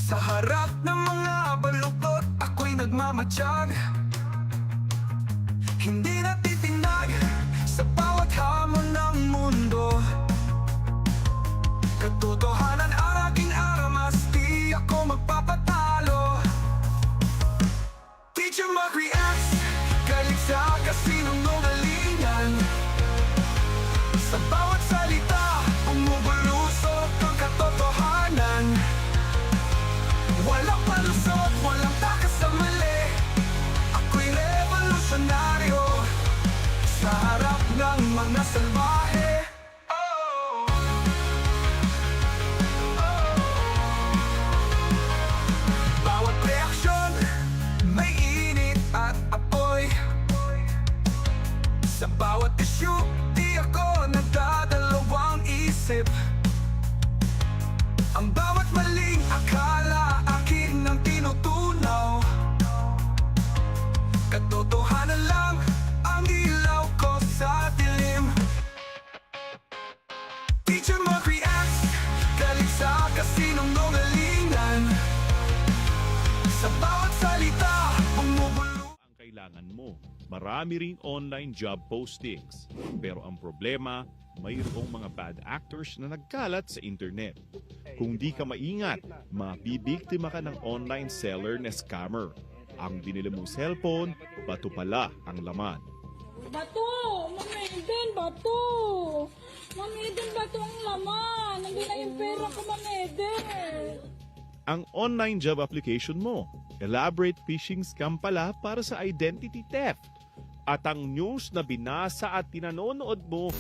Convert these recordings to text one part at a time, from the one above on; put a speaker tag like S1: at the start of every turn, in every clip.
S1: Sa harap ng mga baluktot, ako'y nagmamatsyag. Hindi natitinag sa bawat hamon ng mundo. Katotohanan ang aking aramas, di ako magpapatalo. Teacher mag-reacts, galit sa kasinungalingan. Sa bawat salita, bumubulusok ang katotohanan. Walang palusot, walang takas sa mali. Ako'y revolusyonaryo sa harap ng mga salbahe. Bawat reaksyon, may init at apoy. Sa bawat issue, di ako nagdadalawang isip. Ang bawat maling akala, akin ang tinutunaw. Katotohanan lang ang ilaw ko sa dilim. Teacher mag-reacts, galit sa kasinungalingan. Sa bawat salita, bumubulo.
S2: Ang kailangan mo, marami ring online job postings. Pero ang problema, mayroong mga bad actors na nagkalat sa internet. Kung di ka maingat, mabibiktima ka ng online seller na scammer. Ang binili mong cellphone, bato pala ang laman.
S3: Bato! Ma'am Eden, bato! Ma'am Eden, bato ang laman! Nandiyan na yung pera ko, Ma'am Eden!
S2: Ang online job application mo, elaborate phishing scam pala para sa identity theft. At ang news na binasa at pinanonood mo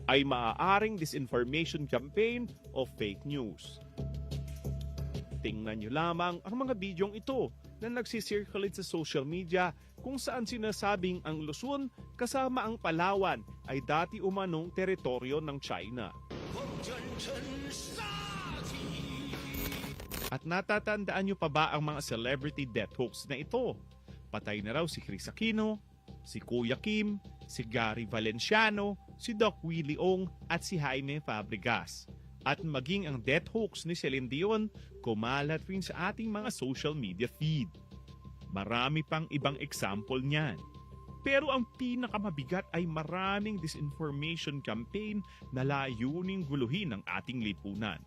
S2: ay maaaring disinformation campaign o fake news. Tingnan nyo lamang ang mga bidyong ito na nagsisirculate sa social media kung saan sinasabing ang Luzon kasama ang Palawan ay dati umanong teritoryo ng China. At natatandaan nyo pa ba ang mga celebrity death hoax na ito? Patay na raw si Chris Aquino, si Kuya Kim, si Gary Valenciano, si Doc Willie Ong at si Jaime Fabregas. At maging ang death hoax ni Celine Dion, kumalat rin sa ating mga social media feed. Marami pang ibang example niyan. Pero ang pinakamabigat ay maraming disinformation campaign na layuning guluhin ang ating lipunan.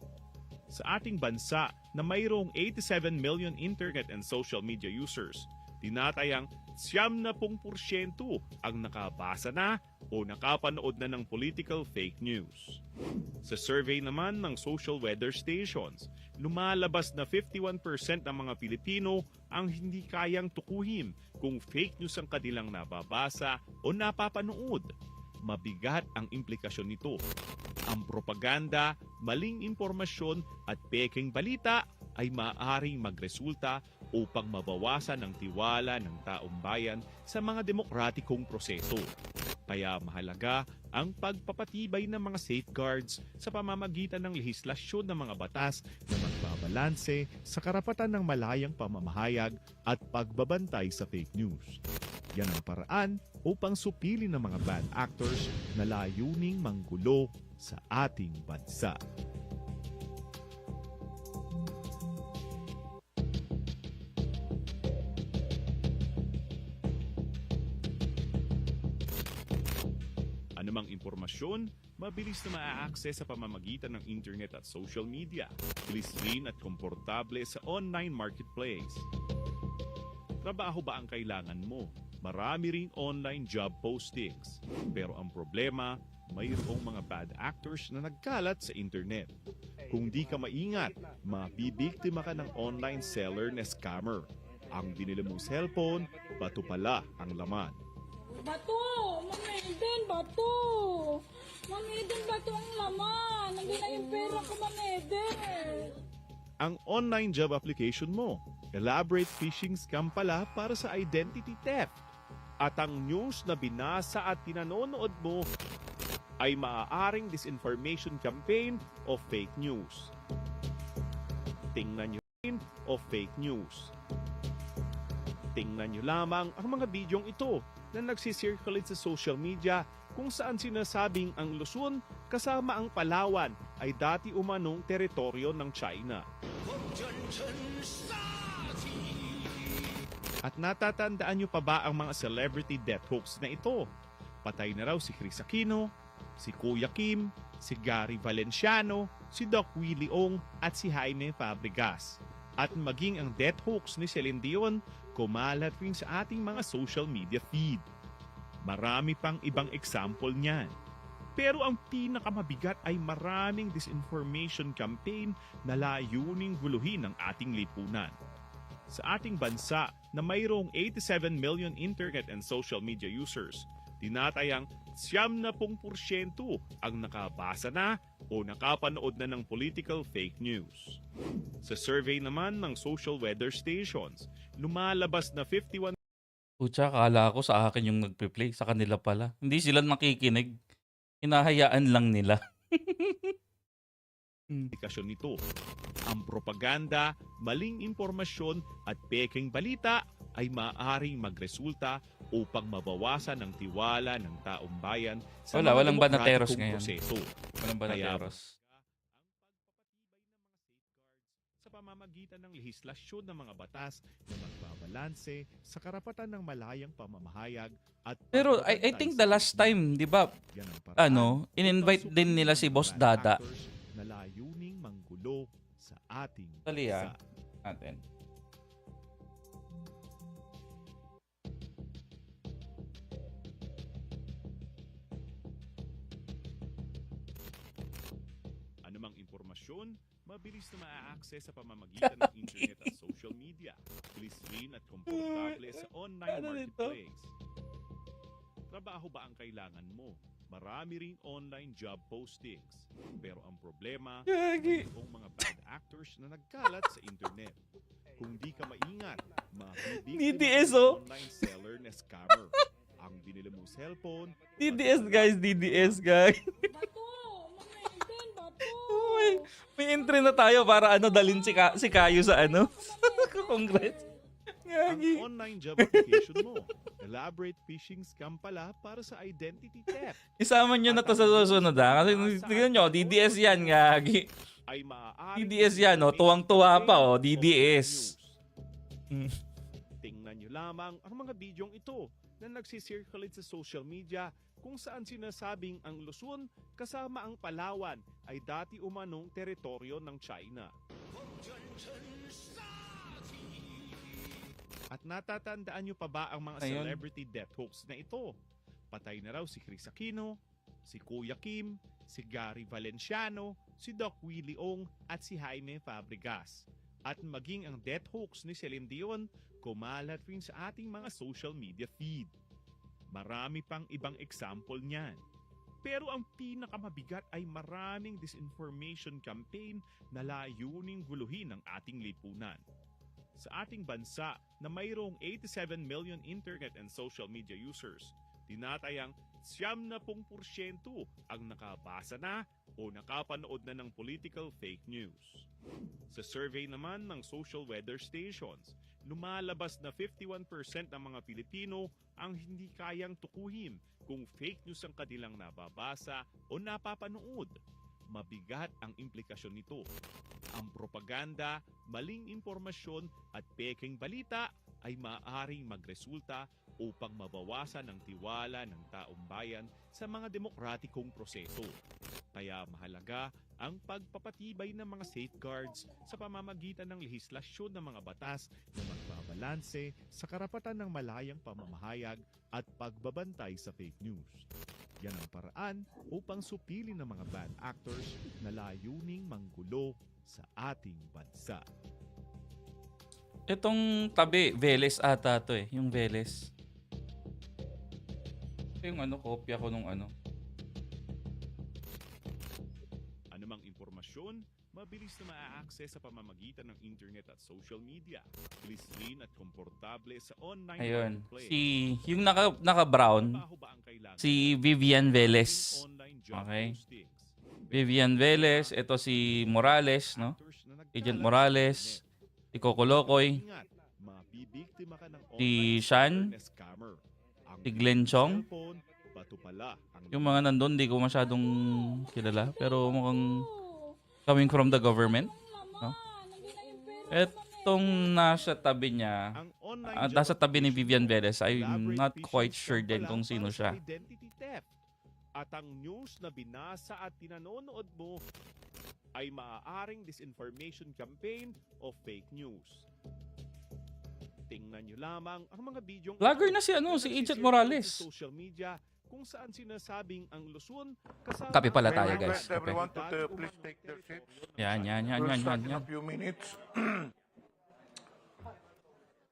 S2: Sa ating bansa na mayroong 87 million internet and social media users, tinatayang 70% ang nakabasa na o nakapanood na ng political fake news. Sa survey naman ng social weather stations, lumalabas na 51% ng mga Pilipino ang hindi kayang tukuhin kung fake news ang kanilang nababasa o napapanood. Mabigat ang implikasyon nito. Ang propaganda, maling impormasyon at peking balita ay maaaring magresulta upang mabawasan ang tiwala ng taong bayan sa mga demokratikong proseso. Kaya mahalaga ang pagpapatibay ng mga safeguards sa pamamagitan ng lehislasyon ng mga batas na magbabalanse sa karapatan ng malayang pamamahayag at pagbabantay sa fake news. Yan ang paraan upang supilin ng mga bad actors na layuning manggulo sa ating bansa. Anumang impormasyon, mabilis na maa-access sa pamamagitan ng internet at social media. Bilis din at komportable sa online marketplace. Trabaho ba ang kailangan mo? Marami ring online job postings. Pero ang problema, mayroong mga bad actors na nagkalat sa internet. Kung di ka maingat, mabibiktima ka ng online seller na scammer. Ang binili mong cellphone, bato pala ang laman.
S3: Bato! Ma'am Eden, bato! Ma'am Eden, bato ang laman! Nandiyan na yung pera ko, Ma'am Eden!
S2: Ang online job application mo, elaborate phishing scam pala para sa identity theft. At ang news na binasa at pinanonood mo ay maaaring disinformation campaign o fake news. Tingnan nyo rin o fake news. Tingnan nyo lamang ang mga bidyong ito na nagsisirculate sa social media kung saan sinasabing ang Luzon kasama ang Palawan ay dati umanong teritoryo ng China. At natatandaan nyo pa ba ang mga celebrity death hoax na ito? Patay na raw si Chris Aquino, si Kuya Kim, si Gary Valenciano, si Doc Willie Ong at si Jaime Fabregas. At maging ang death hoax ni Celine Dion, kumalat rin sa ating mga social media feed. Marami pang ibang example niyan. Pero ang pinakamabigat ay maraming disinformation campaign na layuning guluhin ang ating lipunan. Sa ating bansa na mayroong 87 million internet and social media users, tinatayang 70% ang nakabasa na o nakapanood na ng political fake news. Sa survey naman ng social weather stations, lumalabas na 51%
S4: Pucha, akala ko sa akin yung nagpe-play, sa kanila pala. Hindi sila nakikinig. Hinahayaan lang nila.
S2: indikasyon nito. Ang propaganda, maling impormasyon at peking balita ay maaaring magresulta upang mabawasan ang tiwala ng taong bayan sa
S4: Walang
S2: mga
S4: banateros
S2: demokratikong
S4: ngayon.
S2: proseso.
S4: Walang banateros.
S2: Sa pamamagitan ng lehislasyon ng mga batas na magbabalanse sa karapatan ng malayang pamamahayag at
S4: Pero I
S2: pagbabantay
S4: think
S2: sa
S4: the last
S2: fake
S4: time, di ba,
S2: news. Yan ang paraan
S4: in-invite
S2: upang
S4: din nila si
S2: supilin
S4: Boss
S2: ang bad
S4: Dada.
S2: actors na layuning manggulo sa ating
S4: Dali
S2: bansa.
S4: natin.
S2: Anumang impormasyon, mabilis na ma-access sa pamamagitan ng internet at social media. Bilis rin at komportable sa online
S4: Ano nito?
S2: marketplace. Trabaho ba ang kailangan mo? Marami ring online job postings. Pero ang problema,
S4: Gagi.
S2: mayroong mga bad actors na nagkalat sa internet. Kung di ka maingat, mabibigyan
S4: DDS,
S2: ka ng
S4: oh.
S2: online seller na scammer. Ang binili mong cellphone,
S4: DDS guys, DDS guys.
S3: Bato! Mga Eden, bato!
S4: May entry na tayo para dalhin si Kayo sa Congress.
S2: ang
S4: Gagi.
S2: online job application mo. Elaborate phishing scam pala para sa identity theft.
S4: Isama nyo na to sa susunod ha. Kasi tignan nyo, DDS yan, gagi.
S2: Ay maaari
S4: DDS yan, oh. Tuwang-tuwa pa, oh. DDS.
S2: Tingnan nyo lamang ang mga bidyong ito na nagsisirculate sa social media kung saan sinasabing ang Luzon kasama ang Palawan ay dati umanong teritoryo ng China. At natatandaan nyo pa ba ang mga
S4: Ayun.
S2: celebrity death hoax na ito? Patay na raw si Chris Aquino, si Kuya Kim, si Gary Valenciano, si Doc Willie Ong at si Jaime Fabregas. At maging ang death hoax ni Celine Dion, kumalat rin sa ating mga social media feed. Marami pang ibang example niyan. Pero ang pinakamabigat ay maraming disinformation campaign na layuning guluhin ang ating lipunan. Sa ating bansa na mayroong 87 million internet and social media users, tinatayang 70% ang nakabasa na o nakapanood na ng political fake news. Sa survey naman ng social weather stations, lumalabas na 51% ng mga Pilipino ang hindi kayang tukuhin kung fake news ang kanilang nababasa o napapanood. Mabigat ang implikasyon nito. Ang propaganda, maling impormasyon at peking balita ay maaaring magresulta upang mabawasan ang tiwala ng taong bayan sa mga demokratikong proseso. Kaya mahalaga ang pagpapatibay ng mga safeguards sa pamamagitan ng lehislasyon ng mga batas na magbabalanse sa karapatan ng malayang pamamahayag at pagbabantay sa fake news. Yan ang paraan upang supilin ng mga bad actors na layuning manggulo sa ating bansa.
S4: Itong tabi, Veles ata to eh. Yung Veles. Ito yung kopya ko nung
S2: Anumang impormasyon, mabilis na ma-access sa pamamagitan ng internet at social media. Bilis rin at komportable sa online
S4: Ayun.
S2: marketplace.
S4: Yung naka-brown,
S2: Trabaho ba ang kailangan?
S4: si Vivian Veles.
S2: Online job
S4: Okay.
S2: postings.
S4: Vivian Veles, ito si Morales, no?
S2: Actors na nagkalat
S4: Agent
S2: sa
S4: Morales,
S2: internet.
S4: si Coco Locoy,
S2: Ingat, mabibiktima ka ng
S4: si
S2: online
S4: Shan,
S2: scammer. Ang
S4: si Glenn Chong,
S2: cellphone, Ito pala ang
S4: Yung mga nandun, di ko masyadong kilala. Pero mukhang coming from the government. No? Etong nasa tabi niya,
S2: ang online
S4: nasa tabi ni Vivian
S2: job
S4: Perez, I'm
S2: elaborate
S4: not
S2: phishing
S4: quite
S2: scam
S4: sure din
S2: pala
S4: kung sino
S2: para sa
S4: siya.
S2: identity theft. At ang news na binasa at tinanonood mo ay maaaring disinformation campaign o fake news. Tingnan nyo lamang ang mga bidyong
S4: Vlogger
S2: ito
S4: na si ano, si
S2: nagsisirculate
S4: Agent Morales.
S2: sa social media kung saan sinasabing ang Luzon kasama
S4: Kape pala
S2: ang
S4: tayo,
S2: mga
S4: guys.
S5: Request everyone to please take their seats.
S4: Yan.
S5: We'll start in a few minutes.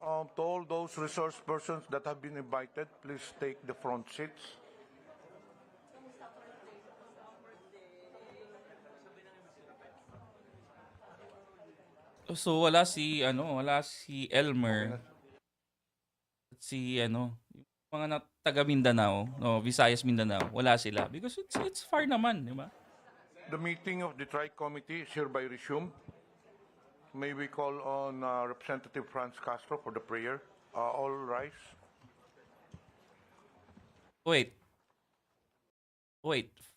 S5: To all those resource persons that have been invited, please take the front seats.
S4: So wala si Elmer. At si yung mga taga Mindanao, no, Visayas Mindanao, wala sila because it's far naman, di ba?
S5: The meeting of the Tricom committee is hereby resumed. May we call on Representative Franz Castro for the prayer. All rise.
S4: Wait,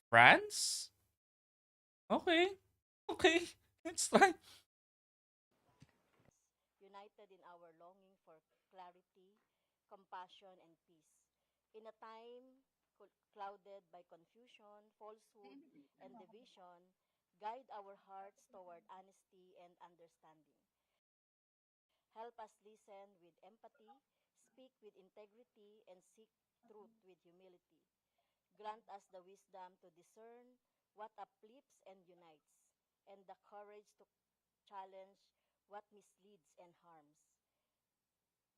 S4: France? Okay, let's try.
S6: United in our longing for clarity, compassion, and peace. In a time clouded by confusion, falsehood, and division, guide our hearts toward honesty and understanding. Help us listen with empathy, speak with integrity, and seek truth with humility. Grant us the wisdom to discern what uplifts and unites, and the courage to challenge what misleads and harms.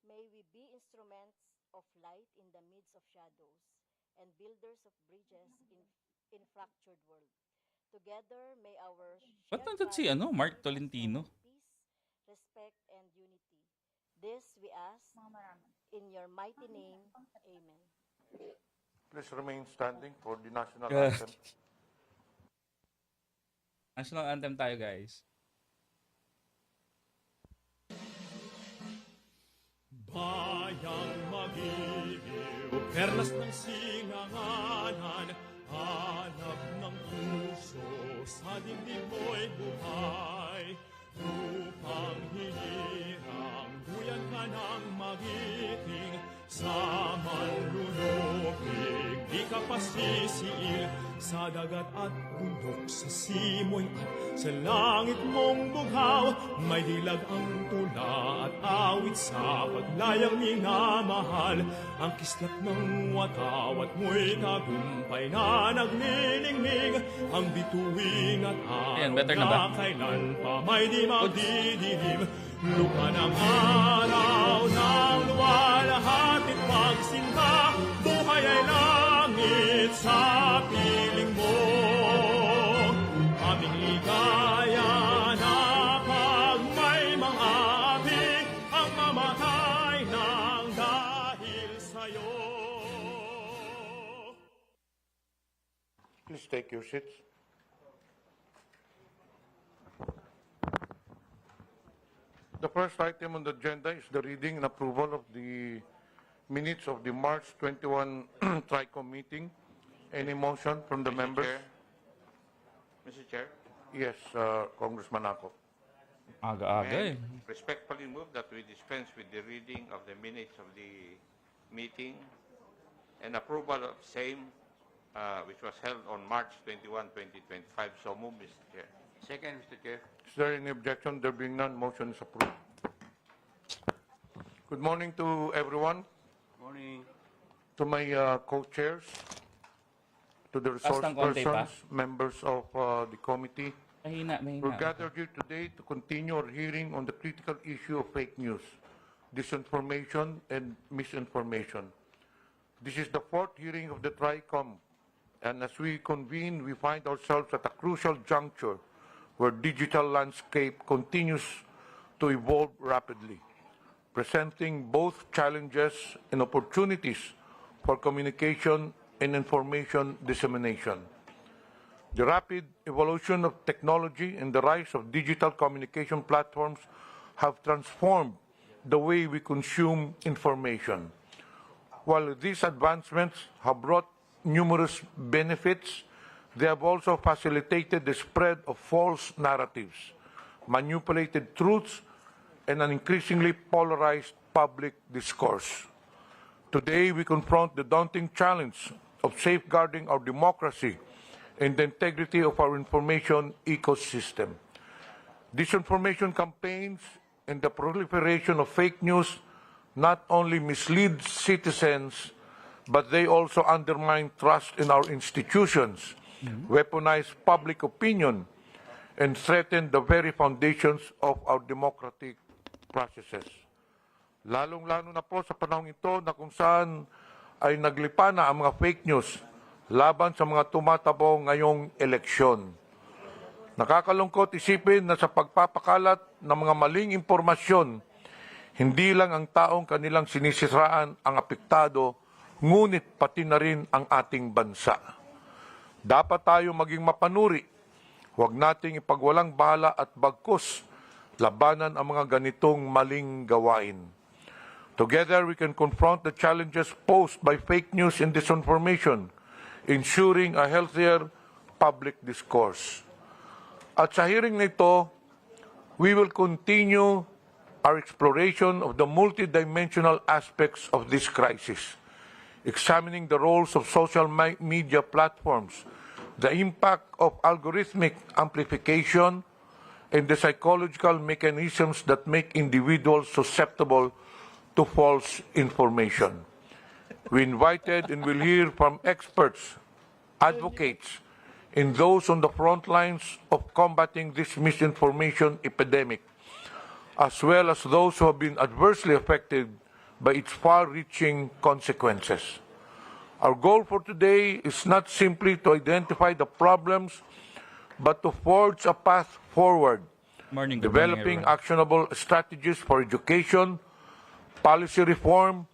S6: May we be instruments of light in the midst of shadows, and builders of bridges in fractured world. Together, may our
S4: Ba't
S6: shared
S4: nandun si
S6: values
S4: Mark
S6: lead us
S4: Tolentino?
S6: toward peace, respect, and unity. This we ask in your mighty name. Amen.
S5: Please remain standing for the national
S4: Yeah.
S5: anthem.
S4: National anthem tayo, guys.
S2: Bayang magiliw, perlas ng singanganan, hanap ng puso, sa dibdib mo'y buhay. Lupang hinirang, buyan ka ng magiting, sa manlulupig, di ka pasisiil, sa dagat at bundok, sa simoy at sa langit mong bughaw, may dilag ang tula at awit sa paglayang minamahal, ang kislat ng wataw at mo'y tagumpay na naglilingling, ang bituin at
S4: Ayan,
S2: araw
S4: better na ba?
S2: na kailan pa may di magdidilim, lupa ng araw ng luwalhatit pagsinta, buhay ay langit sa piling mo. Aming ligaya na pag may mga api, ang mamatay ng dahil sa'yo.
S5: Please take your seats. The first item on the agenda is the reading and approval of the minutes of the March 21 Tricom meeting. Any motion from the members?
S7: Mr. Chair,
S5: Yes, Congressman Ako.
S4: Aga-aga eh.
S7: I respectfully move that we dispense with the reading of the minutes of the meeting and approval of same, which was held on March 21, 2025. So move, Mr. Chair.
S8: Second, Mr. Chair.
S5: Is there any objection? There being none, motion is approved. Good morning to everyone,
S8: Morning.
S5: to my co-chairs, to the resource
S4: ng konti pa.
S5: persons, members of the committee.
S4: Mahina.
S5: We're gathered here today to continue our hearing on the critical issue of fake news, disinformation, and misinformation. This is the fourth hearing of the Tricom, and as we convene, we find ourselves at a crucial juncture where digital landscape continues to evolve rapidly, presenting both challenges and opportunities for communication and information dissemination. The rapid evolution of technology and the rise of digital communication platforms have transformed the way we consume information. While these advancements have brought numerous benefits, they have also facilitated the spread of false narratives, manipulated truths, and an increasingly polarized public discourse. Today, we confront the daunting challenge of safeguarding our democracy and the integrity of our information ecosystem. Disinformation campaigns and the proliferation of fake news not only mislead citizens, but they also undermine trust in our institutions, weaponize public opinion, and threaten the very foundations of our democratic processes. Lalong-lalo na po sa panahon ito na kung saan ay naglipa na ang mga fake news laban sa mga tumatabo ngayong eleksyon. Nakakalungkot isipin na sa pagpapakalat ng mga maling impormasyon, hindi lang ang taong kanilang sinisiraan ang apektado, ngunit pati na rin ang ating bansa. Dapat tayo maging mapanuri. Huwag nating ipagwalang bahala at bagkus labanan ang mga ganitong maling gawain. Together, we can confront the challenges posed by fake news and disinformation, ensuring a healthier public discourse. At sa hearing na ito, we will continue our exploration of the multidimensional aspects of this crisis, examining the roles of social media platforms, the impact of algorithmic amplification, and the psychological mechanisms that make individuals susceptible to false information. We invited and will hear from experts, advocates, and those on the front lines of combating this misinformation epidemic, as well as those who have been adversely affected by its far-reaching consequences. Our goal for today is not simply to identify the problems, but to forge a path forward, developing actionable strategies for education, policy reform,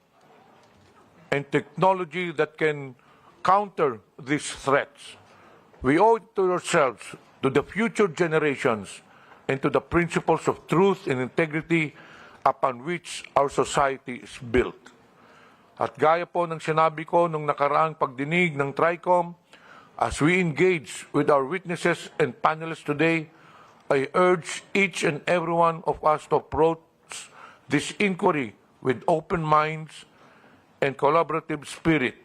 S5: and technology that can counter these threats. We owe it to ourselves, to the future generations, and to the principles of truth and integrity upon which our society is built. At gaya po ng sinabi ko nung nakaraang pagdinig ng Tricom, as we engage with our witnesses and panelists today, I urge each and every one of us to approach this inquiry with open minds and collaborative spirit.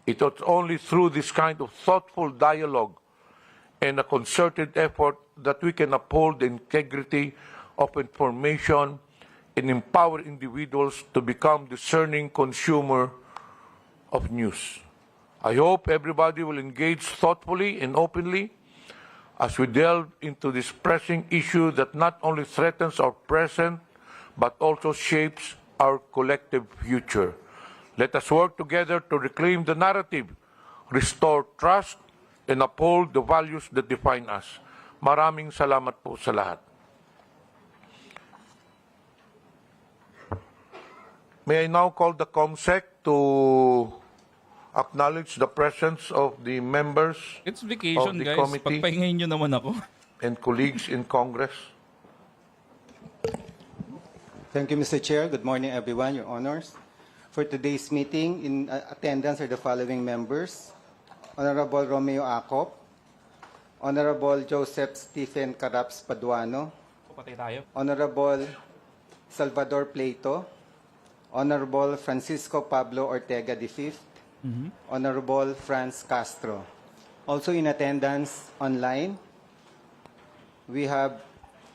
S5: It is only through this kind of thoughtful dialogue and a concerted effort that we can uphold the integrity of information and empower individuals to become discerning consumer of news. I hope everybody will engage thoughtfully and openly as we delve into this pressing issue that not only threatens our present, but also shapes our collective future. Let us work together to reclaim the narrative, restore trust, and uphold the values that define us. Maraming salamat po sa lahat. May I now call the COMSEC to acknowledge the presence of the members
S4: It's vacation,
S5: of the
S4: guys.
S5: committee
S4: Pagpahingayin nyo naman ako.
S5: and colleagues in Congress.
S9: Thank you, Mr. Chair. Good morning, everyone, Your Honors. For today's meeting, in attendance are the following members: Honorable Romeo Acop, Honorable Joseph Stephen Caraps Paduano,
S4: Patay tayo.
S9: Honorable Salvador Pleito, Honorable Francisco Pablo Ortega V, Honorable Franz Castro. Also in attendance online, we have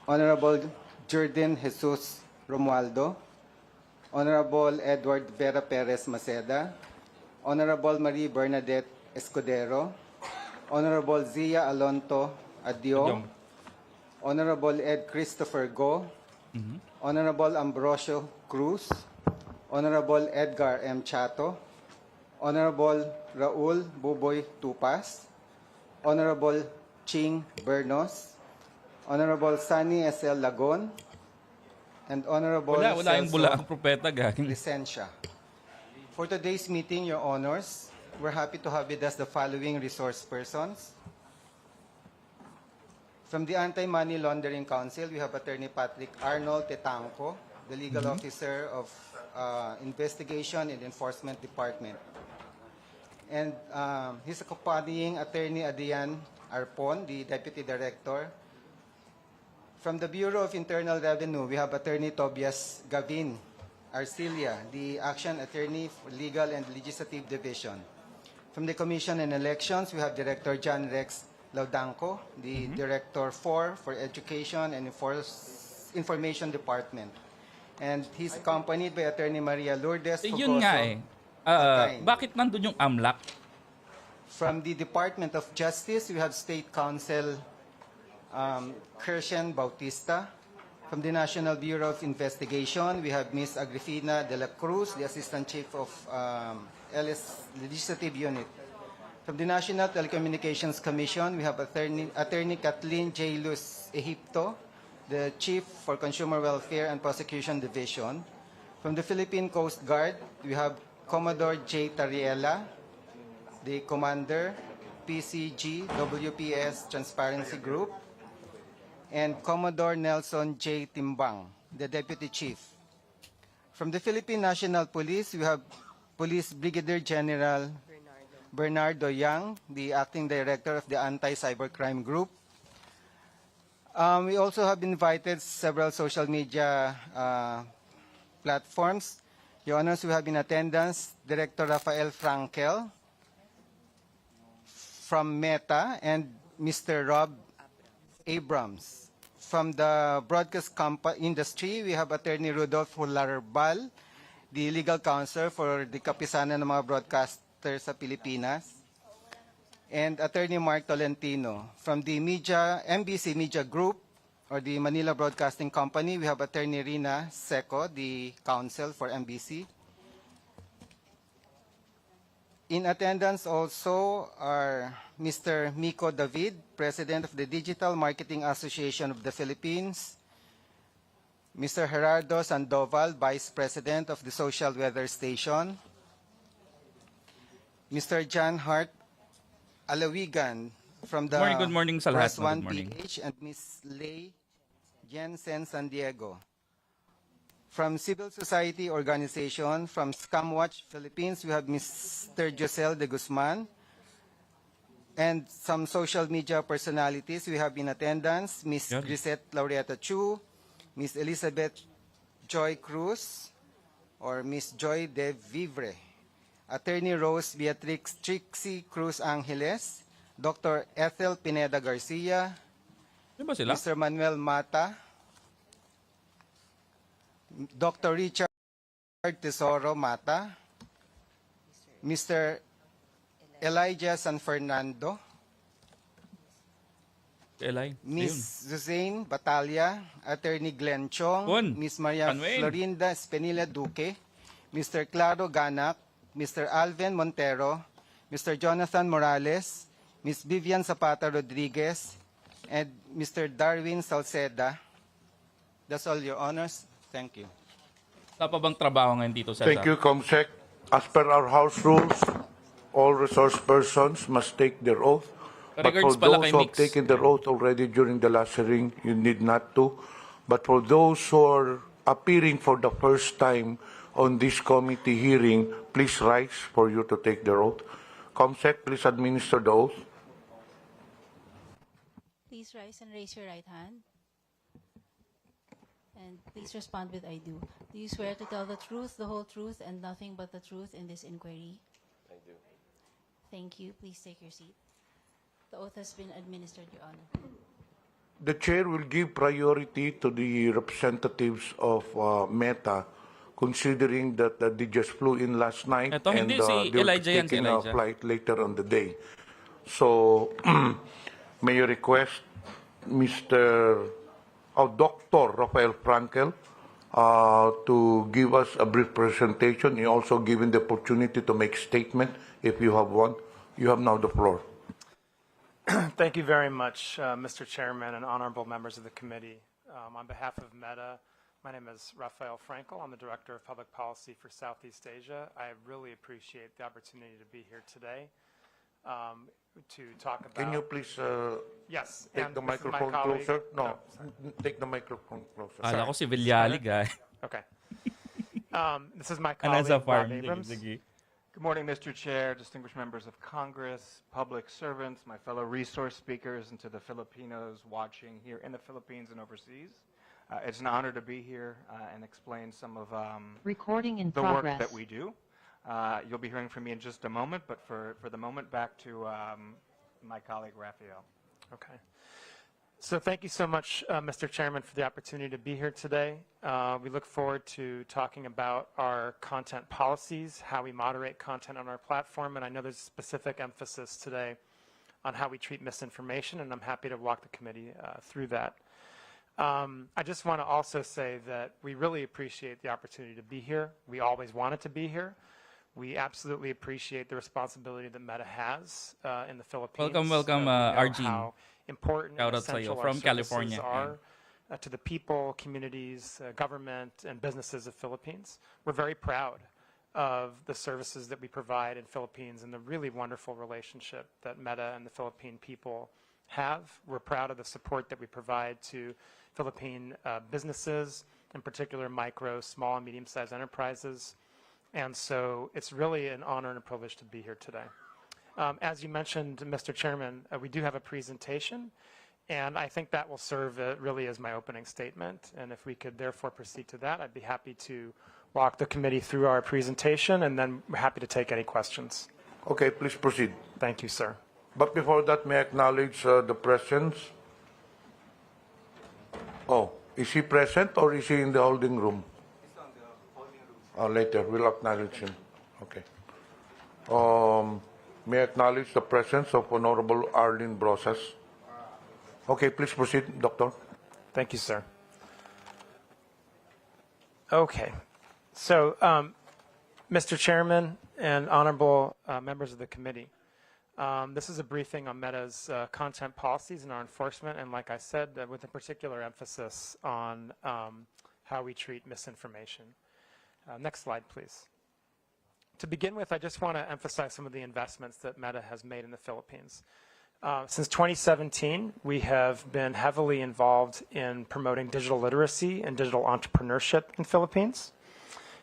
S9: Honorable Jordan Jesus Romualdo, Honorable Edward Vera Perez Maceda, Honorable Marie Bernadette Escudero, Honorable Zia Alonto Adio, Honorable Ed Christopher Go, Honorable Ambrosio Cruz, Honorable Edgar M. Chato, Honorable Raul Buboy Tupas, Honorable Ching Bernos, Honorable Sunny S.L. Lagon, and Honorable
S4: Wala yung
S9: Celso
S4: bula ang propeta, galing.
S9: Licencia. For today's meeting, Your Honors, we're happy to have with us the following resource persons. From the Anti-Money Laundering Council, we have Attorney Patrick Arnold Tetanco, the Legal Officer of Investigation and Enforcement Department. And he's accompanying Attorney Adrian Arpon, the Deputy Director. From the Bureau of Internal Revenue, we have Attorney Tobias Gavin Arcilia, the Action Attorney for Legal and Legislative Division. From the Commission on Elections, we have Director John Rex Laudanco, the Director for Education and Information Department. And he's accompanied by Attorney Maria Lourdes Fogoso.
S4: Yun nga eh. Bakit nandun yung AMLAC?
S9: From the Department of Justice, we have State Counsel Kirshen Bautista. From the National Bureau of Investigation, we have Ms. Agrifina de la Cruz, the Assistant Chief of LS Legislative Unit. From the National Telecommunications Commission, we have Attorney Kathleen J. Luz Egipto, the Chief for Consumer Welfare and Prosecution Division. From the Philippine Coast Guard, we have Commodore J. Tariela, the Commander, PCG WPS Transparency Group, and Commodore Nelson J. Timbang, the Deputy Chief. From the Philippine National Police, we have Police Brigadier General Bernardo Yang, the Acting Director of the Anti-Cybercrime Group. We also have invited several social media platforms. Your Honors, we have in attendance Director Rafael Frankel from Meta and Mr. Rob Abrams. From the broadcast industry, we have Attorney Rudolph Hularbal, the legal counsel for the kapisanan ng mga broadcasters sa Pilipinas, and Attorney Mark Tolentino. From the MBC Media Group, or the Manila Broadcasting Company, we have Attorney Rina Seco, the counsel for MBC. In attendance also are Mr. Miko David, President of the Digital Marketing Association of the Philippines, Mr. Gerardo Sandoval, Vice President of the Social Weather Station, Mr. John Hart Alawigan from the
S4: Good morning sa lahat.
S9: Press 1
S4: Good morning.
S9: PH, and Ms. Lei Jensen San Diego. From civil society organization, from Scamwatch Philippines, we have Mr. Josel de Guzman. And some social media personalities we have in attendance, Ms. Grisette Laureata Chu, Ms. Elizabeth Joy Cruz, or Ms. Joy de Vivre, Attorney Rose Beatrix Trixie Cruz Angeles, Dr. Ethel Pineda Garcia, Mr. Manuel Mata, Dr. Richard Tesoro Mata, Mr. Elijah San Fernando, Ms. Suzanne Batalla, Attorney Glenn Chong, Ms. Maria Florinda Espenilla Duque, Mr. Claro Ganak, Mr. Alvin Montero, Mr. Jonathan Morales, Ms. Vivian Zapata Rodriguez, and Mr. Darwin Salceda. That's all, Your Honors. Thank you.
S4: Wala pa bang trabaho ngayon dito sa
S5: Thank you, Comsec. As per our House rules, all resource persons must take their oath. But for those who have taken their oath already during the last hearing, you need not to. But for those who are appearing for the first time on this committee hearing, please rise for you to take their oath. Comsec, please administer the oath.
S10: Please rise and raise your right hand. And please respond with I do. Do you swear to tell the truth, the whole truth, and nothing but the truth in this inquiry?
S11: I do.
S10: Thank you. Please take your seat. The oath has been administered, Your Honor.
S5: The chair will give priority to the representatives of Meta, considering that they just flew in last night and they'll be taking a flight later on the day. So, may you request Dr. Rafael Frankel to give us a brief presentation, and also given the opportunity to make statement if you have one. You have now the floor.
S12: Thank you very much, Mr. Chairman and honorable members of the committee. On behalf of Meta, my name is Rafael Frankel. I'm the Director of Public Policy for Southeast Asia. I really appreciate the opportunity to be here today to talk about...
S5: Can you please
S12: yes,
S5: take the microphone closer? No, take the microphone closer.
S4: Akala ko si Villalig,
S12: Okay. This is my colleague, Bob Abrams. Good
S11: Good morning, Mr. Chair, distinguished members of Congress, public servants, my fellow resource speakers, and to the Filipinos watching here in the Philippines and overseas. It's an honor to be here and explain some of
S13: Recording in
S11: the
S13: progress.
S11: work that we do. You'll be hearing from me in just a moment, but for the moment, back to my colleague, Raphael.
S12: Okay. So thank you so much, Mr. Chairman, for the opportunity to be here today. We look forward to talking about our content policies, how we moderate content on our platform, and I know there's a specific emphasis today on how we treat misinformation, and I'm happy to walk the committee through that. I just want to also say that we really appreciate the opportunity to be here. We always wanted to be here. We absolutely appreciate the responsibility that Meta has in the Philippines.
S4: Welcome,
S12: We know
S4: Arjun.
S12: how important
S4: Shout
S12: and
S4: out sa'yo
S12: essential our
S4: from
S12: services
S4: California.
S12: are to the people, communities, government, and businesses of Philippines. We're very proud of the services that we provide in Philippines and the really wonderful relationship that Meta and the Philippine people have. We're proud of the support that we provide to Philippine businesses, in particular micro, small, and medium-sized enterprises. And so it's really an honor and a privilege to be here today. As you mentioned, Mr. Chairman, we do have a presentation, and I think that will serve really as my opening statement. And if we could therefore proceed to that, I'd be happy to walk the committee through our presentation, and then we're happy to take any questions.
S5: Okay, please proceed.
S12: Thank you, sir.
S5: But before that, may I acknowledge the presence? Oh, is he present or is he in the holding room? He's on the holding room. Later, we'll acknowledge him. Okay. May I acknowledge the presence of Honorable Arlene Brosas? Okay, please proceed, Doctor.
S12: Thank you, sir. Okay. So, Mr. Chairman and honorable members of the committee, this is a briefing on Meta's content policies and our enforcement, and like I said, with a particular emphasis on how we treat misinformation. Next slide, please. To begin with, I just want to emphasize some of the investments that Meta has made in the Philippines. Since 2017, we have been heavily involved in promoting digital literacy and digital entrepreneurship in the Philippines.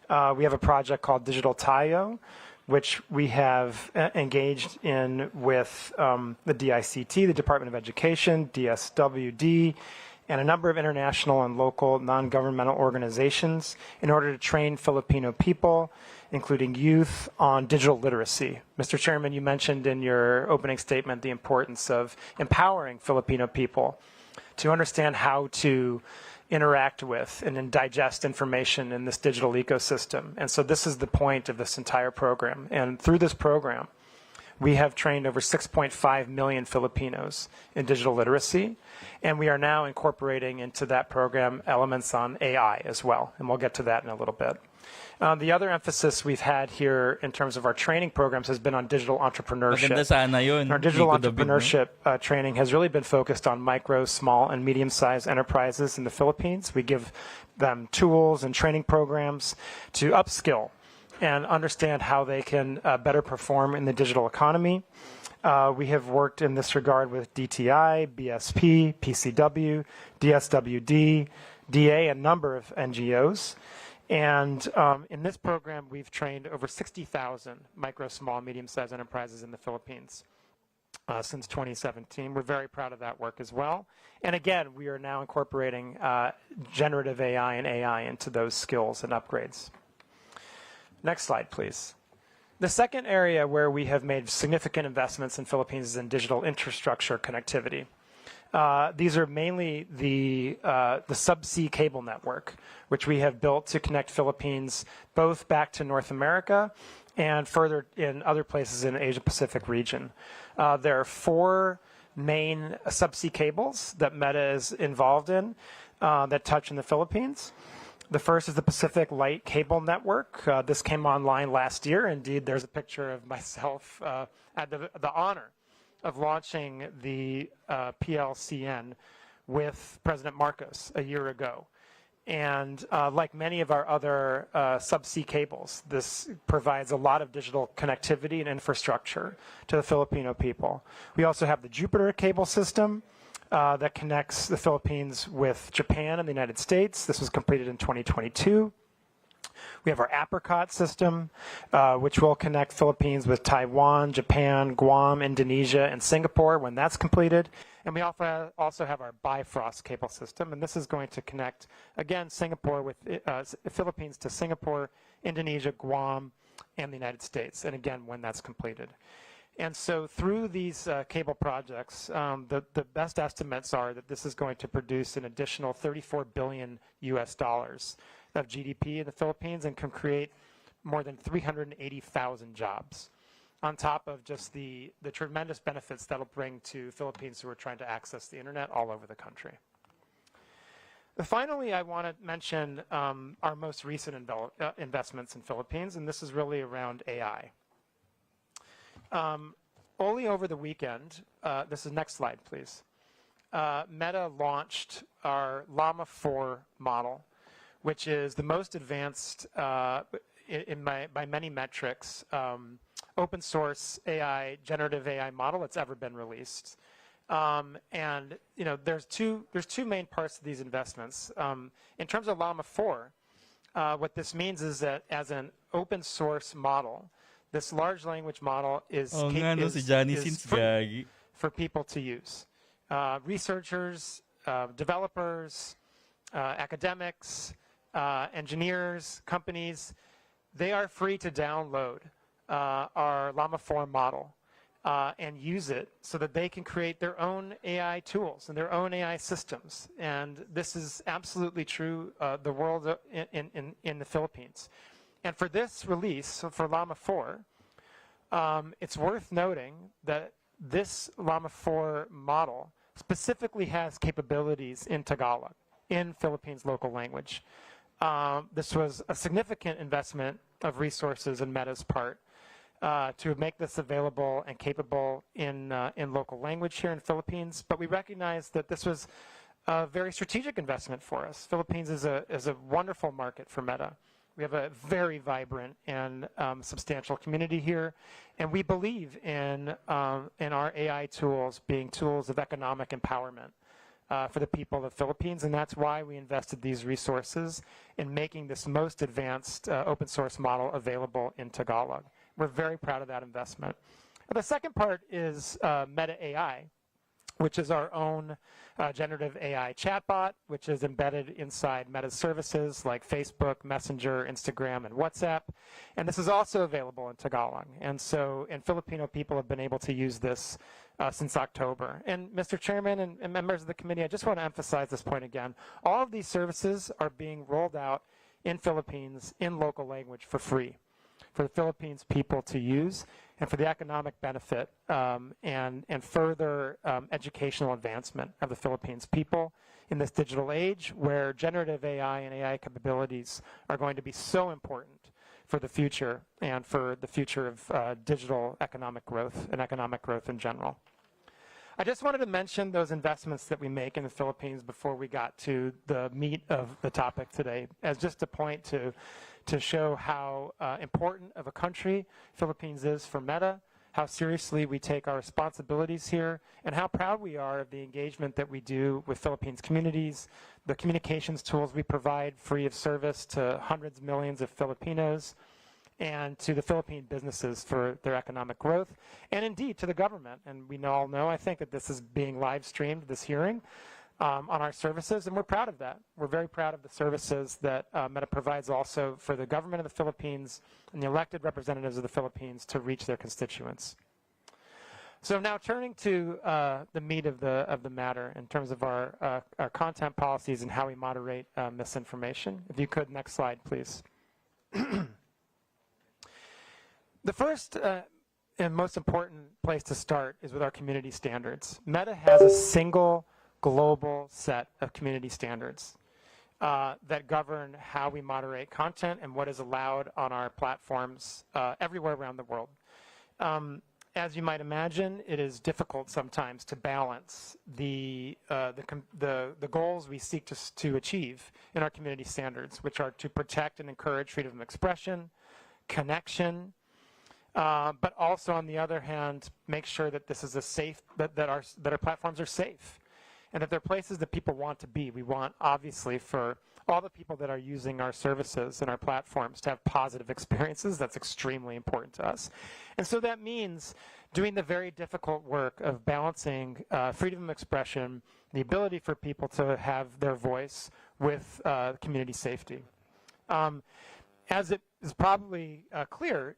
S12: We have a project called Digital Tayo, which we have engaged in with the DICT, the Department of Education, DSWD, and a number of international and local non-governmental organizations in order to train Filipino people, including youth, on digital literacy. Mr. Chairman, you mentioned in your opening statement the importance of empowering Filipino people to understand how to interact with and then digest information in this digital ecosystem. And so this is the point of this entire program. And through this program, we have trained over 6.5 million Filipinos in digital literacy, and we are now incorporating into that program elements on AI as well, and we'll get to that in a little bit. The other emphasis we've had here in terms of our training programs has been on digital entrepreneurship.
S4: Maganda sana yun.
S12: Our digital
S4: Nico David, no?
S12: entrepreneurship training has really been focused on micro, small, and medium-sized enterprises in the Philippines. We give them tools and training programs to upskill and understand how they can better perform in the digital economy. We have worked in this regard with DTI, BSP, PCW, DSWD, DA, a number of NGOs. And in this program, we've trained over 60,000 micro, small, medium-sized enterprises in the Philippines since 2017. We're very proud of that work as well. And again, we are now incorporating generative AI and AI into those skills and upgrades. Next slide, please. The second area where we have made significant investments in Philippines is in digital infrastructure connectivity. These are mainly the subsea cable network, which we have built to connect Philippines both back to North America and further in other places in the Asia-Pacific region. There are 4 main subsea cables that Meta is involved in that touch in the Philippines. The first is the Pacific Light Cable Network. This came online last year. Indeed, there's a picture of myself at the honor of launching the PLCN with President Marcos a year ago. And like many of our other subsea cables, this provides a lot of digital connectivity and infrastructure to the Filipino people. We also have the Jupiter cable system that connects the Philippines with Japan and the United States. This was completed in 2022. We have our apricot system, which will connect Philippines with Taiwan, Japan, Guam, Indonesia, and Singapore when that's completed. And we also have our Bifrost cable system, and this is going to connect, again, Singapore with Philippines to Singapore, Indonesia, Guam, and the United States, and again, when that's completed. And so through these cable projects, the best estimates are that this is going to produce an additional $34 billion of GDP in the Philippines and can create more than 380,000 jobs, on top of just the tremendous benefits that'll bring to Philippines who are trying to access the internet all over the country. Finally, I want to mention our most recent investments in Philippines, and this is really around AI. Only over the weekend, this is next slide, please. Meta launched our Llama 4 model, which is the most advanced, by many metrics, open source AI, generative AI model that's ever been released. And there's two main parts to these investments. In terms of Llama 4, what this means is that as an open source model, this large language model is free for people to use. Researchers, developers, academics, engineers, companies, they are free to download our Llama 4 model and use it so that they can create their own AI tools and their own AI systems. And this is absolutely true the world in the Philippines. And for this release, so for Llama 4, it's worth noting that this Llama 4 model specifically has capabilities in Tagalog, in Philippines local language. This was a significant investment of resources in Meta's part to make this available and capable in local language here in Philippines. But we recognize that this was a very strategic investment for us. Philippines is a wonderful market for Meta. We have a very vibrant and substantial community here, and we believe in our AI tools being tools of economic empowerment for the people of the Philippines, and that's why we invested these resources in making this most advanced open source model available in Tagalog. We're very proud of that investment. The second part is Meta AI, which is our own generative AI chatbot, which is embedded inside Meta's services like Facebook, Messenger, Instagram, and WhatsApp. And this is also available in Tagalog. And so, Filipino people have been able to use this since October. And Mr. Chairman and members of the committee, I just want to emphasize this point again. All of these services are being rolled out in Philippines in local language for free for the Philippines people to use and for the economic benefit and further educational advancement of the Philippines people in this digital age where generative AI and AI capabilities are going to be so important for the future and for the future of digital economic growth and economic growth in general. I just wanted to mention those investments that we make in the Philippines before we got to the meat of the topic today as just a point to show how important of a country Philippines is for Meta, how seriously we take our responsibilities here, and how proud we are of the engagement that we do with Philippines communities, the communications tools we provide free of service to hundreds of millions of Filipinos, and to the Philippine businesses for their economic growth, and indeed to the government. And we all know, I think, that this is being live streamed, this hearing, on our services, and we're proud of that. We're very proud of the services that Meta provides also for the government of the Philippines and the elected representatives of the Philippines to reach their constituents. So now turning to the meat of the matter in terms of our content policies and how we moderate misinformation. If you could, next slide, please. The first and most important place to start is with our community standards. Meta has a single global set of community standards that govern how we moderate content and what is allowed on our platforms everywhere around the world. As you might imagine, it is difficult sometimes to balance the goals we seek to achieve in our community standards, which are to protect and encourage freedom of expression, connection, but also, on the other hand, make sure that this is a safe, that our platforms are safe, and that they're places that people want to be. We want, obviously, for all the people that are using our services and our platforms to have positive experiences. That's extremely important to us. And so that means doing the very difficult work of balancing freedom of expression, the ability for people to have their voice with community safety. As it is probably clear,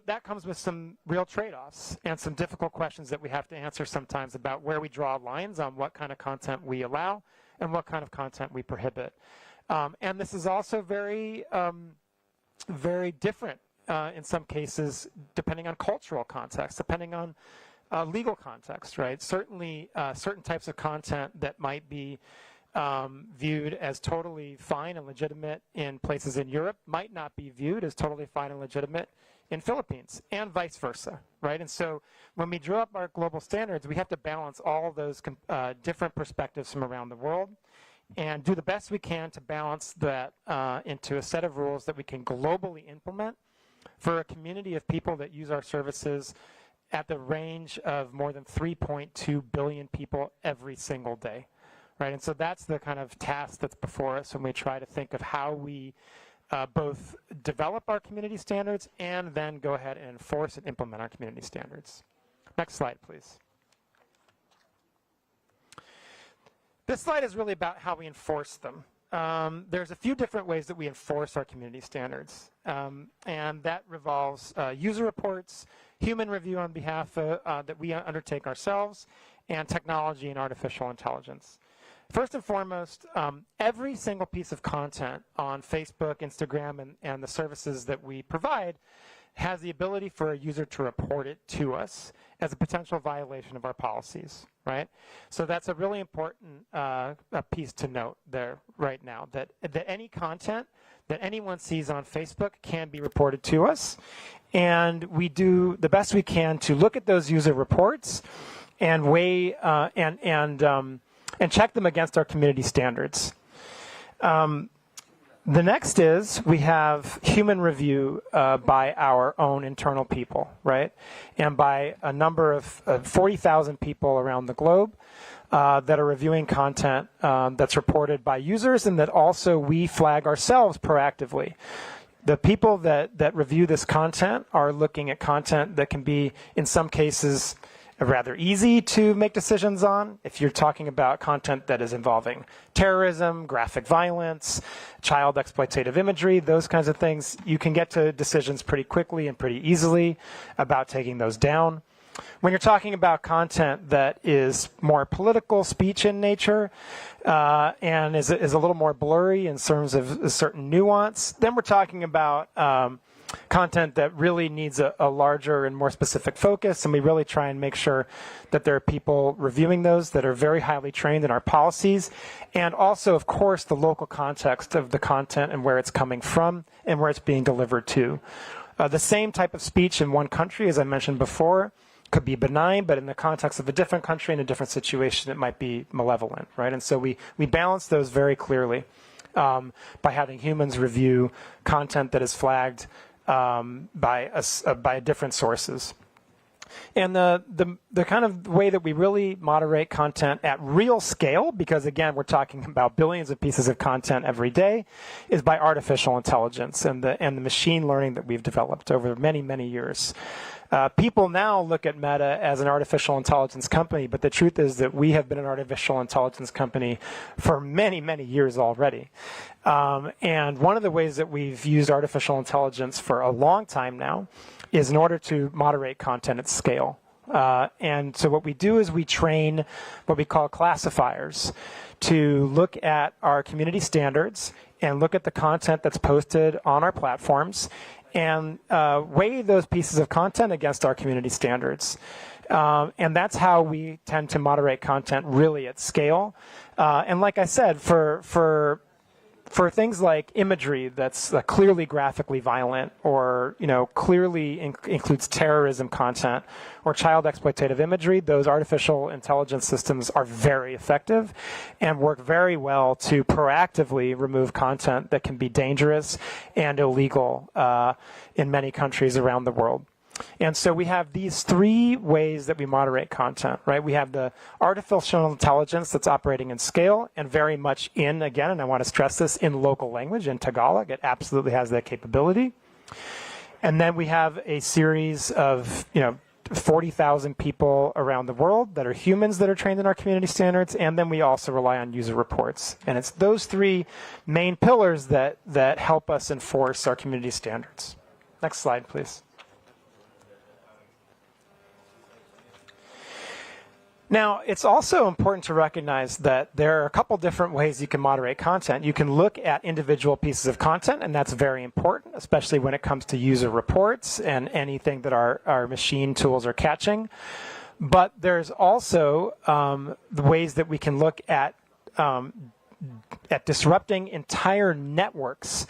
S12: that comes with some real trade-offs and some difficult questions that we have to answer sometimes about where we draw lines on what kind of content we allow and what kind of content we prohibit. And this is also very, very different in some cases, depending on cultural context, depending on legal context, right? Certainly, certain types of content that might be viewed as totally fine and legitimate in places in Europe might not be viewed as totally fine and legitimate in Philippines, and vice versa, right? And so when we draw up our global standards, we have to balance all of those different perspectives from around the world and do the best we can to balance that into a set of rules that we can globally implement for a community of people that use our services at the range of more than 3.2 billion people every single day. Right, and so that's the kind of task that's before us when we try to think of how we both develop our community standards and then go ahead and enforce and implement our community standards. Next slide, please. This slide is really about how we enforce them. There's a few different ways that we enforce our community standards, and that revolves user reports, human review on behalf that we undertake ourselves, and technology and artificial intelligence. First and foremost, every single piece of content on Facebook, Instagram, and the services that we provide has the ability for a user to report it to us as a potential violation of our policies, right? So that's a really important piece to note there right now, that any content that anyone sees on Facebook can be reported to us. And we do the best we can to look at those user reports and weigh and check them against our community standards. The next is we have human review by our own internal people, right? And by a number of 40,000 people around the globe that are reviewing content that's reported by users and that also we flag ourselves proactively. The people that review this content are looking at content that can be, in some cases, rather easy to make decisions on. If you're talking about content that is involving terrorism, graphic violence, child exploitative imagery, those kinds of things, you can get to decisions pretty quickly and pretty easily about taking those down. When you're talking about content that is more political speech in nature and is a little more blurry in terms of a certain nuance, then we're talking about content that really needs a larger and more specific focus, and we really try and make sure that there are people reviewing those that are very highly trained in our policies, and also, of course, the local context of the content and where it's coming from and where it's being delivered to. The same type of speech in one country, as I mentioned before, could be benign, but in the context of a different country and a different situation, it might be malevolent, right? And so we balance those very clearly by having humans review content that is flagged by different sources. And the kind of way that we really moderate content at real scale, because again, we're talking about billions of pieces of content every day, is by artificial intelligence and the machine learning that we've developed over many, many years. People now look at Meta as an artificial intelligence company, but the truth is that we have been an artificial intelligence company for many, many years already. And one of the ways that we've used artificial intelligence for a long time now is in order to moderate content at scale. And so what we do is we train what we call classifiers to look at our community standards and look at the content that's posted on our platforms and weigh those pieces of content against our community standards. And that's how we tend to moderate content really at scale. And like I said, for things like imagery that's clearly graphically violent or clearly includes terrorism content or child exploitative imagery, those artificial intelligence systems are very effective and work very well to proactively remove content that can be dangerous and illegal in many countries around the world. And so we have these three ways that we moderate content, right? We have the artificial intelligence that's operating in scale and very much again, and I want to stress this, in local language, in Tagalog. It absolutely has that capability. And then we have a series of, 40,000 people around the world that are humans that are trained in our community standards, and then we also rely on user reports. And it's those three main pillars that help us enforce our community standards. Next slide, please. Now, it's also important to recognize that there are a couple different ways you can moderate content. You can look at individual pieces of content, and that's very important, especially when it comes to user reports and anything that our machine tools are catching. But there's also the ways that we can look at disrupting entire networks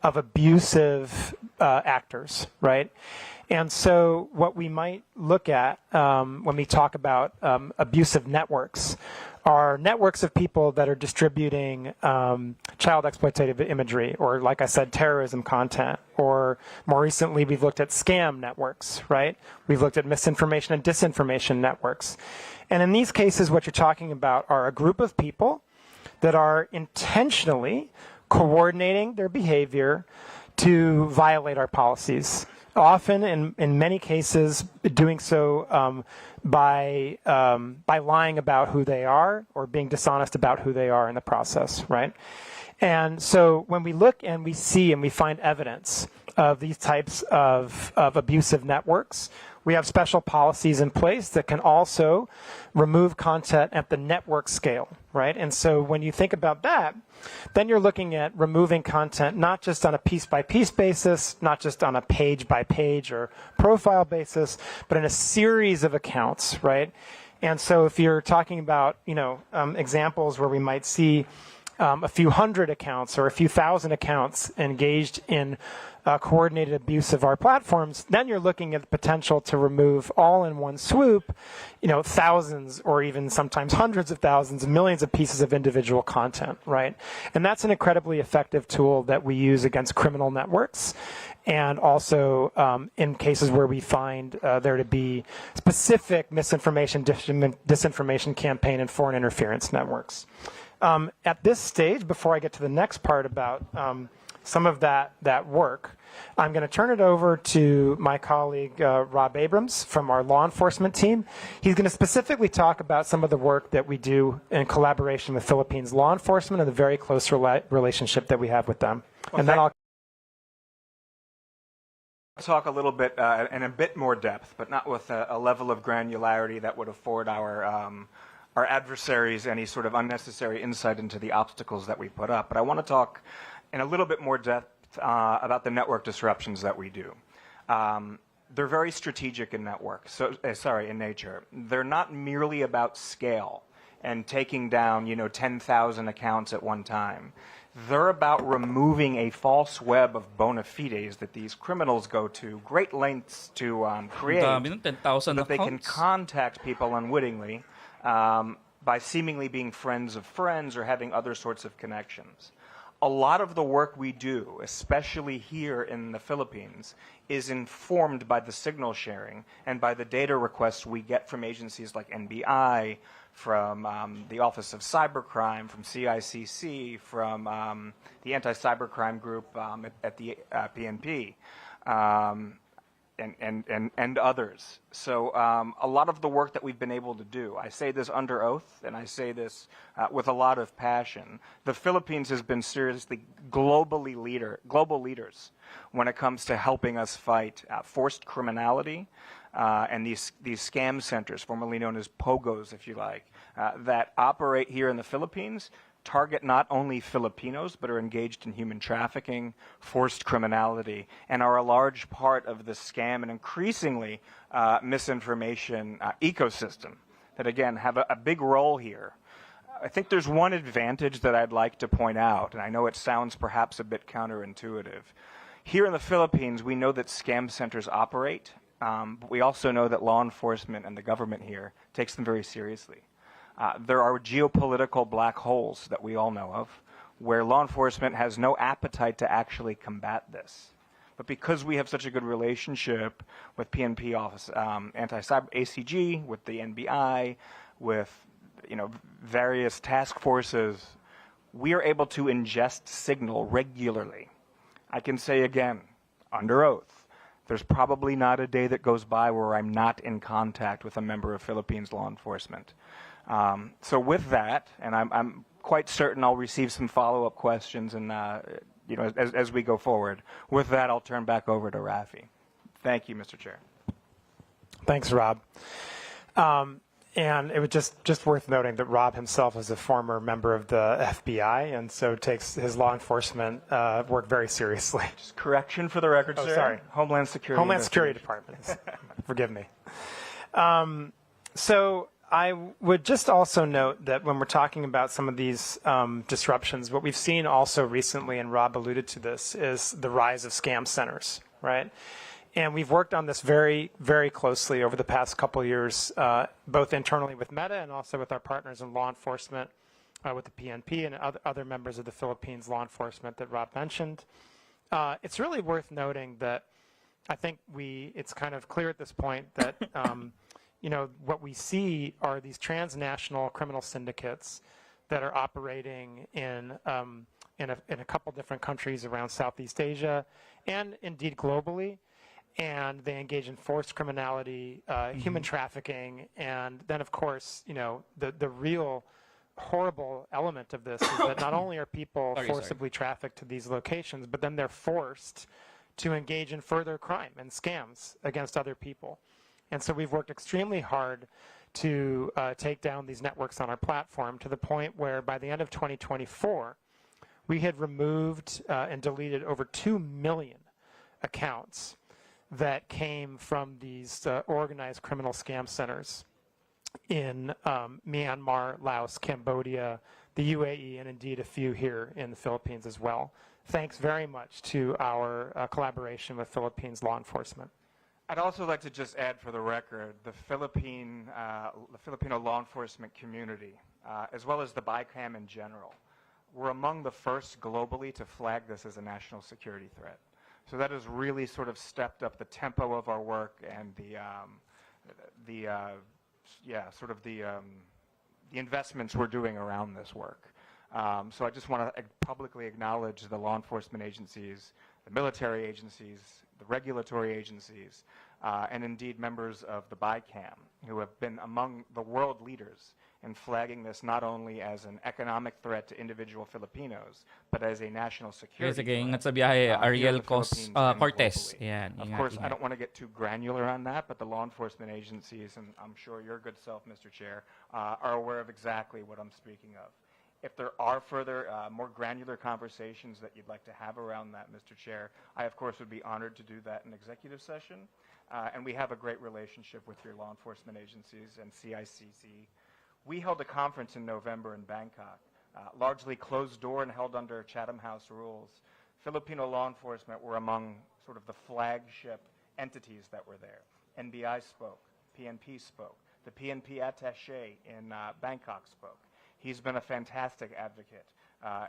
S12: of abusive actors, right? And so what we might look at when we talk about abusive networks are networks of people that are distributing child exploitative imagery, or, like I said, terrorism content. Or more recently, we've looked at scam networks, right? We've looked at misinformation and disinformation networks. And in these cases, what you're talking about are a group of people that are intentionally coordinating their behavior to violate our policies. Often, in many cases, doing so by lying about who they are or being dishonest about who they are in the process, right? And so when we look and we see and we find evidence of these types of abusive networks, we have special policies in place that can also remove content at the network scale, right? And so when you think about that, then you're looking at removing content not just on a piece-by-piece basis, not just on a page-by-page or profile basis, but in a series of accounts, right? And so if you're talking about, examples where we might see a few hundred accounts or a few thousand accounts engaged in coordinated abuse of our platforms, then you're looking at the potential to remove all in one swoop, thousands or even sometimes hundreds of thousands, millions of pieces of individual content, right? And that's an incredibly effective tool that we use against criminal networks, and also in cases where we find there to be specific misinformation, disinformation campaign and foreign interference networks. At this stage, before I get to the next part about some of that work, I'm going to turn it over to my colleague, Rob Abrams, from our law enforcement team. He's going to specifically talk about some of the work that we do in collaboration with Philippines law enforcement and the very close relationship that we have with them.
S11: Well,
S12: and then I'll
S11: talk a little bit in a bit more depth, but not with a level of granularity that would afford our adversaries any sort of unnecessary insight into the obstacles that we put up. But I want to talk in a little bit more depth about the network disruptions that we do. They're very strategic in in nature. They're not merely about scale and taking down 10,000 accounts at one time. They're about removing a false web of bona fides that these criminals go to great lengths to create, so that they can contact people unwittingly by seemingly being friends of friends or having other sorts of connections. A lot of the work we do, especially here in the Philippines, is informed by the signal sharing and by the data requests we get from agencies like NBI, from the Office of Cybercrime, from CICC, from the Anti-Cybercrime Group at the PNP. And others. So a lot of the work that we've been able to do, I say this under oath, and I say this with a lot of passion. The Philippines has been seriously global leaders when it comes to helping us fight forced criminality and these scam centers, formerly known as POGOs, if you like, that operate here in the Philippines, target not only Filipinos, but are engaged in human trafficking, forced criminality, and are a large part of the scam and increasingly misinformation ecosystem that, again, have a big role here. I think there's one advantage that I'd like to point out, and I know it sounds perhaps a bit counterintuitive. Here in the Philippines, we know that scam centers operate, but we also know that law enforcement and the government here takes them very seriously. There are geopolitical black holes that we all know of, where law enforcement has no appetite to actually combat this. But because we have such a good relationship with PNP Office, Anti-Cyber ACG, with the NBI, with various task forces, we are able to ingest signal regularly. I can say again, under oath, there's probably not a day that goes by where I'm not in contact with a member of Philippines law enforcement. So with that, and I'm quite certain I'll receive some follow-up questions and as we go forward. With that, I'll turn back over to Rafi. Thank you, Mr. Chair.
S12: Thanks, Rob. And it was just worth noting that Rob himself is a former member of the FBI, and so takes his law enforcement work very seriously.
S11: Just correction for the record, sir.
S12: Sorry.
S11: Homeland Security.
S12: Homeland Security Department. Forgive me. So I would just also note that when we're talking about some of these disruptions, what we've seen also recently, and Rob alluded to this, is the rise of scam centers, right? And we've worked on this very, very closely over the past couple of years, both internally with Meta and also with our partners in law enforcement, with the PNP and other members of the Philippines law enforcement that Rob mentioned. It's really worth noting that I think it's kind of clear at this point that what we see are these transnational criminal syndicates that are operating in a couple different countries around Southeast Asia and indeed globally. And they engage in forced criminality, human trafficking, and then, of course, the real horrible element of this is that not only are people forcibly trafficked to these locations, but then they're forced to engage in further crime and scams against other people. And so we've worked extremely hard to take down these networks on our platform to the point where by the end of 2024, we had removed and deleted over 2 million accounts that came from these organized criminal scam centers in Myanmar, Laos, Cambodia, the UAE, and indeed a few here in the Philippines as well. Thanks very much to our collaboration with Philippines law enforcement.
S11: I'd also like to just add for the record, the Filipino law enforcement community, as well as the BICAM in general, were among the first globally to flag this as a national security threat. So that has really sort of stepped up the tempo of our work and the investments we're doing around this work. So I just want to publicly acknowledge the law enforcement agencies, the military agencies, the regulatory agencies, and indeed members of the BICAM, who have been among the world leaders in flagging this not only as an economic threat to individual Filipinos, but as a national security threat.
S4: Ingat sa biyahe, Ariel Cortez.
S11: Of course, I don't want to get too granular on that, but the law enforcement agencies, and I'm sure your good self, Mr. Chair, are aware of exactly what I'm speaking of. If there are further, more granular conversations that you'd like to have around that, Mr. Chair, I, of course, would be honored to do that in executive session. And we have a great relationship with your law enforcement agencies and CICC. We held a conference in November in Bangkok, largely closed door and held under Chatham House rules. Filipino law enforcement were among sort of the flagship entities that were there. NBI spoke, PNP spoke, the PNP attaché in Bangkok spoke. He's been a fantastic advocate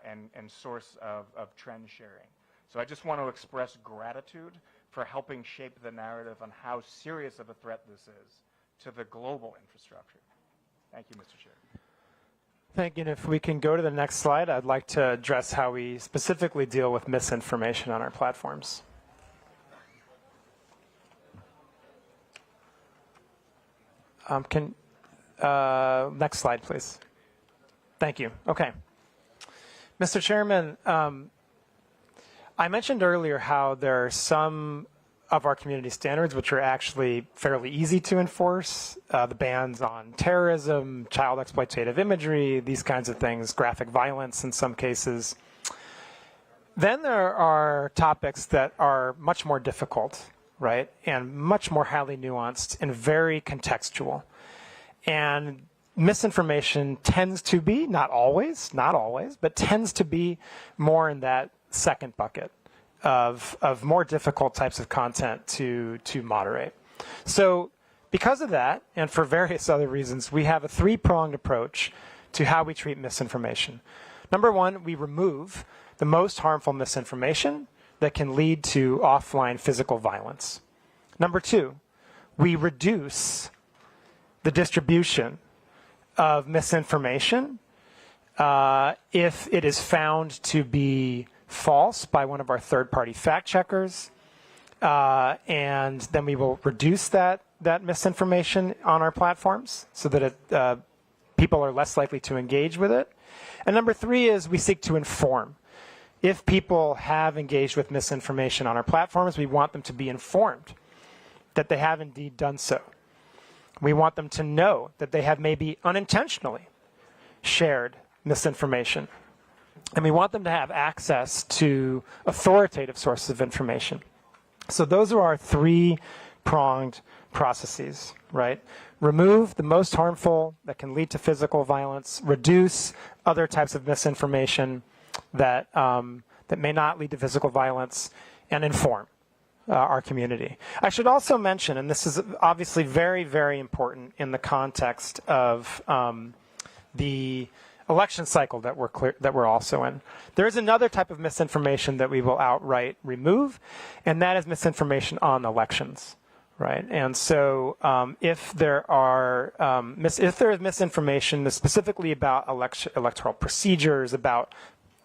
S11: and source of trend sharing. So I just want to express gratitude for helping shape the narrative on how serious of a threat this is to the global infrastructure. Thank you, Mr. Chair.
S12: Thank you. And if we can go to the next slide, I'd like to address how we specifically deal with misinformation on our platforms. Next slide, please. Thank you. Okay. Mr. Chairman, I mentioned earlier how there are some of our community standards which are actually fairly easy to enforce. The bans on terrorism, child exploitative imagery, these kinds of things, graphic violence in some cases. Then there are topics that are much more difficult, right, and much more highly nuanced and very contextual. And misinformation tends to be, not always, but tends to be more in that second bucket of more difficult types of content to moderate. So because of that, and for various other reasons, we have a three-pronged approach to how we treat misinformation. Number one, we remove the most harmful misinformation that can lead to offline physical violence. Number two, we reduce the distribution of misinformation if it is found to be false by one of our third-party fact checkers, and then we will reduce that misinformation on our platforms so that people are less likely to engage with it. And number three is we seek to inform. If people have engaged with misinformation on our platforms, we want them to be informed that they have indeed done so. We want them to know that they have maybe unintentionally shared misinformation. And we want them to have access to authoritative sources of information. So those are our three-pronged processes, right? Remove the most harmful that can lead to physical violence, reduce other types of misinformation that may not lead to physical violence, and inform our community. I should also mention, and this is obviously very, very important in the context of the election cycle that we're also in. There is another type of misinformation that we will outright remove, and that is misinformation on elections. Right, and so if there is misinformation specifically about electoral procedures, about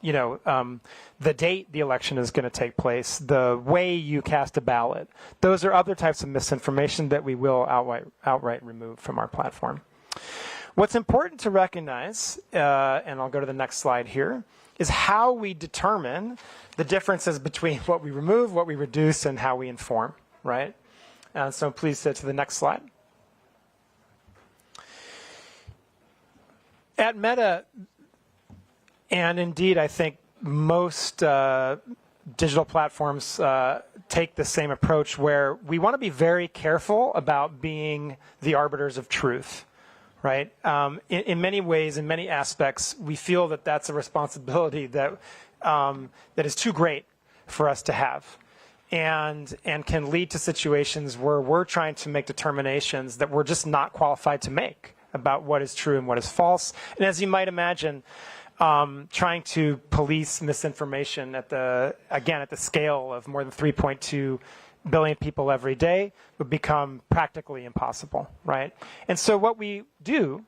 S12: the date the election is going to take place, the way you cast a ballot, those are other types of misinformation that we will outright remove from our platform. What's important to recognize, and I'll go to the next slide here, is how we determine the differences between what we remove, what we reduce, and how we inform. Right. So please to the next slide. At Meta, and indeed I think most digital platforms take the same approach, where we want to be very careful about being the arbiters of truth. Right? In many ways, in many aspects, we feel that that's a responsibility that is too great for us to have. And can lead to situations where we're trying to make determinations that we're just not qualified to make about what is true and what is false. And as you might imagine, trying to police misinformation at the scale of more than 3.2 billion people every day would become practically impossible, right? And so what we do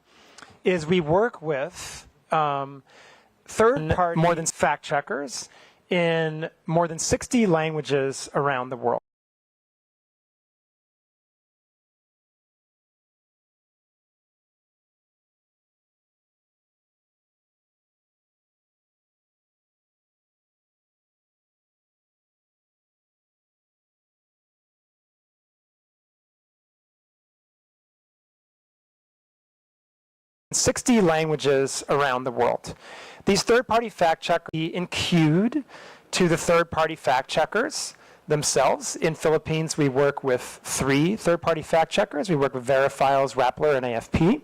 S12: is we work with third-party more than fact checkers in more than 60 languages around the world. These third-party fact checkers are enqueued to the third-party fact checkers themselves. In Philippines, we work with 3 third-party fact checkers. We work with Verifiles, Rappler, and AFP.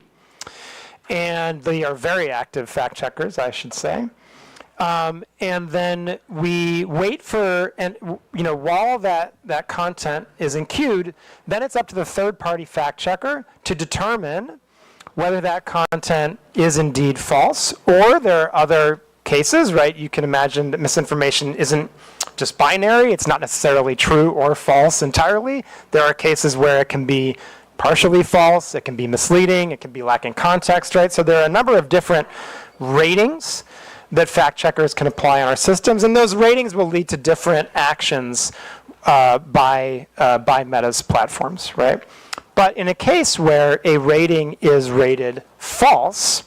S12: And they are very active fact checkers, I should say. And then we wait for, and while that content is enqueued, then it's up to the third-party fact checker to determine whether that content is indeed false, or there are other cases, right? You can imagine that misinformation isn't just binary. It's not necessarily true or false entirely. There are cases where it can be partially false, it can be misleading, it can be lacking context, right? So there are a number of different ratings that fact checkers can apply on our systems, and those ratings will lead to different actions by Meta's platforms, right? But in a case where a rating is rated false,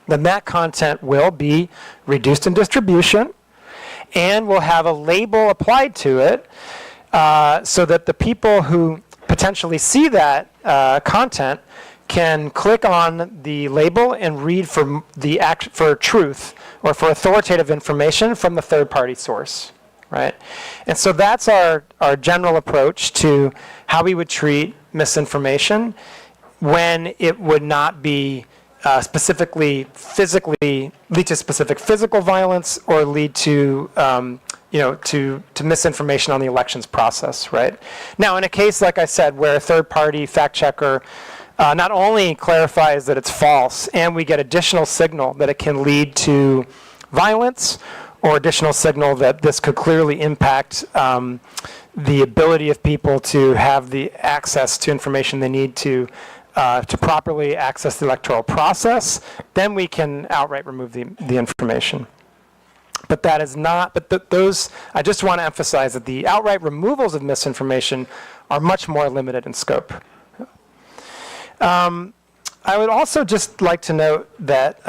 S12: then that content will be reduced in distribution and will have a label applied to it so that the people who potentially see that content can click on the label and read for truth or for authoritative information from the third-party source, right? And so that's our general approach to how we would treat misinformation when it would not be specifically lead to specific physical violence or lead to to misinformation on the elections process, right? Now, in a case, like I said, where a third-party fact checker not only clarifies that it's false, and we get additional signal that it can lead to violence or additional signal that this could clearly impact the ability of people to have the access to information they need to properly access the electoral process, then we can outright remove the information. But that is not, but those, I just want to emphasize that the outright removals of misinformation are much more limited in scope. I would also just like to note that,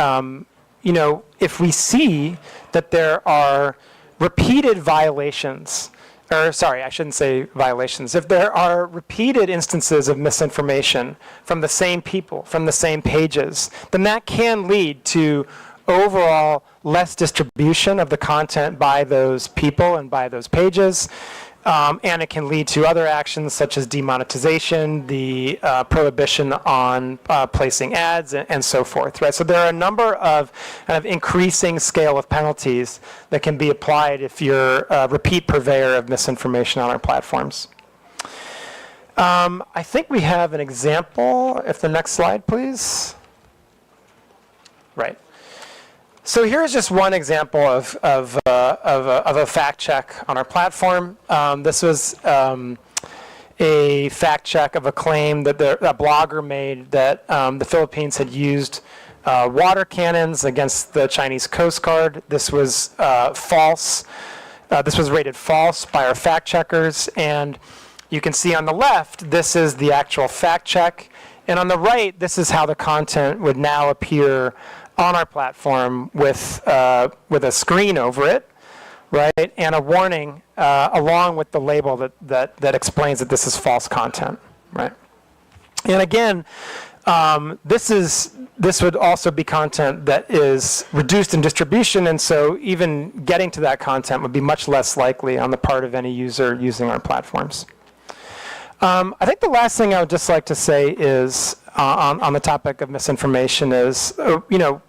S12: you know, if we see that there are repeated violations, or sorry, I shouldn't say violations, if there are repeated instances of misinformation from the same people, from the same pages, then that can lead to overall less distribution of the content by those people and by those pages. And it can lead to other actions such as demonetization, the prohibition on placing ads, and so forth, right? So there are a number of kind of increasing scale of penalties that can be applied if you're a repeat purveyor of misinformation on our platforms. I think we have an example. If the next slide, please. Right. So here's just one example of a fact check on our platform. This was a fact check of a claim that a blogger made that the Philippines had used water cannons against the Chinese Coast Guard. This was false. This was rated false by our fact checkers. And you can see on the left, this is the actual fact check. And on the right, this is how the content would now appear on our platform with a screen over it, right, and a warning along with the label that explains that this is false content, right? And again, this would also be content that is reduced in distribution, and so even getting to that content would be much less likely on the part of any user using our platforms. I think the last thing I would just like to say is on the topic of misinformation is, you know,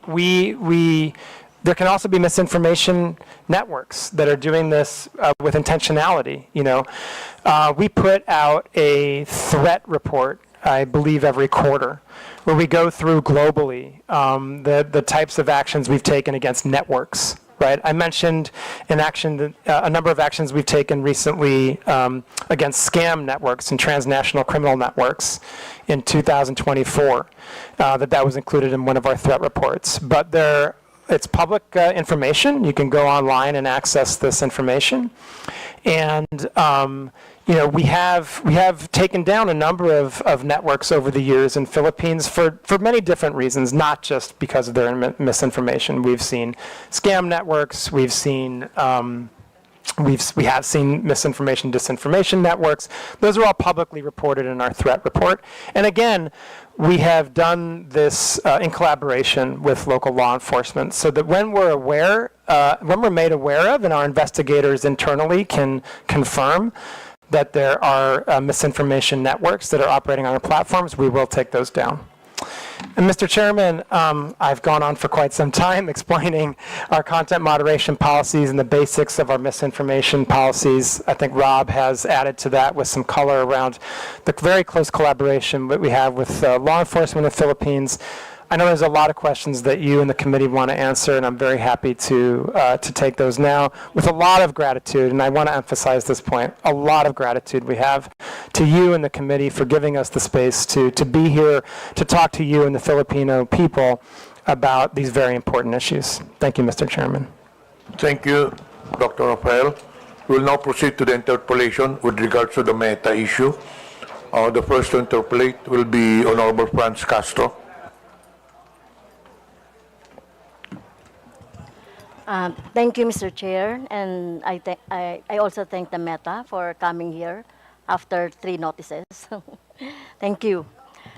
S12: there can also be misinformation networks that are doing this with intentionality. You know, we put out a threat report, I believe, every quarter, where we go through globally the types of actions we've taken against networks. Right, I mentioned a number of actions we've taken recently against scam networks and transnational criminal networks in 2024. That was included in one of our threat reports. But it's public information. You can go online and access this information. And you know, we have taken down a number of networks over the years in Philippines for many different reasons, not just because of their misinformation. We've seen scam networks. We have seen misinformation, disinformation networks. Those are all publicly reported in our threat report. And again, we have done this in collaboration with local law enforcement, so that when we're made aware of, and our investigators internally can confirm that there are misinformation networks that are operating on our platforms, we will take those down. And Mr. Chairman, I've gone on for quite some time explaining our content moderation policies and the basics of our misinformation policies. I think Rob has added to that with some color around the very close collaboration that we have with law enforcement in the Philippines. I know there's a lot of questions that you and the committee want to answer, and I'm very happy to take those now with a lot of gratitude. And I want to emphasize this point, a lot of gratitude we have to you and the committee for giving us the space to be here to talk to you and the Filipino people about these very important issues. Thank you, Mr. Chairman.
S5: Thank you, Dr. Rafael. We will now proceed to the interpolation with regards to the meta issue. The first to interpolate will be Honorable Franz Castro.
S6: Thank you, Mr. Chair, and I also thank the Meta for coming here after 3 notices. Thank you.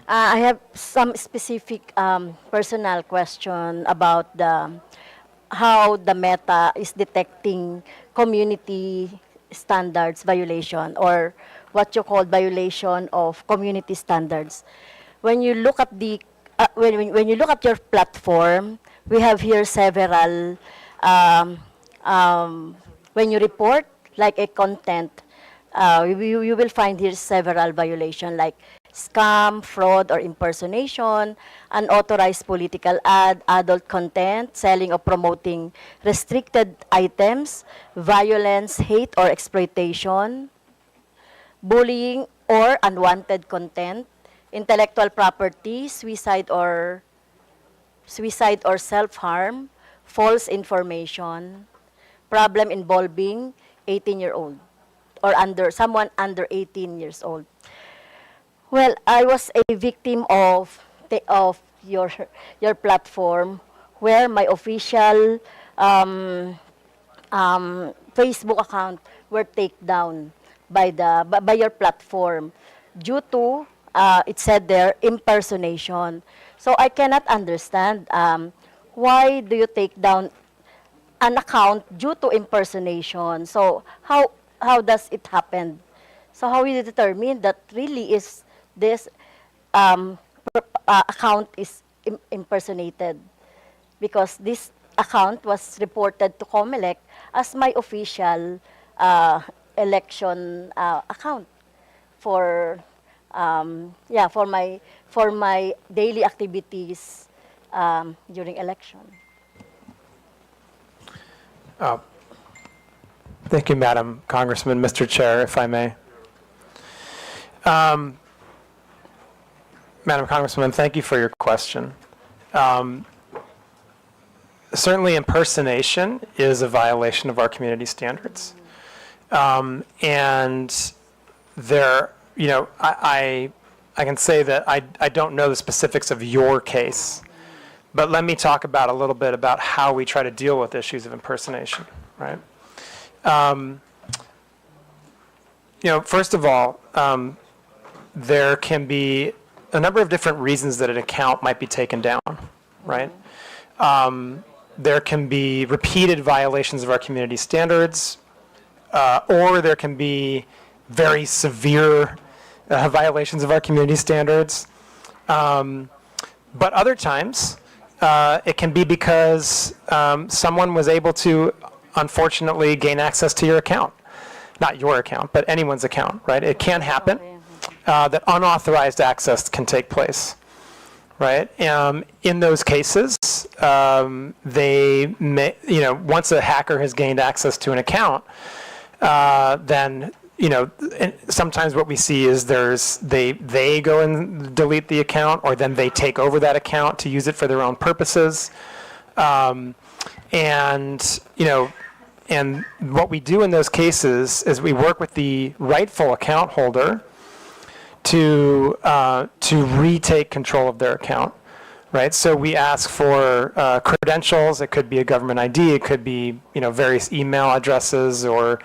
S6: I have some specific personal question about how the Meta is detecting community standards violation, or what you call violation of community standards. When you look at when you look at your platform, we have here several. When you report like a content, you will find here several violations like scam, fraud, or impersonation, unauthorized political ad, adult content, selling or promoting restricted items, violence, hate, or exploitation, bullying or unwanted content, intellectual property, suicide or self-harm, false information, problem involving 18-year-old or someone under 18 years old. Well, I was a victim of your platform, where my official Facebook account were taken down by your platform due to it said there impersonation. So I cannot understand why do you take down an account due to impersonation. So how does it happen? So how will you determine that really is this account is impersonated? Because this account was reported to COMELEC as my official election account for my daily activities during election.
S12: Thank you, Madam Congressman. Mr. Chair, if I may. Madam Congressman, thank you for your question. Certainly impersonation is a violation of our community standards. And there, I can say that I don't know the specifics of your case, but let me talk about a little bit about how we try to deal with issues of impersonation, right? First of all, there can be a number of different reasons that an account might be taken down, right? There can be repeated violations of our community standards, or there can be very severe violations of our community standards. But other times, it can be because someone was able to, unfortunately, gain access to your account. Not your account, but anyone's account, right? It can happen that unauthorized access can take place, right? In those cases, they may, once a hacker has gained access to an account, then, sometimes what we see is they go and delete the account, or then they take over that account to use it for their own purposes. And what we do in those cases is we work with the rightful account holder to retake control of their account, right? So we ask for credentials. It could be a government ID. It could be various email addresses or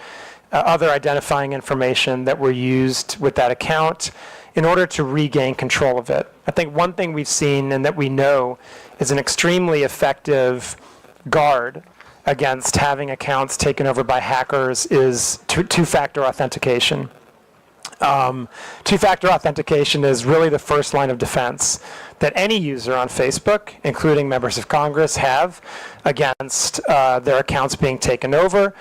S12: other identifying information that were used with that account in order to regain control of it. I think one thing we've seen and that we know is an extremely effective guard against having accounts taken over by hackers is two-factor authentication. Two-factor authentication is really the first line of defense that any user on Facebook, including members of Congress, have against their accounts being taken over.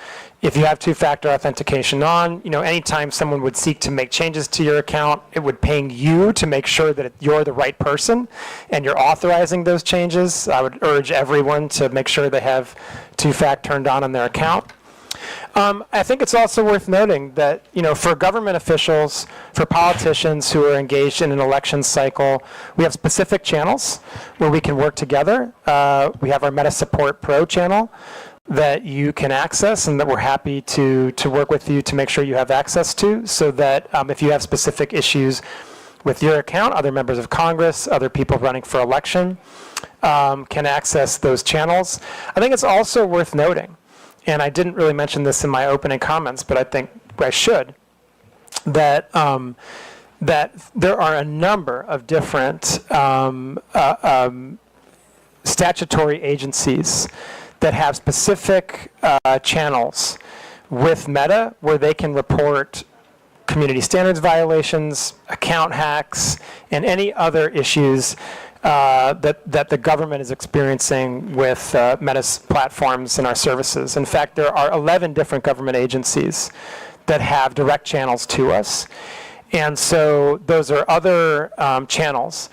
S12: If you have two-factor authentication on, anytime someone would seek to make changes to your account, it would ping you to make sure that you're the right person and you're authorizing those changes. I would urge everyone to make sure they have two-fact turned on their account. I think it's also worth noting that, for government officials, for politicians who are engaged in an election cycle, we have specific channels where we can work together. We have our Meta Support Pro channel that you can access and that we're happy to work with you to make sure you have access to, so that if you have specific issues with your account, other members of Congress, other people running for election can access those channels. I think it's also worth noting, and I didn't really mention this in my opening comments, but I think I should, that that there are a number of different statutory agencies that have specific channels with Meta where they can report community standards violations, account hacks, and any other issues that the government is experiencing with Meta's platforms and our services. In fact, there are 11 different government agencies that have direct channels to us. And so those are other channels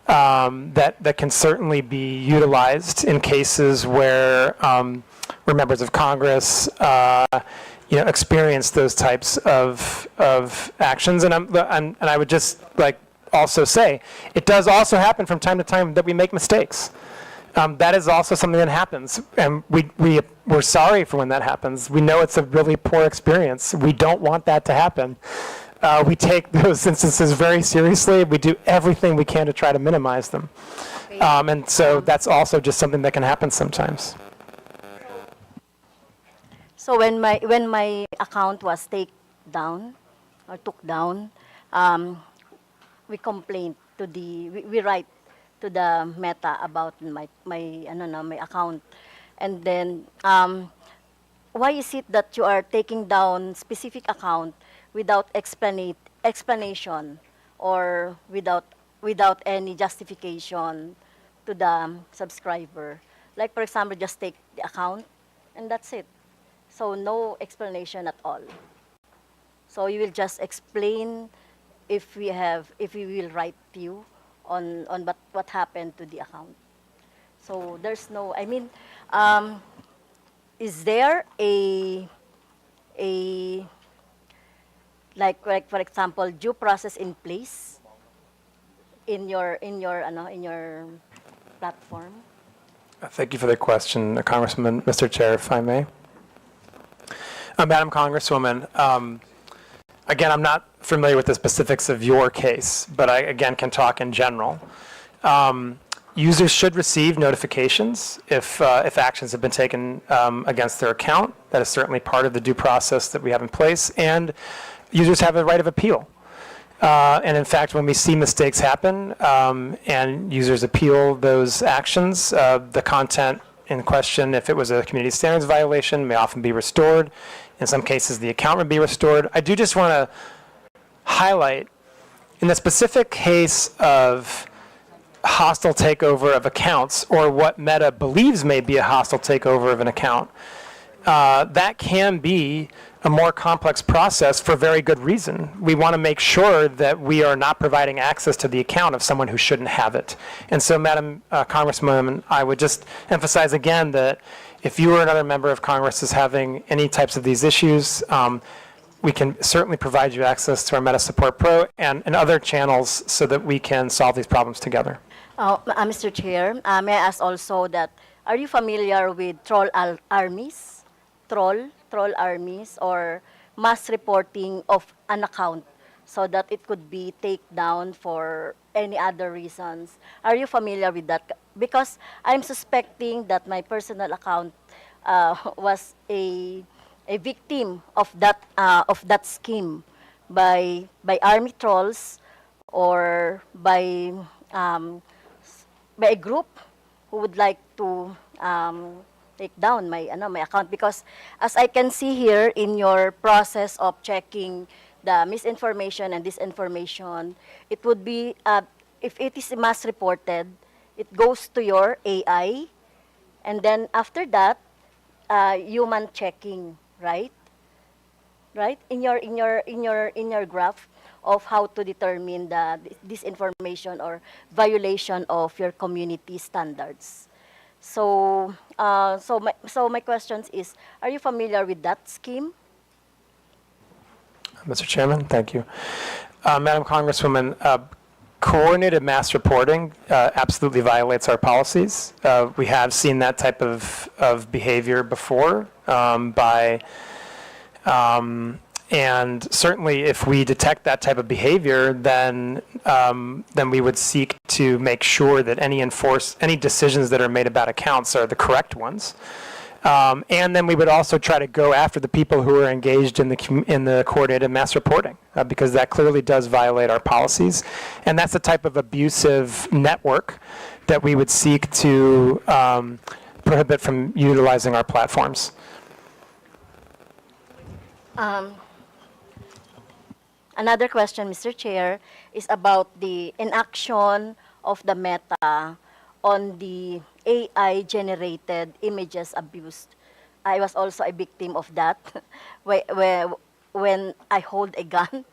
S12: that can certainly be utilized in cases where members of Congress experience those types of actions. And I would just like also say, it does also happen from time to time that we make mistakes. That is also something that happens, and we're sorry for when that happens. We know it's a really poor experience. We don't want that to happen. We take those instances very seriously. We do everything we can to try to minimize them. And so that's also just something that can happen sometimes.
S6: So when my account was took down, we complained to we write to the Meta about my account, and then why is it that you are taking down specific account without explanation or without any justification to the subscriber? Like, for example, just take the account and that's it. So no explanation at all. So you will just explain if we will write to you on what happened to the account. So there's no, I mean, is there a like for example, due process in place in your platform?
S12: Thank you for the question, Congressman, Mr. Chair, if I may. Madam Congresswoman, again, I'm not familiar with the specifics of your case, but I, again, can talk in general. Users should receive notifications if actions have been taken against their account. That is certainly part of the due process that we have in place, and users have a right of appeal. And in fact, when we see mistakes happen and users appeal those actions, the content in question, if it was a community standards violation, may often be restored. In some cases, the account would be restored. I do just want to highlight, in the specific case of hostile takeover of accounts, or what Meta believes may be a hostile takeover of an account, that can be a more complex process for very good reason. We want to make sure that we are not providing access to the account of someone who shouldn't have it. And so, Madam Congresswoman, I would just emphasize again that if you or another member of Congress is having any types of these issues, we can certainly provide you access to our Meta Support Pro and other channels so that we can solve these problems together.
S6: Mr. Chair, may I ask also that, are you familiar with troll armies? Troll armies, or mass reporting of an account so that it could be taken down for any other reasons? Are you familiar with that? Because I'm suspecting that my personal account was a victim of that scheme by army trolls, or by a group who would like to take down my account. Because as I can see here in your process of checking the misinformation and disinformation, it would be, if it is mass reported, it goes to your AI, and then after that, human checking, right? Right? In your graph of how to determine the disinformation or violation of your community standards. So, so my question is, are you familiar with that scheme?
S12: Mr. Chairman, thank you. Madam Congresswoman, coordinated mass reporting absolutely violates our policies. We have seen that type of behavior before and certainly if we detect that type of behavior, then we would seek to make sure that any decisions that are made about accounts are the correct ones. And then we would also try to go after the people who are engaged in the coordinated mass reporting, because that clearly does violate our policies. And that's the type of abusive network that we would seek to prohibit from utilizing our platforms.
S6: Another question, Mr. Chair, is about the inaction of the Meta on the AI-generated images abused. I was also a victim of that when I hold a gun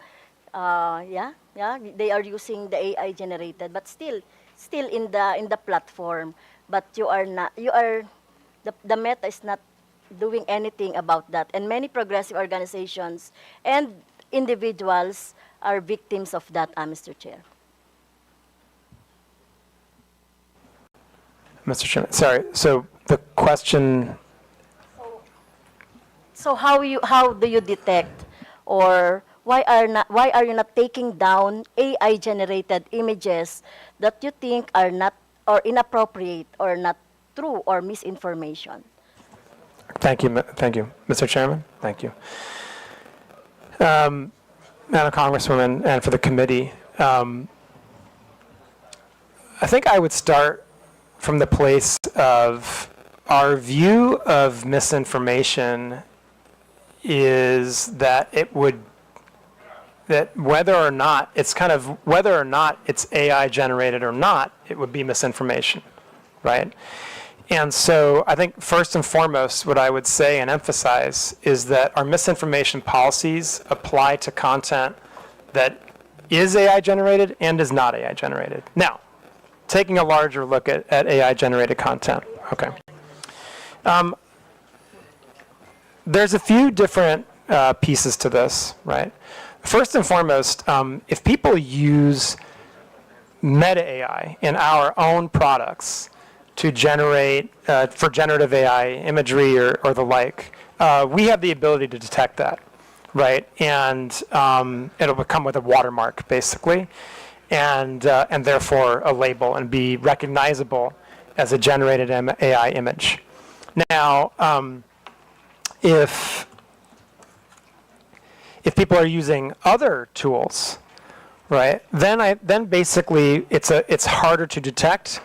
S6: they are using the AI generated, but still in the platform. But the Meta is not doing anything about that, and many progressive organizations and individuals are victims of that, Mr. Chair.
S12: Mr. Chairman, sorry. So the question.
S6: So how do you detect, or why are you not taking down AI generated images that you think are not or inappropriate or not true or misinformation?
S12: Thank you, Mr. Chairman. Thank you. Madam Congresswoman, and for the committee, I think I would start from the place of our view of misinformation is that whether or not it's AI generated or not, it would be misinformation, right? And so I think first and foremost, what I would say and emphasize is that our misinformation policies apply to content that is AI generated and is not AI generated. Now, taking a larger look at AI generated content, okay. There's a few different pieces to this, right? First and foremost, if people use meta AI in our own products to generate, for generative AI imagery or the like, we have the ability to detect that, right? And it'll come with a watermark, basically, and therefore a label and be recognizable as a generated AI image. Now, if people are using other tools, right, then basically it's harder to detect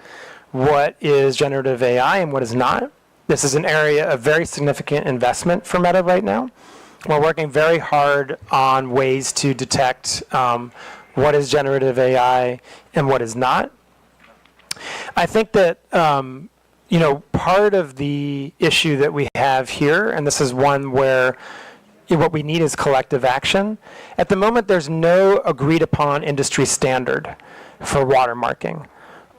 S12: what is generative AI and what is not. This is an area of very significant investment for Meta right now. We're working very hard on ways to detect what is generative AI and what is not. I think that part of the issue that we have here, and this is one where what we need is collective action. At the moment, there's no agreed upon industry standard for watermarking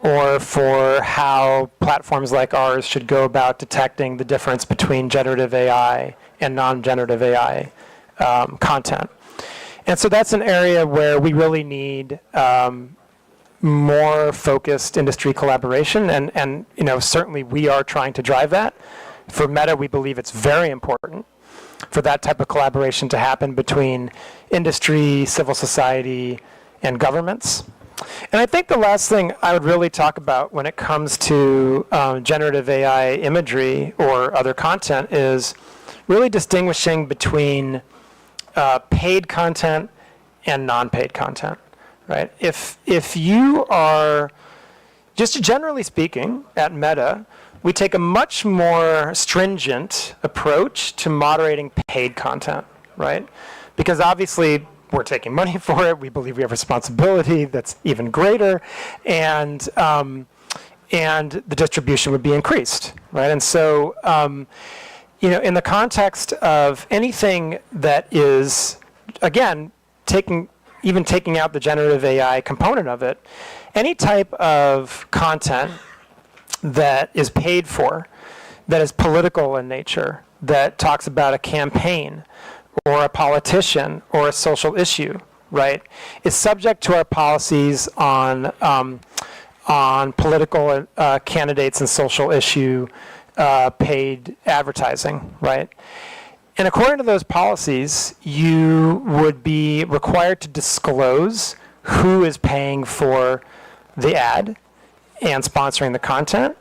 S12: or for how platforms like ours should go about detecting the difference between generative AI and non-generative AI content. And so that's an area where we really need more focused industry collaboration, and certainly we are trying to drive that. For Meta, we believe it's very important for that type of collaboration to happen between industry, civil society, and governments. And I think the last thing I would really talk about when it comes to generative AI imagery or other content is really distinguishing between paid content and non-paid content. Right? If you are, just generally speaking, at Meta, we take a much more stringent approach to moderating paid content, right? Because obviously we're taking money for it. We believe we have responsibility that's even greater, and the distribution would be increased, right? And so, in the context of anything that is, again, taking out the generative AI component of it, any type of content that is paid for, that is political in nature, that talks about a campaign or a politician or a social issue, right, is subject to our policies on political candidates and social issue paid advertising, right? And according to those policies, you would be required to disclose who is paying for the ad and sponsoring the content.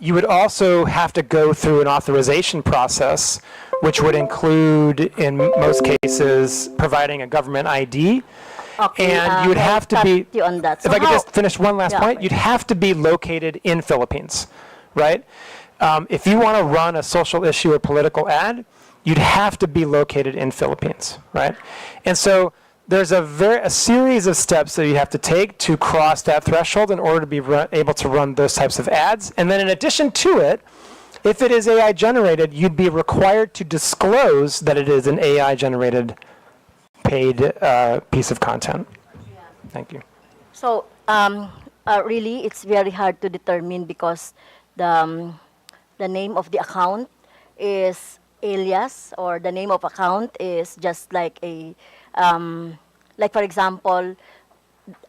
S12: You would also have to go through an authorization process, which would include, in most cases, providing a government ID.
S6: Okay,
S12: and you would have to be,
S6: on that. So
S12: if I could just finish one last point, you'd have to be located in Philippines, right? If you want to run a social issue or political ad, you'd have to be located in Philippines, right? And so there's a series of steps that you have to take to cross that threshold in order to be able to run those types of ads. And then in addition to it, if it is AI generated, you'd be required to disclose that it is an AI generated paid paid piece of content? Thank you.
S6: So, really, it's very hard to determine because the name of the account is alias, or the name of account is just like a, like for example,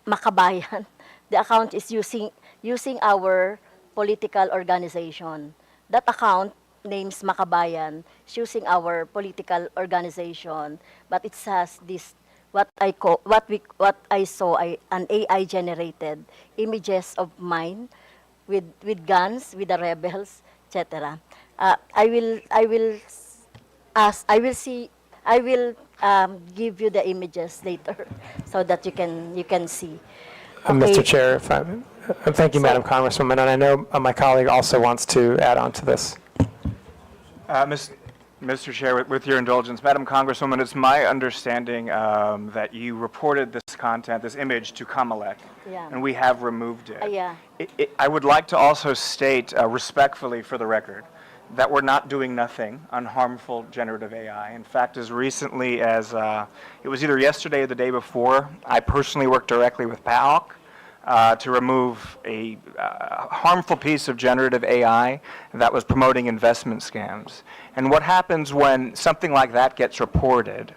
S6: Makabayan. The account is using our political organization. That account names Makabayan is using our political organization, but it has this what I saw an AI generated images of mine with guns, with the rebels, etc. I will see I will give you the images later so that you can see.
S12: Mr. Chair, if thank you, Madam Congresswoman, and I know my colleague also wants to add on to this. Mr. Chair, with your indulgence, Madam Congresswoman, it's my understanding that you reported this content, this image, to KaMAtis, and we have removed it. I would like to also state respectfully for the record that we're not doing nothing on harmful generative AI. In fact, as recently as, it was either yesterday or the day before, I personally worked directly with P.A.K.U. To remove a harmful piece of generative AI that was promoting investment scams. And what happens when something like that gets reported,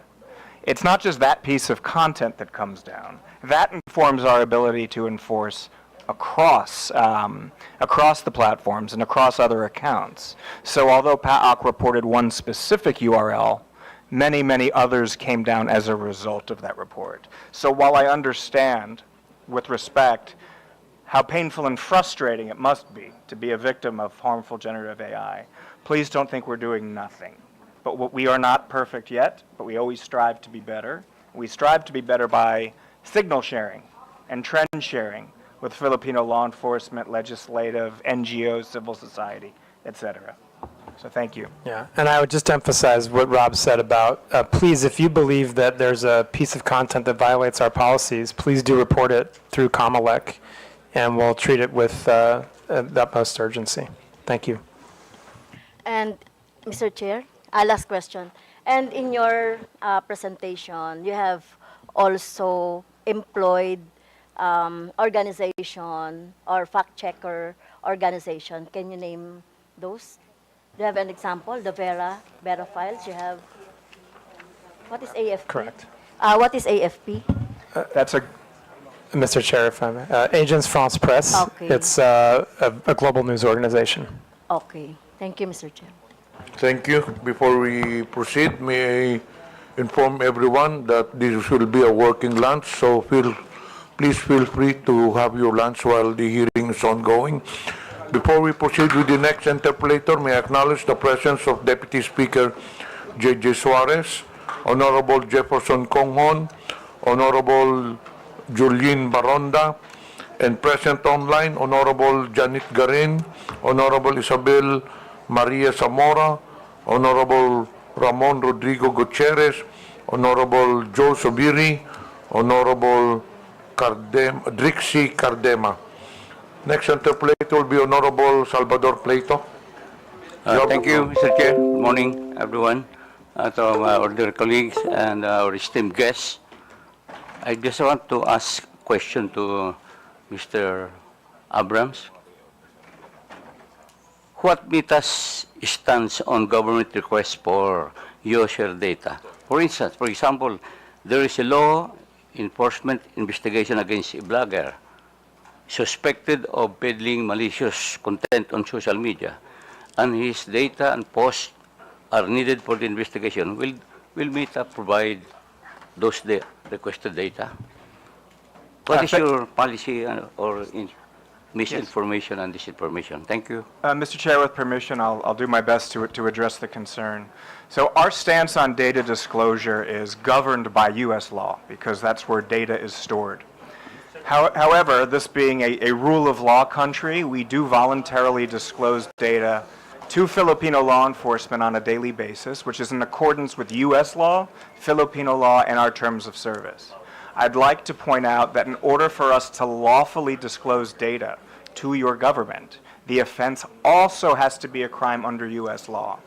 S12: it's not just that piece of content that comes down. That informs our ability to enforce across the platforms and across other accounts. So although P.A.K.U. reported one specific URL, many, many others came down as a result of that report. So while I understand, with respect, how painful and frustrating it must be a victim of harmful generative AI, please don't think we're doing nothing. But we are not perfect yet, but we always strive to be better. We strive to be better by signal sharing and trend sharing with Filipino law enforcement, legislative, NGOs, civil society, etc. So thank you. Yeah, and I would just emphasize what Rob said about, please, if you believe that there's a piece of content that violates our policies, please do report it through KaMAtis, and we'll treat it with the utmost urgency. Thank you.
S6: And Mr. Chair, last question. And in your presentation, you have also employed organization or fact-checker organization. Can you name those? Do you have an example? The Vera files you have. What is AFP?
S12: Correct.
S6: What is AFP?
S12: That's Mr. Chair, if I may. Agence France Presse.
S6: Okay.
S12: It's a global news organization.
S6: Okay. Thank you, Mr. Chair.
S5: Thank you. Before we proceed, may I inform everyone that this will be a working lunch, so please feel free to have your lunch while the hearing is ongoing. Before we proceed with the next interpolator, may I acknowledge the presence of Deputy Speaker J.J. Suarez, Honorable Jefferson Conghon, Honorable Julien Baronda, and present online, Honorable Janet Garin, Honorable Isabel Maria Zamora, Honorable Ramon Rodrigo Gutierrez, Honorable Joe Sobiri, Honorable Drixie Cardema. Next interpolator will be Honorable Salvador Plato.
S8: Thank you, Mr. Chair. Good morning, everyone. To our dear colleagues and our esteemed guests. I just want to ask a question to Mr. Abrams. What MITA's stance on government requests for user data? For instance, for example, there is a law enforcement investigation against a blogger suspected of peddling malicious content on social media, and his data and posts are needed for the investigation. Will MITA provide those requested data? What is your policy or misinformation and disinformation? Thank you.
S12: Mr. Chair, with permission, I'll do my best to address the concern. So our stance on data disclosure is governed by U.S. law because that's where data is stored. However, this being a rule of law country, we do voluntarily disclose data to Filipino law enforcement on a daily basis, which is in accordance with U.S. law, Filipino law, and our terms of service. I'd like to point out that in order for us to lawfully disclose data to your government, the offense also has to be a crime under U.S. law.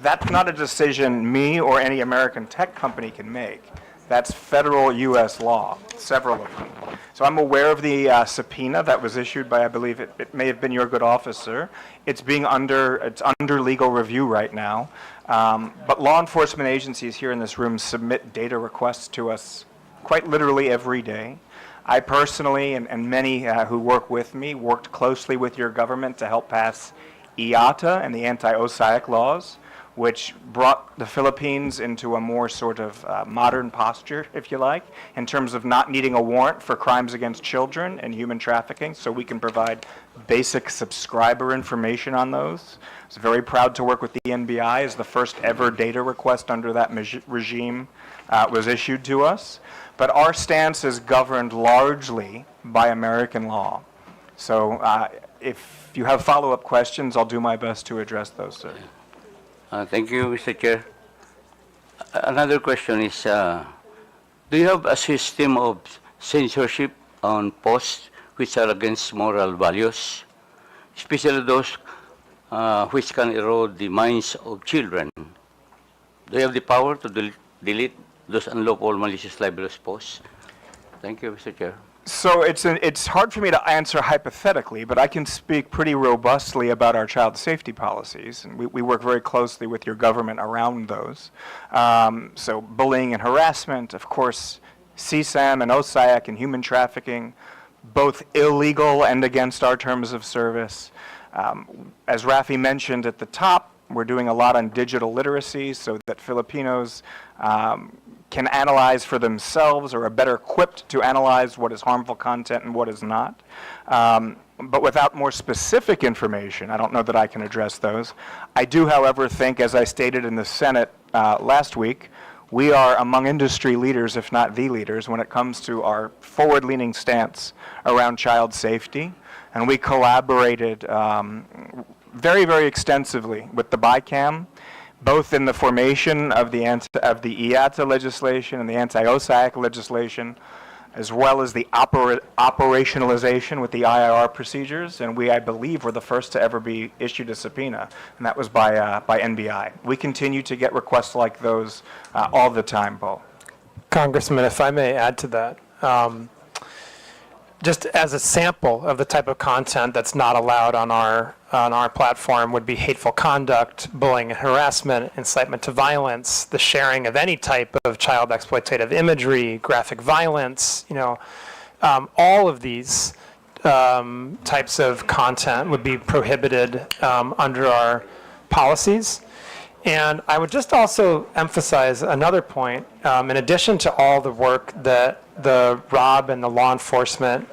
S12: That's not a decision me or any American tech company can make.
S11: That's federal U.S. law, several of them. So I'm aware of the subpoena that was issued by, I believe it may have been your good officer. It's under legal review right now. But law enforcement agencies here in this room submit data requests to us quite literally every day. I personally, and many who work with me, worked closely with your government to help pass IATA and the anti-OSAIC laws, which brought the Philippines into a more sort of modern posture, if you like, in terms of not needing a warrant for crimes against children and human trafficking, so we can provide basic subscriber information on those. I was very proud to work with the NBI as the first ever data request under that regime was issued to us. But our stance is governed largely by American law. So if you have follow-up questions, I'll do my best to address those, sir.
S8: Thank you, Mr. Chair. Another question is, do you have a system of censorship on posts which are against moral values, especially those which can erode the minds of children? Do you have the power to delete those unlawful, malicious, libelous posts? Thank you, Mr. Chair.
S11: So it's hard for me to answer hypothetically, but I can speak pretty robustly about our child safety policies, and we work very closely with your government around those. So bullying and harassment, of course, CSAM and OSAIC and human trafficking, both illegal and against our terms of service. As Rafi mentioned at the top, we're doing a lot on digital literacy so that Filipinos can analyze for themselves or are better equipped to analyze what is harmful content and what is not. But without more specific information, I don't know that I can address those. I do, however, think, as I stated in the Senate last week, we are among industry leaders, if not the leaders, when it comes to our forward-leaning stance around child safety. And we collaborated very, very extensively with the P.A.K.U, both in the formation of the IATA legislation and the anti-OSAIC legislation, as well as the operationalization with the IRR procedures. And we, I believe, were the first to ever be issued a subpoena, and that was by NBI. We continue to get requests like those all the time, Paul.
S12: Congressman, if I may add to that, just as a sample of the type of content that's not allowed on our platform would be hateful conduct, bullying and harassment, incitement to violence, the sharing of any type of child exploitative imagery, graphic violence, all of these types of content would be prohibited under our policies. And I would just also emphasize another point. In addition to all the work that the ROB and the law enforcement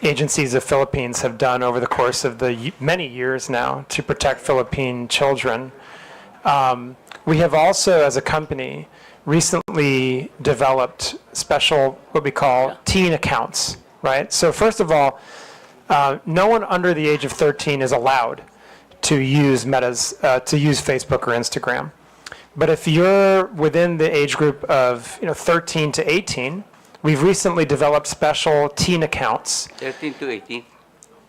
S12: agencies of Philippines have done over the course of the many years now to protect Philippine children, we have also, as a company, recently developed special, what we call teen accounts, right? So first of all, no one under the age of 13 is allowed to use to use Facebook or Instagram. But if you're within the age group of 13 to 18, we've recently developed special teen accounts.
S8: 13 to 18?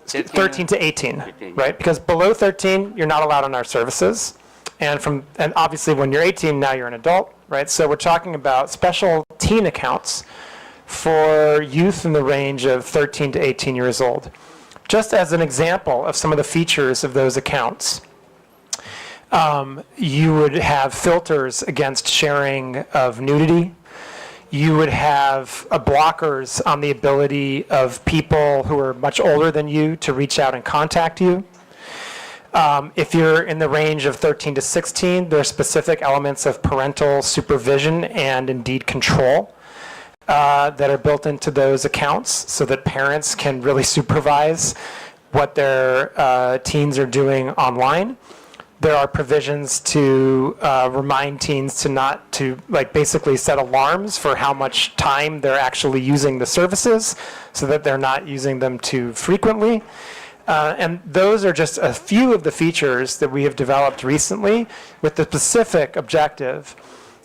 S12: 13 to 18, right? Because below 13, you're not allowed on our services. And obviously when you're 18, now you're an adult, right? So we're talking about special teen accounts for youth in the range of 13 to 18 years old. Just as an example of some of the features of those accounts, you would have filters against sharing of nudity. You would have blockers on the ability of people who are much older than you to reach out and contact you. If you're in the range of 13 to 16, there are specific elements of parental supervision and indeed control that are built into those accounts so that parents can really supervise what their teens are doing online. There are provisions to remind teens to basically set alarms for how much time they're actually using the services so that they're not using them too frequently. And those are just a few of the features that we have developed recently with the specific objective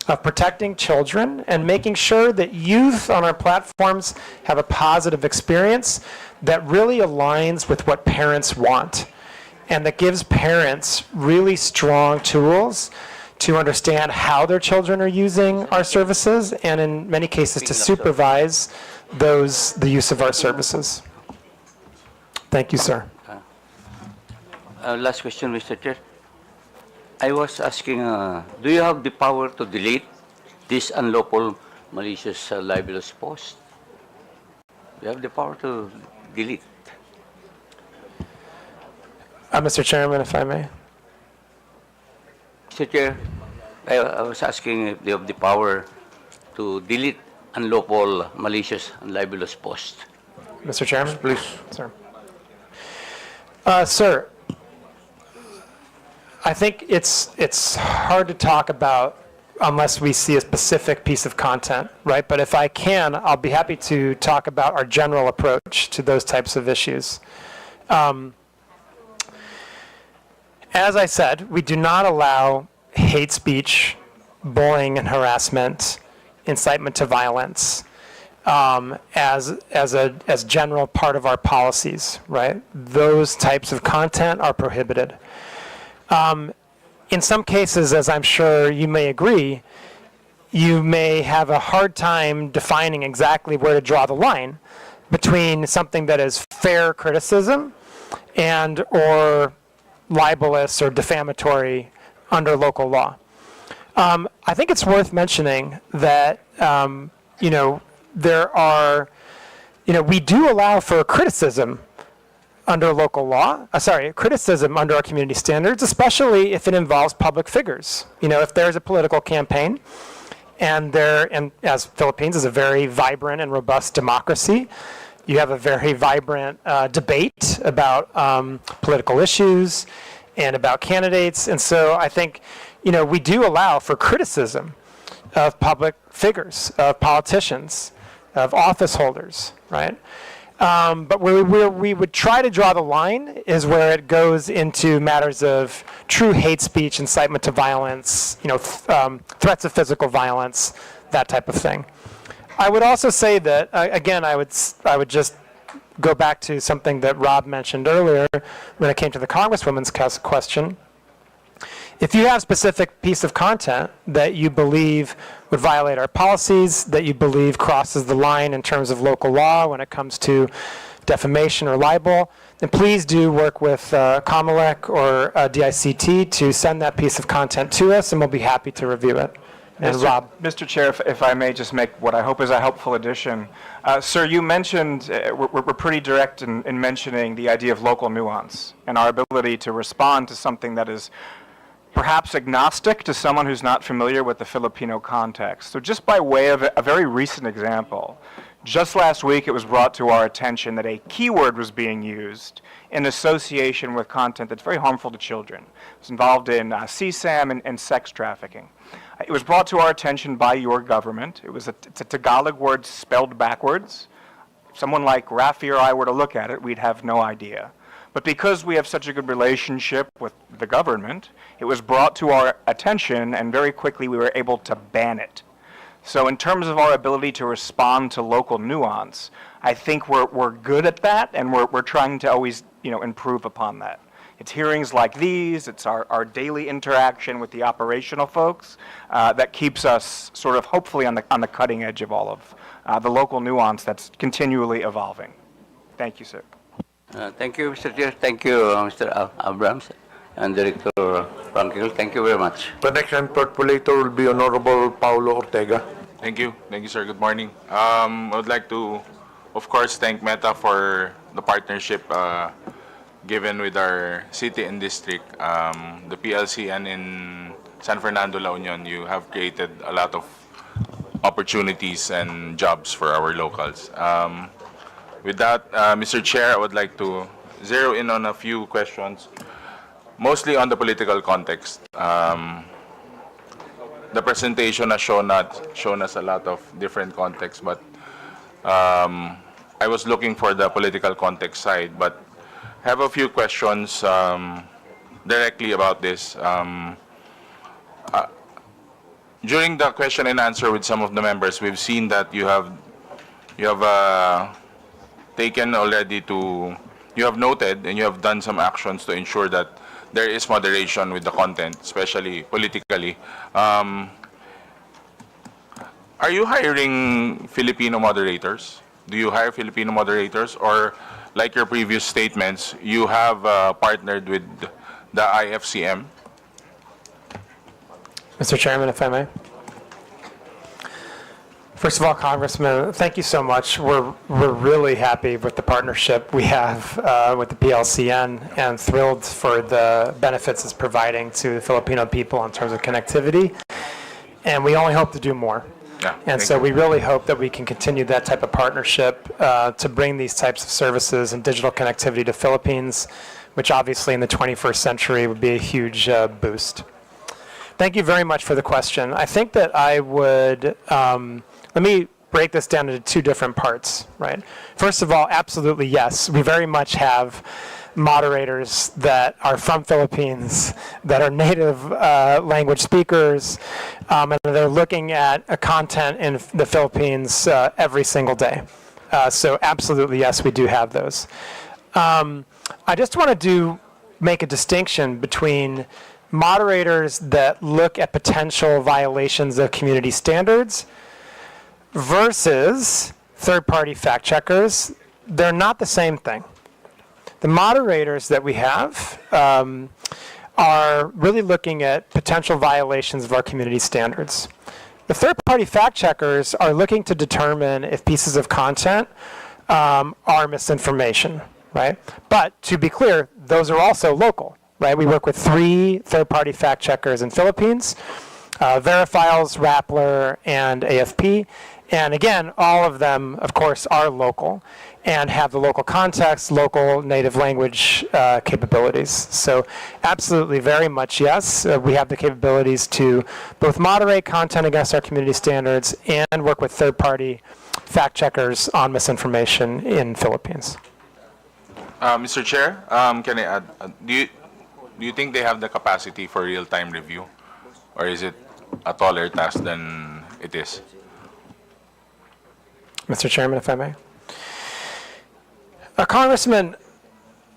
S12: of protecting children and making sure that youth on our platforms have a positive experience that really aligns with what parents want and that gives parents really strong tools to understand how their children are using our services, and in many cases to supervise the use of our services. Thank you, sir.
S8: Last question, Mr. Chair. I was asking, do you have the power to delete this unlawful, malicious, libelous post? You have the power to delete.
S12: Mr. Chairman, if I may.
S8: Mr. Chair, I was asking if you have the power to delete unlawful, malicious, and libelous post.
S12: Mr. Chairman?
S5: Please.
S12: Sir. Sir, I think it's hard to talk about unless we see a specific piece of content, right? But if I can, I'll be happy to talk about our general approach to those types of issues. As I said, we do not allow hate speech, bullying and harassment, incitement to violence as general part of our policies, right? Those types of content are prohibited. In some cases, as I'm sure you may agree, you may have a hard time defining exactly where to draw the line between something that is fair criticism and or libelous or defamatory under local law. I think it's worth mentioning that, there are, we do allow for criticism under local law, criticism under our community standards, especially if it involves public figures. If there's a political campaign and as Philippines is a very vibrant and robust democracy, you have a very vibrant debate about political issues and about candidates. And so I think, we do allow for criticism of public figures, of politicians, of office holders, right? But where we would try to draw the line is where it goes into matters of true hate speech, incitement to violence, threats of physical violence, that type of thing. I would also say that, again, I would just go back to something that Rob mentioned earlier when it came to the Congresswoman's question. If you have a specific piece of content that you believe would violate our policies, that you believe crosses the line in terms of local law when it comes to defamation or libel, then please do work with COMELEC or DICT to send that piece of content to us, and we'll be happy to review it. And Rob.
S11: Mr. Chair, if I may just make what I hope is a helpful addition. Sir, you mentioned, we're pretty direct in mentioning the idea of local nuance and our ability to respond to something that is perhaps agnostic to someone who's not familiar with the Filipino context. So just by way of a very recent example, just last week it was brought to our attention that a keyword was being used in association with content that's very harmful to children. It's involved in CSAM and sex trafficking. It was brought to our attention by your government. It's a Tagalog word spelled backwards. If someone like Rafi or I were to look at it, we'd have no idea. But because we have such a good relationship with the government, it was brought to our attention, and very quickly we were able to ban it. So in terms of our ability to respond to local nuance, I think we're good at that, and we're trying to always improve upon that. It's hearings like these, it's our daily interaction with the operational folks that keeps us sort of hopefully on the cutting edge of all of the local nuance that's continually evolving. Thank you, sir.
S8: Thank you, Mr. Chair. Thank you, Mr. Abrams and Director Frankel. Thank you very much.
S5: The next interpolator will be Honorable Paulo Ortega.
S13: Thank you, sir. Good morning. I would like to, of course, thank Meta for the partnership given with our city and district, the PLC, and in San Fernando, La Union. You have created a lot of opportunities and jobs for our locals. With that, Mr. Chair, I would like to zero in on a few questions, mostly on the political context. The presentation has shown us a lot of different contexts, but I was looking for the political context side, but I have a few questions directly about this. During the question and answer with some of the members, we've seen that you have taken already you have noted and you have done some actions to ensure that there is moderation with the content, especially politically. Are you hiring Filipino moderators? Do you hire Filipino moderators, or like your previous statements, you have partnered with the IFCM?
S12: Mr. Chairman, if I may. First of all, Congressman, thank you so much. We're really happy with the partnership we have with the PLCN and thrilled for the benefits it's providing to the Filipino people in terms of connectivity. And we only hope to do more.
S13: Yeah,
S12: and so we really hope that we can continue that type of partnership to bring these types of services and digital connectivity to Philippines, which obviously in the 21st century would be a huge boost. Thank you very much for the question. I think that I would, let me break this down into two different parts, right? First of all, absolutely yes. We very much have moderators that are from Philippines, that are native language speakers, and they're looking at content in the Philippines every single day. So absolutely yes, we do have those. I just want to make a distinction between moderators that look at potential violations of community standards versus third-party fact checkers. They're not the same thing. The moderators that we have are really looking at potential violations of our community standards. The third-party fact checkers are looking to determine if pieces of content are misinformation, right? But to be clear, those are also local, right? We work with 3 third-party fact checkers in Philippines, Verifiles, Rappler, and AFP. And again, all of them, of course, are local and have the local context, local native language capabilities. So absolutely, very much yes. We have the capabilities to both moderate content against our community standards and work with third-party fact checkers on misinformation in Philippines.
S13: Mr. Chair, can I add, do you think they have the capacity for real-time review? Or is it a taller task than it is?
S12: Mr. Chairman, if I may. Congressman,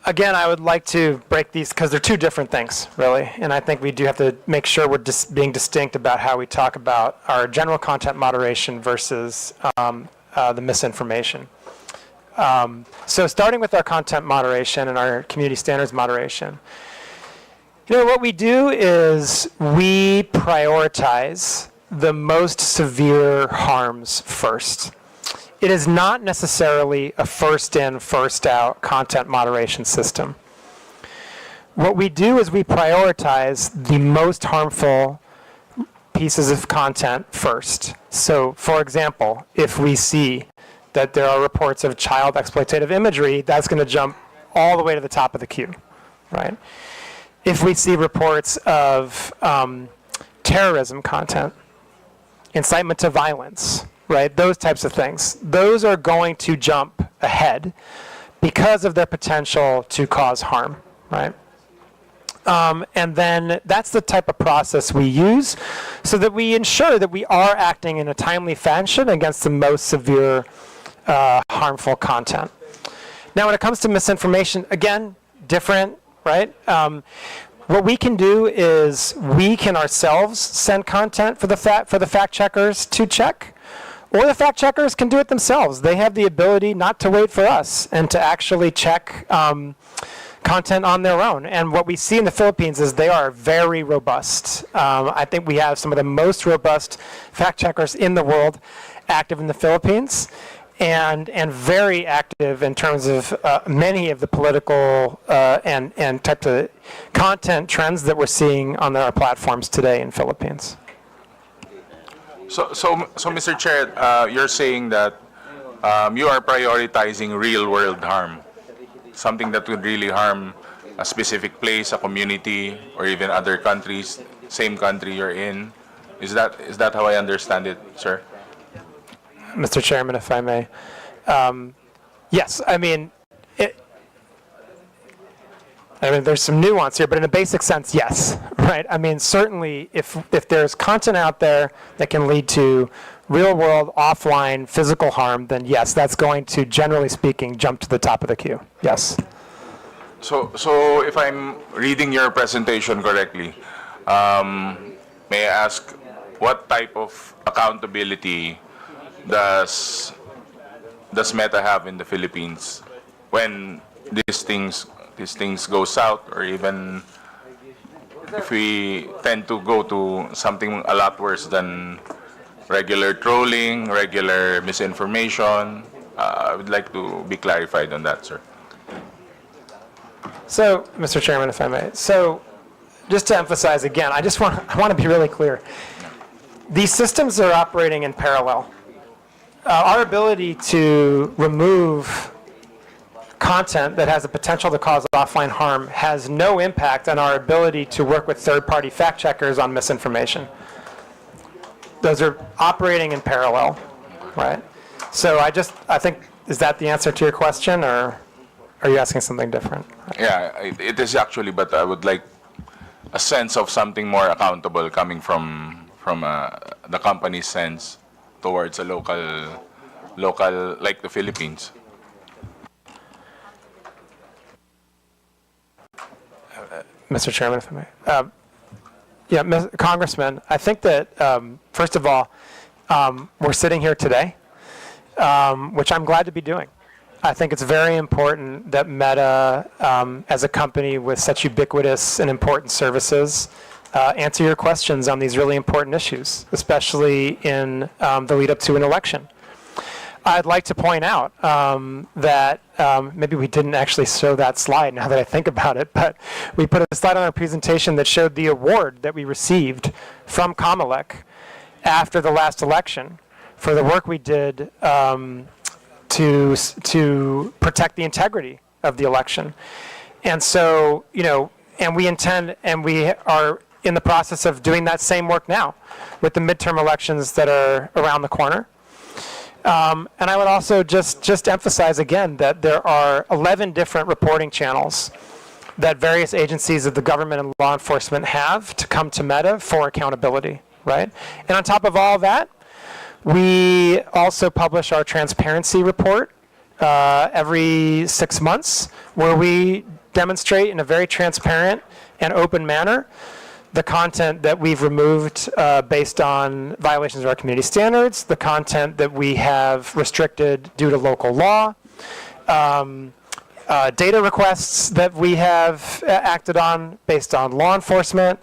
S12: again, I would like to break these because they're two different things, really. And I think we do have to make sure we're being distinct about how we talk about our general content moderation versus the misinformation. So starting with our content moderation and our community standards moderation, what we do is we prioritize the most severe harms first. It is not necessarily a first in, first out content moderation system. What we do is we prioritize the most harmful pieces of content first. So, for example, if we see that there are reports of child exploitative imagery, that's going to jump all the way to the top of the queue, right? If we see reports of terrorism content, incitement to violence, right, those types of things, those are going to jump ahead because of their potential to cause harm, right? And then that's the type of process we use so that we ensure that we are acting in a timely fashion against the most severe harmful content. Now, when it comes to misinformation, again, different, right? What we can do is we can ourselves send content for the fact checkers to check, or the fact checkers can do it themselves. They have the ability not to wait for us and to actually check content on their own. And what we see in the Philippines is they are very robust. I think we have some of the most robust fact checkers in the world active in the Philippines, and very active in terms of many of the political and types of content trends that we're seeing on our platforms today in Philippines.
S13: So Mr. Chair, you're saying that you are prioritizing real-world harm, something that would really harm a specific place, a community, or even other countries, same country you're in. Is that how I understand it, sir?
S12: Mr. Chairman, if I may. Yes, I mean, there's some nuance here, but in a basic sense, yes, right? I mean, certainly if there's content out there that can lead to real-world, offline, physical harm, then yes, that's going to, generally speaking, jump to the top of the queue. Yes.
S13: So if I'm reading your presentation correctly, may I ask what type of accountability does Meta have in the Philippines when these things go south, or even if we tend to go to something a lot worse than regular trolling, regular misinformation? I would like to be clarified on that, sir.
S12: So, Mr. Chairman, if I may. So, just to emphasize again, I want to be really clear. These systems are operating in parallel. Our ability to remove content that has the potential to cause offline harm has no impact on our ability to work with third-party fact checkers on misinformation. Those are operating in parallel, right? So I think, is that the answer to your question, or are you asking something different?
S13: Yeah, it is actually, but I would like a sense of something more accountable coming from the company's sense towards a local like the Philippines.
S12: Mr. Chairman, if I may. Yeah, Congressman, I think that, first of all, we're sitting here today, which I'm glad to be doing. I think it's very important that Meta, as a company with such ubiquitous and important services, answer your questions on these really important issues, especially in the lead up to an election. I'd like to point out that maybe we didn't actually show that slide now that I think about it, but we put a slide on our presentation that showed the award that we received from KaMAtis after the last election for the work we did to protect the integrity of the election. And so, and we are in the process of doing that same work now with the midterm elections that are around the corner. And I would also just emphasize again that there are 11 different reporting channels that various agencies of the government and law enforcement have to come to Meta for accountability, right? And on top of all that, we also publish our transparency report every 6 months, where we demonstrate in a very transparent and open manner the content that we've removed based on violations of our community standards, the content that we have restricted due to local law, data requests that we have acted on based on law enforcement,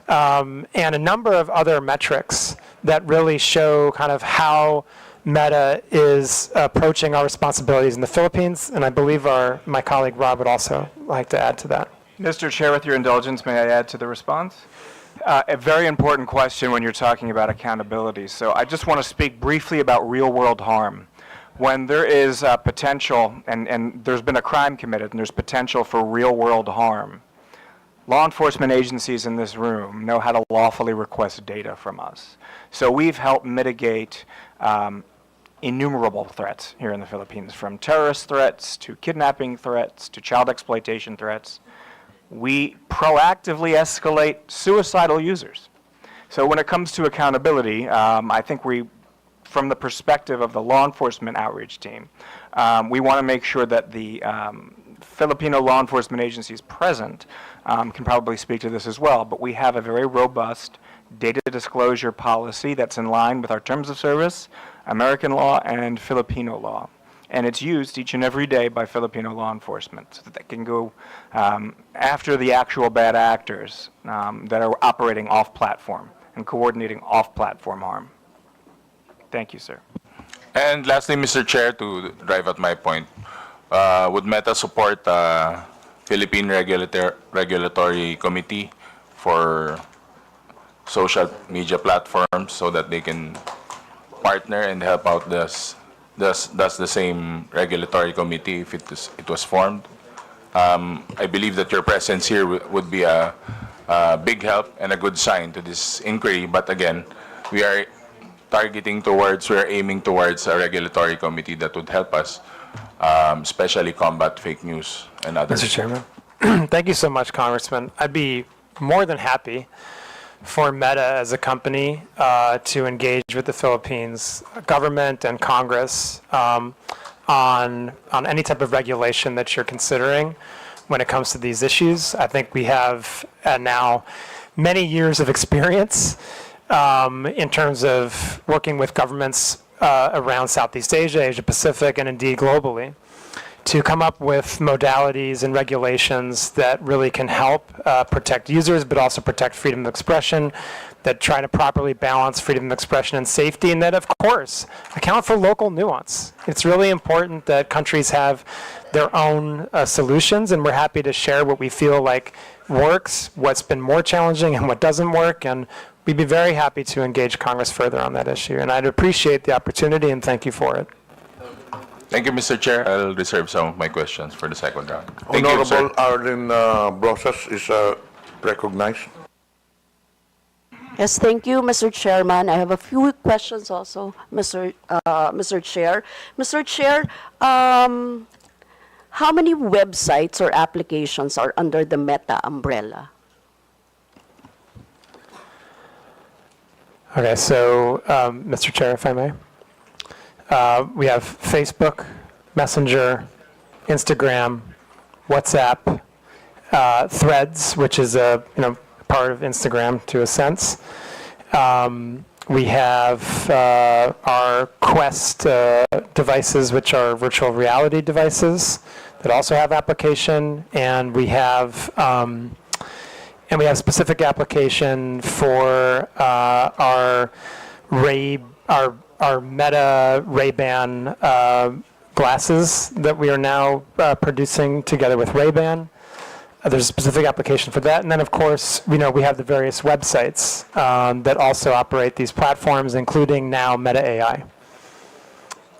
S12: and a number of other metrics that really show kind of how Meta is approaching our responsibilities in the Philippines. And I believe my colleague Rob would also like to add to that.
S11: Mr. Chair, with your indulgence, may I add to the response? A very important question when you're talking about accountability. So I just want to speak briefly about real-world harm. When there is potential, and there's been a crime committed, and there's potential for real-world harm, law enforcement agencies in this room know how to lawfully request data from us. So we've helped mitigate innumerable threats here in the Philippines, from terrorist threats to kidnapping threats to child exploitation threats. We proactively escalate suicidal users. So when it comes to accountability, I think from the perspective of the law enforcement outreach team, we want to make sure that the Filipino law enforcement agencies present can probably speak to this as well, but we have a very robust data disclosure policy that's in line with our terms of service, American law, and Filipino law. And it's used each and every day by Filipino law enforcement so that they can go after the actual bad actors that are operating off-platform and coordinating off-platform harm. Thank you, sir.
S13: And lastly, Mr. Chair, to drive at my point, would Meta support Philippine Regulatory Committee for social media platforms so that they can partner and help out does the same regulatory committee if it was formed? I believe that your presence here would be a big help and a good sign to this inquiry. But again, we are aiming towards a regulatory committee that would help us, especially combat fake news and others.
S12: Mr. Chairman, thank you so much, Congressman. I'd be more than happy for Meta as a company to engage with the Philippines government and Congress on any type of regulation that you're considering. when it comes to these issues. I think we have now many years of experience in terms of working with governments around Southeast Asia, Asia Pacific, and indeed globally, to come up with modalities and regulations that really can help protect users, but also protect freedom of expression, that try to properly balance freedom of expression and safety, and that, of course, account for local nuance. It's really important that countries have their own solutions, and we're happy to share what we feel like works, what's been more challenging, and what doesn't work, and we'd be very happy to engage Congress further on that issue. And I'd appreciate the opportunity, and thank you for it.
S13: Thank you, Mr. Chair. I'll reserve some of my questions for the second round. Thank you, sir.
S5: Honorable Arlen Brosas is recognized.
S6: Yes, thank you, Mr. Chairman. I have a few questions also, Mr. Chair. Mr. Chair, how many websites or applications are under the Meta umbrella?
S12: Okay, so, Mr. Chair, if I may. We have Facebook, Messenger, Instagram, WhatsApp, Threads, which is a part of Instagram to a sense. We have our Quest devices, which are virtual reality devices that also have application, and we have specific application for our Meta Ray-Ban glasses that we are now producing together with Ray-Ban. There's a specific application for that. And then, of course, we have the various websites that also operate these platforms, including now Meta AI.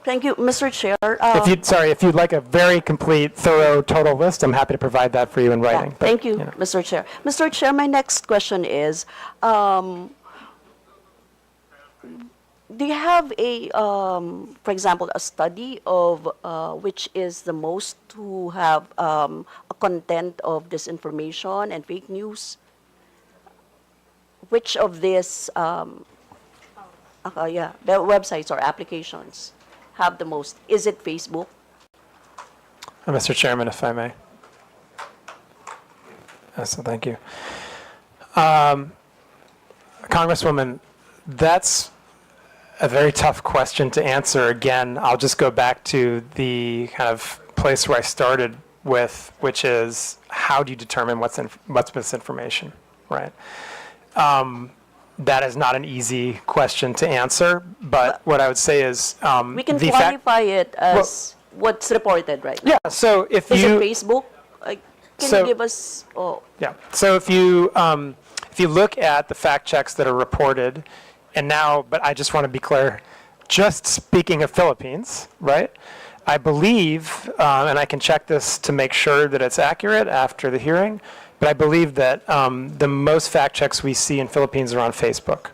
S6: Thank you, Mr. Chair.
S12: If you'd like a very complete, thorough, total list, I'm happy to provide that for you in writing.
S6: Yeah, thank you, Mr. Chair. Mr. Chair, my next question is, do you have for example, a study of which is the most who have a content of disinformation and fake news? Which of these, the websites or applications have the most? Is it Facebook?
S12: Mr. Chairman, if I may. So thank you. Congresswoman, that's a very tough question to answer. Again, I'll just go back to the kind of place where I started with, which is how do you determine what's misinformation, right? That is not an easy question to answer, but what I would say is
S6: we can qualify it as what's reported right now.
S12: Yeah. So if
S6: is
S12: you
S6: it Facebook? Can you give us?
S12: Yeah. So if you look at the fact checks that are reported. And now, but I just want to be clear, just speaking of Philippines, right? I believe, and I can check this to make sure that it's accurate after the hearing, but I believe that the most fact checks we see in Philippines are on Facebook.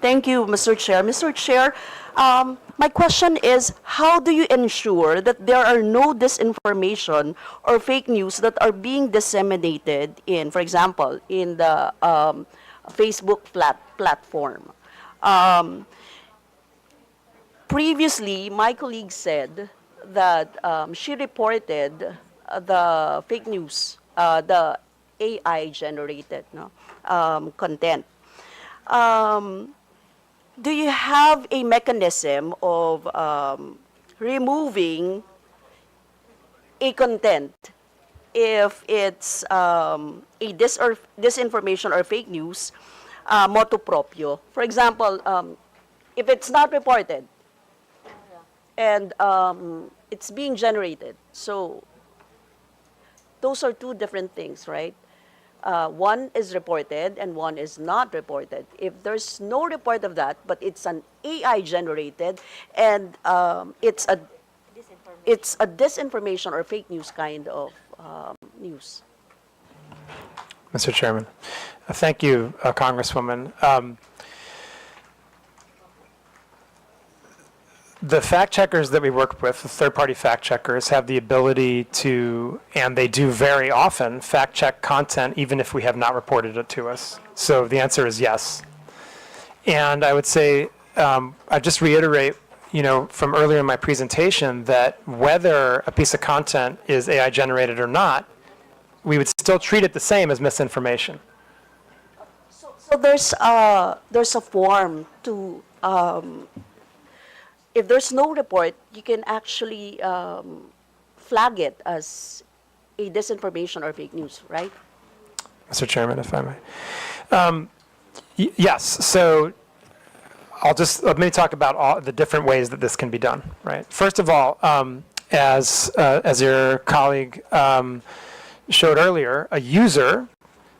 S6: Thank you, Mr. Chair. Mr. Chair, my question is, how do you ensure that there are no disinformation or fake news that are being disseminated in, for example, in the Facebook platform? Previously, my colleague said that she reported the fake news, the AI-generated content. Do you have a mechanism of removing a content if it's disinformation or fake news, motu proprio? For example, if it's not reported and it's being generated, so those are two different things, right? One is reported and one is not reported. If there's no report of that, but it's an AI generated and it's a disinformation or fake news kind of news.
S12: Mr. Chairman, thank you, Congresswoman. The fact checkers that we work with, the third-party fact checkers, have the ability to, and they do very often, fact check content even if we have not reported it to us. So the answer is yes. And I would say, I just reiterate, from earlier in my presentation that whether a piece of content is AI generated or not, we would still treat it the same as misinformation.
S6: So there's a form to, if there's no report, you can actually flag it as a disinformation or fake news, right?
S12: Mr. Chairman, if I may. Yes, so let me talk about all the different ways that this can be done, right? First of all, as your colleague showed earlier, a user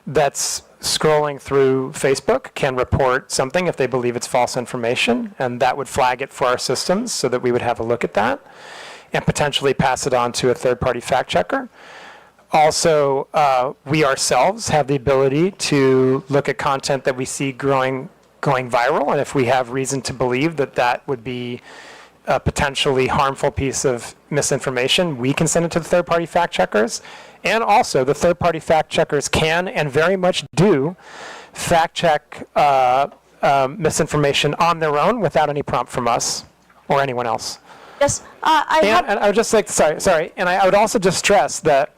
S12: that's scrolling through Facebook can report something if they believe it's false information, and that would flag it for our systems so that we would have a look at that and potentially pass it on to a third-party fact checker. Also, we ourselves have the ability to look at content that we see going viral, and if we have reason to believe that that would be a potentially harmful piece of misinformation, we can send it to the third-party fact checkers. And also, the third-party fact checkers can and very much do fact check misinformation on their own without any prompt from us or anyone else.
S6: Yes,
S12: And I would just like, sorry, and I would also just stress that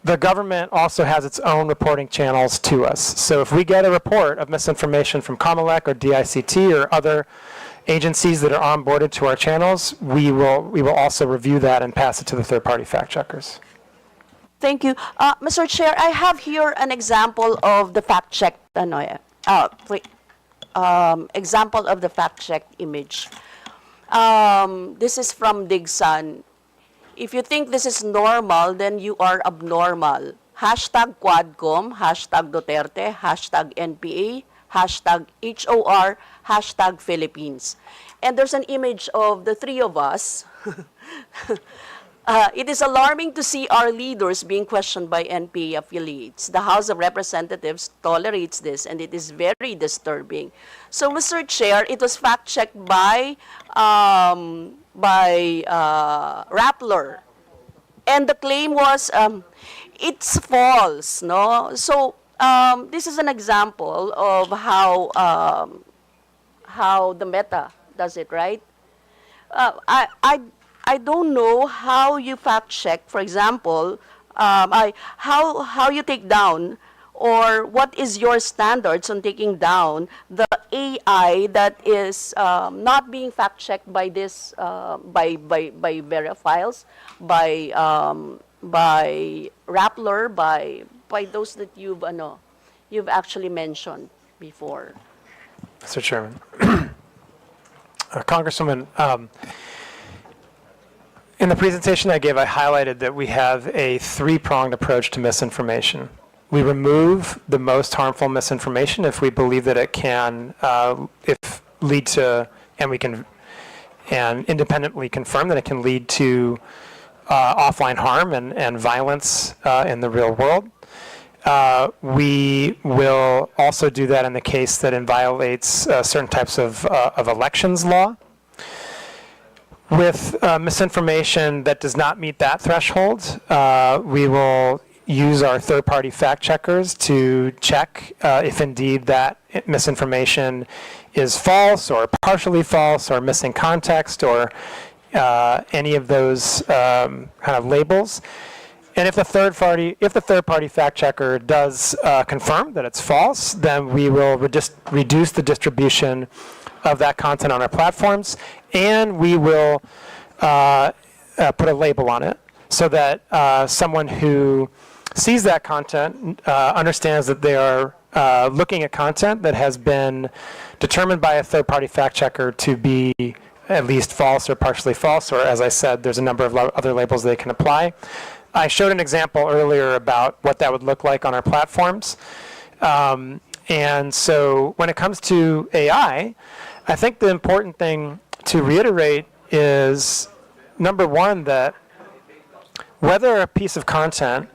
S12: the government also has its own reporting channels to us. So if we get a report of misinformation from KaMATis or DICT or other agencies that are onboarded to our channels, we will also review that and pass it to the third-party fact checkers.
S6: Thank you. Mr. Chair, I have here an example of the fact-checked example of the fact-checked image. This is from Digsan. If you think this is normal, then you are abnormal. Hashtag Quadcom, hashtag Duterte, hashtag NPA, hashtag HOR, hashtag Philippines. And there's an image of the three of us. It is alarming to see our leaders being questioned by NPA affiliates. The House of Representatives tolerates this, and it is very disturbing. So, Mr. Chair, it was fact-checked by Rappler, and the claim was it's false. No, so this is an example of how the Meta does it, right? I don't know how you fact check, for example, how you take down, or what is your standards on taking down the AI that is not being fact checked by this by Verifiles, by Rappler, by those that you've actually mentioned before.
S12: Mr. Chairman, Congresswoman. In the presentation I gave, I highlighted that we have a three-pronged approach to misinformation. We remove the most harmful misinformation if we believe that it can lead to, and independently confirm that it can lead to offline harm and violence in the real world. We will also do that in the case that it violates certain types of elections law. With misinformation that does not meet that threshold, we will use our third-party fact checkers to check if indeed that misinformation is false or partially false or missing context or any of those kind of labels. And if the third-party fact checker does confirm that it's false, then we will reduce the distribution of that content on our platforms, and we will put a label on it so that someone who sees that content understands that they are looking at content that has been determined by a third-party fact checker to be at least false or partially false, or as I said, there's a number of other labels they can apply. I showed an example earlier about what that would look like on our platforms. And so when it comes to AI, I think the important thing to reiterate is, number one, that whether a piece of content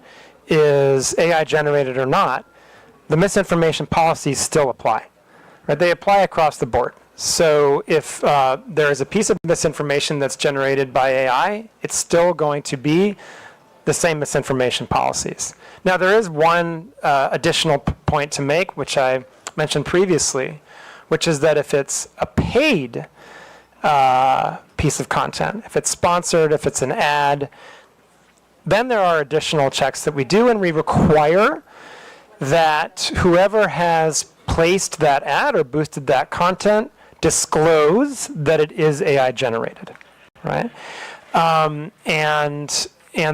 S12: is AI generated or not, the misinformation policies still apply. Right? They apply across the board. So if there is a piece of misinformation that's generated by AI, it's still going to be the same misinformation policies. Now, there is one additional point to make, which I mentioned previously, which is that if it's a paid piece of content. If it's sponsored, if it's an ad, then there are additional checks that we do, and we require that whoever has placed that ad or boosted that content disclose that it is AI generated, right? And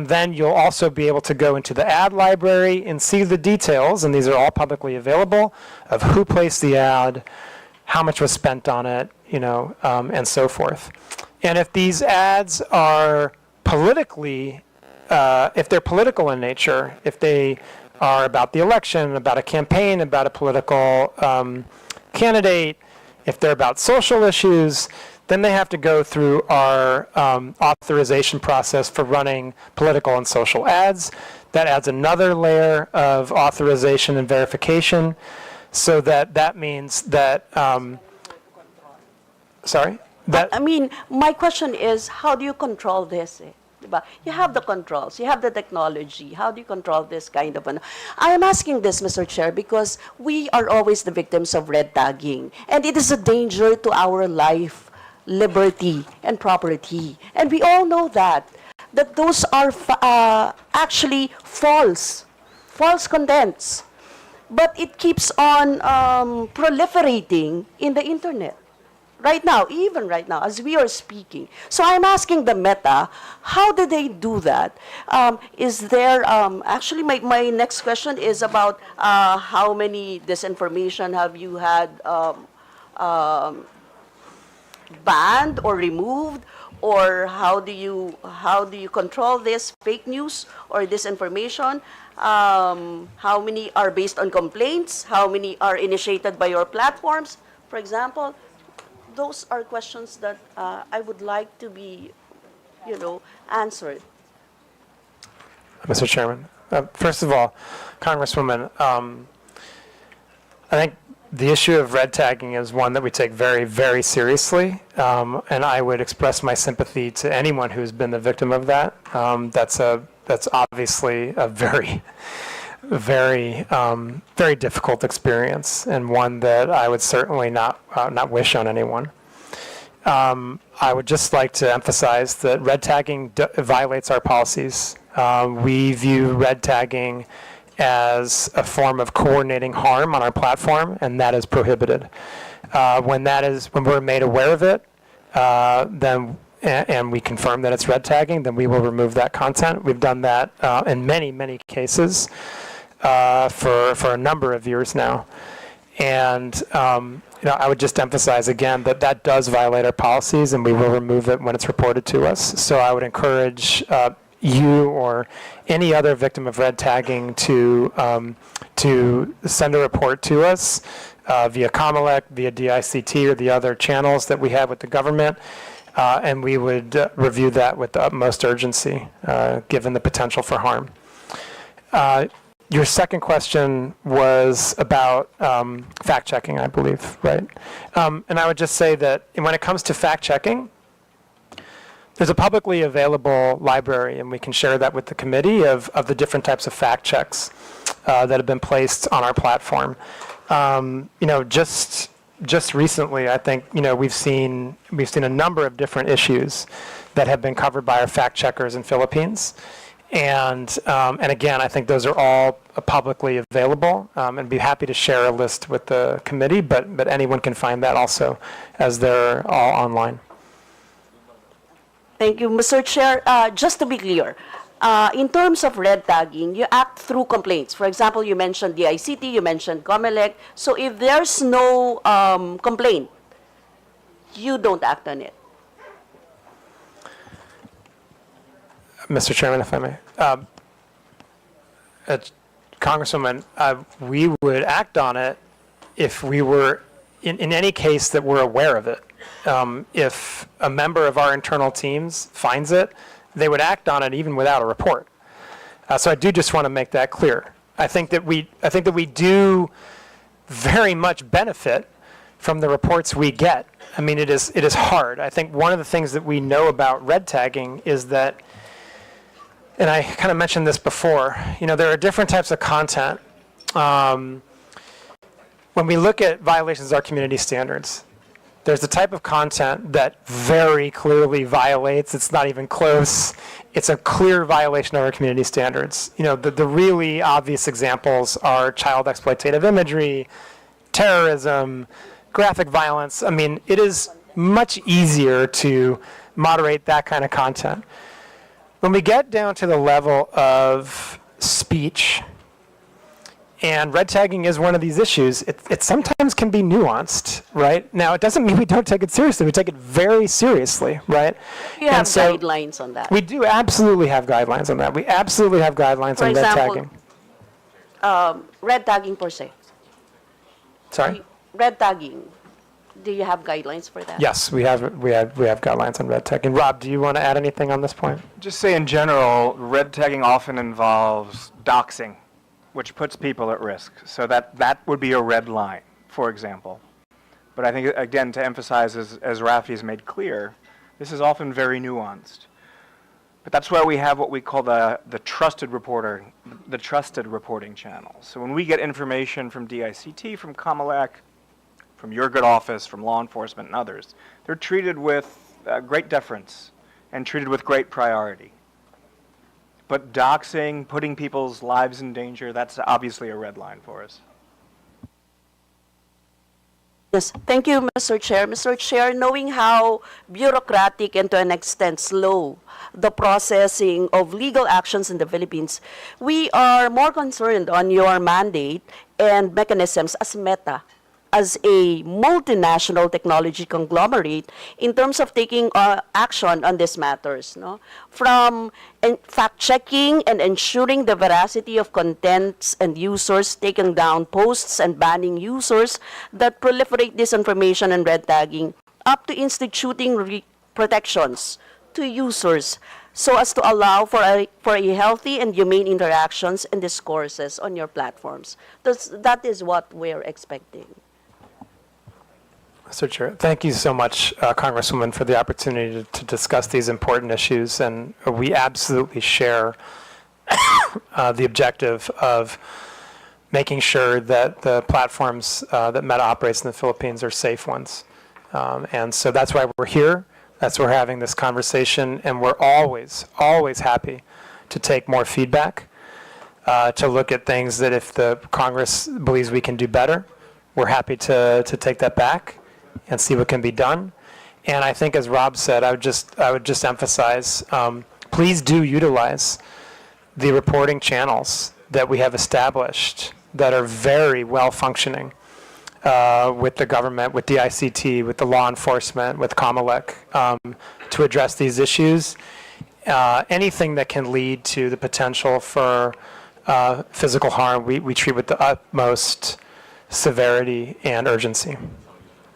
S12: then you'll also be able to go into the ad library and see the details, and these are all publicly available, of who placed the ad, how much was spent on it, and so forth. And if these ads are politically, if they're political in nature, if they are about the election, about a campaign, about a political candidate, if they're about social issues, then they have to go through our authorization process for running political and social ads. That adds another layer of authorization and verification, so that means that,
S6: I mean, my question is, how do you control this? You have the controls, you have the technology. How do you control this kind of I am asking this, Mr. Chair, because we are always the victims of red tagging, and it is a danger to our life, liberty, and property. And we all know that those are actually false contents. But it keeps on proliferating in the internet. Even right now, as we are speaking. So I'm asking the Meta, how do they do that? Is there, actually my next question is about how many disinformation have you had banned or removed? Or how do you control this fake news or disinformation? How many are based on complaints? How many are initiated by your platforms, for example? Those are questions that I would like to be, answered.
S12: Mr. Chairman, first of all, Congresswoman, I think the issue of red tagging is one that we take very, very seriously, and I would express my sympathy to anyone who's been the victim of that. That's obviously a very, very, very difficult experience, and one that I would certainly not wish on anyone. I would just like to emphasize that red tagging violates our policies. We view red tagging as a form of coordinating harm on our platform, and that is prohibited. When we're made aware of it, and we confirm that it's red tagging, then we will remove that content. We've done that in many, many cases for a number of years now. And I would just emphasize again that does violate our policies, and we will remove it when it's reported to us. So I would encourage you or any other victim of red tagging to send a report to us via COMELEC, via DICT, or the other channels that we have with the government, and we would review that with the utmost urgency, given the potential for harm. Your second question was about fact-checking, I believe, right? And I would just say that when it comes to fact-checking, there's a publicly available library, and we can share that with the committee, of the different types of fact checks that have been placed on our platform. Just recently, I think we've seen a number of different issues that have been covered by our fact checkers in Philippines, and again, I think those are all publicly available, and be happy to share a list with the committee, but anyone can find that also, as they're all online.
S6: Thank you, Mr. Chair. Just to be clear, in terms of red tagging, you act through complaints. For example, you mentioned the ICT, you mentioned COMELEC. So if there's no complaint, you don't act on it.
S12: Mr. Chairman, if I may. Congresswoman, we would act on it if we were, in any case that we're aware of it. If a member of our internal teams finds it, they would act on it even without a report. So I do just want to make that clear. I think that we do very much benefit from the reports we get. I mean, it is hard. I think one of the things that we know about red tagging is that, and I kind of mentioned this before, there are different types of content. When we look at violations of our community standards, There's the type of content that very clearly violates, it's not even close, it's a clear violation of our community standards. You know, the really obvious examples are child exploitative imagery, terrorism, graphic violence. I mean, it is much easier to moderate that kind of content. When we get down to the level of speech, and red tagging is one of these issues, it sometimes can be nuanced, right? Now, it doesn't mean we don't take it seriously. We take it very seriously, right?
S6: You have guidelines on that.
S12: We do absolutely have guidelines on that. We absolutely have guidelines on red tagging.
S6: Red tagging per se.
S12: Sorry?
S6: Red tagging. Do you have guidelines for that?
S12: Yes, we have guidelines on red tagging. Rob, do you want to add anything on this point?
S11: Just say in general, red tagging often involves doxing, which puts people at risk. So that would be a red line, for example. But I think, again, to emphasize, as Rafi's made clear, this is often very nuanced. But that's why we have what we call the trusted reporting channel. So when we get information from DICT, from KaMAtis, from your good office, from law enforcement and others, they're treated with great deference and treated with great priority. But doxing, putting people's lives in danger, that's obviously a red line for us.
S6: Yes, thank you, Mr. Chair. Mr. Chair, knowing how bureaucratic and to an extent slow the processing of legal actions in the Philippines, we are more concerned on your mandate and mechanisms as Meta, as a multinational technology conglomerate in terms of taking action on these matters, no? From fact-checking and ensuring the veracity of contents and users, taking down posts and banning users that proliferate disinformation and red tagging, up to instituting protections to users so as to allow for a healthy and humane interactions and discourses on your platforms. That is what we're expecting.
S12: Mr. Chair, thank you so much, Congresswoman, for the opportunity to discuss these important issues. And we absolutely share the objective of making sure that the platforms that Meta operates in the Philippines are safe ones. And so that's why we're here. That's why we're having this conversation. And we're always, always happy to take more feedback, to look at things that if the Congress believes we can do better, we're happy to take that back and see what can be done. And I think, as Rob said, I would just emphasize, please do utilize the reporting channels that we have established that are very well functioning with the government, with DICT, with the law enforcement, with KaMAtis, to address these issues. Anything that can lead to the potential for physical harm, we treat with the utmost severity and urgency.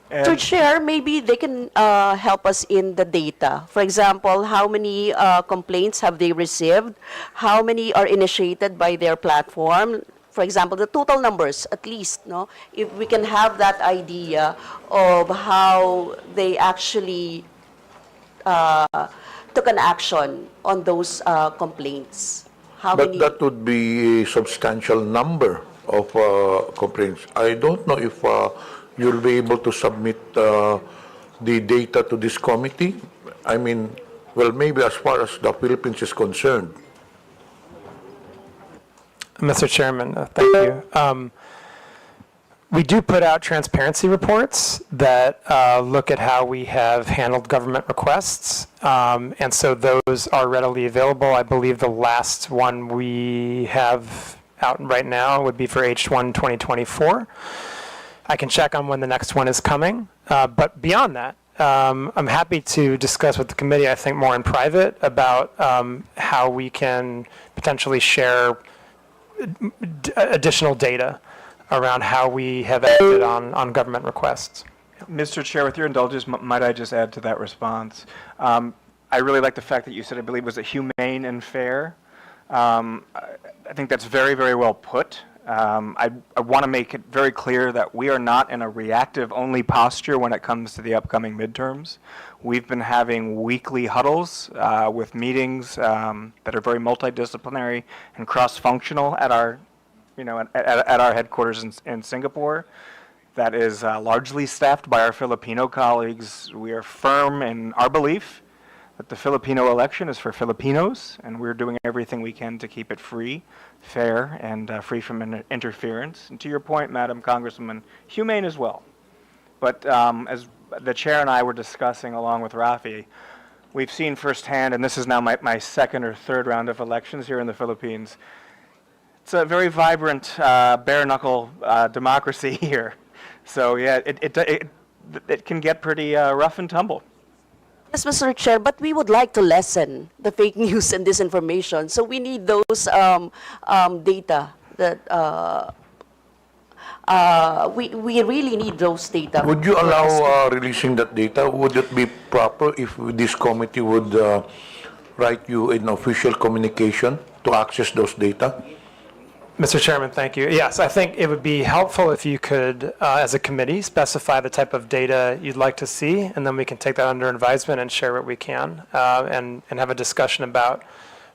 S6: To share, maybe they can help us in the data. For example, how many complaints have they received? How many are initiated by their platform? For example, the total numbers, at least, no? If we can have that idea of how they actually took an action on those complaints.
S5: But that would be a substantial number of complaints. I don't know if you'll be able to submit the data to this committee. I mean, well, maybe as far as the Philippines is concerned.
S12: Mr. Chairman, thank you. We do put out transparency reports that look at how we have handled government requests, and so those are readily available. I believe the last one we have out right now would be for H1 2024. I can check on when the next one is coming, but beyond that, I'm happy to discuss with the committee, I think more in private, about how we can potentially share additional data around how we have acted on government requests.
S11: Mr. Chair, with your indulgence, might I just add to that response? I really like the fact that you said, I believe, was it humane and fair? I think that's very, very well put. I want to make it very clear that we are not in a reactive-only posture when it comes to the upcoming midterms. We've been having weekly huddles with meetings that are very multidisciplinary and cross-functional at our, at our headquarters in Singapore. that is largely staffed by our Filipino colleagues. We are firm in our belief that the Filipino election is for Filipinos, and we're doing everything we can to keep it free, fair, and free from interference. And to your point, Madam Congresswoman, humane as well. But as the chair and I were discussing along with Rafi, we've seen firsthand, and this is now my second or third round of elections here in the Philippines, it's a very vibrant, bare-knuckle democracy here. So yeah, it can get pretty rough and tumble.
S6: Yes, Mr. Chair, but we would like to lessen the fake news and disinformation. So we need those data that we really need those data.
S5: Would you allow releasing that data? Would it be proper if this committee would write you an official communication to access those data?
S12: Mr. Chairman, thank you. Yes, I think it would be helpful if you could, as a committee, specify the type of data you'd like to see, and then we can take that under advisement and share what we can, and have a discussion about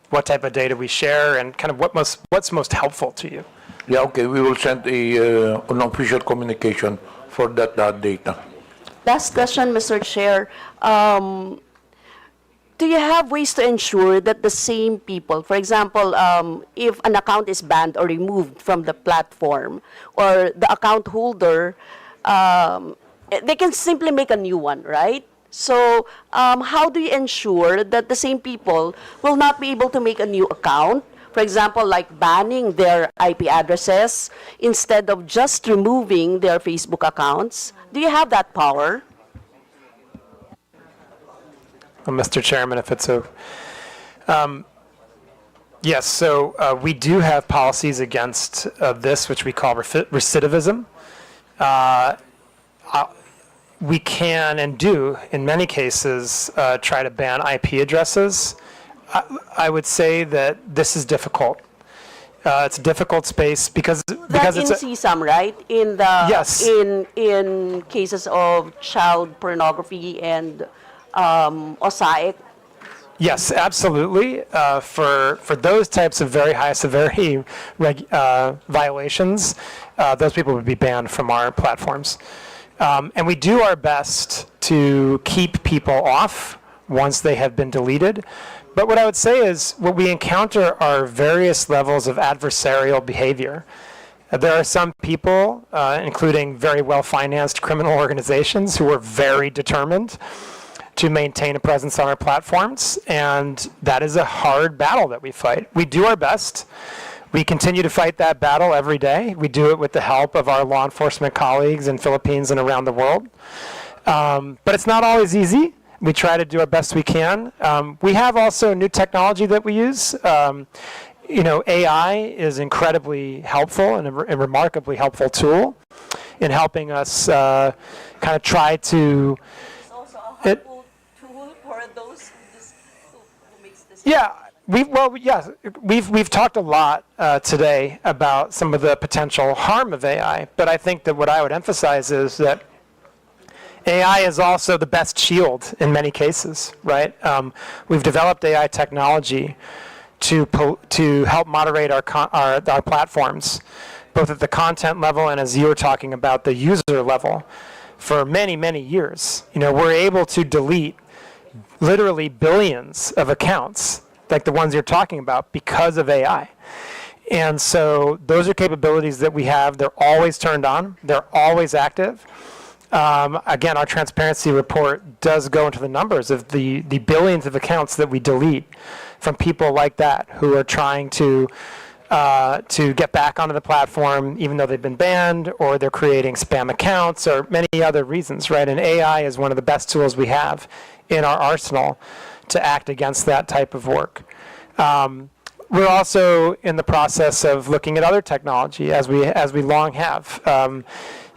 S12: what type of data we share and kind of what's most helpful to you.
S5: Yeah, okay. We will send an official communication for that data.
S6: Last question, Mr. Chair. Do you have ways to ensure that the same people, for example, if an account is banned or removed from the platform, or the account holder, they can simply make a new one, right? So how do you ensure that the same people will not be able to make a new account? For example, like banning their IP addresses instead of just removing their Facebook accounts. Do you have that power?
S12: Well, Mr. Chairman, if it's so. Yes, so we do have policies against this, which we call recidivism. We can and do, in many cases, try to ban IP addresses. I would say that this is difficult. It's a difficult space because it's
S6: in CSAM, right? In the
S12: yes.
S6: in cases of child pornography and OSAIC.
S12: Yes, absolutely. For those types of very high severity violations, those people would be banned from our platforms. And we do our best to keep people off once they have been deleted. But what I would say is what we encounter are various levels of adversarial behavior. There are some people, including very well-financed criminal organizations, who are very determined to maintain a presence on our platforms, and that is a hard battle that we fight. We do our best. We continue to fight that battle every day. We do it with the help of our law enforcement colleagues in Philippines and around the world. But it's not always easy. We try to do our best we can. We have also new technology that we use. AI is incredibly helpful and a remarkably helpful tool in helping us kind of try to.
S6: It's also a helpful tool for those who makes this.
S12: Yeah. We've talked a lot today about some of the potential harm of AI, but I think that what I would emphasize is that AI is also the best shield in many cases, right? We've developed AI technology to help moderate our platforms, both at the content level and, as you were talking about, the user level, for many, many years. We're able to delete literally billions of accounts, like the ones you're talking about, because of AI. And so those are capabilities that we have. They're always turned on. They're always active. Again, our transparency report does go into the numbers of the billions of accounts that we delete from people like that who are trying to get back onto the platform even though they've been banned, or they're creating spam accounts, or many other reasons, right? And AI is one of the best tools we have in our arsenal to act against that type of work. We're also in the process of looking at other technology, as we long have.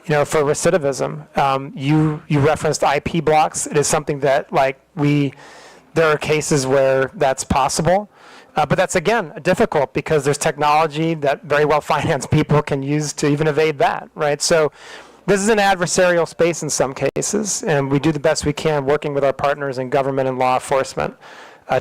S12: For recidivism, you referenced IP blocks. It is something that there are cases where that's possible, but that's again difficult because there's technology that very well-financed people can use to even evade that, right? So this is an adversarial space in some cases, and we do the best we can working with our partners in government and law enforcement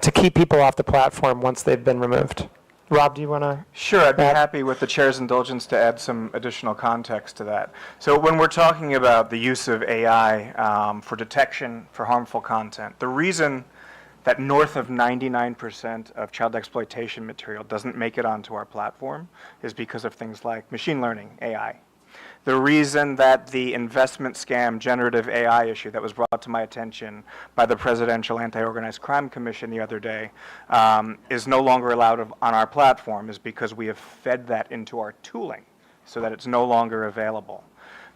S12: to keep people off the platform once they've been removed. Rob, do you want to?
S11: Sure, I'd be happy with the chair's indulgence to add some additional context to that. So when we're talking about the use of AI for detection for harmful content, the reason that north of 99% of child exploitation material doesn't make it onto our platform is because of things like machine learning, AI. The reason that the investment scam generative AI issue that was brought to my attention by the Presidential Anti-Organized Crime Commission the other day is no longer allowed on our platform is because we have fed that into our tooling so that it's no longer available.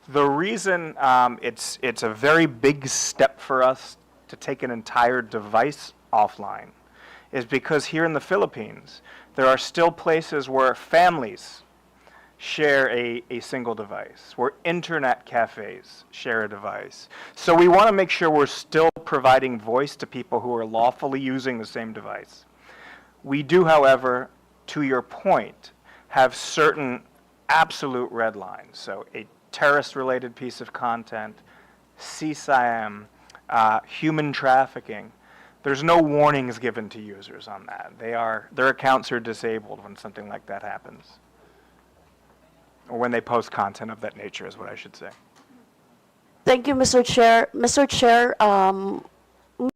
S11: The reason it's a very big step for us to take an entire device offline is because here in the Philippines, there are still places where families share a single device, where internet cafes share a device. So we want to make sure we're still providing voice to people who are lawfully using the same device. We do, however, to your point, have certain absolute red lines. So a terrorist-related piece of content, CSIM, human trafficking. There's no warnings given to users on that. Their accounts are disabled when something like that happens. Or when they post content of that nature is what I should say.
S6: Thank you, Mr. Chair. Mr. Chair,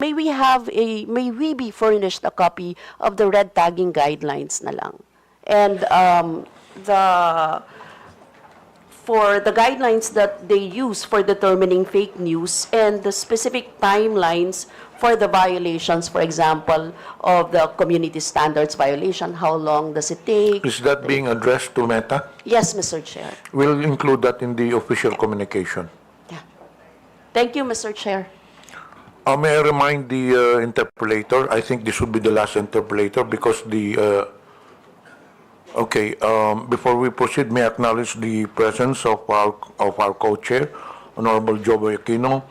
S6: may we be furnished a copy of the red tagging guidelines na lang? And for the guidelines that they use for determining fake news and the specific timelines for the violations, for example, of the community standards violation, how long does it take?
S5: Is that being addressed to Meta?
S6: Yes, Mr. Chair.
S5: We'll include that in the official communication.
S6: Yeah. Thank you, Mr. Chair.
S5: May I remind the interpolator, I think this would be the last interpolator because the, before we proceed, may I acknowledge the presence of our co-chair, Honorable Joey Aquino,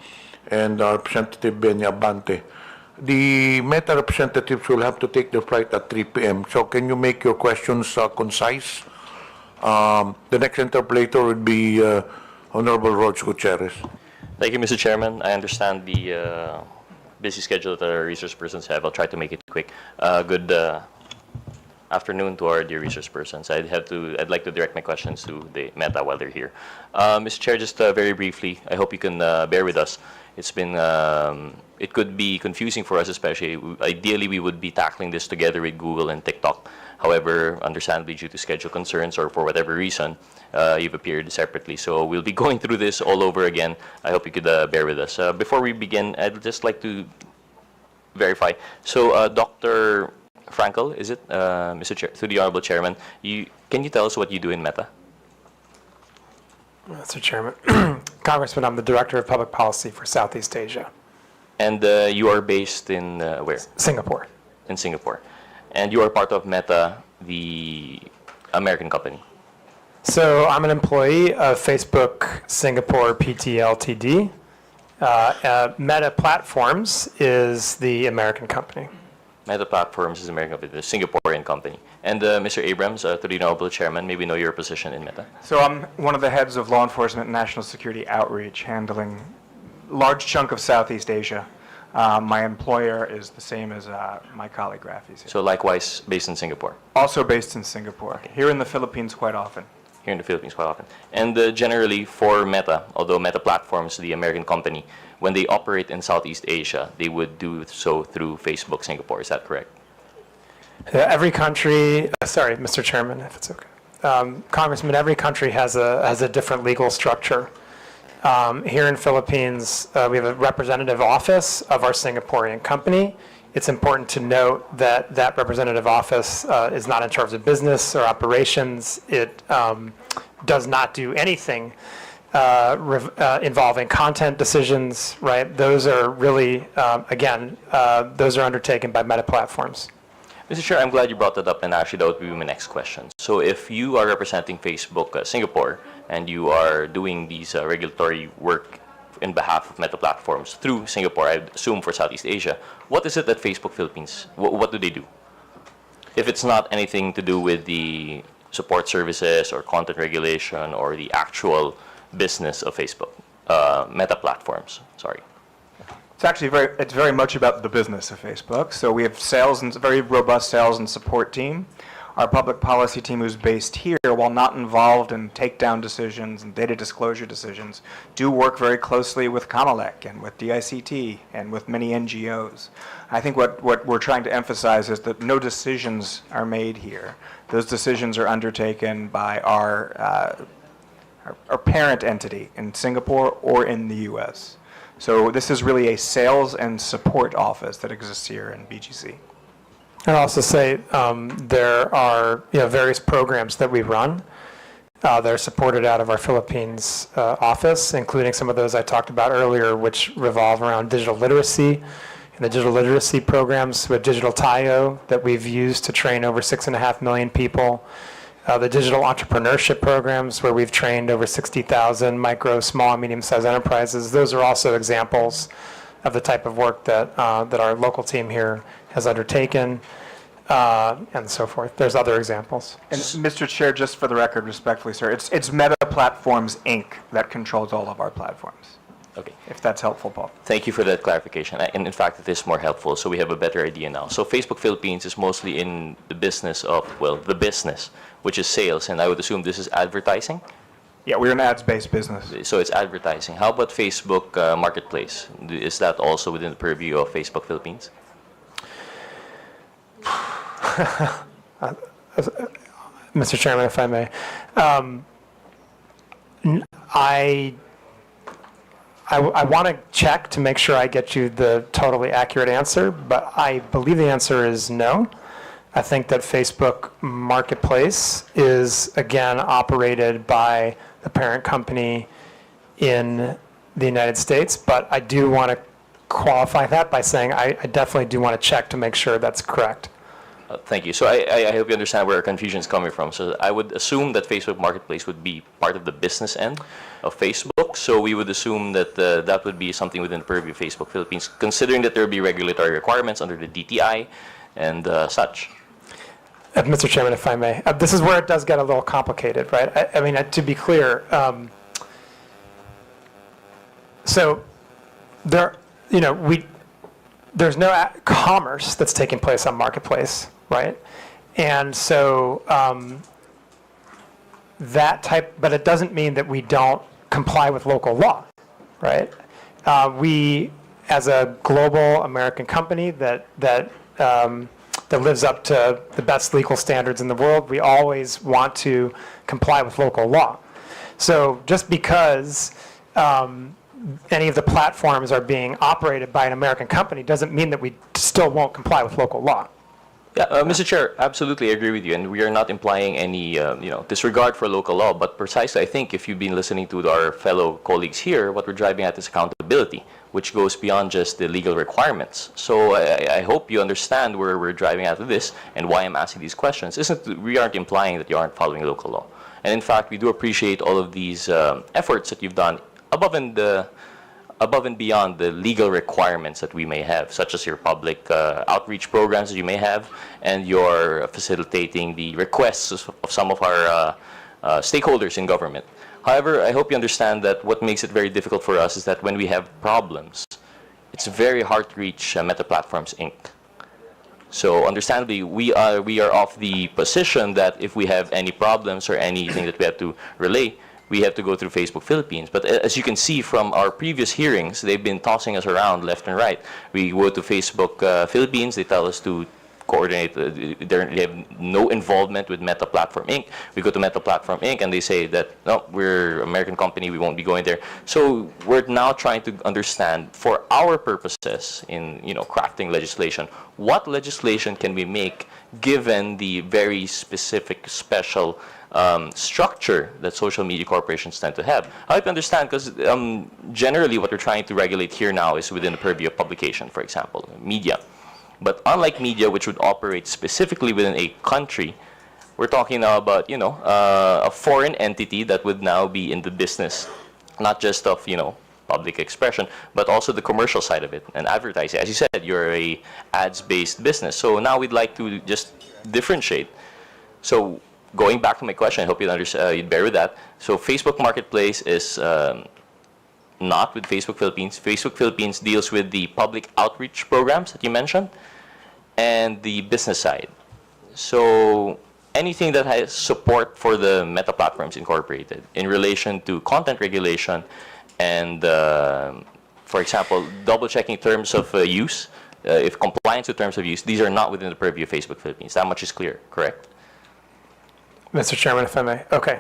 S5: and Representative Benny Abante. The Meta representatives will have to take their flight at 3 p.m. So can you make your questions concise? The next interpolator would be Honorable Rog Gutierrez.
S14: Thank you, Mr. Chairman. I understand the busy schedule that our resource persons have. I'll try to make it quick. Good afternoon to our dear resource persons. I'd like to direct my questions to the Meta while they're here. Mr. Chair, just very briefly, I hope you can bear with us. It's been, it could be confusing for us, especially. Ideally, we would be tackling this together with Google and TikTok. However, understandably, due to schedule concerns or for whatever reason, you've appeared separately. So we'll be going through this all over again. I hope you could bear with us. Before we begin, I'd just like to verify. So, Dr. Frankel, is it, Mr. Chair, to the Honorable Chairman, can you tell us what you do in Meta?
S12: Mr. Chairman, Congressman, I'm the Director of Public Policy for Southeast Asia.
S14: And you are based in where?
S12: Singapore.
S14: In Singapore. And you are part of Meta, the American company.
S12: So I'm an employee of Facebook Singapore PT Ltd. Meta Platforms is the American company.
S14: Meta Platforms is American company, the Singaporean company. And Mr. Abrams, to the Honorable Chairman, may we know your position in Meta?
S11: So I'm one of the heads of law enforcement and national security outreach, handling a large chunk of Southeast Asia. My employer is the same as my colleague Rafi's.
S14: So likewise, based in Singapore?
S11: Also based in Singapore. Okay. Here in the Philippines quite often.
S14: Here in the Philippines quite often. And generally for Meta, although Meta Platforms, the American company, when they operate in Southeast Asia, they would do so through Facebook Singapore. Is that correct?
S12: Every country, sorry, Mr. Chairman, if it's okay. Congressman, every country has a different legal structure. Here in Philippines, we have a representative office of our Singaporean company. It's important to note that that representative office is not in charge of business or operations. It does not do anything involving content decisions, right? Those are really, again, those are undertaken by Meta Platforms.
S14: Mr. Chair, I'm glad you brought that up, and actually that would be my next question. So if you are representing Facebook Singapore, and you are doing these regulatory work in behalf of Meta Platforms through Singapore, I assume for Southeast Asia, what is it that Facebook Philippines, what do they do? If it's not anything to do with the support services or content regulation or the actual business of Facebook, Meta Platforms, sorry.
S11: It's actually very much about the business of Facebook. So we have sales and very robust sales and support team. Our public policy team, who's based here, while not involved in takedown decisions and data disclosure decisions, do work very closely with KaMALEC and with DICT and with many NGOs. I think what we're trying to emphasize is that no decisions are made here. Those decisions are undertaken by our parent entity in Singapore or in the US. So this is really a sales and support office that exists here in BGC.
S12: I'd also say there are various programs that we run that are supported out of our Philippines office, including some of those I talked about earlier, which revolve around digital literacy. And the digital literacy programs with Digital Tayo that we've used to train over 6.5 million people. The digital entrepreneurship programs where we've trained over 60,000 micro, small, and medium-sized enterprises. Those are also examples of the type of work that our local team here has undertaken, and so forth. There's other examples.
S11: And Mr. Chair, just for the record, respectfully, sir, it's Meta Platforms, Inc. that controls all of our platforms.
S14: Okay.
S11: If that's helpful, Paul.
S14: Thank you for that clarification. And in fact, it is more helpful, so we have a better idea now. So Facebook Philippines is mostly in the business of, well, the business, which is sales, and I would assume this is advertising?
S11: Yeah, we're an ads-based business.
S14: So it's advertising. How about Facebook Marketplace? Is that also within the purview of Facebook Philippines?
S12: Mr. Chairman, if I may. I want to check to make sure I get you the totally accurate answer, but I believe the answer is no. I think that Facebook Marketplace is, again, operated by the parent company in the United States, but I do want to qualify that by saying I definitely do want to check to make sure that's correct.
S14: Thank you. So I hope you understand where our confusion is coming from. So I would assume that Facebook Marketplace would be part of the business end of Facebook. So we would assume that that would be something within the purview of Facebook Philippines, considering that there would be regulatory requirements under the DTI and such.
S12: Mr. Chairman, if I may, this is where it does get a little complicated, right? I mean, to be clear, so there, there's no commerce that's taking place on Marketplace, right? And so but it doesn't mean that we don't comply with local law, right? We, as a global American company that lives up to the best legal standards in the world, we always want to comply with local law. So just because any of the platforms are being operated by an American company doesn't mean that we still won't comply with local law.
S14: Yeah, Mr. Chair, absolutely agree with you, and we are not implying any disregard for local law, but precisely I think if you've been listening to our fellow colleagues here, what we're driving at is accountability, which goes beyond just the legal requirements. So I hope you understand where we're driving at with this and why I'm asking these questions. We aren't implying that you aren't following local law. And in fact, we do appreciate all of these efforts that you've done above and beyond the legal requirements that we may have, such as your public outreach programs that you may have, and your facilitating the requests of some of our stakeholders in government. However, I hope you understand that what makes it very difficult for us is that when we have problems, it's very hard to reach Meta Platforms, Inc. So understandably, we are of the position that if we have any problems or anything that we have to relay, we have to go through Facebook Philippines. But as you can see from our previous hearings, they've been tossing us around left and right. We go to Facebook Philippines, they tell us to coordinate, they have no involvement with Meta Platform Inc. We go to Meta Platform Inc. and they say that, no, we're an American company, we won't be going there. So we're now trying to understand, for our purposes in crafting legislation, what legislation can we make given the very specific, special structure that social media corporations tend to have. I hope you understand, because generally what we're trying to regulate here now is within the purview of publication, for example, media. But unlike media, which would operate specifically within a country, we're talking now about, a foreign entity that would now be in the business, not just of, public expression, but also the commercial side of it and advertising. As you said, you're a ads-based business. So now we'd like to just differentiate. So going back to my question, I hope you'd bear with that. So Facebook Marketplace is not with Facebook Philippines. Facebook Philippines deals with the public outreach programs that you mentioned and the business side. So anything that has support for the Meta Platforms Incorporated in relation to content regulation and, for example, double-checking terms of use, if compliance with terms of use, these are not within the purview of Facebook Philippines. That much is clear, correct?
S12: Mr. Chairman, if I may. Okay.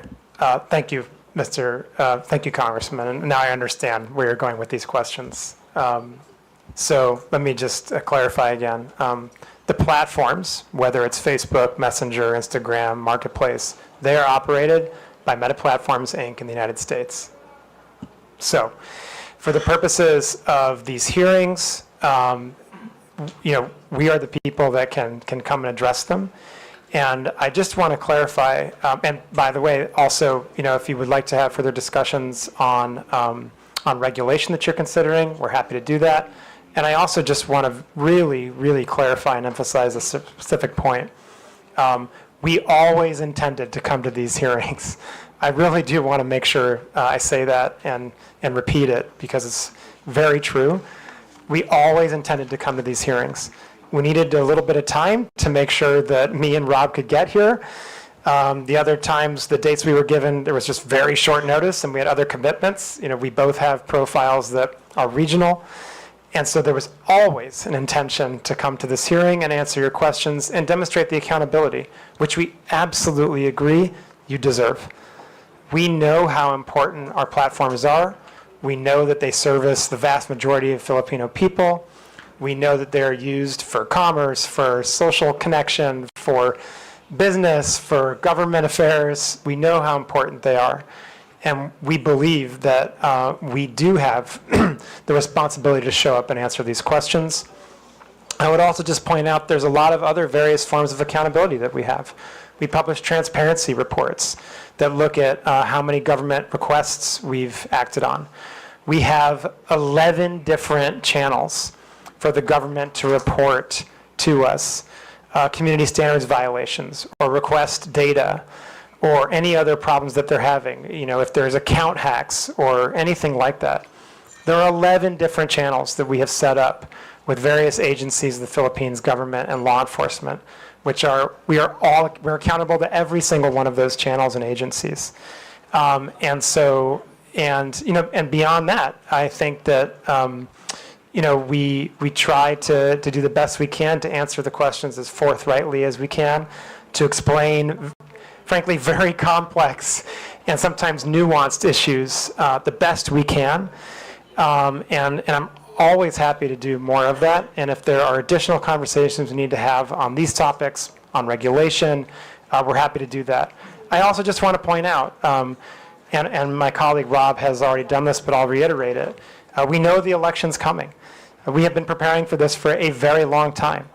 S12: Thank you, thank you, Congressman. And now I understand where you're going with these questions. So let me just clarify again. The platforms, whether it's Facebook, Messenger, Instagram, Marketplace, they are operated by Meta Platforms, Inc. in the United States. So for the purposes of these hearings, we are the people that can come and address them. And I just want to clarify, and by the way, also, if you would like to have further discussions on regulation that you're considering, we're happy to do that. And I also just want to really, really clarify and emphasize a specific point. We always intended to come to these hearings. I really do want to make sure I say that and repeat it because it's very true. We always intended to come to these hearings. We needed a little bit of time to make sure that me and Rob could get here. The other times, the dates we were given, there was just very short notice and we had other commitments. We both have profiles that are regional. And so there was always an intention to come to this hearing and answer your questions and demonstrate the accountability, which we absolutely agree you deserve. We know how important our platforms are. We know that they service the vast majority of Filipino people. We know that they're used for commerce, for social connection, for business, for government affairs. We know how important they are. And we believe that we do have the responsibility to show up and answer these questions. I would also just point out there's a lot of other various forms of accountability that we have. We publish transparency reports that look at how many government requests we've acted on. We have 11 different channels for the government to report to us community standards violations or request data or any other problems that they're having, if there's account hacks or anything like that. There are 11 different channels that we have set up with various agencies of the Philippines government and law enforcement, we're accountable to every single one of those channels and agencies. And beyond that, I think that, we try to do the best we can to answer the questions as forthrightly as we can, to explain frankly, very complex and sometimes nuanced issues the best we can. And I'm always happy to do more of that. And if there are additional conversations we need to have on these topics, on regulation, we're happy to do that. I also just want to point out, and my colleague Rob has already done this, but I'll reiterate it. We know the election's coming. We have been preparing for this for a very long time.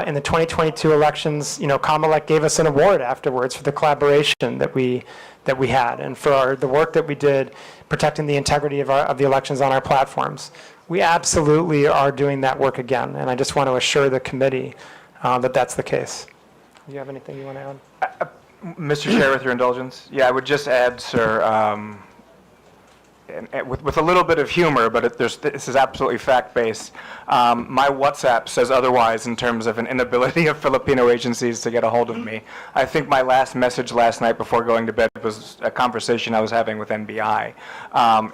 S12: In the 2022 elections, KaMALEC gave us an award afterwards for the collaboration that we had and for the work that we did protecting the integrity of the elections on our platforms. We absolutely are doing that work again, and I just want to assure the committee that that's the case. Do you have anything you want to add?
S11: Mr. Chair, with your indulgence, I would just add, sir, with a little bit of humor, but this is absolutely fact-based. My WhatsApp says otherwise in terms of an inability of Filipino agencies to get a hold of me. I think my last message last night before going to bed was a conversation I was having with NBI.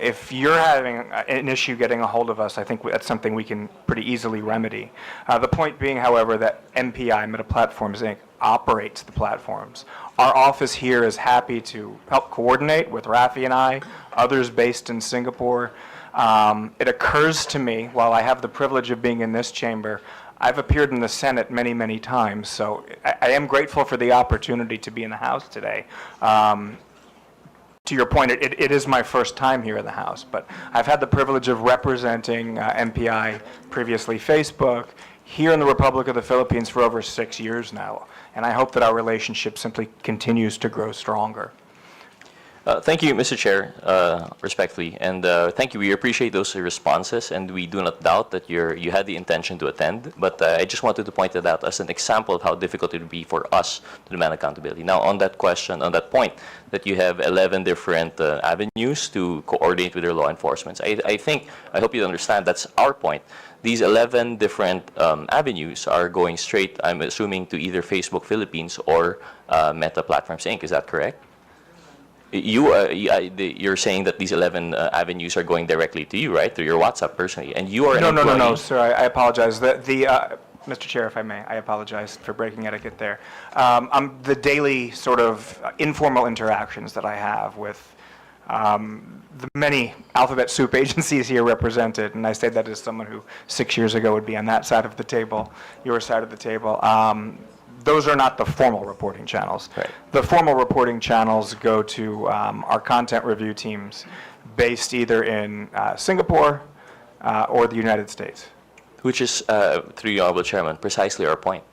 S11: If you're having an issue getting a hold of us, I think that's something we can pretty easily remedy. The point being, however, that MPI, Meta Platforms, Inc., operates the platforms. Our office here is happy to help coordinate with Rafi and I, others based in Singapore. It occurs to me, while I have the privilege of being in this chamber, I've appeared in the Senate many, many times, so I am grateful for the opportunity to be in the House today. To your point, it is my first time here in the House, but I've had the privilege of representing MPI, previously Facebook, here in the Republic of the Philippines for over 6 years now, and I hope that our relationship simply continues to grow stronger.
S14: Thank you, Mr. Chair, respectfully, and thank you. We appreciate those responses, and we do not doubt that you had the intention to attend, but I just wanted to point it out as an example of how difficult it would be for us to demand accountability. Now, on that question, on that point, that you have 11 different avenues to coordinate with your law enforcement, I hope you understand that's our point. these 11 different avenues are going straight, I'm assuming, to either Facebook Philippines or Meta Platforms Inc. Is that correct? You're saying that these 11 avenues are going directly to you, right? Through your WhatsApp personally, and you are an employee.
S11: No, sir. I apologize. Mr. Chair, if I may, I apologize for breaking etiquette there. The daily sort of informal interactions that I have with the many alphabet soup agencies here represented, and I say that as someone who 6 years ago would be on that side of the table, your side of the table. Those are not the formal reporting channels.
S14: Right.
S11: The formal reporting channels go to our content review teams based either in Singapore or the United States.
S14: Which is, through you, Honorable Chairman, precisely our point.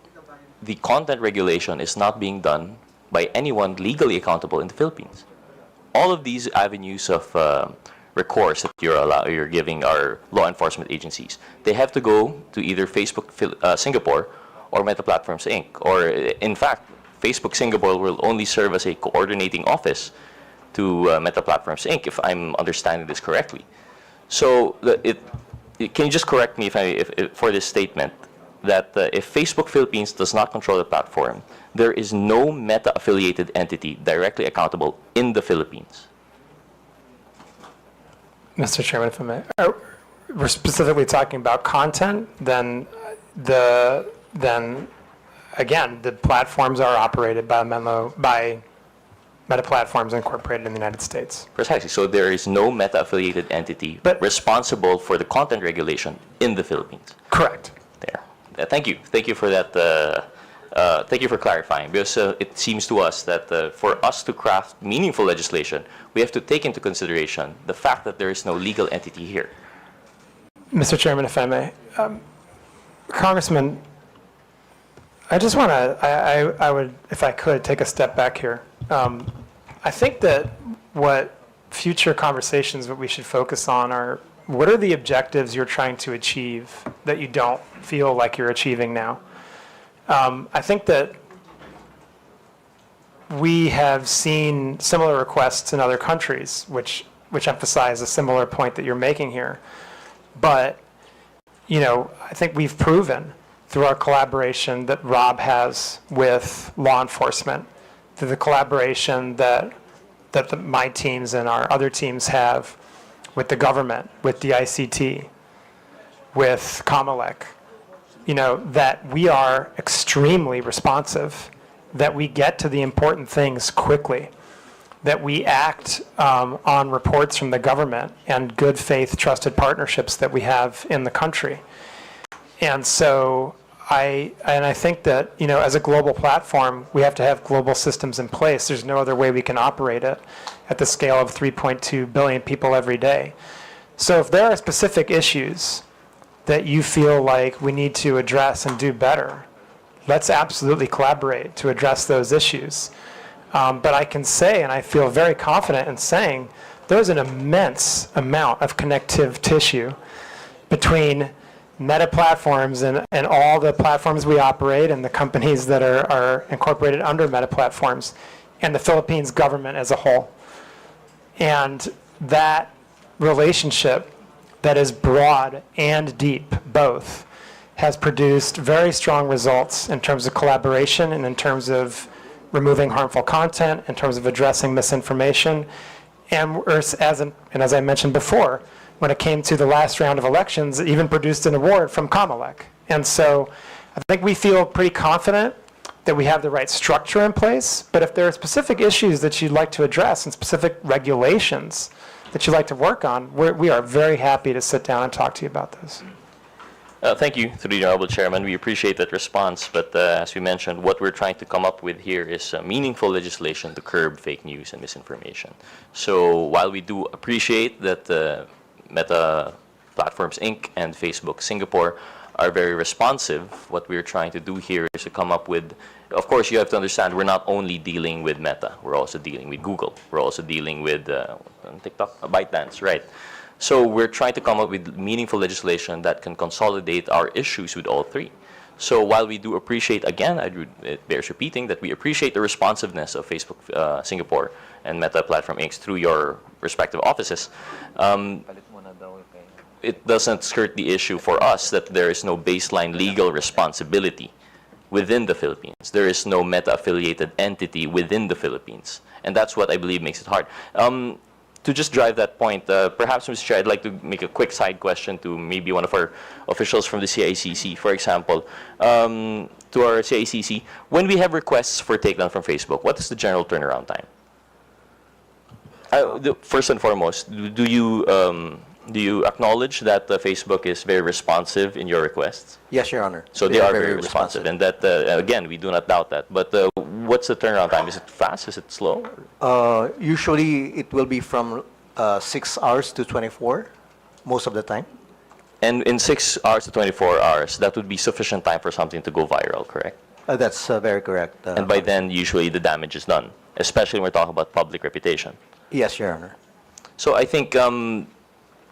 S14: The content regulation is not being done by anyone legally accountable in the Philippines. All of these avenues of recourse that you're giving our law enforcement agencies, they have to go to either Facebook Singapore or Meta Platforms Inc. Or, in fact, Facebook Singapore will only serve as a coordinating office to Meta Platforms Inc., if I'm understanding this correctly. So, can you just correct me if for this statement, that if Facebook Philippines does not control the platform, there is no Meta-affiliated entity directly accountable in the Philippines?
S12: Mr. Chairman, if I may, we're specifically talking about content, then again, the platforms are operated by Meta Platforms Incorporated in the United States.
S14: Precisely. So there is no Meta-affiliated entity responsible for the content regulation in the Philippines.
S12: Correct.
S14: There. Thank you. Thank you for that. Thank you for clarifying, because it seems to us that for us to craft meaningful legislation, we have to take into consideration the fact that there is no legal entity here.
S12: Mr. Chairman, if I may, Congressman, I just want to, I would, if I could, take a step back here. I think that what future conversations that we should focus on are, what are the objectives you're trying to achieve that you don't feel like you're achieving now? I think that we have seen similar requests in other countries, which emphasize a similar point that you're making here. But, you know, I think we've proven through our collaboration that Rob has with law enforcement, through the collaboration that my teams and our other teams have with the government, with the ICT, with KaMAtis, you know, that we are extremely responsive, that we get to the important things quickly, that we act on reports from the government and good faith trusted partnerships that we have in the country. And so I think that, you know, as a global platform, we have to have global systems in place. There's no other way we can operate it at the scale of 3.2 billion people every day. So if there are specific issues that you feel like we need to address and do better, let's absolutely collaborate to address those issues. But I can say, and I feel very confident in saying, there's an immense amount of connective tissue between Meta Platforms and all the platforms we operate and the companies that are incorporated under Meta Platforms and the Philippines government as a whole. And that relationship that is broad and deep, both, has produced very strong results in terms of collaboration and in terms of removing harmful content, in terms of addressing misinformation. And as I mentioned before, when it came to the last round of elections, it even produced an award from KaMAtis. And so I think we feel pretty confident that we have the right structure in place. But if there are specific issues that you'd like to address and specific regulations that you'd like to work on, we are very happy to sit down and talk to you about those.
S14: Thank you, through the Honorable Chairman. We appreciate that response, but as we mentioned, what we're trying to come up with here is meaningful legislation to curb fake news and misinformation. So while we do appreciate that Meta Platforms Inc. and Facebook Singapore are very responsive, what we're trying to do here is to come up with, of course, you have to understand, we're not only dealing with Meta, we're also dealing with Google, we're also dealing with TikTok, ByteDance, right? So we're trying to come up with meaningful legislation that can consolidate our issues with all three. So while we do appreciate, again, it bears repeating that we appreciate the responsiveness of Facebook Singapore and Meta Platform Inc. through your respective offices, it doesn't skirt the issue for us that there is no baseline legal responsibility within the Philippines. There is no Meta-affiliated entity within the Philippines. And that's what I believe makes it hard. To just drive that point, perhaps, Mr. Chair, I'd like to make a quick side question to maybe one of our officials from the CICC. For example, to our CICC, when we have requests for takedown from Facebook, what is the general turnaround time? First and foremost, do you acknowledge that Facebook is very responsive in your requests?
S15: Yes, Your Honor.
S14: So they are very responsive, and that, again, we do not doubt that. But what's the turnaround time? Is it fast? Is it slow?
S15: Usually, it will be from 6 hours to 24, most of the time.
S14: And in 6 hours to 24 hours, that would be sufficient time for something to go viral, correct?
S15: That's very correct.
S14: And by then, usually the damage is done, especially when we're talking about public reputation.
S15: Yes, Your Honor.
S14: So I think,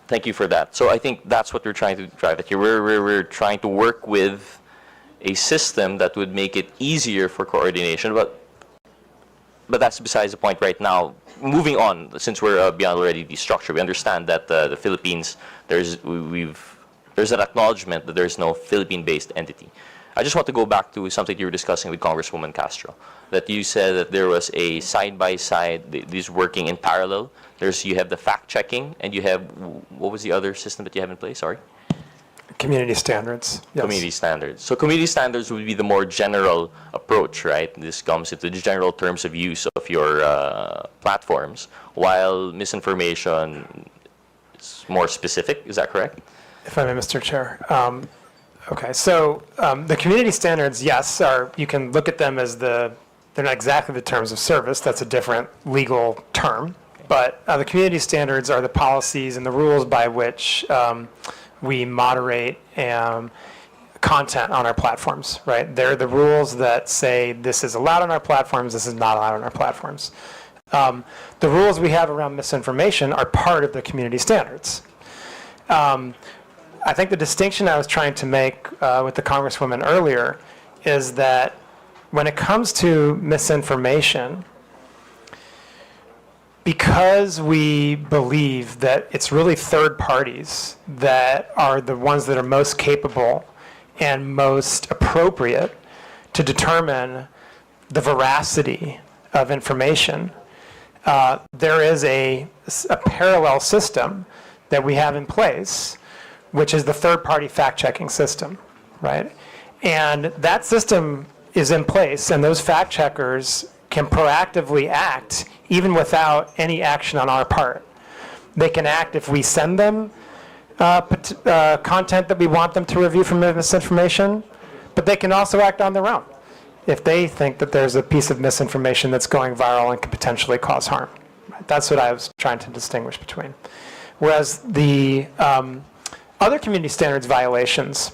S14: thank you for that. So I think that's what we're trying to drive at here. We're trying to work with a system that would make it easier for coordination, but that's besides the point right now. Moving on, since we're beyond already the structure, we understand that the Philippines, there's an acknowledgement that there's no Philippine-based entity. I just want to go back to something you were discussing with Congresswoman Castro, that you said that there was a side-by-side, these working in parallel. You have the fact-checking, and you have, what was the other system that you have in place? Sorry?
S12: Community standards. Yes.
S14: Community standards. So community standards would be the more general approach, right? This comes into the general terms of use of your platforms, while misinformation is more specific. Is that correct?
S12: If I may, Mr. Chair. Okay, so the community standards, yes, you can look at them as they're not exactly the terms of service. That's a different legal term. But the community standards are the policies and the rules by which we moderate content on our platforms, right? They're the rules that say this is allowed on our platforms, this is not allowed on our platforms. The rules we have around misinformation are part of the community standards. I think the distinction I was trying to make with the Congresswoman earlier is that when it comes to misinformation, because we believe that it's really third parties that are the ones that are most capable and most appropriate to determine the veracity of information, there is a parallel system that we have in place, which is the third-party fact-checking system, right? And that system is in place, and those fact-checkers can proactively act even without any action on our part. They can act if we send them content that we want them to review from misinformation, but they can also act on their own if they think that there's a piece of misinformation that's going viral and could potentially cause harm. That's what I was trying to distinguish between. Whereas the other community standards violations,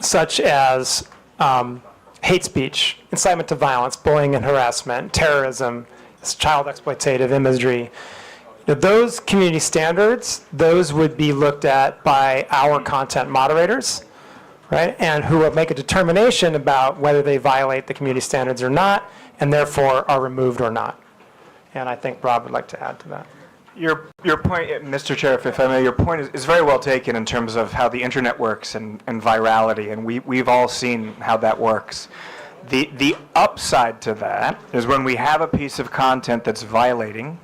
S12: such as hate speech, incitement to violence, bullying and harassment, terrorism, child exploitative imagery, those community standards, those would be looked at by our content moderators, right? And who will make a determination about whether they violate the community standards or not, and therefore are removed or not. And I think Rob would like to add to that.
S11: Your point, Mr. Chair, if I may, your point is very well taken in terms of how the internet works and virality, and we've all seen how that works. The upside to that is when we have a piece of content that's violating,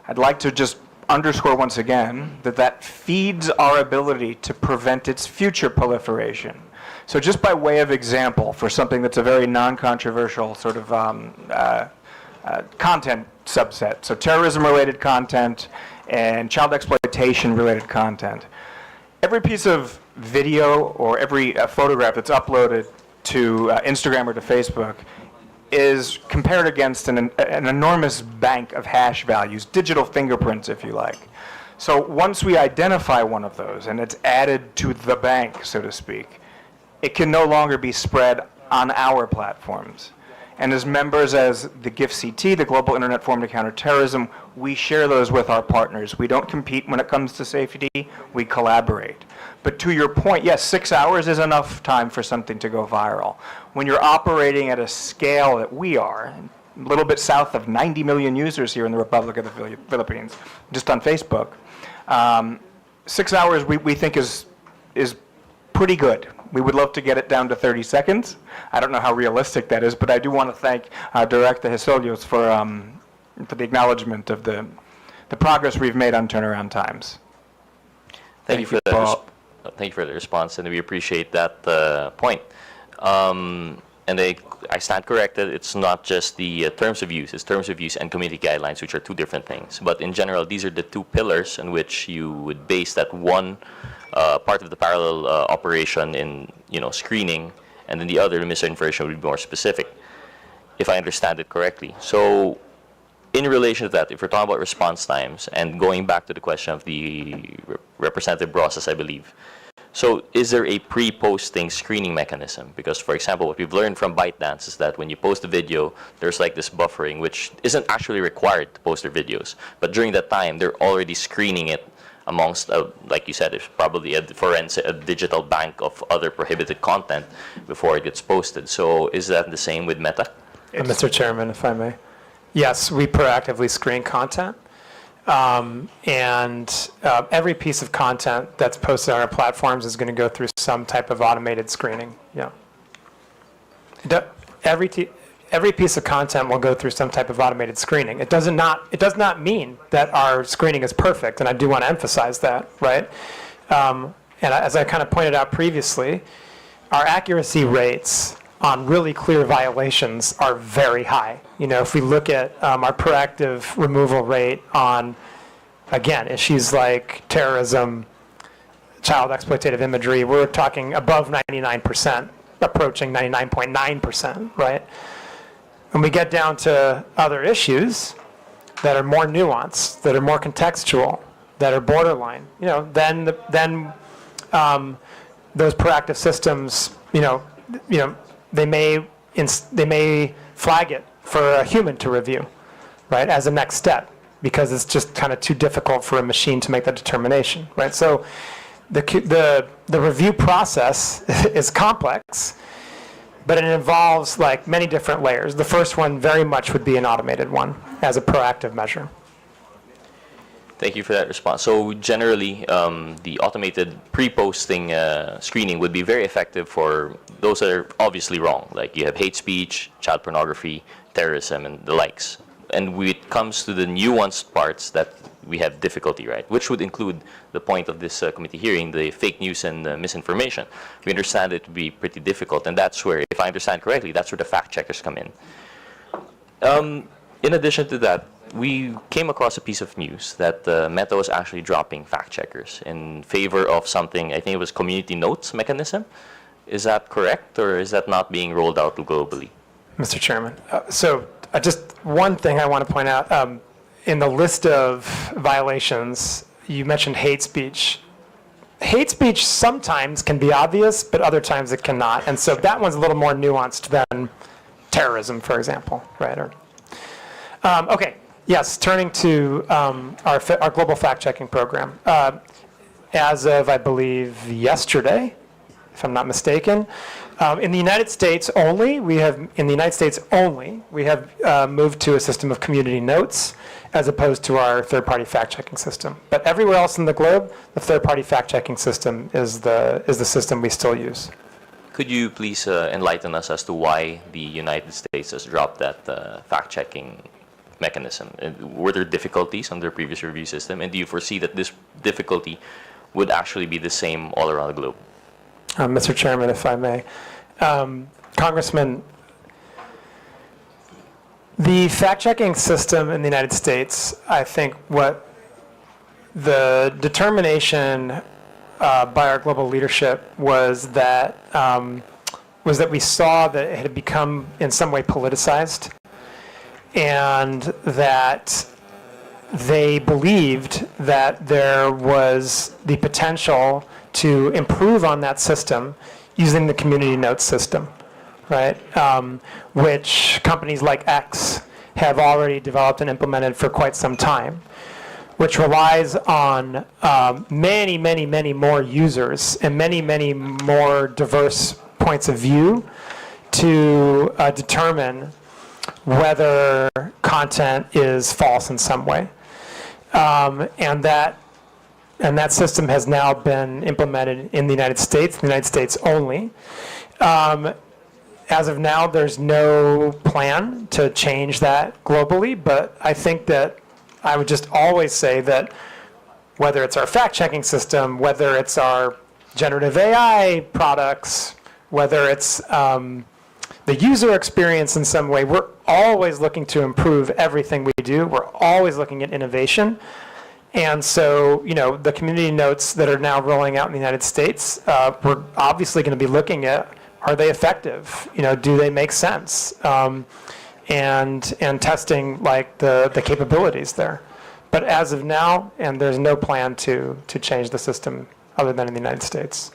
S11: I'd like to just underscore once again that feeds our ability to prevent its future proliferation. So just by way of example, for something that's a very non-controversial sort of content subset, so terrorism-related content and child exploitation-related content. Every piece of video or every photograph that's uploaded to Instagram or to Facebook is compared against an enormous bank of hash values, digital fingerprints, if you like. So once we identify one of those and it's added to the bank, so to speak, it can no longer be spread on our platforms. And as members as the GIFCT, the Global Internet Forum to Counter Terrorism, we share those with our partners. We don't compete when it comes to safety, we collaborate. But to your point, yes, 6 hours is enough time for something to go viral. When you're operating at a scale that we are, a little bit south of 90 million users here in the Republic of the Philippines, just on Facebook, 6 hours we think is pretty good. We would love to get it down to 30 seconds. I don't know how realistic that is, but I do want to thank Director Hesolios for the acknowledgement of the progress we've made on turnaround times.
S14: Thank you for that. Thank you for the response, and we appreciate that point. And I stand corrected. It's not just the terms of use. It's terms of use and community guidelines, which are two different things. But in general, these are the two pillars in which you would base that one part of the parallel operation in screening, and then the other, the misinformation, would be more specific, if I understand it correctly. So in relation to that, if we're talking about response times, and going back to the question of the Representative process, I believe, so is there a pre-posting screening mechanism? Because, for example, what we've learned from ByteDance is that when you post a video, there's like this buffering, which isn't actually required to post their videos. But during that time, they're already screening it amongst, like you said, it's probably a digital bank of other prohibited content before it gets posted. So is that the same with Meta?
S12: Mr. Chairman, if I may. Yes, we proactively screen content. Every piece of content that's posted on our platforms is going to go through some type of automated screening. Yeah. Every piece of content will go through some type of automated screening. It does not mean that our screening is perfect, and I do want to emphasize that, right? And as I kind of pointed out previously, our accuracy rates on really clear violations are very high. If we look at our proactive removal rate on, again, issues like terrorism, child exploitative imagery, we're talking above 99%, approaching 99.9%, right? When we get down to other issues that are more nuanced, that are more contextual, that are borderline, then those proactive systems, they may flag it for a human to review, right, as a next step, because it's just kind of too difficult for a machine to make that determination, right? So the review process is complex, but it involves like many different layers. The first one very much would be an automated one as a proactive measure.
S14: Thank you for that response. So generally, the automated pre-posting screening would be very effective for those that are obviously wrong, like you have hate speech, child pornography, terrorism, and the likes. And when it comes to the nuanced parts that we have difficulty, right, which would include the point of this committee hearing, the fake news and misinformation. We understand it to be pretty difficult, and that's where, if I understand correctly, that's where the fact checkers come in. In addition to that, we came across a piece of news that Meta was actually dropping fact checkers in favor of something, I think it was community notes mechanism. Is that correct, or is that not being rolled out globally?
S12: Mr. Chairman, just one thing I want to point out. In the list of violations, you mentioned hate speech. Hate speech sometimes can be obvious, but other times it cannot. And so that one's a little more nuanced than terrorism, for example, right? Okay. Yes, turning to our global fact-checking program. As of, I believe, yesterday, if I'm not mistaken, in the United States only, we have moved to a system of community notes as opposed to our third-party fact-checking system. But everywhere else in the globe, the third-party fact-checking system is the system we still use.
S14: Could you please enlighten us as to why the United States has dropped that fact-checking mechanism? Were there difficulties on their previous review system, and do you foresee that this difficulty would actually be the same all around the globe?
S12: Mr. Chairman, if I may. Congressman, the fact-checking system in the United States, I think what the determination by our global leadership was that we saw that it had become in some way politicized, and that they believed that there was the potential to improve on that system using the community notes system, right? Which companies like X have already developed and implemented for quite some time, which relies on many, many, many more users and many, many more diverse points of view to determine whether content is false in some way. And that And that system has now been implemented in the United States only. As of now, there's no plan to change that globally, but I think that I would just always say that whether it's our fact-checking system, whether it's our generative AI products, whether it's the user experience in some way, we're always looking to improve everything we do. We're always looking at innovation. And so, the community notes that are now rolling out in the United States, we're obviously going to be looking at, are they effective? Do they make sense? And testing like the capabilities there. But as of now, and there's no plan to change the system other than in the United States.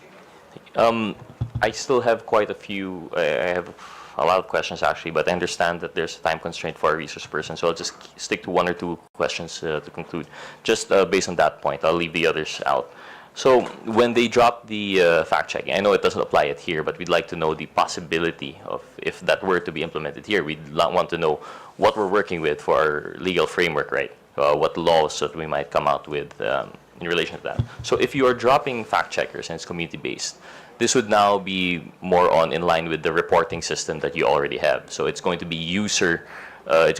S14: I still have quite a few, I have a lot of questions actually, but I understand that there's a time constraint for our resource person, so I'll just stick to one or two questions to conclude. Just based on that point, I'll leave the others out. So when they drop the fact-checking, I know it doesn't apply it here, but we'd like to know the possibility of if that were to be implemented here. We'd want to know what we're working with for our legal framework, right? What laws that we might come out with in relation to that. So if you are dropping fact-checkers and it's community-based, this would now be more in line with the reporting system that you already have. So it's going to be it's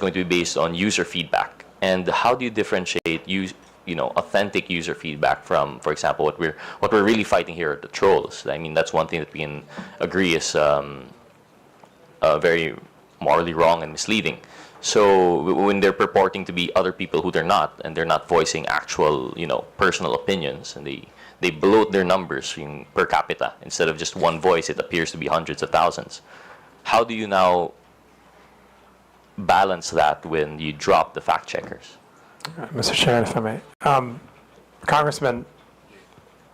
S14: going to be based on user feedback. And how do you differentiate authentic user feedback from, for example, what we're really fighting here are the trolls? I mean, that's one thing that we can agree is very morally wrong and misleading. So when they're purporting to be other people who they're not, and they're not voicing actual, personal opinions, and they bloat their numbers per capita. Instead of just one voice, it appears to be hundreds of thousands. How do you now balance that when you drop the fact checkers?
S12: Mr. Chairman, if I may. Congressman,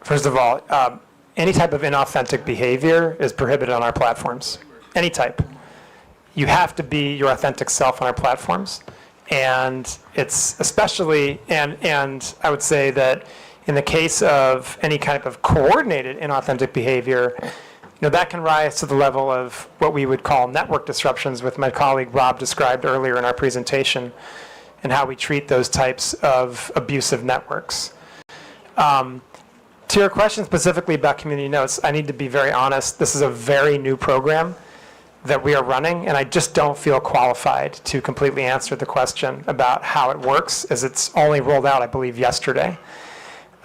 S12: first of all, any type of inauthentic behavior is prohibited on our platforms. Any type. You have to be your authentic self on our platforms. And it's especially, and I would say that in the case of any kind of coordinated inauthentic behavior, that can rise to the level of what we would call network disruptions, with my colleague Rob described earlier in our presentation, and how we treat those types of abusive networks. To your question specifically about community notes, I need to be very honest. This is a very new program that we are running, and I just don't feel qualified to completely answer the question about how it works, as it's only rolled out, I believe, yesterday.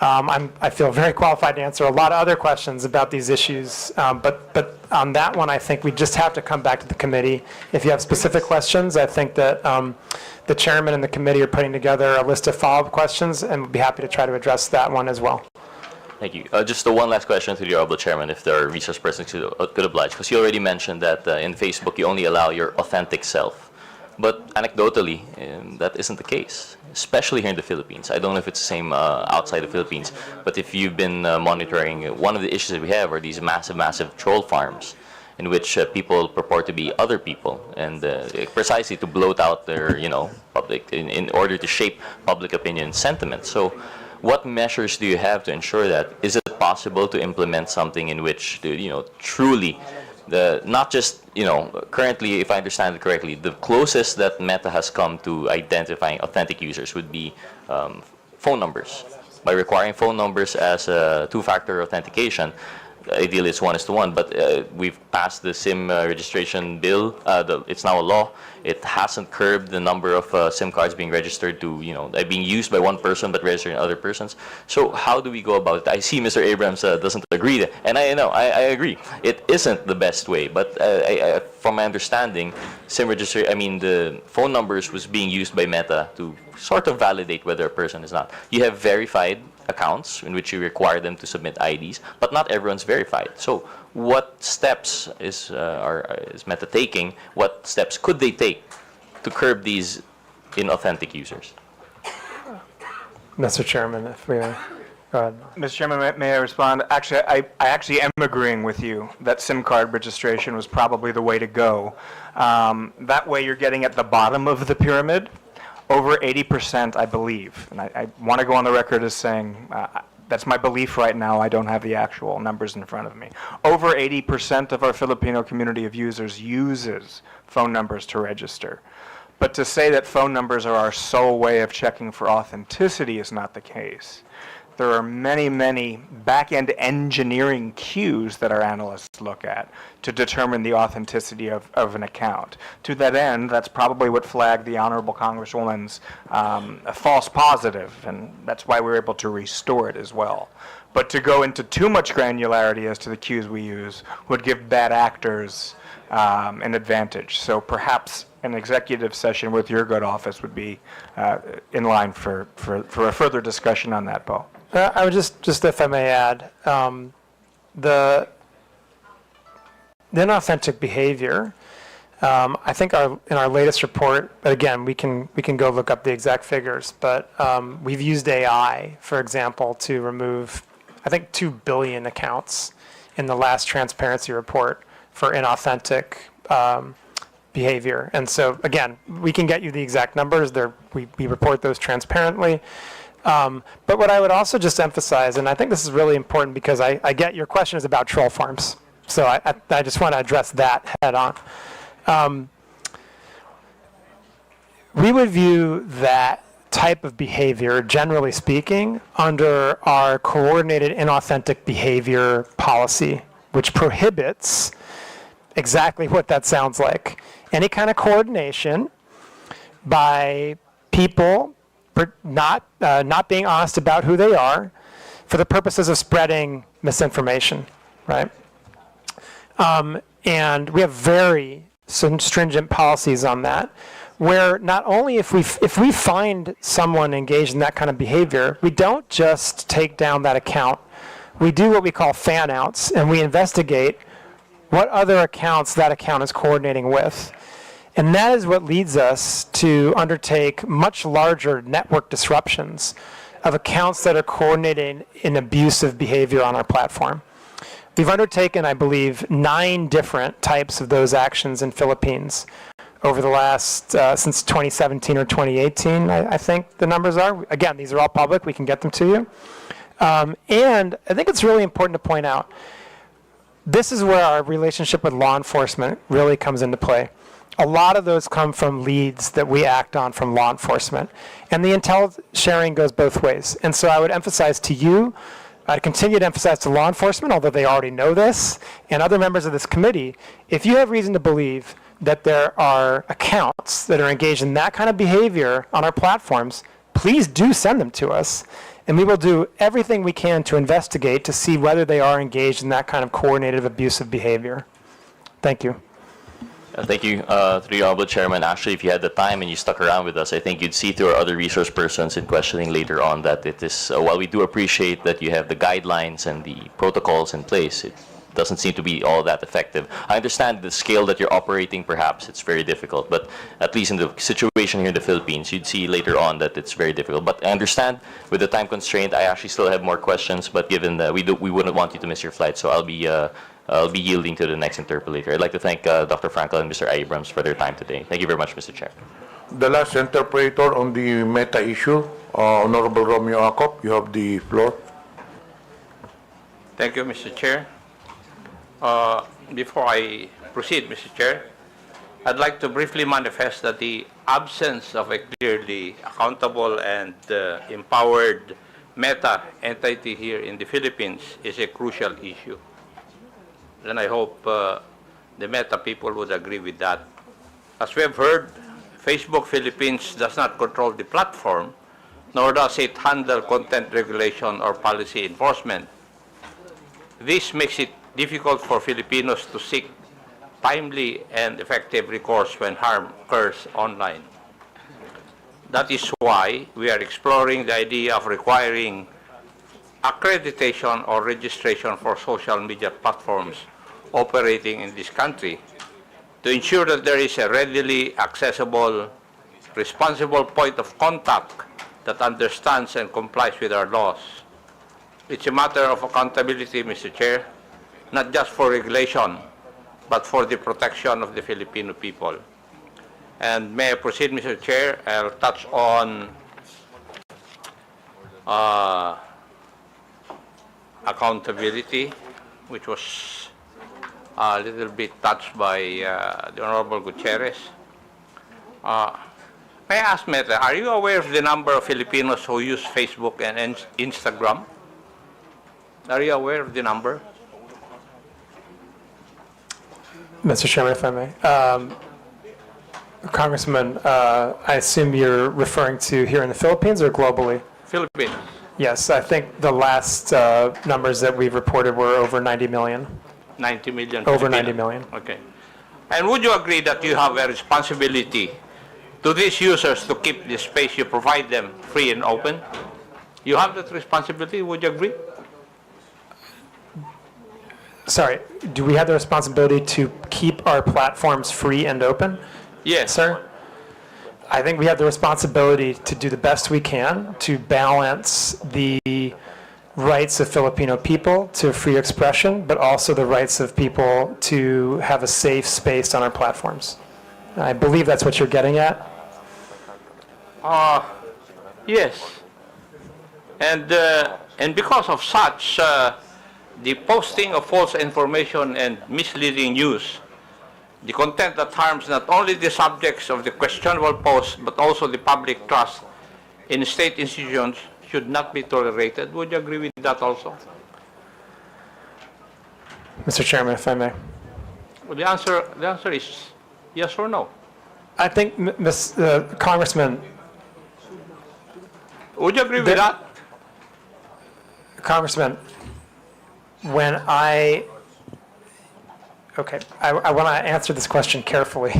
S12: I feel very qualified to answer a lot of other questions about these issues, but on that one, I think we just have to come back to the committee. If you have specific questions, I think that the chairman and the committee are putting together a list of follow-up questions, and we'll be happy to try to address that one as well.
S14: Thank you. Just one last question to the Honorable Chairman, if there are resource persons who could oblige, because you already mentioned that in Facebook you only allow your authentic self. But anecdotally, that isn't the case, especially here in the Philippines. I don't know if it's the same outside the Philippines, but if you've been monitoring, one of the issues that we have are these massive troll farms in which people purport to be other people, and precisely to bloat out their, public, in order to shape public opinion sentiment. So what measures do you have to ensure that? Is it possible to implement something in which, truly, not just, currently, if I understand it correctly, the closest that Meta has come to identifying authentic users would be phone numbers. By requiring phone numbers as a two-factor authentication, ideally it's 1:1, but we've passed the SIM registration bill. It's now a law. It hasn't curbed the number of SIM cards being registered to, being used by one person but registered in other persons. So how do we go about it? I see Mr. Abrams doesn't agree, and I agree. It isn't the best way, but from my understanding, SIM registry, the phone numbers was being used by Meta to sort of validate whether a person is not. You have verified accounts in which you require them to submit IDs, but not everyone's verified. So what steps is Meta taking? What steps could they take to curb these inauthentic users?
S12: Mr. Chairman, if we go ahead.
S11: Mr. Chairman, may I respond? Actually, I actually am agreeing with you that SIM card registration was probably the way to go. That way you're getting at the bottom of the pyramid. Over 80%, I believe, and I want to go on the record as saying that's my belief right now. I don't have the actual numbers in front of me. Over 80% of our Filipino community of users uses phone numbers to register. But to say that phone numbers are our sole way of checking for authenticity is not the case. there are many, many back-end engineering cues that our analysts look at to determine the authenticity of an account. To that end, that's probably what flagged the Honorable Congresswoman's a false positive, and that's why we were able to restore it as well. But to go into too much granularity as to the cues we use would give bad actors an advantage. So perhaps an executive session with your good office would be in line for a further discussion on that, Bo.
S12: I would just if I may add, the inauthentic behavior. I think in our latest report, but again, we can go look up the exact figures. But we've used AI, for example, to remove, I think, 2 billion accounts in the last transparency report for inauthentic behavior. And so, again, we can get you the exact numbers. We report those transparently. But what I would also just emphasize, and I think this is really important because I get your question is about troll farms. So I just want to address that head on. We would view that type of behavior, generally speaking, under our coordinated inauthentic behavior policy, which prohibits exactly what that sounds like. Any kind of coordination by people not being honest about who they are for the purposes of spreading misinformation, right? And we have very stringent policies on that, where not only if we find someone engaged in that kind of behavior, we don't just take down that account. We do what we call fan outs, and we investigate what other accounts that account is coordinating with. And that is what leads us to undertake much larger network disruptions of accounts that are coordinating in abusive behavior on our platform. We've undertaken, I believe, 9 different types of those actions in Philippines over the last, since 2017 or 2018, I think the numbers are. Again, these are all public. We can get them to you. And I think it's really important to point out, this is where our relationship with law enforcement really comes into play. A lot of those come from leads that we act on from law enforcement. And the intel sharing goes both ways. And so I would emphasize to you, I'd continue to emphasize to law enforcement, although they already know this, and other members of this committee, if you have reason to believe that there are accounts that are engaged in that kind of behavior on our platforms, please do send them to us. And we will do everything we can to investigate to see whether they are engaged in that kind of coordinated abusive behavior. Thank you.
S14: Thank you to the Honorable Chairman. Actually, if you had the time and you stuck around with us, I think you'd see through our other resource persons in questioning later on that it is, while we do appreciate that you have the guidelines and the protocols in place, it doesn't seem to be all that effective. I understand the scale that you're operating, perhaps it's very difficult, but at least in the situation here in the Philippines, you'd see later on that it's very difficult. But I understand with the time constraint, I actually still have more questions, but given that we wouldn't want you to miss your flight, so I'll be yielding to the next interpolator. I'd like to thank Dr. Frankel and Mr. Abrams for their time today. Thank you very much, Mr. Chair.
S5: The last interpreter on the meta issue, Honorable Romeo Acop, you have the floor.
S7: Thank you, Mr. Chair. Before I proceed, Mr. Chair, I'd like to briefly manifest that the absence of a clearly accountable and empowered meta entity here in the Philippines is a crucial issue. And I hope the meta people would agree with that. As we have heard, Facebook Philippines does not control the platform, nor does it handle content regulation or policy enforcement. This makes it difficult for Filipinos to seek timely and effective recourse when harm occurs online. That is why we are exploring the idea of requiring accreditation or registration for social media platforms operating in this country to ensure that there is a readily accessible, responsible point of contact that understands and complies with our laws. It's a matter of accountability, Mr. Chair, not just for regulation, but for the protection of the Filipino people. And may I proceed, Mr. Chair? I'll touch on accountability, which was a little bit touched by the Honorable Gutierrez. I May I ask, Meta, are you aware of the number of Filipinos who use Facebook and Instagram? Are you aware of the number?
S12: Mr. Chairman, if I may. Congressman, I assume you're referring to here in the Philippines or globally?
S7: Philippines.
S12: Yes, I think the last numbers that we've reported were over 90 million.
S7: 90 million.
S12: Over
S7: Filipinos.
S12: 90 million.
S7: Okay. And would you agree that you have a responsibility to these users to keep the space you provide them free and open? You have that responsibility, would you agree?
S12: Sorry, do we have the responsibility to keep our platforms free and open?
S7: Yes.
S12: Sir? I think we have the responsibility to do the best we can to balance the rights of Filipino people to free expression, but also the rights of people to have a safe space on our platforms. I believe that's what you're getting at.
S7: Yes. And because of such, the posting of false information and misleading news, the content that harms not only the subjects of the questionable post, but also the public trust in state institutions should not be tolerated. Would you agree with that also?
S12: Mr. Chairman, if I may.
S7: Well, the answer is yes or no.
S12: I think, Congressman.
S7: Would you agree with that?
S12: Congressman, when I want to answer this question carefully.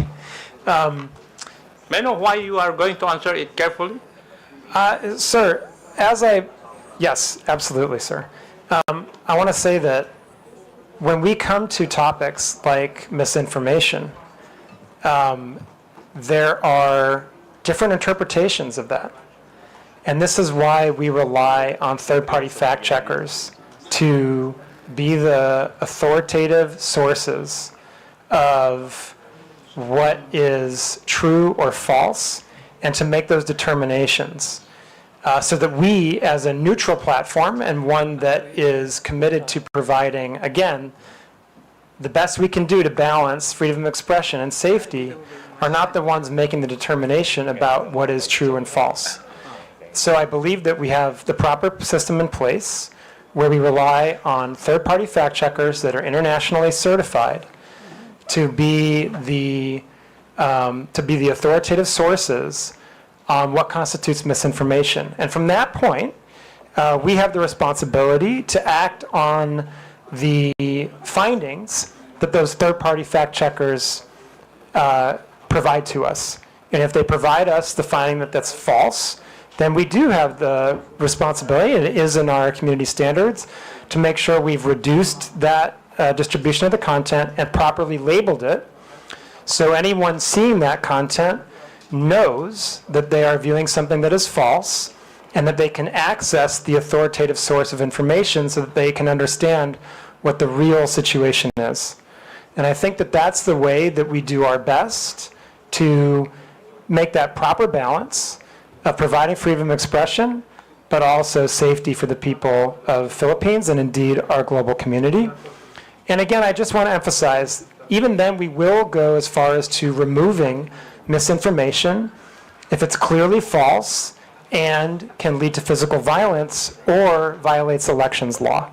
S7: May I know why you are going to answer it carefully?
S12: Sir, yes, absolutely, sir. I want to say that when we come to topics like misinformation, there are different interpretations of that. And this is why we rely on third-party fact checkers to be the authoritative sources of what is true or false and to make those determinations so that we, as a neutral platform and one that is committed to providing, again, the best we can do to balance freedom of expression and safety, are not the ones making the determination about what is true and false. So I believe that we have the proper system in place where we rely on third-party fact checkers that are internationally certified to be the authoritative sources on what constitutes misinformation. And from that point, we have the responsibility to act on the findings that those third-party fact checkers provide to us. And if they provide us the finding that that's false, then we do have the responsibility, and it is in our community standards, to make sure we've reduced that distribution of the content and properly labeled it, so anyone seeing that content knows that they are viewing something that is false and that they can access the authoritative source of information so that they can understand what the real situation is. And I think that that's the way that we do our best to make that proper balance of providing freedom of expression, but also safety for the people of Philippines and indeed our global community. And again, I just want to emphasize, even then we will go as far as to removing misinformation if it's clearly false and can lead to physical violence or violates elections law.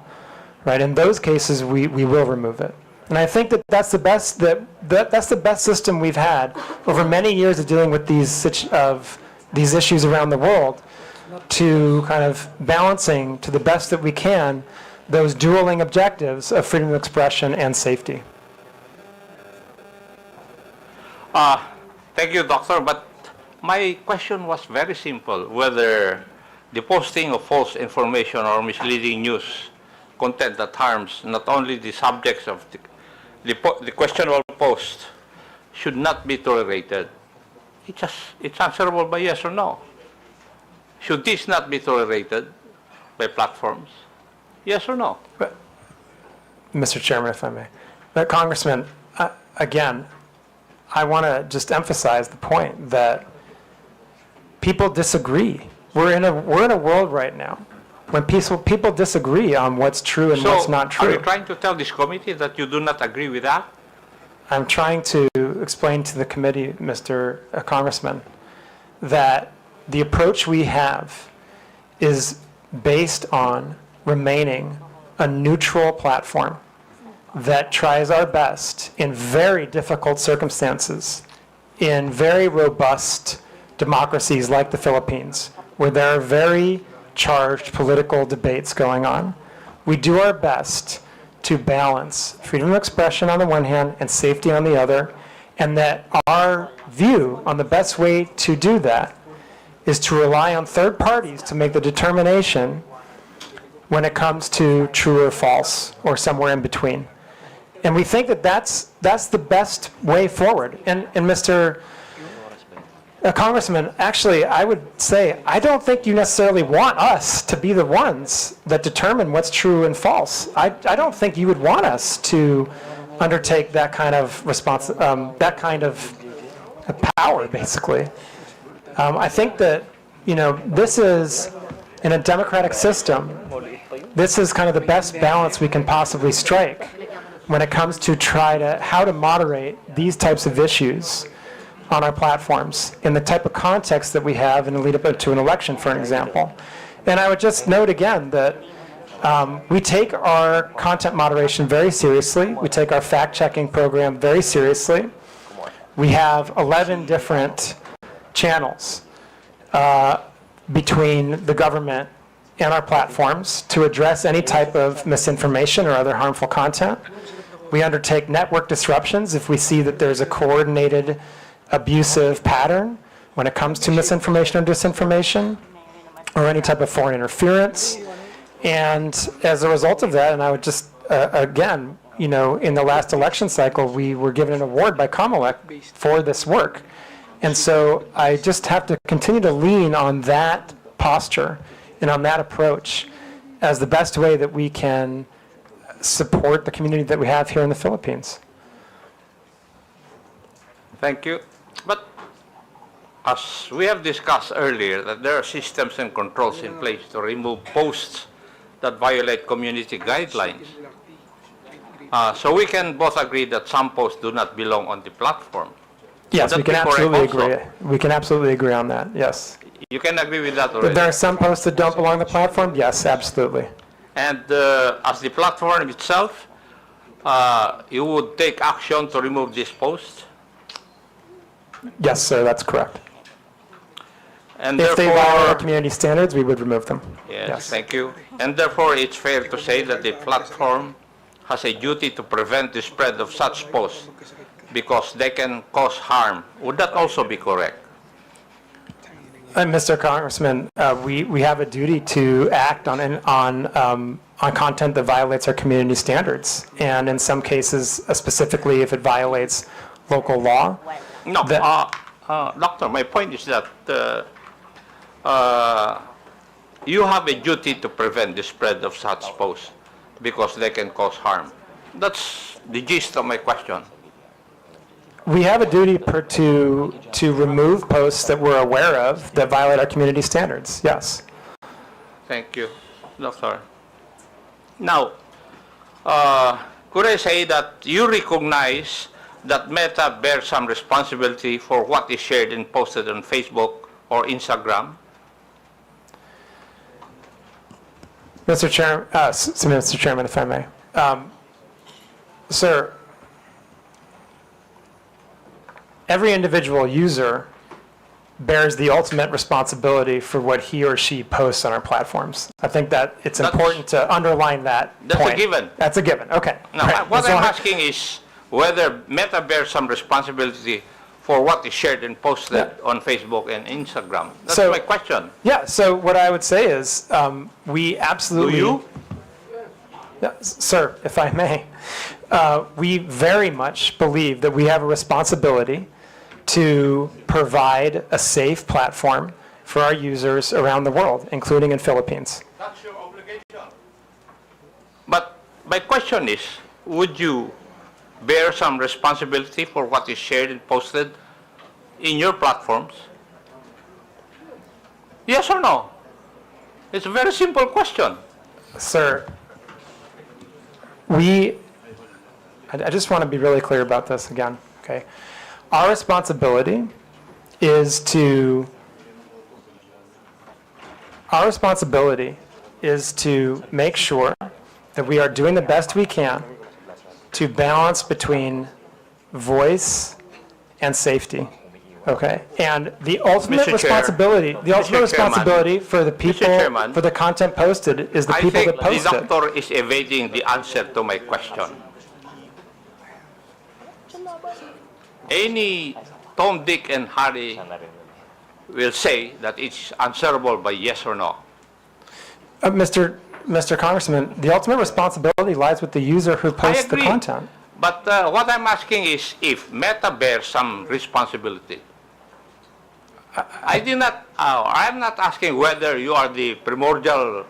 S12: Right? In those cases, we will remove it. And I think that that's the best that's the best system we've had over many years of dealing with these issues around the world, to kind of balancing to the best that we can those dueling objectives of freedom of expression and safety.
S7: Thank you, Doctor. But my question was very simple, whether the posting of false information or misleading news content that harms not only the subjects of the questionable post should not be tolerated. It's answerable by yes or no. Should this not be tolerated by platforms? Yes or no?
S12: But, Mr. Chairman, if I may. But Congressman, again, I want to just emphasize the point that people disagree. We're in a world right now when people disagree on what's true and what's not true.
S7: Are you trying to tell this committee that you do not agree with that?
S12: I'm trying to explain to the committee, Mr. Congressman, that the approach we have is based on remaining a neutral platform that tries our best in very difficult circumstances, in very robust democracies like the Philippines, where there are very charged political debates going on. We do our best to balance freedom of expression on the one hand and safety on the other, and that our view on the best way to do that is to rely on third parties to make the determination when it comes to true or false or somewhere in between. And we think that that's the best way forward. And Mr. Congressman, actually, I would say, I don't think you necessarily want us to be the ones that determine what's true and false. I don't think you would want us to undertake that kind of that kind of power, basically. I think that, this is, in a democratic system, this is kind of the best balance we can possibly strike when it comes to how to moderate these types of issues on our platforms in the type of context that we have in the lead up to an election, for example. And I would just note again that we take our content moderation very seriously. We take our fact-checking program very seriously. We have 11 different channels between the government and our platforms to address any type of misinformation or other harmful content. We undertake network disruptions if we see that there's a coordinated abusive pattern when it comes to misinformation or disinformation or any type of foreign interference. And as a result of that, and I would just, again, in the last election cycle, we were given an award by KaMAtis for this work. And so I just have to continue to lean on that posture and on that approach as the best way that we can support the community that we have here in the Philippines.
S7: Thank you. But as we have discussed earlier, that there are systems and controls in place to remove posts that violate community guidelines. So we can both agree that some posts do not belong on the platform.
S12: Yes, we can absolutely agree. We can absolutely agree on that, yes.
S7: You can agree with that already?
S12: If there are some posts that don't belong on the platform, yes, absolutely.
S7: And as the platform itself, you would take action to remove these posts?
S12: Yes, sir, that's correct.
S7: And
S12: if they violate our community standards, we would remove them.
S7: Yes, thank you. And therefore, it's fair to say that the platform has a duty to prevent the spread of such posts because they can cause harm. Would that also be correct?
S12: Mr. Congressman, we have a duty to act on content that violates our community standards, and in some cases, specifically if it violates local law.
S7: No, Doctor, my point is that you have a duty to prevent the spread of such posts because they can cause harm. That's the gist of my question.
S12: We have a duty to remove posts that we're aware of that violate our community standards, yes.
S7: Thank you, Doctor. Now, could I say that you recognize that Meta bears some responsibility for what is shared and posted on Facebook or Instagram?
S12: Mr. Chairman, if I may. Sir, every individual user bears the ultimate responsibility for what he or she posts on our platforms. I think that it's important to underline that point.
S7: That's a given.
S12: That's a given, okay.
S7: Now,
S12: right.
S7: what I'm asking is whether Meta bears some responsibility for what is shared and posted on Facebook and Instagram. That's my question.
S12: Yeah, so what I would say is we absolutely...
S7: Do you?
S12: Yeah, sir, if I may. We very much believe that we have a responsibility to provide a safe platform for our users around the world, including in Philippines.
S7: That's your obligation. But my question is, would you bear some responsibility for what is shared and posted in your platforms? Yes or no? It's a very simple question.
S12: Sir, I just want to be really clear about this again, okay? Our responsibility is to Our responsibility is to make sure that we are doing the best we can to balance between voice and safety. Okay, and the ultimate
S7: Mr. Chair,
S12: responsibility, for the people,
S7: Chairman,
S12: for the content posted, is the
S7: I
S12: people
S7: think
S12: that post
S7: the
S12: it.
S7: doctor is evading the answer to my question. Any Tom, Dick, and Harry will say that it's answerable by yes or no.
S12: Mr. Congressman, the ultimate responsibility lies with the user who posts the
S7: agree.
S12: content.
S7: But what I'm asking is if Meta bears some responsibility. I'm not asking whether you are the primordial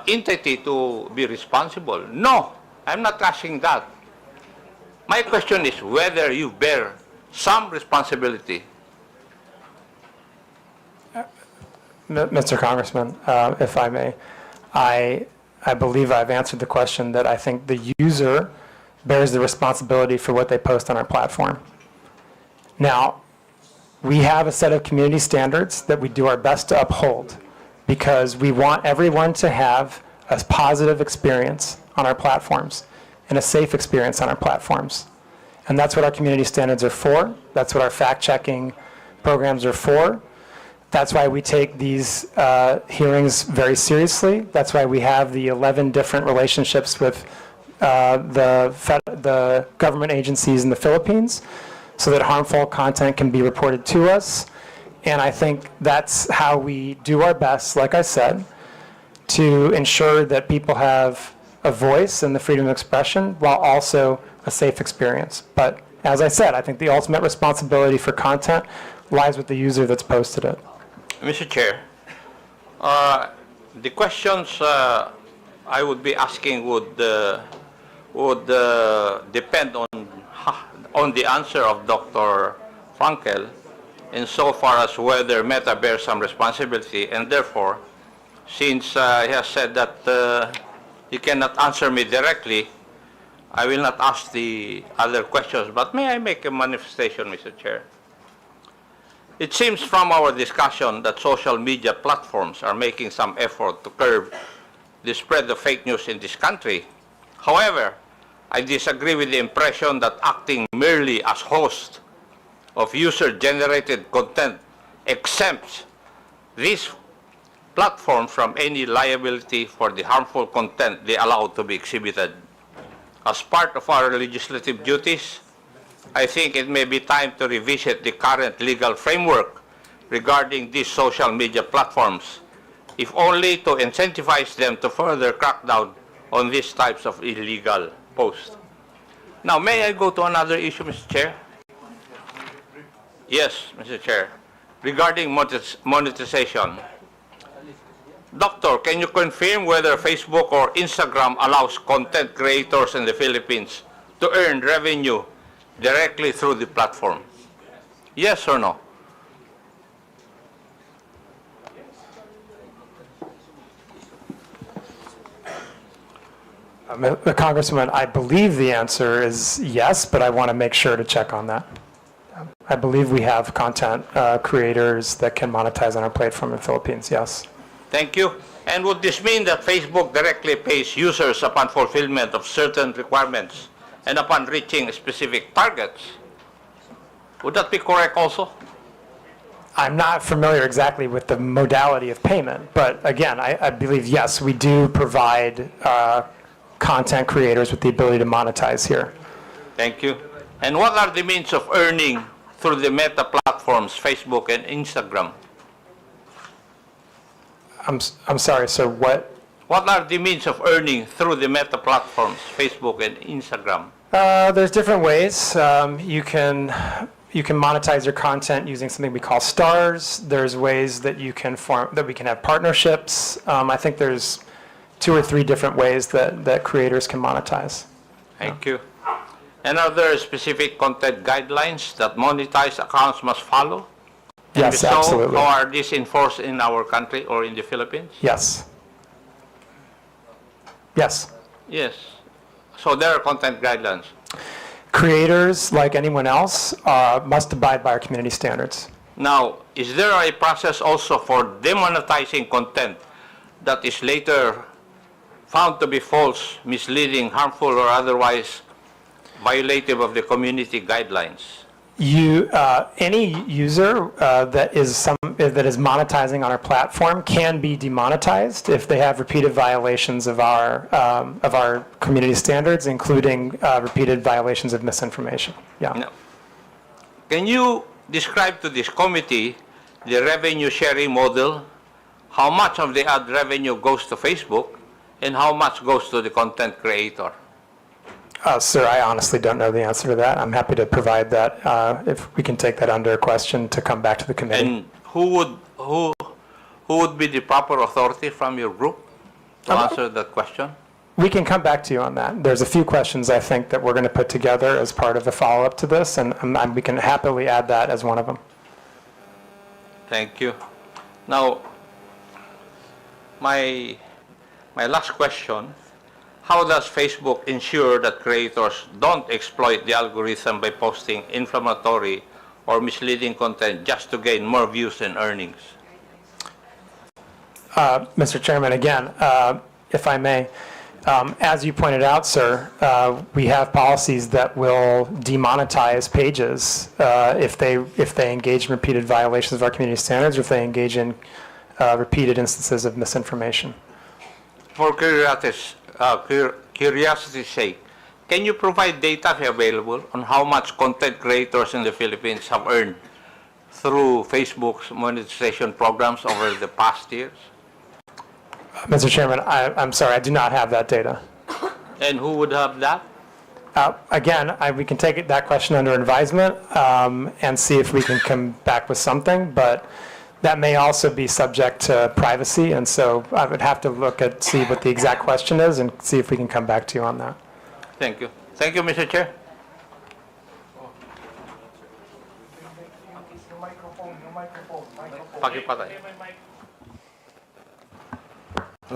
S7: entity to be responsible. No, I'm not asking that. My question is whether you bear some responsibility.
S12: Mr. Congressman, if I may, I believe I've answered the question that I think the user bears the responsibility for what they post on our platform. Now, we have a set of community standards that we do our best to uphold because we want everyone to have a positive experience on our platforms and a safe experience on our platforms. And that's what our community standards are for. That's what our fact-checking programs are for. That's why we take these hearings very seriously. That's why we have the 11 different relationships with the government agencies in the Philippines so that harmful content can be reported to us. And I think that's how we do our best, like I said, to ensure that people have a voice and the freedom of expression while also a safe experience. But as I said, I think the ultimate responsibility for content lies with the user that's posted it.
S7: Mr. Chair, the questions I would be asking would depend on the answer of Dr. Frankel insofar as whether Meta bears some responsibility, and therefore, since he has said that he cannot answer me directly, I will not ask the other questions, but may I make a manifestation, Mr. Chair? It seems from our discussion that social media platforms are making some effort to curb the spread of fake news in this country. However, I disagree with the impression that acting merely as host of user-generated content exempts these platforms from any liability for the harmful content they allow to be exhibited. As part of our legislative duties, I think it may be time to revisit the current legal framework regarding these social media platforms, if only to incentivize them to further crack down on these types of illegal posts. Now, may I go to another issue, Mr. Chair? Yes, Mr. Chair. Regarding monetization. Doctor, can you confirm whether Facebook or Instagram allows content creators in the Philippines to earn revenue directly through the platform? Yes or no?
S12: Congressman, I believe the answer is yes, but I want to make sure to check on that. I believe we have content creators that can monetize on our platform in the Philippines, yes.
S7: Thank you. And would this mean that Facebook directly pays users upon fulfillment of certain requirements and upon reaching specific targets? Would that be correct also?
S12: I'm not familiar exactly with the modality of payment, but again, I believe, yes, we do provide content creators with the ability to monetize here.
S7: Thank you. And what are the means of earning through the Meta platforms, Facebook and Instagram?
S12: I'm sorry, sir, what?
S7: What are the means of earning through the Meta platforms, Facebook and Instagram?
S12: There's different ways. You can monetize your content using something we call stars. There's ways that we can have partnerships. I think there's 2 or 3 different ways that creators can monetize.
S7: Thank you. And are there specific content guidelines that monetized accounts must follow?
S12: Yes,
S7: and
S12: absolutely.
S7: How are these enforced in our country or in the Philippines?
S12: Yes. Yes.
S7: Yes. So there are content guidelines.
S12: Creators, like anyone else, must abide by our community standards.
S7: Now, is there a process also for demonetizing content that is later found to be false, misleading, harmful, or otherwise violative of the community guidelines?
S12: Any user that is monetizing on our platform can be demonetized if they have repeated violations of our community standards, including repeated violations of misinformation. Yeah.
S7: Now, can you describe to this committee the revenue sharing model? How much of the ad revenue goes to Facebook, and how much goes to the content creator?
S12: Sir, I honestly don't know the answer to that. I'm happy to provide that if we can take that under a question to come back to the committee.
S7: And who would be the proper authority from your group to answer that question?
S12: We can come back to you on that. There's a few questions I think that we're going to put together as part of the follow-up to this, and we can happily add that as one of them.
S7: Thank you. Now, my last question. How does Facebook ensure that creators don't exploit the algorithm by posting inflammatory or misleading content just to gain more views and earnings?
S12: Mr. Chairman, again, if I may, as you pointed out, sir, we have policies that will demonetize pages if they engage in repeated violations of our community standards, or if they engage in repeated instances of misinformation.
S7: For curiosity's sake, can you provide data available on how much content creators in the Philippines have earned through Facebook's monetization programs over the past years?
S12: Mr. Chairman, I'm sorry, I do not have that data.
S7: And who would have that?
S12: Again, we can take that question under advisement and see if we can come back with something, but that may also be subject to privacy, and so I would have to see what the exact question is and see if we can come back to you on that.
S7: Thank you. Thank you, Mr. Chair.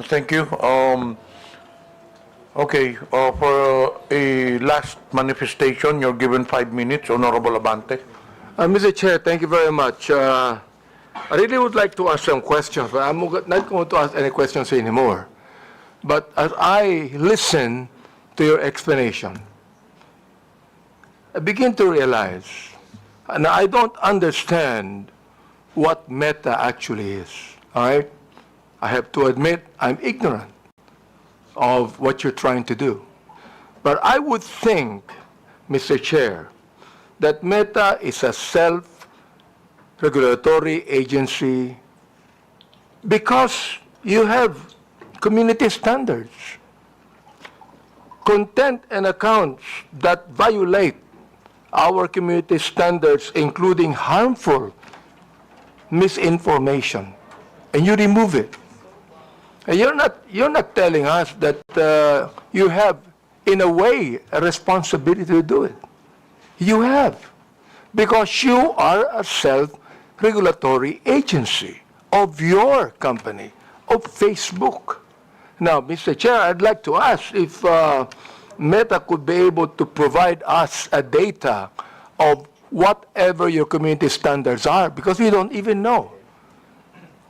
S5: Thank you. Okay, for a last manifestation, you're given 5 minutes, Honorable Abante.
S16: Mr. Chair, thank you very much. I really would like to ask some questions, but I'm not going to ask any questions anymore. But as I listen to your explanation, I begin to realize, and I don't understand what meta actually is, all right? I have to admit I'm ignorant of what you're trying to do. But I would think, Mr. Chair, that meta is a self-regulatory agency because you have community standards. Content and accounts that violate our community standards, including harmful misinformation, and you remove it. And you're not telling us that you have, in a way, a responsibility to do it. You have, because you are a self-regulatory agency of your company, of Facebook. Now, Mr. Chair, I'd like to ask if Meta could be able to provide us a data of whatever your community standards are, because we don't even know.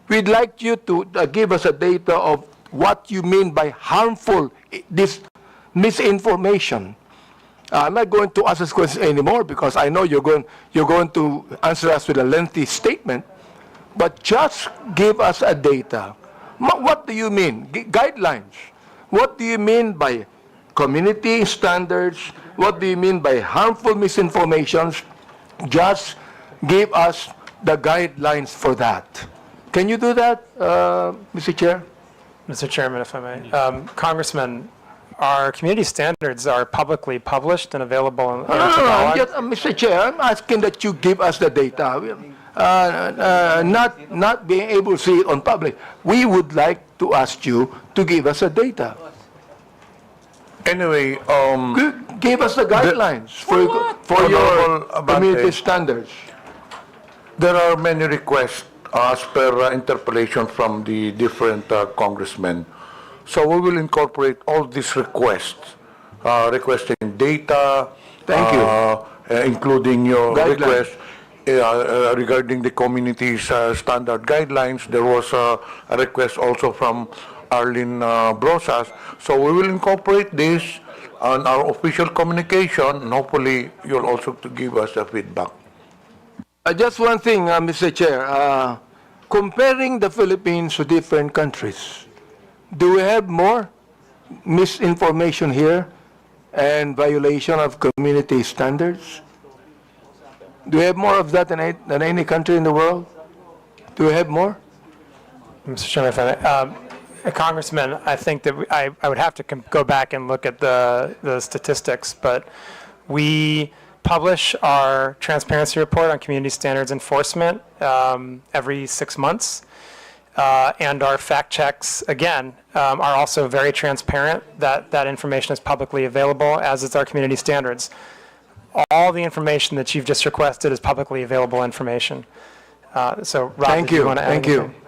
S16: We'd like you to give us a data of what you mean by harmful this misinformation. I'm not going to ask this question anymore because I know you're going to answer us with a lengthy statement, but just give us a data. What do you mean? Guidelines. What do you mean by community standards? What do you mean by harmful misinformations? Just give us the guidelines for that. Can you do that, Mr. Chair?
S12: Mr. Chairman, if I may. Congressman, our community standards are publicly published and available on
S16: Mr. Chair, I'm asking that you give us the data. Not being able to see it on public. We would like to ask you to give us the data.
S5: Anyway,
S16: give us the guidelines for your community standards.
S5: There are many requests as per interpolation from the different congressmen. So we will incorporate all these requests, requesting data,
S16: thank you,
S5: including your request regarding the community's standard guidelines. There was a request also from Arlene Brosas. So we will incorporate this on our official communication, and hopefully you'll also to give us a feedback.
S16: Just one thing, Mr. Chair. Comparing the Philippines to different countries, do we have more misinformation here and violation of community standards? Do we have more of that than any country in the world? Do we have more?
S12: Mr. Chairman, Congressman, I think that I would have to go back and look at the statistics, but we publish our transparency report on community standards enforcement every 6 months. And our fact checks, again, are also very transparent. That information is publicly available, as is our community standards. All the information that you've just requested is publicly available information. So, Rob,
S16: Thank you.
S12: want to add
S16: Thank you.
S12: anything?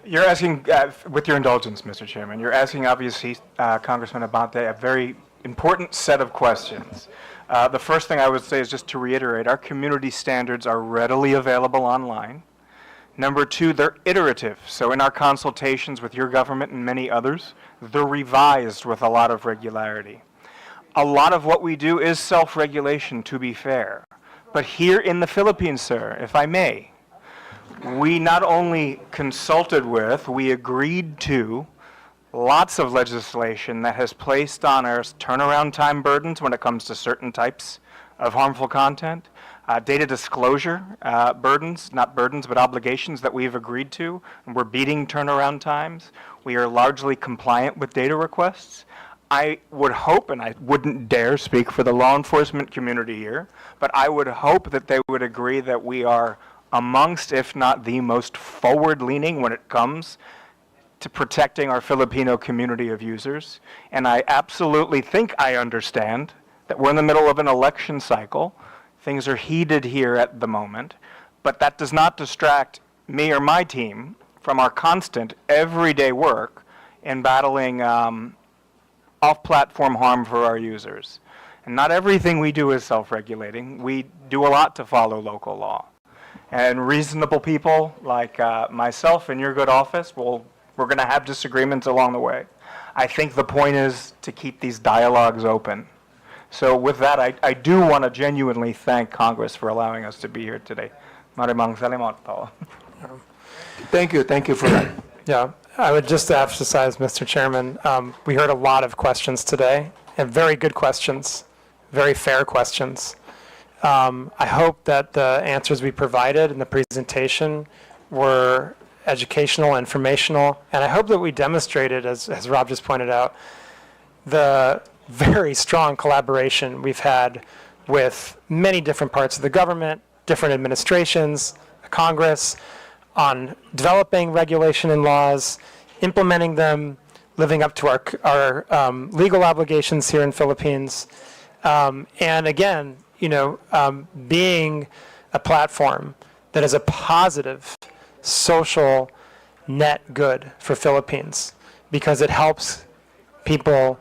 S11: You're asking, with your indulgence, Mr. Chairman, you're asking, obviously, Congressman Abante, a very important set of questions. The first thing I would say is just to reiterate, our community standards are readily available online. Number two, they're iterative. So in our consultations with your government and many others, they're revised with a lot of regularity. A lot of what we do is self-regulation, to be fair. But here in the Philippines, sir, if I may, we not only consulted with, we agreed to lots of legislation that has placed on us turnaround time burdens when it comes to certain types of harmful content, data disclosure burdens, not burdens, but obligations that we've agreed to, and we're beating turnaround times. We are largely compliant with data requests. I would hope, and I wouldn't dare speak for the law enforcement community here, but I would hope that they would agree that we are amongst, if not the most forward-leaning when it comes to protecting our Filipino community of users. And I absolutely think I understand that we're in the middle of an election cycle. Things are heated here at the moment, but that does not distract me or my team from our constant, everyday work in battling off-platform harm for our users. And not everything we do is self-regulating. We do a lot to follow local law. And reasonable people like myself in your good office, we're going to have disagreements along the way. I think the point is to keep these dialogues open. So with that, I do want to genuinely thank Congress for allowing us to be here today. Maraming salamat po.
S16: Thank you for that.
S12: Yeah, I would just emphasize, Mr. Chairman, we heard a lot of questions today, and very good questions, very fair questions. I hope that the answers we provided in the presentation were educational, informational, and I hope that we demonstrated, as Rob just pointed out, the very strong collaboration we've had with many different parts of the government, different administrations, Congress, on developing regulation and laws, implementing them, living up to our legal obligations here in Philippines, and again, being a platform that is a positive social net good for Philippines, because it helps people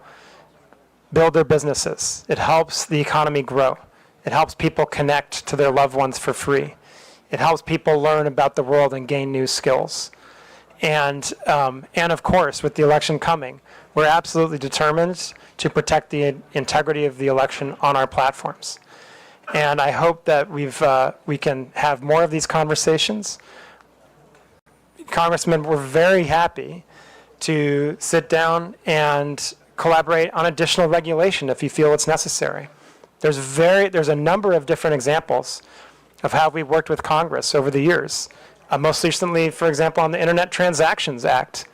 S12: build their businesses. It helps the economy grow. It helps people connect to their loved ones for free. It helps people learn about the world and gain new skills. And of course, with the election coming, we're absolutely determined to protect the integrity of the election on our platforms. And I hope that we can have more of these conversations. Congressman, we're very happy to sit down and collaborate on additional regulation if you feel it's necessary. There's a number of different examples of how we've worked with Congress over the years. Most recently, for example, on the Internet Transactions Act.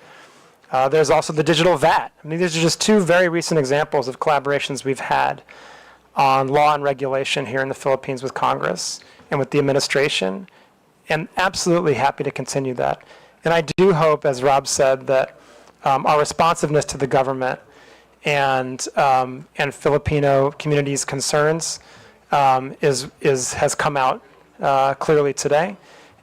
S12: There's also the digital VAT. I mean, these are just two very recent examples of collaborations we've had on law and regulation here in the Philippines with Congress and with the administration, and absolutely happy to continue that. And I do hope, as Rob said, that our responsiveness to the government and Filipino community's concerns has come out clearly today,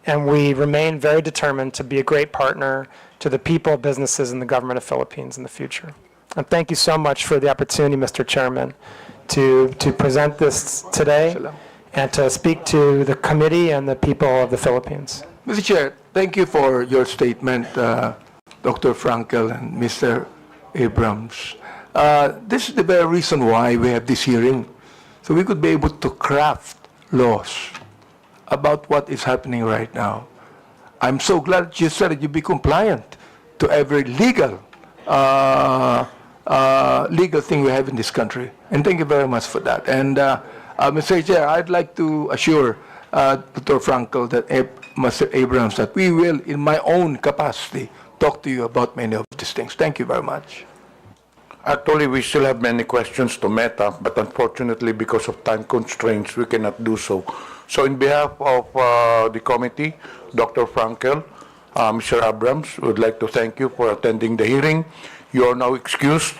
S12: and we remain very determined to be a great partner to the people, businesses, and the government of Philippines in the future. And thank you so much for the opportunity, Mr. Chairman, to present this today and to speak to the committee and the people of the Philippines.
S16: Mr. Chair, thank you for your statement, Dr. Frankel and Mr. Abrams. This is the very reason why we have this hearing, so we could be able to craft laws about what is happening right now. I'm so glad you said that you be compliant to every legal thing we have in this country. And thank you very much for that. And Mr. Chair, I'd like to assure Dr. Frankel that Mr. Abrams that we will, in my own capacity, talk to you about many of these things. Thank you very much.
S5: Actually, we still have many questions to Meta, but unfortunately, because of time constraints, we cannot do so. So in behalf of the committee, Dr. Frankel, Mr. Abrams, we would like to thank you for attending the hearing. You are now excused.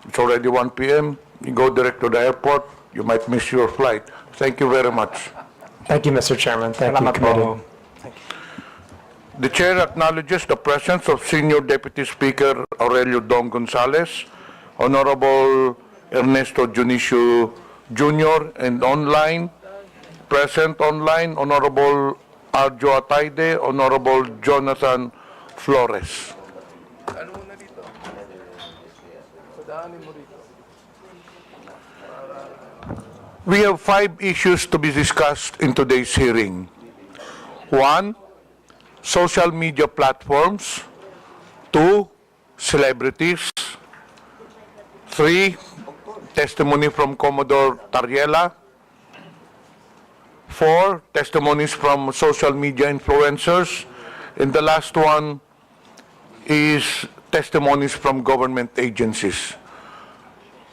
S5: It's already 1 p.m. You go direct to the airport. You might miss your flight. Thank you very much.
S12: Thank you, Mr. Chairman. Thank you, committee.
S5: The chair acknowledges the presence of Senior Deputy Speaker Aurelio Dong Gonzales, Honorable Ernesto Junicio Jr., and present online, Honorable Arjo Atayde, Honorable Jonathan Flores. We have 5 issues to be discussed in today's hearing. 1, social media platforms. 2, celebrities. 3, testimony from Commodore Tariela. 4, testimonies from social media influencers. And the last one is testimonies from government agencies.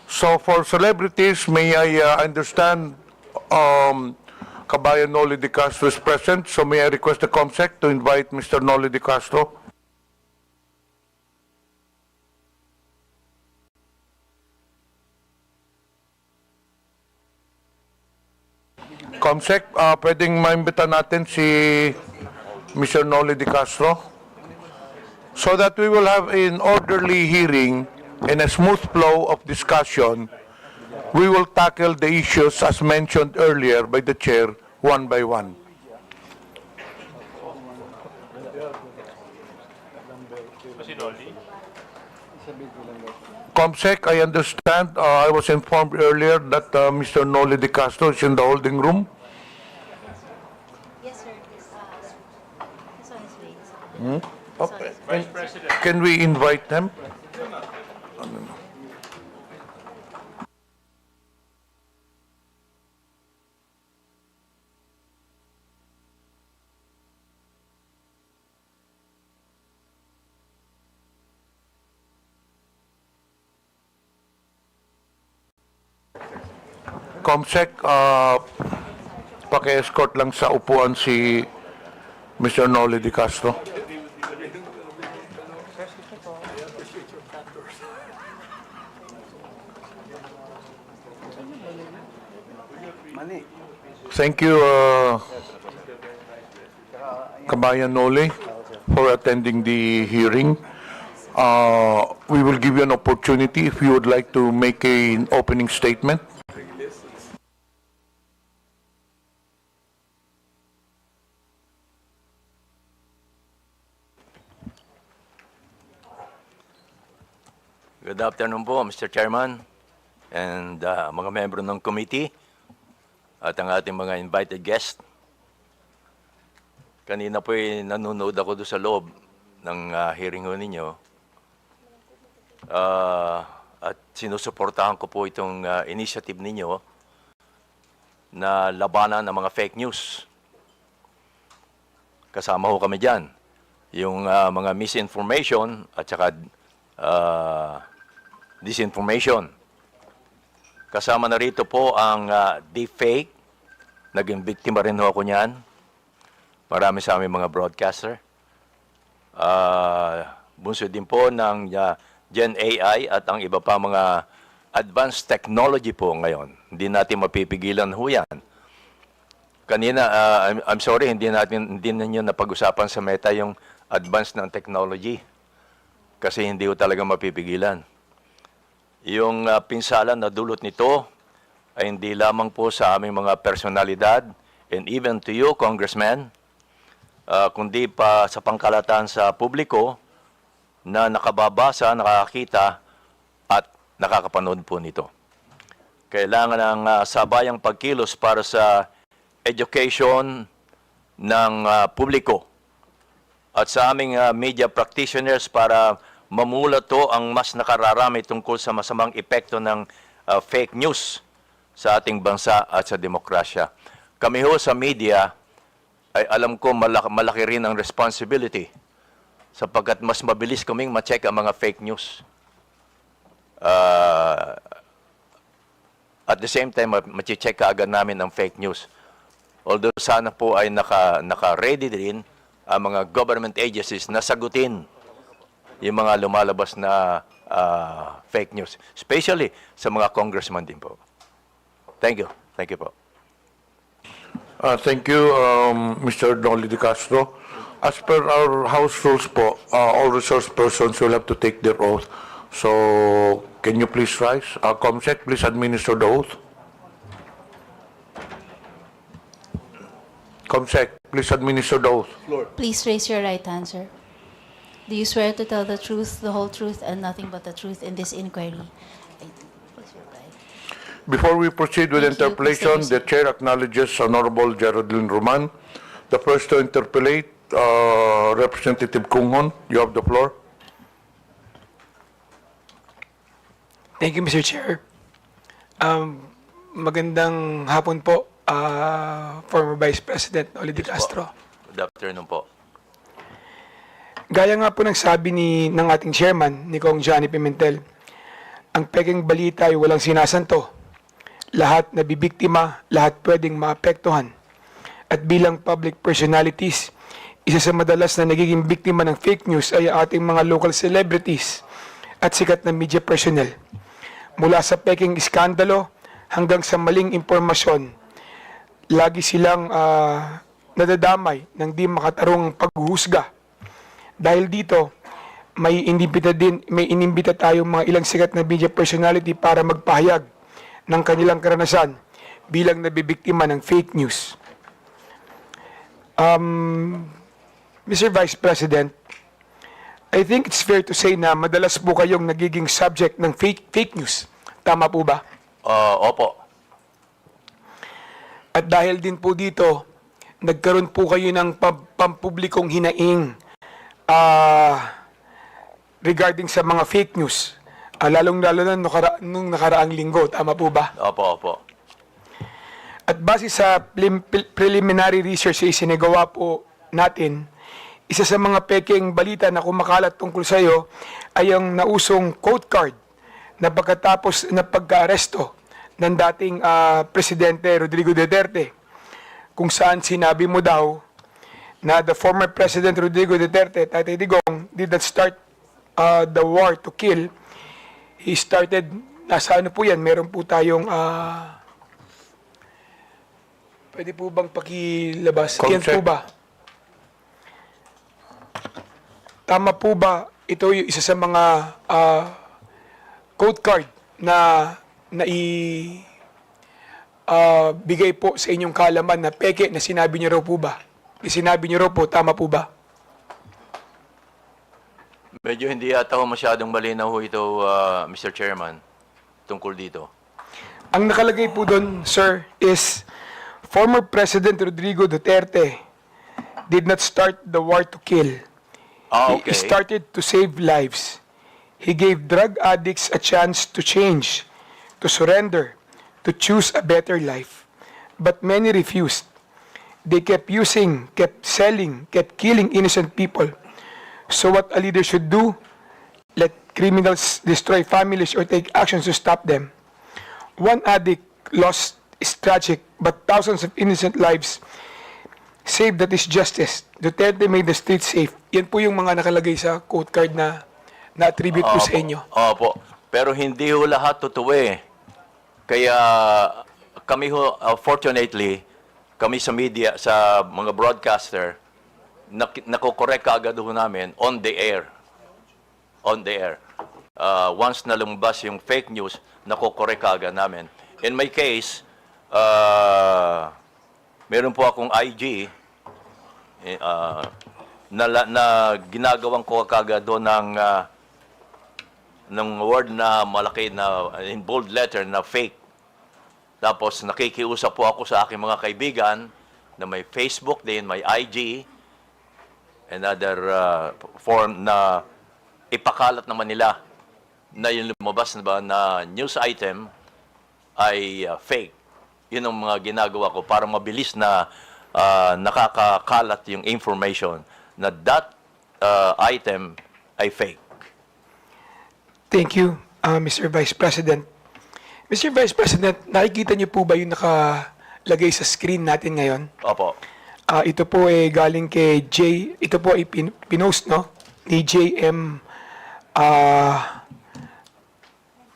S5: So for celebrities, may I understand Kabayan Noli de Castro is present, so may I request the COMSEC to invite Mr. Noli de Castro. COMSEC, pwedeng maimbita natin si Mr. Noli de Castro so that we will have an orderly hearing and a smooth flow of discussion. We will tackle the issues as mentioned earlier by the chair one by one. COMSEC, I understand, I was informed earlier that Mr. Noli de Castro is in the holding room.
S10: Yes, sir. He's on his way.
S5: Okay. Can we invite them? COMSEC, paki-escort lang sa upuan si Mr. Noli de Castro. Thank you, Kabayan Noli, for attending the hearing. We will give you an opportunity if you would like to make an opening statement.
S17: Good afternoon po, Mr. Chairman and mga membro ng committee at ang ating mga invited guest. Kanina po nanonood ako doon sa loob ng hearing ho ninyo at sinusuportahan ko po itong initiative ninyo na labanan ng mga fake news. Kasama ho kami dyan. Yung mga misinformation at saka disinformation. Kasama na rito po ang deepfake. Naging biktima rin ho ako niyan. Marami sa aming mga broadcaster. Bunso din po ng Gen AI at ang iba pa mga advanced technology po ngayon. Hindi natin mapipigilan ho yan. Kanina, I'm sorry, hindi ninyo napag-usapan sa Meta yung advanced ng technology. Kasi hindi ho talaga mapipigilan. Yung pinsala na dulot nito ay hindi lamang po sa aming mga personalidad and even to you, Congressman, kundi pa sa pangkalatan sa publiko na nakababasa, nakakita at nakakapanood po nito. Kailangan ng sabayang pagkilos para sa education ng publiko at sa aming media practitioners para mamulato ang mas nakararami tungkol sa masamang epekto ng fake news sa ating bansa at sa demokrasya. Kami ho sa media ay alam ko malaki rin ang responsibility sapagkat mas mabilis kaming ma-check ang mga fake news. At the same time, ma-check kaagad namin ang fake news. Although sana po ay naka-ready din ang mga government agencies na sagutin yung mga lumalabas na fake news. Especially sa mga congressman din po. Thank you. Thank you po.
S5: Thank you, Mr. Noli de Castro. As per our House rules po, all resource persons will have to take their oath. So, can you please rise? ComSec, please administer the oath. ComSec, please administer the oath.
S10: Please raise your right hand, sir. Do you swear to tell the truth, the whole truth, and nothing but the truth in this inquiry? Please reply.
S5: Before we proceed with
S10: Thank you,
S5: interpolation,
S10: Mr.
S5: the Chair acknowledges Honorable Geraldine Roman. The first to interpolate, Representative Kunghon, you have the floor.
S18: Thank you, Mr. Chair. Magandang hapon po, former Vice President Noli de Castro.
S17: Good afternoon po.
S18: Gaya nga po ng sabi ng ating chairman, ni Kong Johnny Pimentel, ang peking balita ay walang sinasanto. Lahat nabibiktima, lahat pwedeng maapektuhan. At bilang public personalities, isa sa madalas na nagiging biktima ng fake news ay ating mga local celebrities at sikat na media personnel. Mula sa peking iskandalo hanggang sa maling impormasyon, lagi silang nadadamay ng di makatarong paghuhusga. Dahil dito, may inimbita tayong mga ilang sikat na media personality para magpahayag ng kanilang karanasan bilang nabibiktima ng fake news. Mr. Vice President, I think it's fair to say na madalas po kayong nagiging subject ng fake news. Tama po ba?
S17: Opo.
S18: At dahil din po dito, nagkaroon po kayo ng pampublikong hinaing regarding sa mga fake news. Lalong-lalo na nung nakaraang linggo. Tama po ba?
S17: Opo.
S18: At base sa preliminary research na isinagawa po natin, isa sa mga peking balita na kumakalat tungkol sa iyo ay ang nausong quote card na pagkatapos na pagka-aresto ng dating Presidente Rodrigo Duterte, kung saan sinabi mo daw na the former President Rodrigo Duterte, Tatay Digong, did not start the war to kill. He started, nasa ano po yan, meron po tayong, pwede po bang pakilabas? Yan po ba? Tama po ba ito yung isa sa mga code card na bigay po sa inyong kaalaman na peke na sinabi niyo raw po ba? Sinabi niyo raw po, tama po ba?
S17: Medyo hindi yata ho masyadong malinaw ho ito, Mr. Chairman, tungkol dito.
S18: Ang nakalagay po doon, sir, is former President Rodrigo Duterte did not start the war to kill.
S17: Okay.
S18: He started to save lives. He gave drug addicts a chance to change, to surrender, to choose a better life. But many refused. They kept using, kept selling, kept killing innocent people. So what a leader should do? Let criminals destroy families or take actions to stop them. One addict lost is tragic, but thousands of innocent lives saved, that is justice. Duterte made the streets safe. Yan po yung mga nakalagay sa quote card na na-attribute po sa inyo.
S17: Opo. Pero hindi ho lahat totoo eh. Kaya kami ho, fortunately, kami sa media, sa mga broadcaster, nakokorek kaagad ho namin on the air. On the air. Once na lumabas yung fake news, nakokorek kaagad namin. In my case, meron po akong IG na ginagawan ko kagad doon ng word na malaki na in bold letter na fake. Tapos nakikiusap po ako sa aking mga kaibigan na may Facebook din, may IG, and other form na ipakalat naman nila na yung lumabas na ba na news item ay fake. Yun ang mga ginagawa ko para mabilis na nakakakalat yung information na that item ay fake.
S18: Thank you, Mr. Vice President. Mr. Vice President, nakikita niyo po ba yung nakalagay sa screen natin ngayon?
S17: Opo.
S18: Ito po ay galing kay ito po ay pinost, no? Ni JM,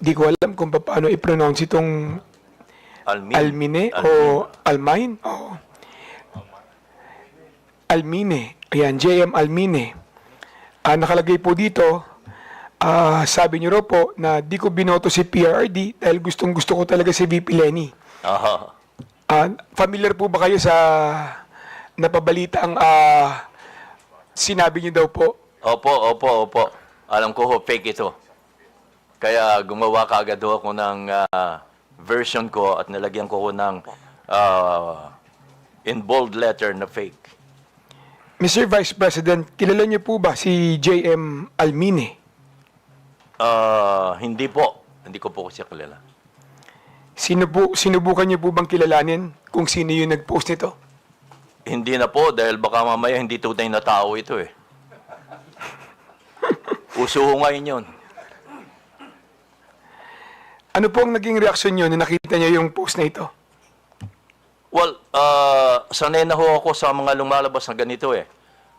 S18: di ko alam kung paano i-pronounce itong Almine o Almine o Almine. Ayan, JM Almine. Nakalagay po dito, sabi niyo raw po na di ko binoto si PRRD dahil gustong-gusto ko talaga si VP Lenny. Familiar po ba kayo sa napabalita ang sinabi niyo daw po?
S17: Opo. Alam ko fake ito. Kaya gumawa kaagad ako ng version ko at nilagyan ko ng in bold letter na fake.
S18: Mr. Vice President, kilala niyo po ba si JM Almine?
S17: Hindi po. Hindi ko po siya kilala.
S18: Sinubukan niyo po bang kilalanin kung sino yung nag-post nito?
S17: Hindi na po dahil baka mamaya hindi tunay na tao ito eh. Uso ngayon yun.
S18: Ano po ang naging reaksyon niyo na nakita niyo yung post na ito?
S17: Well, sanay na ho ako sa mga lumalabas na ganito eh.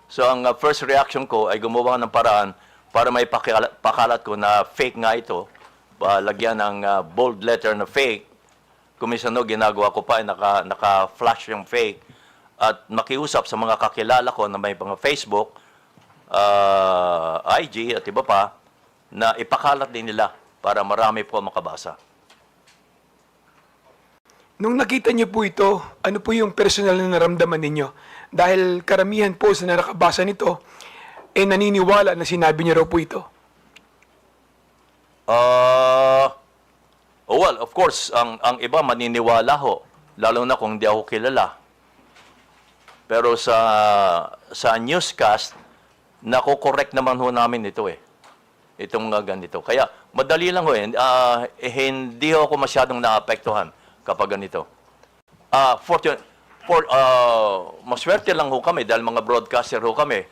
S17: So ang first reaction ko ay gumawa ng paraan para may pakalat ko na fake nga ito, lagyan ng bold letter na fake. Kumisano, ginagawa ko pa ay naka-flash yung fake at makiusap sa mga kakilala ko na may mga Facebook, IG at iba pa, na ipakalat din nila para marami po makabasa.
S18: Nung nakita niyo po ito, ano po yung personal na naramdaman ninyo? Dahil karamihan po sa nakabasa nito, naniniwala na sinabi niyo raw po ito.
S17: Well, of course, ang iba maniniwala ho, lalo na kung hindi ako kilala. Pero sa newscast, nako-correct naman ho namin ito eh. Itong ganito. Kaya madali lang ho eh. Hindi ho ako masyadong naapektuhan kapag ganito. Maswerte lang ho kami dahil mga broadcaster ho kami.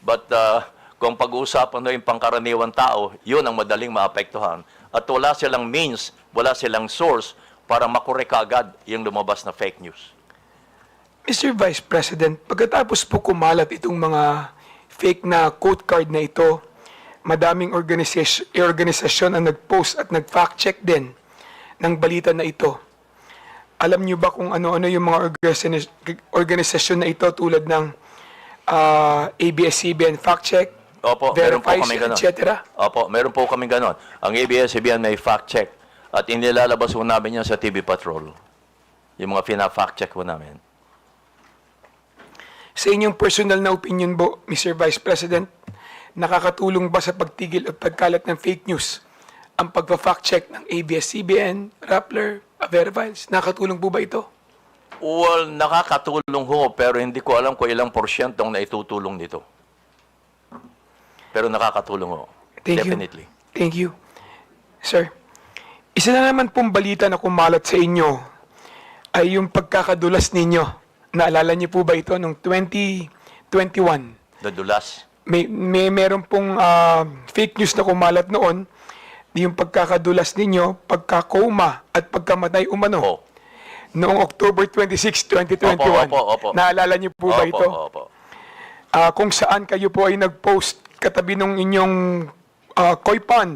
S17: But kung pag-uusapan ho yung pangkaraniwan tao, yun ang madaling maapektuhan. At wala silang means, wala silang source para makorek agad yung lumabas na fake news.
S18: Mr. Vice President, pagkatapos po kumalat itong mga fake na quote card na ito, madaming organisasyon ang nag-post at nag-fact check din ng balita na ito. Alam niyo ba kung ano-ano yung mga organisasyon na ito tulad ng ABS-CBN Fact Check,
S17: Opo, meron po
S18: Verifies,
S17: kami ganon.
S18: etc.?
S17: Opo, meron po kami ganon. Ang ABS-CBN may fact check at inilalabas po namin yan sa TV Patrol. Yung mga fina-fact check po namin.
S18: Sa inyong personal na opinion po, Mr. Vice President, nakakatulong ba sa pagtigil at pagkalat ng fake news ang pagpa-fact check ng ABS-CBN, Rappler, Verifies? Nakakatulong po ba ito?
S17: Well, nakakatulong ho, pero hindi ko alam kung ilang porsyentong na itutulong nito. Pero nakakatulong ho. Definitely.
S18: Thank you. Sir, isa na naman pong balita na kumalat sa inyo ay yung pagkakadulas ninyo. Naalala niyo po ba ito noong 2021?
S17: Dadulas?
S18: Meron pong fake news na kumalat noon, yung pagkakadulas ninyo, pagkakoma at pagkamatay umano. Noong October 26, 2021.
S17: Opo.
S18: Naalala niyo po ba ito?
S17: Opo.
S18: Kung saan kayo po ay nag-post katabi ng inyong koi pond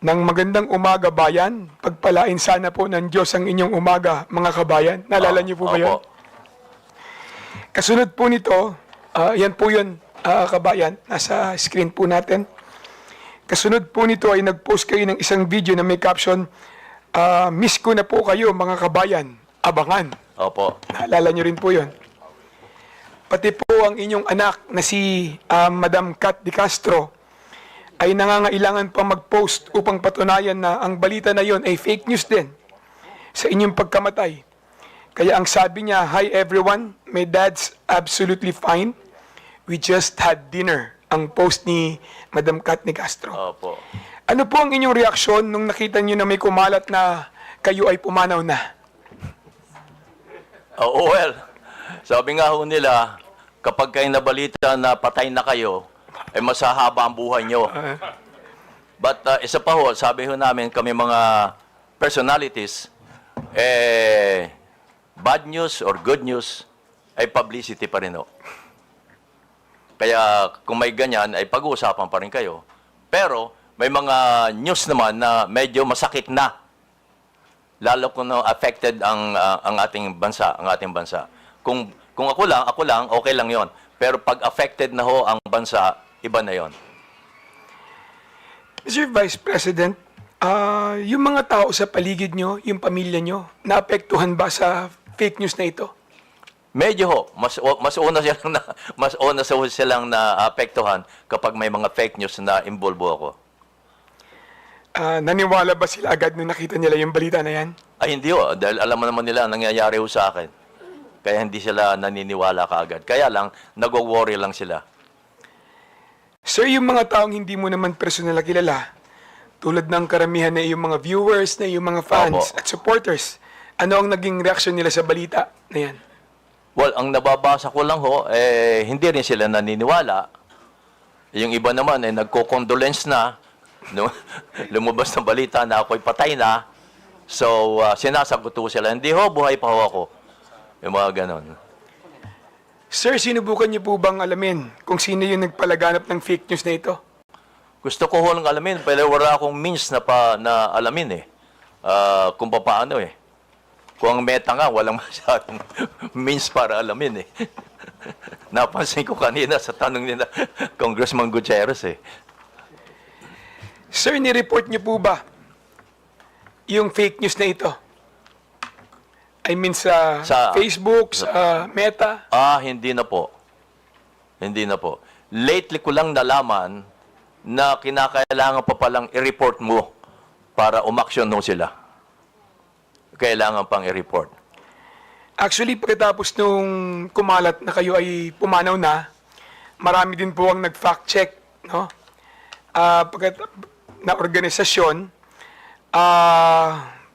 S18: ng magandang umaga bayan, pagpalain sana po ng Diyos ang inyong umaga mga kabayan. Naalala niyo po ba yun? Kasunod po nito, yan po yun kabayan, nasa screen po natin. Kasunod po nito ay nag-post kayo ng isang video na may caption, Miss ko na po kayo, mga kabayan. Abangan.
S17: Opo.
S18: Naalala nyo rin po yun. Pati po ang inyong anak na si Madam Kat de Castro ay nangangailangan pa mag-post upang patunayan na ang balita na yon ay fake news din sa inyong pagkamatay. Kaya ang sabi niya, "Hi everyone, my dad's absolutely fine. We just had dinner." Ang post ni Madam Kat de Castro.
S17: Opo.
S18: Ano po ang inyong reaksyon nung nakita niyo na may kumalat na kayo ay pumanaw na?
S17: Well, sabi nga ho nila, kapag kayo nabalita na patay na kayo, ay masahaba ang buhay nyo. But isa pa ho, sabi ho namin kami mga personalities, bad news or good news ay publicity pa rin ho. Kaya kung may ganyan, ay pag-uusapan pa rin kayo. Pero may mga news naman na medyo masakit na. Lalo kung affected ang ating bansa, Kung ako lang, okay lang 'yon. Pero pag affected na ho ang bansa, iba na 'yon.
S18: Mr. Vice President, yung mga tao sa paligid nyo, yung pamilya nyo, naapektuhan ba sa fake news na ito?
S17: Medyo ho, mas una silang naapektuhan kapag may mga fake news na involve ako.
S18: Naniwala ba sila agad nung nakita nila yung balita na yan?
S17: Ay hindi ho, dahil alam mo naman nila ang nangyayari ho sa akin. Kaya hindi sila naniniwala kaagad. Kaya lang, nag-worry lang sila.
S18: Sir, yung mga taong hindi mo naman personal na kilala, tulad ng karamihan na yung mga viewers, na yung mga fans at supporters, ano ang naging reaksyon nila sa balita na yan?
S17: Well, ang nababasa ko lang ho, hindi rin sila naniniwala. Yung iba naman ay nagko-condolence na, no? Lumabas ng balita na ako'y patay na. So, sinasagot ko sila, hindi ho, buhay pa ho ako. Yung mga ganon.
S18: Sir, sinubukan niyo po bang alamin kung sino yung nagpalaganap ng fake news na ito?
S17: Gusto ko ho lang alamin, pero wala akong means na alamin kung paano Kung ang meta nga, walang masyadong means para alamin Napansin ko kanina sa tanong nila, Congressman Gutierrez
S18: Sir, ni-report niyo po ba yung fake news na ito? I mean sa Facebook, sa Meta?
S17: Hindi na po. Hindi na po. Lately ko lang nalaman na kinakailangan pa palang i-report mo para umaksyon mo sila. Kailangan pang i-report.
S18: Actually, pagkatapos nung kumalat na kayo ay pumanaw na, marami din po ang nag-fact check, no? Na organisasyon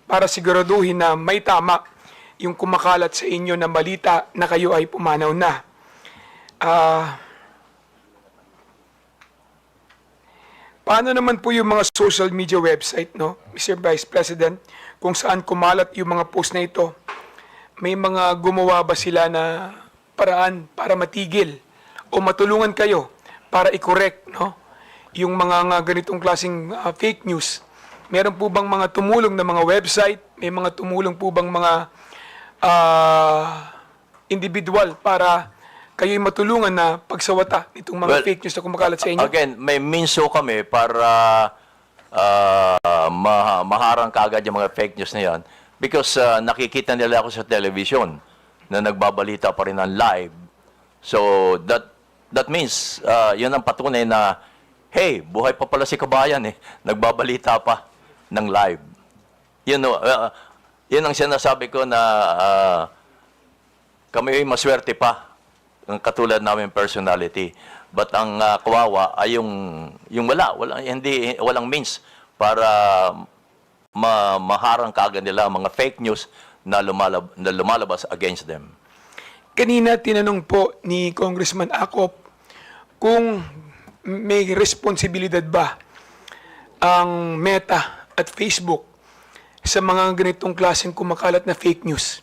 S18: para siguraduhin na may tama yung kumakalat sa inyo na balita na kayo ay pumanaw na. Paano naman po yung mga social media website, no, Mr. Vice President, kung saan kumalat yung mga post na ito? May mga gumawa ba sila na paraan para matigil o matulungan kayo para i-correct, no, yung mga ganitong klaseng fake news? Meron po bang mga tumulong na mga website? May mga tumulong po bang mga individual para kayo'y matulungan na pagsawata itong mga fake news na kumakalat sa inyo?
S17: Again, may means kami para maharang kaagad yung mga fake news na yan because nakikita nila ako sa television na nagbabalita pa rin ng live. So, that means, yun ang patunay na, hey, buhay pa pala si kabayan nagbabalita pa ng live. Yun ang sinasabi ko na kami ay maswerte pa ng katulad namin personality. But ang kawawa ay yung walang means para maharang kaagad nila mga fake news na lumalabas against them.
S18: Kanina tinanong po ni Congressman Akop kung may responsibilidad ba ang Meta at Facebook sa mga ganitong klaseng kumakalat na fake news.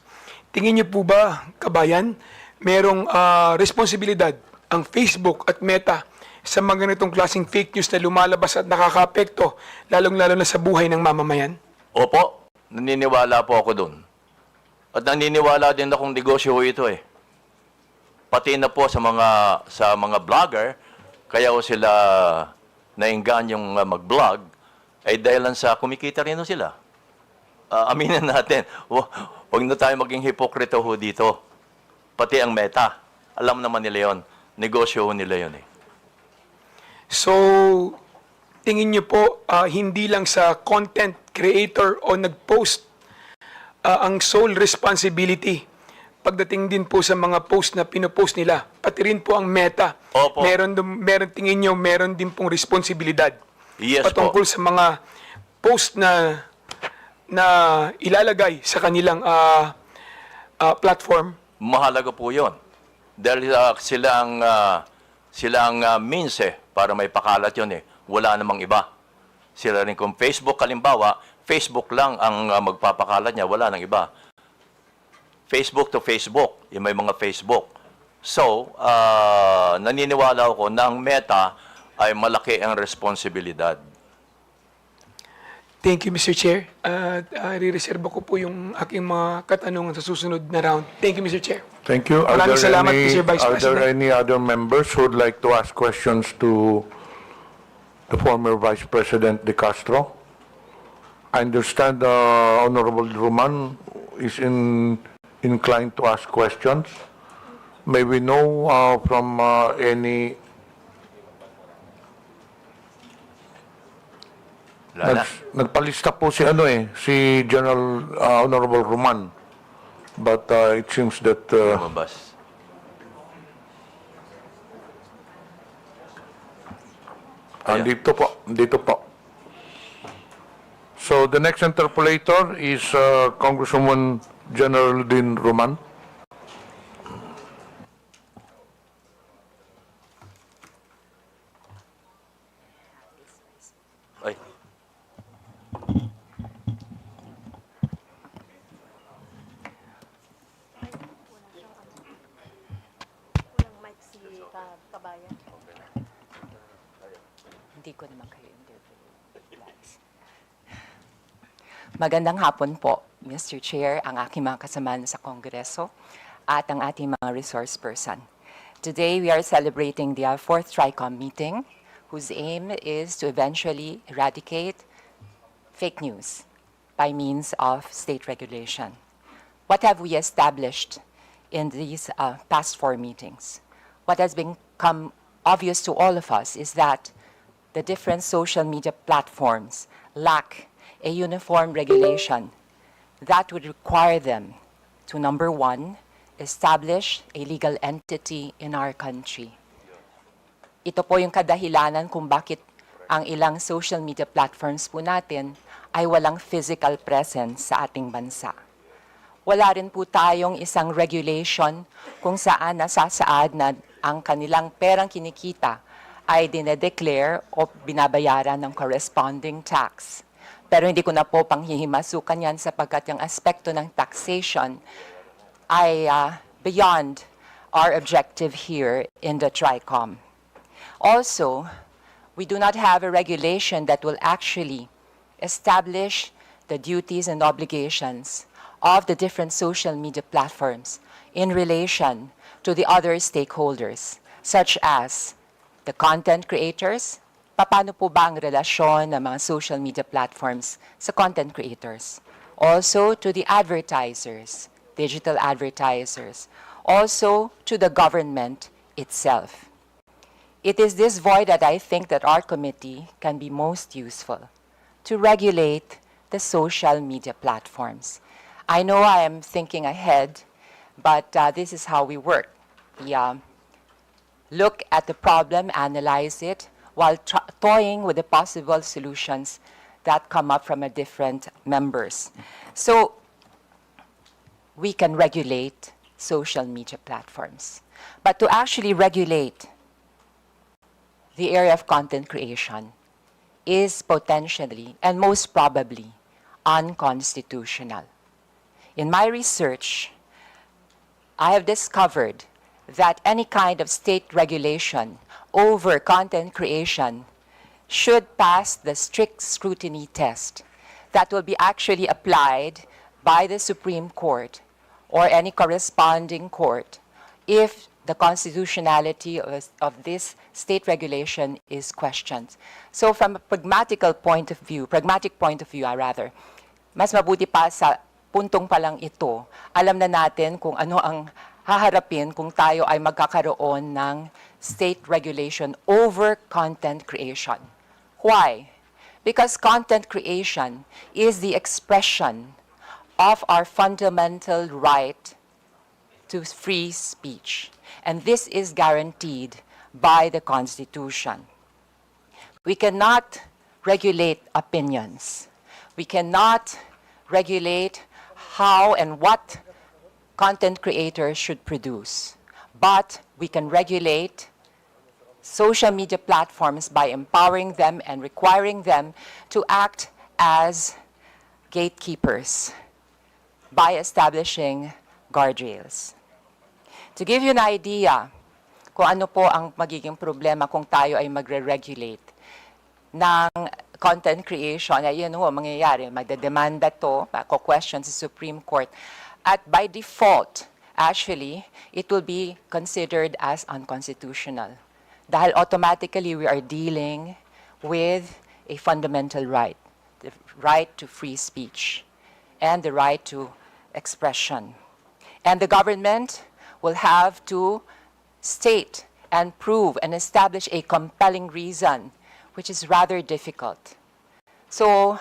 S18: Tingin niyo po ba, kabayan, merong responsibilidad ang Facebook at Meta sa mga ganitong klaseng fake news na lumalabas at nakakaapekto, lalong-lalo na sa buhay ng mamamayan?
S17: Opo, naniniwala po ako dun. At naniniwala din akong negosyo ito Pati na po sa mga vlogger, kaya sila nainggan yung mag-vlog, ay dahilan sa kumikita rin sila. aminin natin, huwag na tayo maging hipokrito ho dito. Pati ang Meta, alam naman nila yon. Negosyo ho nila yon eh.
S18: So, tingin niyo po, hindi lang sa content creator o nag-post ang sole responsibility pagdating din po sa mga post na pinopost nila, pati rin po ang Meta.
S17: Opo.
S18: Meron tingin niyo, meron din pong responsibilidad
S17: Yes
S18: patungkol
S17: po.
S18: sa mga post na ilalagay sa kanilang platform.
S17: Mahalaga po yon. Dahil sila ang means para may pakalat yon eh. Wala namang iba. Sila rin kung Facebook, kalimbawa, Facebook lang ang magpapakalat niya, wala nang iba. Facebook to Facebook, yung may mga Facebook. So, naniniwala ako na ang Meta ay malaki ang responsibilidad.
S18: Thank you, Mr. Chair. Re-reserve ko po yung aking mga katanungan sa susunod na round. Thank you, Mr. Chair.
S5: Thank you.
S18: Maraming salamat, Mr. Vice
S5: Are there
S18: President.
S5: any other members who would like to ask questions to the former Vice President De Castro? I understand Honorable Roman is inclined to ask questions. May we know from any... Nagpalista po si si General Honorable Roman. But it seems that...
S17: Lumabas.
S5: Dito po. So the next interpolator is Congresswoman General Din Roman.
S17: Ay.
S6: Walang mic si Kabayan.
S19: Hindi ko naman kayo interview. Magandang hapon po, Mr. Chair, ang aking mga kasamahan sa Kongreso at ang ating mga resource person. Today, we are celebrating the fourth Tricom meeting, whose aim is to eventually eradicate fake news by means of state regulation. What have we established in these past 4 meetings? What has become obvious to all of us is that the different social media platforms lack a uniform regulation that would require them to, number one, establish a legal entity in our country. Ito po yung kadahilanan kung bakit ang ilang social media platforms po natin ay walang physical presence sa ating bansa. Wala rin po tayong isang regulation kung saan nasasaad na ang kanilang perang kinikita ay dinedeclare o binabayaran ng corresponding tax. Pero hindi ko na po panghihimasukan yan sapagkat yung aspekto ng taxation ay beyond our objective here in the Tricom. Also, we do not have a regulation that will actually establish the duties and obligations of the different social media platforms in relation to the other stakeholders, such as the content creators. Paano po ba ang relasyon ng mga social media platforms sa content creators? Also to the advertisers, digital advertisers. Also to the government itself. It is this void that I think that our committee can be most useful to regulate the social media platforms. I know I am thinking ahead, but this is how we work. We look at the problem, analyze it, while toying with the possible solutions that come up from different members. So we can regulate social media platforms. But to actually regulate the area of content creation is potentially and most probably unconstitutional. In my research, I have discovered that any kind of state regulation over content creation should pass the strict scrutiny test that will be actually applied by the Supreme Court or any corresponding court if the constitutionality of this state regulation is questioned. So from a pragmatic point of view, mas mabuti pa sa puntong pa lang ito, alam na natin kung ano ang haharapin kung tayo ay magkakaroon ng state regulation over content creation. Why? Because content creation is the expression of our fundamental right to free speech. And this is guaranteed by the Constitution. We cannot regulate opinions. We cannot regulate how and what content creators should produce. But we can regulate social media platforms by empowering them and requiring them to act as gatekeepers by establishing guardrails. To give you an idea kung ano po ang magiging problema kung tayo ay magre-regulate ng content creation, ay yun ho, mangyayari, magdedemanda to, question sa Supreme Court, at by default, actually, it will be considered as unconstitutional. Dahil automatically, we are dealing with a fundamental right, the right to free speech and the right to expression. And the government will have to state and prove and establish a compelling reason, which is rather difficult. So,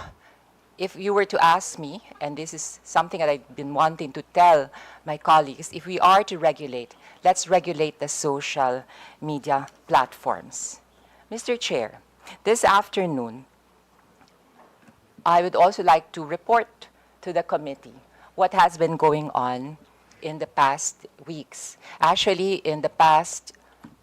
S19: if you were to ask me, and this is something that I've been wanting to tell my colleagues, if we are to regulate, let's regulate the social media platforms. Mr. Chair, this afternoon, I would also like to report to the committee what has been going on in the past weeks. Actually, in the past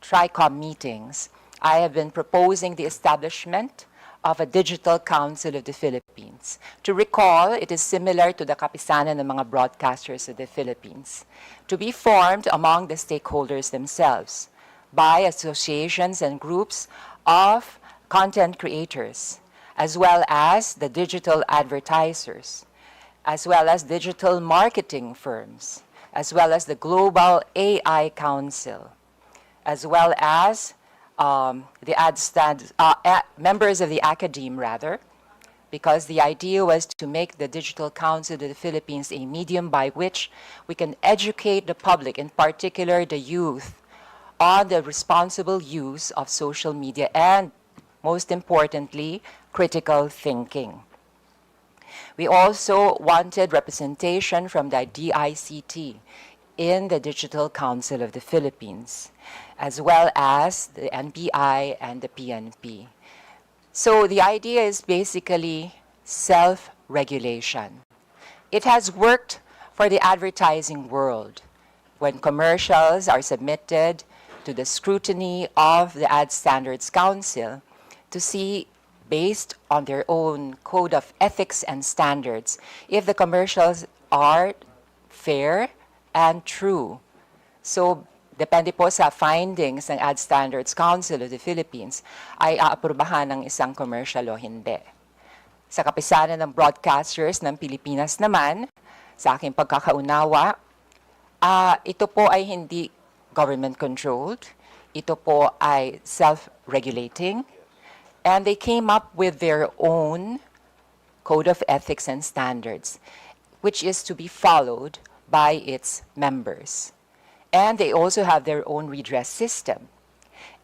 S19: Tricom meetings, I have been proposing the establishment of a Digital Council of the Philippines. To recall, it is similar to the kapisanan ng mga broadcasters of the Philippines, to be formed among the stakeholders themselves by associations and groups of content creators, as well as the digital advertisers, as well as digital marketing firms, as well as the Global AI Council, as well as members of the academe, rather, because the idea was to make the Digital Council of the Philippines a medium by which we can educate the public, in particular the youth, on the responsible use of social media and, most importantly, critical thinking. We also wanted representation from the DICT in the Digital Council of the Philippines, as well as the NBI and the PNP. So the idea is basically self-regulation. It has worked for the advertising world. When commercials are submitted to the scrutiny of the Ad Standards Council to see, based on their own code of ethics and standards, if the commercials are fair and true. So, depende po sa findings ng Ad Standards Council of the Philippines, ay aaprubahan ng isang commercial o hindi. Sa kapisanan ng broadcasters ng Pilipinas naman, sa aking pagkakaunawa, ito po ay hindi government-controlled. Ito po ay self-regulating. And they came up with their own code of ethics and standards, which is to be followed by its members. And they also have their own redress system.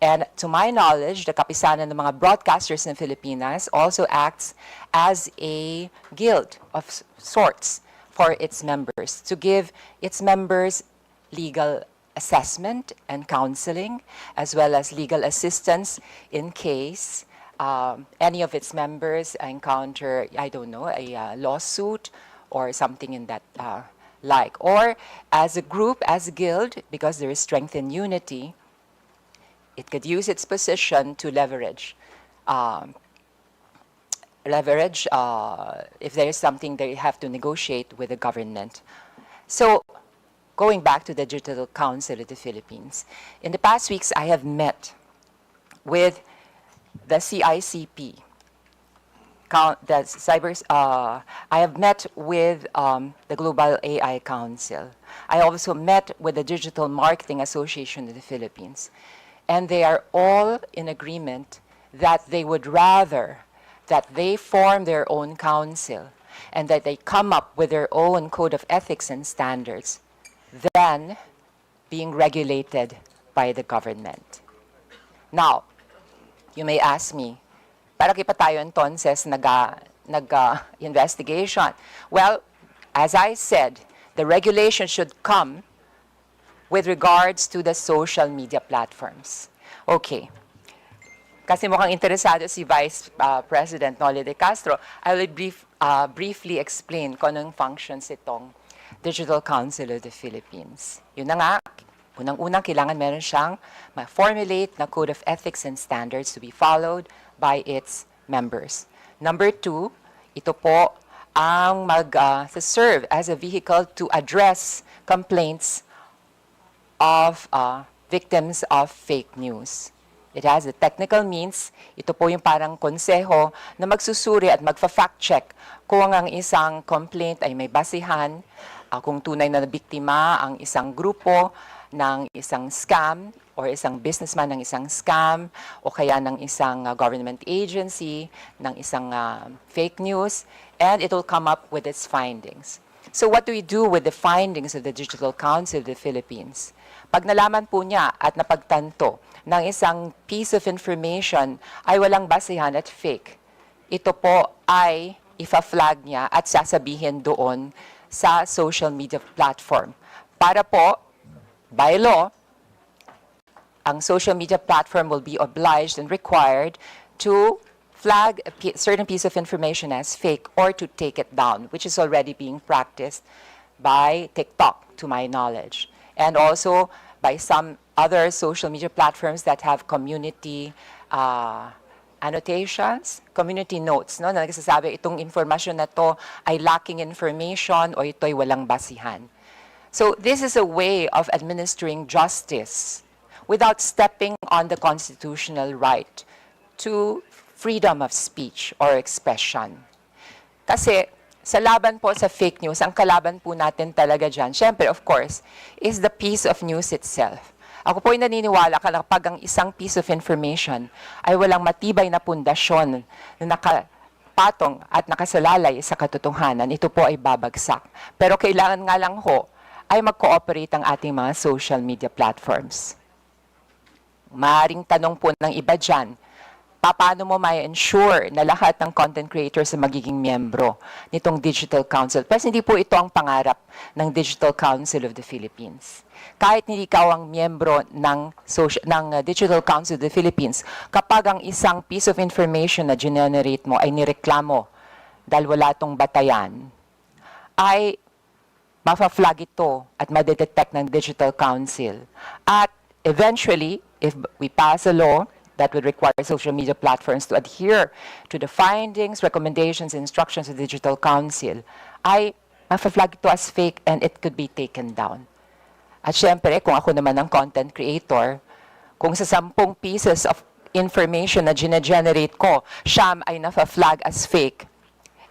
S19: And to my knowledge, the kapisanan ng mga broadcasters in Filipinas also acts as a guild of sorts for its members, to give its members legal assessment and counseling, as well as legal assistance in case any of its members encounter, I don't know, a lawsuit or something in that like. Or as a group, as a guild, because there is strength in unity, it could use its position to leverage. If there is something they have to negotiate with the government. So, going back to the Digital Council of the Philippines, in the past weeks I have met with the CICP, I have met with the Global AI Council. I also met with the Digital Marketing Association of the Philippines. And they are all in agreement that they would rather that they form their own council and that they come up with their own code of ethics and standards than being regulated by the government. Now, you may ask me, para pa tayo entonces nag-investigation? Well, as I said, the regulation should come with regards to the social media platforms. Okay. Kasi mukhang interesado si Vice President Noli de Castro, I will briefly explain kung anong functions itong Digital Council of the Philippines. Yun na nga, unang-unang kailangan meron siyang ma-formulate na code of ethics and standards to be followed by its members. Number 2, ito po ang mag-serve as a vehicle to address complaints of victims of fake news. It has the technical means. Ito po yung parang konseho na magsusuri at magfa-fact check kung ang isang complaint ay may basihan, kung tunay na biktima ang isang grupo ng isang scam or isang businessman ng isang scam o kaya ng isang government agency, ng isang fake news, and it will come up with its findings. So what do we do with the findings of the Digital Council of the Philippines? Pag nalaman po niya at napagtanto ng isang piece of information ay walang basihan at fake, ito po ay ifa-flag niya at sasabihin doon sa social media platform. Para po, by law, ang social media platform will be obliged and required to flag a certain piece of information as fake or to take it down, which is already being practiced by TikTok, to my knowledge, and also by some other social media platforms that have community annotations, community notes, no, na nagsasabi itong informasyon na to ay lacking information o ito ay walang basihan. So this is a way of administering justice without stepping on the constitutional right to freedom of speech or expression. Kasi sa laban po sa fake news, ang kalaban po natin talaga dyan, syempre, of course, is the piece of news itself. Ako po ay naniniwala kapag ang isang piece of information ay walang matibay na pundasyon na nakapatong at nakasalalay sa katotohanan, ito po ay babagsak. Pero kailangan nga lang ho ay mag-cooperate ang ating mga social media platforms. Maaring tanong po ng iba dyan, paano mo ma-ensure na lahat ng content creators na magiging miyembro nitong Digital Council? Kasi hindi po ito ang pangarap ng Digital Council of the Philippines. Kahit hindi ikaw ang miyembro ng Digital Council of the Philippines, kapag ang isang piece of information na generate mo ay nireklamo dahil wala itong batayan, ay mafa-flag ito at madetect ng Digital Council. At eventually, if we pass a law that would require social media platforms to adhere to the findings, recommendations, instructions of the Digital Council, ay mafa-flag ito as fake and it could be taken down. At syempre, kung ako naman ang content creator, kung sa 10 pieces of information na generate ko, siyam ay nafa-flag as fake,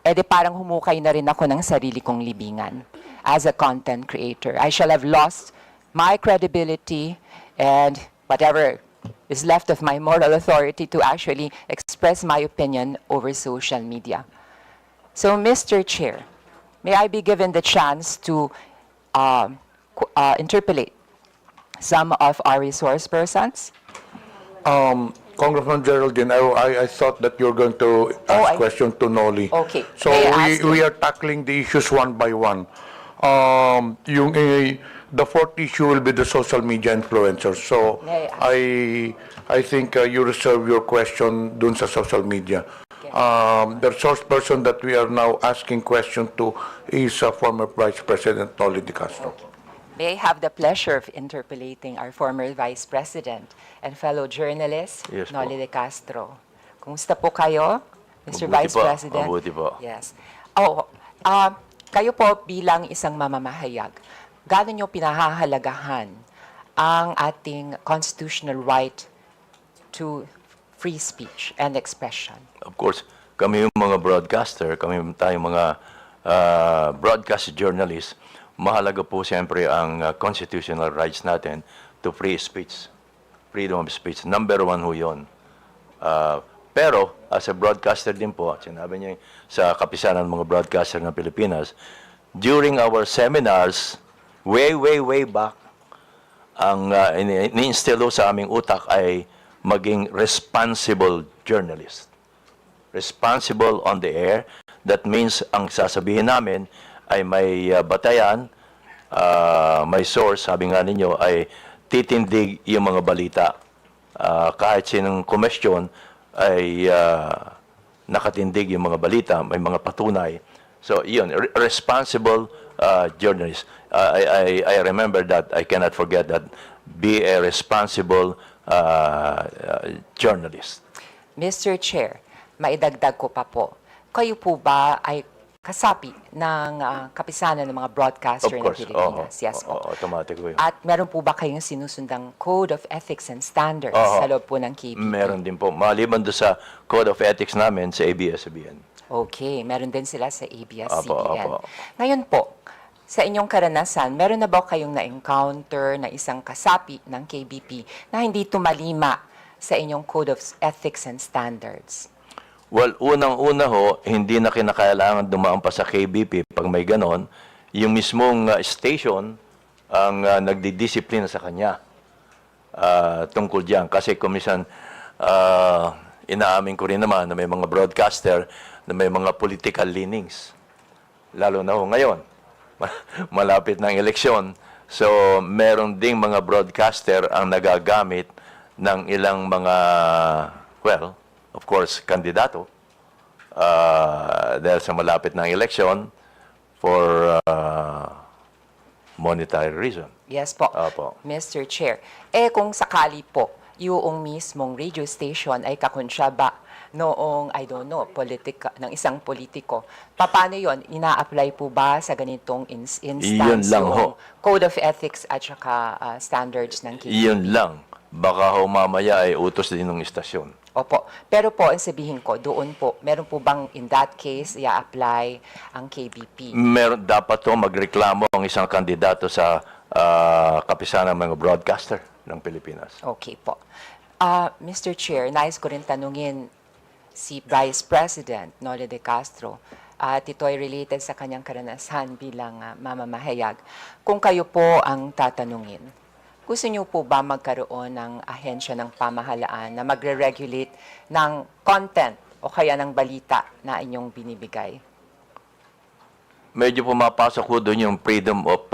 S19: edi parang humukay na rin ako ng sarili kong libingan as a content creator. I shall have lost my credibility and whatever is left of my moral authority to actually express my opinion over social media. So, Mr. Chair, may I be given the chance to interpolate some of our resource persons?
S5: Congressman Geraldine, I thought that you're going to ask questions to Noli.
S19: Okay.
S5: So we are tackling the issues one by one. The fourth issue will be the social media influencers. So I think you reserve your question dun sa social media. The resource person that we are now asking question to is former Vice President Noli de Castro.
S19: May I have the pleasure of interpolating our former Vice President and fellow journalist,
S17: Yes,
S19: Noli
S17: po.
S19: de Castro. Kumusta po kayo, Mr.
S17: Mabuti
S19: Vice
S17: po,
S19: President?
S17: mabuti po.
S19: Yes. Kayo po bilang isang mamamahayag, gaano nyo pinahahalagahan ang ating constitutional right to free speech and expression?
S17: Of course, kami yung mga broadcaster, kami tayong mga broadcast journalists, mahalaga po siyempre ang constitutional rights natin to free speech, freedom of speech. Number 1 ho yun. Pero, as a broadcaster din po, sinabi niya sa kapisanan ng mga broadcaster ng Pilipinas, during our seminars, way back, ang ini-instillo sa aming utak ay maging responsible journalist. Responsible on the air. That means, ang sasabihin namin ay may batayan, may source, sabi nga ninyo, ay titindig yung mga balita. Kahit sinong komisyon ay nakatindig yung mga balita, may mga patunay. So, yun, responsible journalist. I remember that, I cannot forget that, be a responsible journalist.
S19: Mr. Chair, maidagdag ko pa po. Kayo po ba ay kasapi ng kapisanan ng mga broadcaster ng Pilipinas? Yes po.
S17: Automatic po yun.
S19: At meron po ba kayong sinusundang Code of Ethics and Standards sa loob po ng KBP?
S17: Meron din po. Maliban doon sa Code of Ethics namin sa ABS-CBN.
S19: Okay, meron din sila sa ABS-CBN.
S17: Opo.
S19: Ngayon po, sa inyong karanasan, meron na ba kayong na-encounter na isang kasapi ng KBP na hindi tumalima sa inyong Code of Ethics and Standards?
S17: Well, unang-una ho, hindi na kinakailangan dumaan pa sa KBP pag may ganon. Yung mismong station ang nagdidisiplina sa kanya tungkol diyan. Kasi kumisan, inaamin ko rin naman na may mga broadcaster na may mga political leanings. Lalo na ho ngayon, malapit ng eleksyon. So, meron ding mga broadcaster ang nagagamit ng ilang mga, well, of course, kandidato dahil sa malapit ng election for monetary reason.
S19: Yes po,
S17: Opo.
S19: Mr. Chair. Kung sakali po, yung mismong radio station ay kakonsyaba noong, I don't know, ng isang politiko, paano yon? Ina-apply po ba sa ganitong instance
S17: Yun lang
S19: yung
S17: ho.
S19: Code of Ethics at saka standards ng KBP?
S17: Yun lang. Baka ho mamaya ay utos din ng istasyon.
S19: Opo. Pero po, ang sabihin ko, doon po, meron po bang in that case, i-apply ang KBP?
S17: Meron dapat to magreklamo ang isang kandidato sa kapisanan ng mga broadcaster ng Pilipinas.
S19: Okay po. Mr. Chair, nais ko rin tanungin si Vice President Noli de Castro at ito ay related sa kanyang karanasan bilang mamamahayag. Kung kayo po ang tatanungin, gusto niyo po ba magkaroon ng ahensya ng pamahalaan na magre-regulate ng content o kaya ng balita na inyong binibigay?
S17: Medyo pumapasok ko doon yung freedom of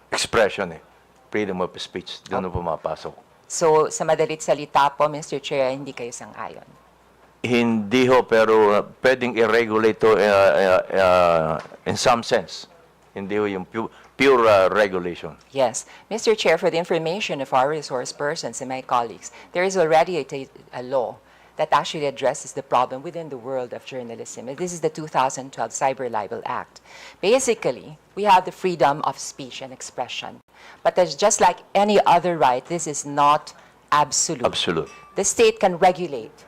S17: expression Freedom of speech. Doon pumapasok.
S19: So, sa madalit salita po, Mr. Chair, hindi kayo sang-ayon?
S17: Hindi ho, pero pwedeng i-regulate to in some sense. Hindi ho yung pure regulation.
S19: Yes. Mr. Chair, for the information of our resource persons and my colleagues, there is already a law that actually addresses the problem within the world of journalism. This is the 2012 Cyber Libel Act. Basically, we have the freedom of speech and expression. But as just like any other right, this is not absolute.
S17: Absolute.
S19: The state can regulate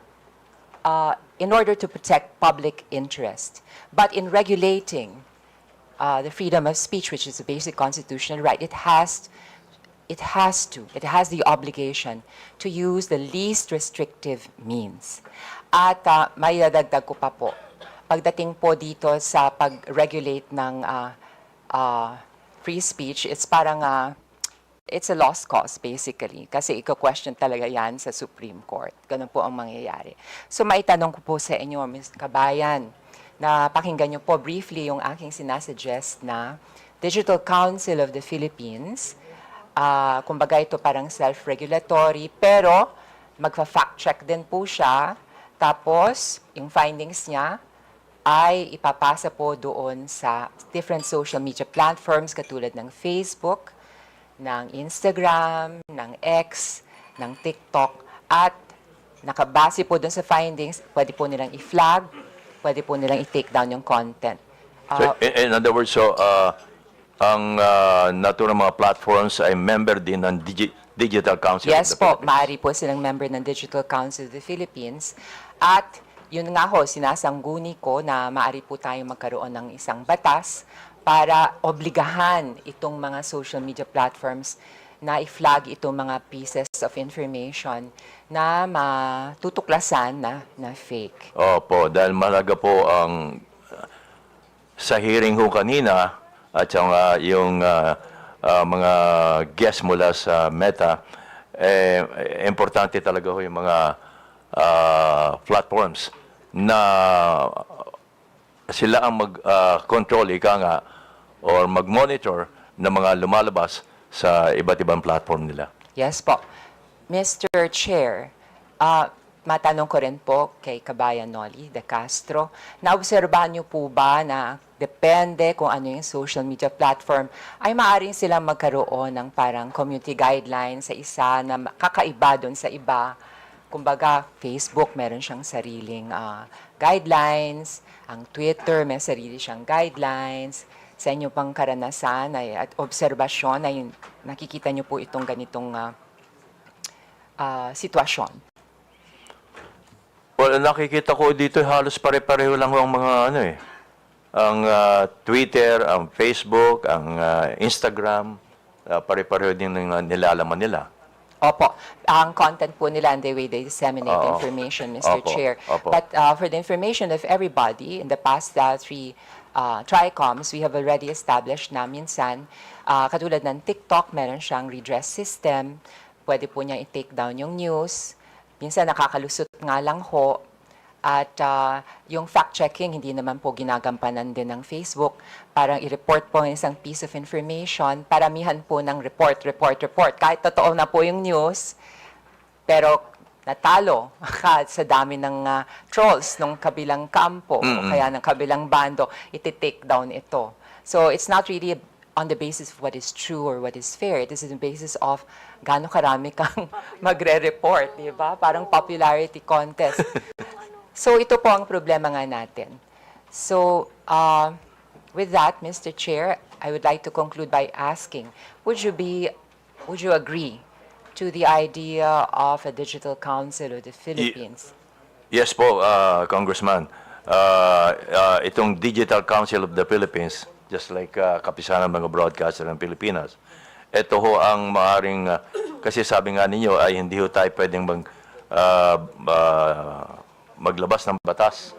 S19: in order to protect public interest. But in regulating the freedom of speech, which is a basic constitutional right, it has the obligation to use the least restrictive means. At may dadagdag ko pa po, pagdating po dito sa pag-regulate ng free speech, it's parang, it's a lost cause basically. Kasi iko-question talaga yan sa Supreme Court. Ganun po ang mangyayari. So maitanong ko po sa inyo, Ms. Kabayan, na pakinggan niyo po briefly yung aking sinasuggest na Digital Council of the Philippines. Kumbaga ito parang self-regulatory, pero magfa-fact check din po siya. Tapos, yung findings niya ay ipapasa po doon sa different social media platforms katulad ng Facebook, ng Instagram, ng X, ng TikTok. At nakabase po doon sa findings, pwede po nilang i-flag, pwede po nilang i-take down yung content.
S17: So, in other words, ang naturang mga platforms ay member din ng Digital Council
S19: Yes
S17: of the
S19: po,
S17: Philippines.
S19: maaari po silang member ng Digital Council of the Philippines. At yun nga ho, sinasangguni ko na maaari po tayong magkaroon ng isang batas para obligahan itong mga social media platforms na i-flag itong mga pieces of information na matutuklasan na fake.
S17: Opo, dahil malaga po ang sa hearing ho kanina at yung mga guests mula sa Meta, importante talaga ho yung mga platforms na sila ang mag-control, ika nga, or mag-monitor ng mga lumalabas sa iba't ibang platform nila.
S19: Yes po. Mr. Chair, matanong ko rin po kay Kabayan Noli de Castro, naobserbahan niyo po ba na depende kung ano yung social media platform, ay maaaring silang magkaroon ng parang community guidelines sa isa na kakaiba doon sa iba. Kumbaga, Facebook meron siyang sariling guidelines, ang Twitter may sarili siyang guidelines. Sa inyo pang karanasan at obserbasyon ay nakikita niyo po itong ganitong sitwasyon?
S17: Well, nakikita ko dito halos pare-pareho lang ang mga ang Twitter, ang Facebook, ang Instagram, pare-pareho din ng nilalaman nila.
S19: Opo. Ang content po nila and the way they disseminate information, Mr. Chair. But for the information of everybody, in the past 3 Tricoms, we have already established na minsan, katulad ng TikTok, meron siyang redress system. Pwede po niya i-take down yung news. Minsan nakakalusot nga lang ho. At yung fact-checking, hindi naman po ginagampanan din ng Facebook. Parang i-report po ng isang piece of information. Paramihan po ng report. Kahit totoo na po yung news, pero natalo sa dami ng trolls ng kabilang kampo o kaya ng kabilang bando, iti-take down ito. So it's not really on the basis of what is true or what is fair. It is on the basis of gaano karami kang magre-report, di ba? Parang popularity contest. So ito po ang problema nga natin. So with that, Mr. Chair, I would like to conclude by asking, would you agree to the idea of a digital council of the Philippines?
S17: Yes po, Congressman. Itong Digital Council of the Philippines, just like kapisanan ng mga broadcaster ng Pilipinas, ito ho ang maaring, kasi sabi nga ninyo ay hindi ho tayo pwedeng maglabas ng batas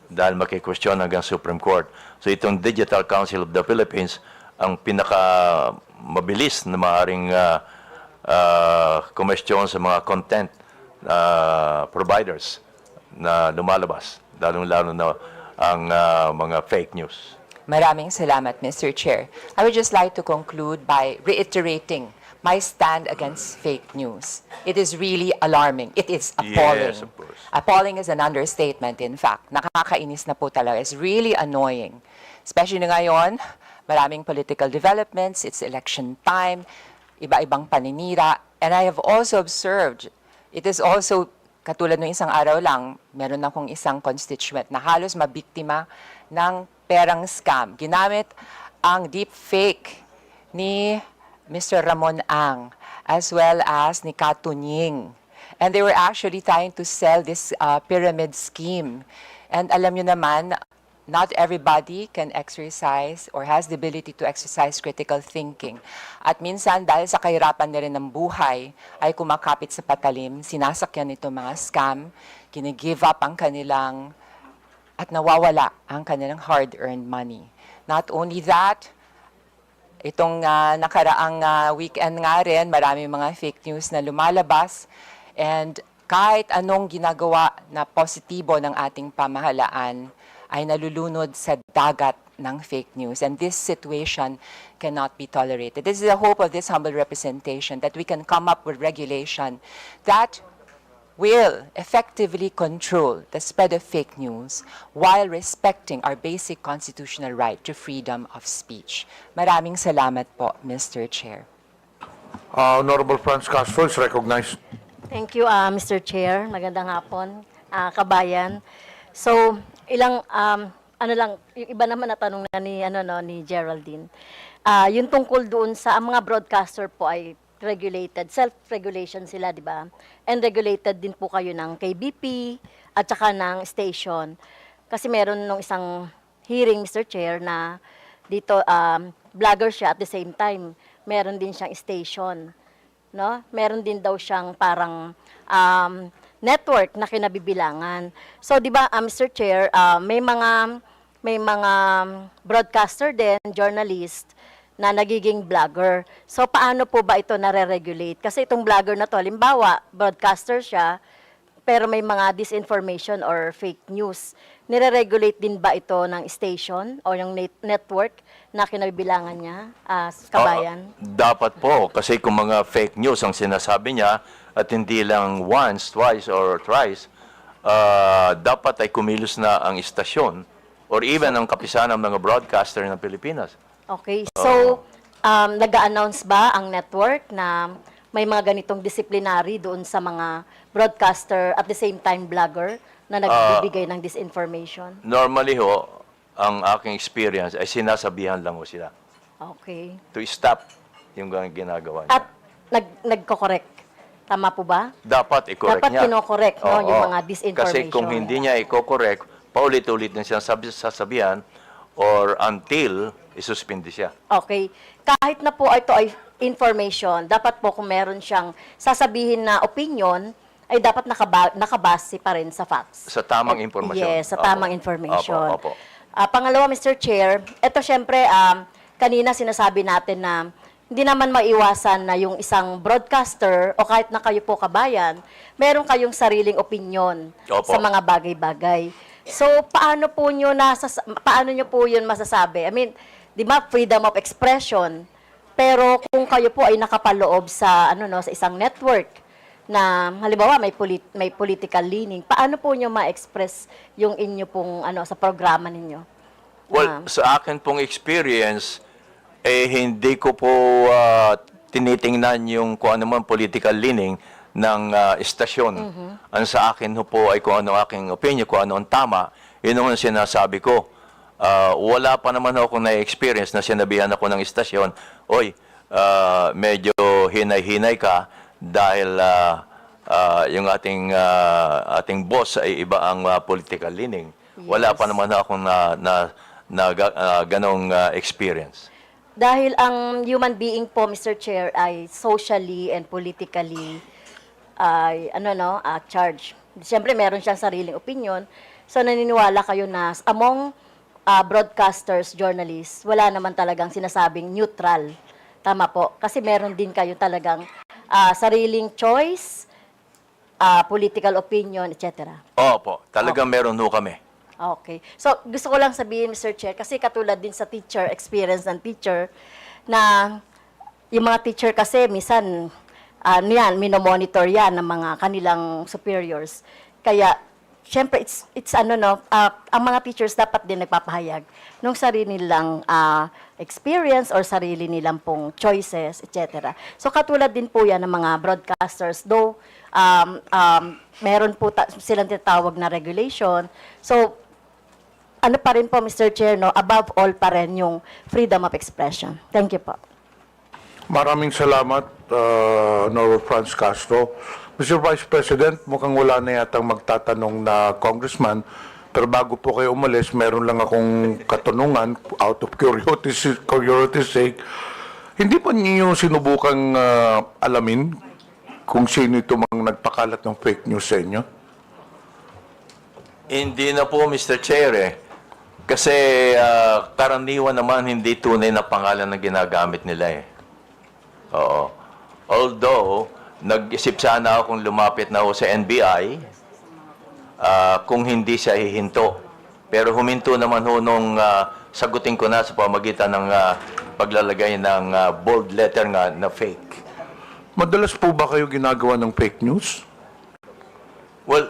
S17: dahil makikwestiyon hanggang Supreme Court. So itong Digital Council of the Philippines, ang pinaka-mabilis na maaring kumestyon sa mga content providers na lumalabas, lalong-lalo na ang mga fake news.
S19: Maraming salamat, Mr. Chair. I would just like to conclude by reiterating my stand against fake news. It is really alarming. It is appalling.
S17: Yes, of course.
S19: Appalling is an understatement, in fact. Nakakainis na po talaga. It's really annoying. Especially ngayon, maraming political developments, it's election time, iba-ibang paninira. And I have also observed, it is also, katulad ng isang araw lang, meron akong isang constituent na halos mabiktima ng perang scam. Ginamit ang deep fake ni Mr. Ramon Ang, as well as ni Katunying. And they were actually trying to sell this pyramid scheme. And alam nyo naman, not everybody can exercise or has the ability to exercise critical thinking. At minsan, dahil sa kahirapan na rin ng buhay, ay kumakapit sa patalim, sinasakyan ito mga scam, gini-give up ang kanilang, at nawawala ang kanilang hard-earned money. Not only that, itong nakaraang weekend nga rin, marami mga fake news na lumalabas. And kahit anong ginagawa na positibo ng ating pamahalaan, ay nalulunod sa dagat ng fake news. And this situation cannot be tolerated. This is the hope of this humble representation, that we can come up with regulation that will effectively control the spread of fake news while respecting our basic constitutional right to freedom of speech. Maraming salamat po, Mr. Chair.
S5: Honorable Franz Castro is recognized.
S6: Thank you, Mr. Chair. Magandang hapon, kabayan. So, ilang, yung iba naman na tanong na ni Geraldine. Yung tungkol doon sa mga broadcaster po ay regulated, self-regulation sila, di ba? And regulated din po kayo ng KBP at saka ng station. Kasi meron nung isang hearing, Mr. Chair, na dito, vlogger siya at the same time, meron din siyang station, no? Meron din daw siyang parang network na kinabibilangan. So, 'di ba, Mr. Chair, may mga broadcaster din, journalist na nagiging vlogger. So, paano po ba ito nare-regulate? Kasi itong vlogger na to, halimbawa, broadcaster siya, pero may mga disinformation or fake news. Nire-regulate din ba ito ng station o yung network na kinabibilangan niya, kabayan?
S17: Dapat po, kasi kung mga fake news ang sinasabi niya, at hindi lang once, twice, or thrice, dapat ay kumilos na ang istasyon or even ang kapisanan ng mga broadcaster ng Pilipinas.
S6: Okay, so nag-a-announce ba ang network na may mga ganitong disciplinary doon sa mga broadcaster at the same time vlogger na nagbibigay ng disinformation?
S17: Normally ho, ang aking experience ay sinasabihan lang ho sila
S6: Okay.
S17: to stop yung ginagawa niya.
S6: At nagko-correct. Tama po ba?
S17: Dapat i-correct
S6: Dapat
S17: niya.
S6: kino-correct, no, yung mga disinformation.
S17: Kasi kung hindi niya i-correct, paulit-ulit na siya sasabihan or until isuspindi siya.
S6: Okay. Kahit na po ito ay information, dapat po kung meron siyang sasabihin na opinion, ay dapat nakabase pa rin sa facts.
S17: Sa tamang impormasyon.
S6: Yes, sa tamang information.
S17: Opo.
S6: Pangalawa, Mr. Chair, ito syempre, kanina sinasabi natin na hindi naman maiwasan na yung isang broadcaster o kahit na kayo po kabayan, meron kayong sariling opinion
S17: Opo.
S6: sa mga bagay-bagay. So, paano nyo po yun masasabi? I mean, di ba, freedom of expression. Pero kung kayo po ay nakapaloob sa sa isang network na halimbawa may political leaning, paano po nyo ma-express yung inyo pong sa programa ninyo?
S17: Well, sa akin pong experience, hindi ko po tinitingnan yung kung ano man political leaning ng istasyon. Ang sa akin po ay kung ano aking opinion, kung ano ang tama, yun ang sinasabi ko. Wala pa naman ako na-experience na sinabihan ako ng istasyon, oy, medyo hinay-hinay ka dahil yung ating boss ay iba ang political leaning. Wala pa naman ako na ganong experience.
S6: Dahil ang human being po, Mr. Chair, ay socially and politically charged. Siyempre, meron siyang sariling opinion. So, naniniwala kayo na among broadcasters, journalists, wala naman talagang sinasabing neutral. Tama po. Kasi meron din kayo talagang sariling choice, political opinion, etc.
S17: Opo, talagang meron ho kami.
S6: Okay. So, gusto ko lang sabihin, Mr. Chair, kasi katulad din sa teacher, experience ng teacher, na yung mga teacher kasi, minsan, minomonitor yan ng mga kanilang superiors. Kaya, syempre, ang mga teachers dapat din nagpapahayag ng sarili nilang experience or sarili nilang pong choices, etc. So, katulad din po yan ng mga broadcasters, though, meron po silang tinatawag na regulation. So, ano pa rin po, Mr. Chair, above all pa rin yung freedom of expression. Thank you po.
S5: Maraming salamat, Honorable Franz Castro. Mr. Vice President, mukhang wala na yatang magtatanong na congressman, pero bago po kayo umalis, meron lang akong katanungan out of curiosity's sake. Hindi pa niyo sinubukang alamin kung sino ito mang nagpakalat ng fake news sa inyo?
S17: Hindi na po, Mr. Chair, Kasi karaniwan naman hindi tunay na pangalan na ginagamit nila Oo. Although, nag-isip sana akong lumapit na ako sa NBI kung hindi siya hihinto. Pero huminto naman ho nung sagutin ko na sa pamagitan ng paglalagay ng bold letter nga na fake.
S5: Madalas po ba kayo ginagawa ng fake news?
S17: Well,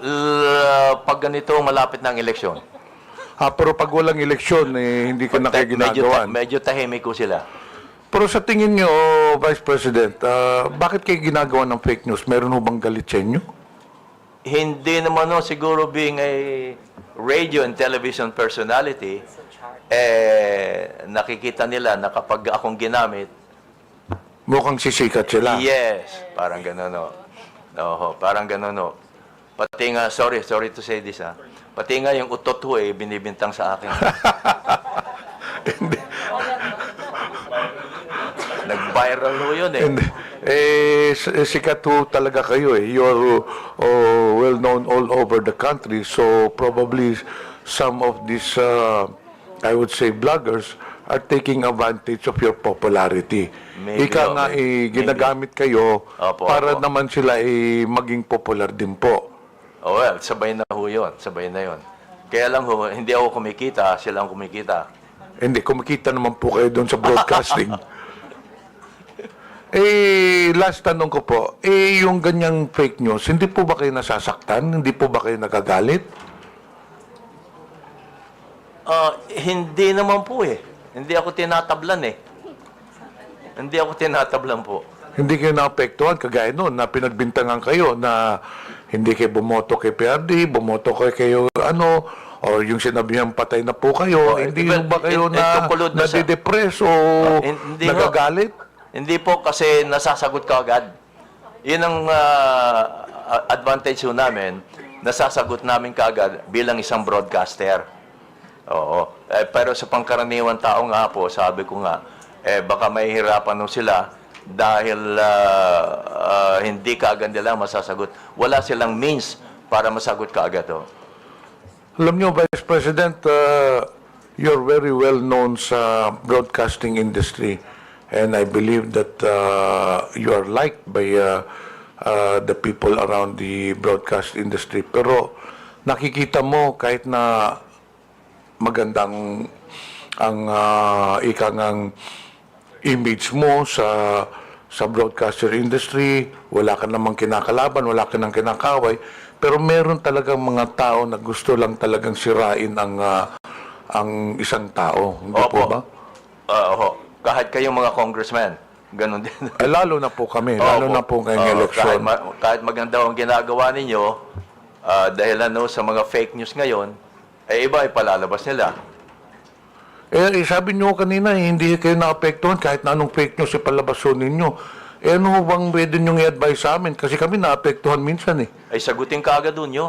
S17: pag ganito malapit na ang eleksyon.
S5: Pero pag walang eleksyon, hindi ka na kayo ginagawa.
S17: Medyo tahimik ko sila.
S5: Pero sa tingin nyo, Vice President, bakit kayo ginagawa ng fake news? Meron ho bang galit sa inyo?
S17: Hindi naman siguro being a radio and television personality, nakikita nila na kapag akong ginamit,
S5: mukhang sisikat sila.
S17: Yes, parang gano'n parang gano'n Pati nga, sorry to say this pati nga yung utot ho binibintang sa akin. viral ho yun eh.
S16: And, sikat ho talaga kayo eh. You're well known all over the country. So probably some of these, I would say, bloggers are taking advantage of your popularity.
S17: Maybe,
S16: Ika nga ginagamit kayo para
S17: Opo.
S16: naman sila maging popular din po.
S17: Oh, well, sabay na ho yun. Sabay na yun. Kaya lang ho, hindi ako kumikita, sila ang kumikita.
S16: Hindi, kumikita naman po kayo doon sa broadcasting. Last tanong ko po, yung ganyang fake news, hindi po ba kayo nasasaktan? Hindi po ba kayo nagagalit?
S17: Hindi naman po eh. Hindi ako tinatablan eh. Hindi ako tinatablan po.
S16: Hindi kayo naapektuhan, kagaya noon, na pinagbintangan kayo na hindi kayo bumoto kay PRD, bumoto kayo o yung sinabihan patay na po kayo, hindi ba kayo nadidepress o nagagalit?
S17: Hindi po kasi nasasagot ka agad. Yun ang advantage ho namin, nasasagot namin kaagad bilang isang broadcaster. Oo. Pero sa pangkaraniwan tao nga po, sabi ko nga, baka mahihirapan nung sila dahil hindi kaagad nila masasagot. Wala silang means para masagot kaagad. Oh.
S16: Alam niyo, Vice President, you're very well known sa broadcasting industry. And I believe that you are liked by the people around the broadcast industry. Pero nakikita mo kahit na magandang ang ikangang image mo sa broadcaster industry, wala ka namang kinakalaban, wala ka nang kinakaway, pero meron talagang mga tao na gusto lang talagang sirain ang isang tao. Hindi po ba?
S17: Kahit kayong mga congressmen, ganun din.
S16: Lalo na po kami, lalo na po ngayong eleksyon.
S17: Kahit maganda ang ginagawa ninyo, dahil sa mga fake news ngayon, iba ipalalabas nila.
S16: Sabi niyo kanina, hindi kayo naapektuhan kahit na anong fake news ipalabason ninyo. Ano bang pwede niyong i-advise sa amin? Kasi kami naapektuhan minsan eh.
S17: Sagutin ka agad doon nyo.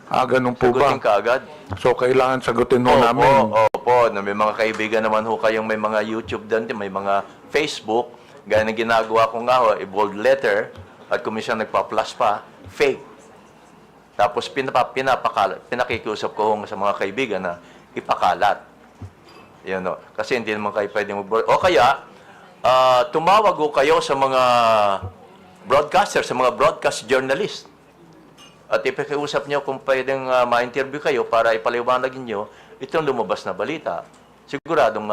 S16: Ganun po ba?
S17: Sagutin ka agad.
S16: So, kailangan sagutin ho namin.
S17: Opo. May mga kaibigan naman ho kayong may mga YouTube din, may mga Facebook. Gaya na ginagawa ko nga ho, bold letter, at kung minsan nagpa-plus pa, fake. Tapos pinakikiusap ko sa mga kaibigan na ipakalat. Yan o. Kasi hindi naman kayo pwedeng o kaya, tumawag ko kayo sa mga broadcasters, sa mga broadcast journalists. At ipakiusap nyo kung pwedeng ma-interview kayo para ipaliwanag nyo itong lumabas na balita. Siguradong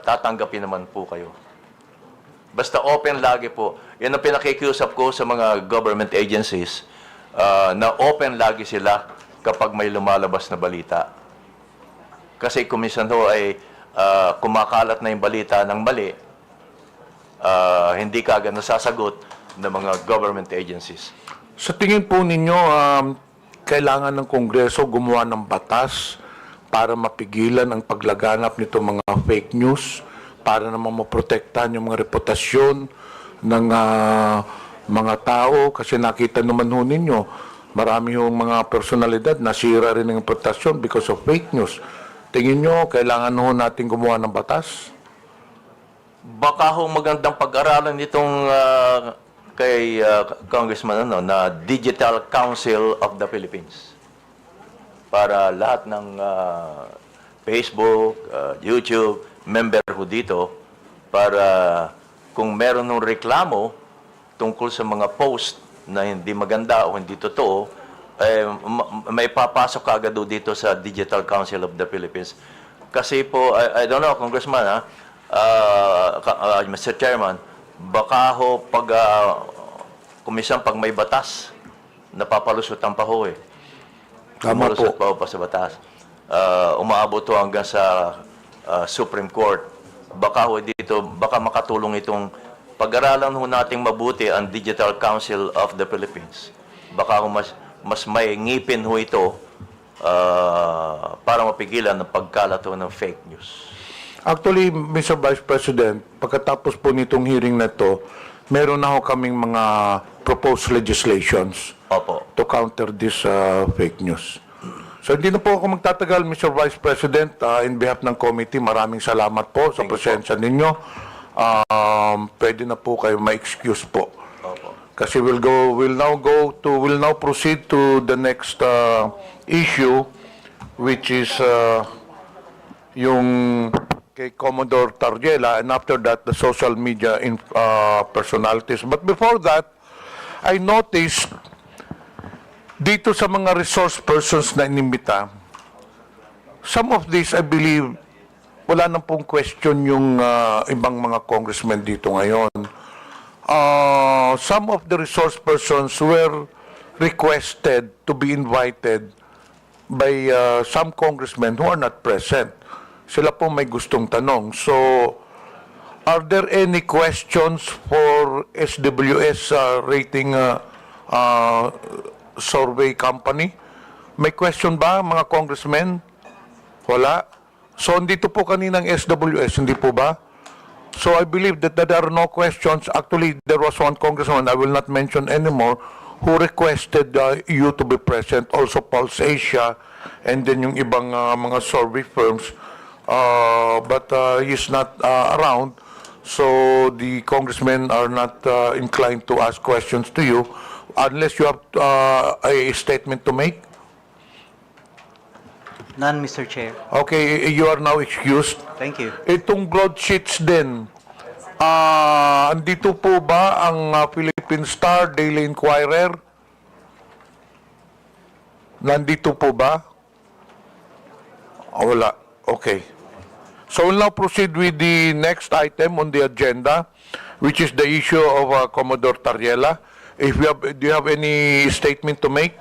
S17: tatanggapin naman po kayo. Basta open lagi po. Yan ang pinakikiusap ko sa mga government agencies na open lagi sila kapag may lumalabas na balita. Kasi kung minsan ho ay kumakalat na yung balita ng mali, hindi kaagad nasasagot ng mga government agencies.
S16: Sa tingin po ninyo, kailangan ng Kongreso gumawa ng batas para mapigilan ang paglaganap nito mga fake news, para naman maprotektahan yung mga reputasyon ng mga tao. Kasi nakita naman ho ninyo, marami yung mga personalidad nasira rin ng reputasyon because of fake news. Tingin nyo, kailangan ho natin gumawa ng batas?
S17: Baka ho magandang pag-aralan itong kay Congressman na Digital Council of the Philippines. Para lahat ng Facebook, YouTube, member ho dito, para kung meron ng reklamo tungkol sa mga post na hindi maganda o hindi totoo, may papasok agad dito sa Digital Council of the Philippines. Kasi po, I don't know, Congressman, Mr. Chairman, baka ho kumisan pag may batas, napapalusutan pa ho eh.
S16: Tama po.
S17: Papalusot pa ho pa sa batas. Umaabot ho hanggang sa Supreme Court. Baka ho dito, baka makatulong itong pag-aralan ho nating mabuti ang Digital Council of the Philippines. Baka ho mas may ngipin ho ito para mapigilan ang pagkalat ho ng fake news.
S16: Actually, Mr. Vice President, pagkatapos po nitong hearing na ito, meron na ho kaming mga proposed legislations to counter this fake news. So hindi na po ako magtatagal, Mr. Vice President. In behalf ng committee, maraming salamat po sa presensya ninyo.
S5: pwede na po kayo ma-excuse po. Kasi we'll now proceed to the next issue, which is yung kay Commodore Tarjela, and after that, the social media personalities. But before that, I noticed dito sa mga resource persons na inimbita, some of these, I believe, wala na pong question yung ibang mga congressmen dito ngayon. Some of the resource persons were requested to be invited by some congressmen who are not present. Sila po may gustong tanong. So, are there any questions for SWS rating survey company? May question ba, mga congressmen? Wala. So, dito po kaninang SWS, hindi po ba? So, I believe that there are no questions. Actually, there was one congressman, I will not mention anymore, who requested you to be present, also Pulse Asia, and then yung ibang mga survey firms. But he's not around, so the congressmen are not inclined to ask questions to you, unless you have a statement to make.
S20: None, Mr. Chair.
S5: Okay, you are now excused.
S20: Thank you.
S5: Itong broadsheets din, andito po ba ang Philippine Star, Daily Inquirer? Nandito po ba? Wala. Okay. So we'll now proceed with the next item on the agenda, which is the issue of Commodore Tarjela. Do you have any statement to make?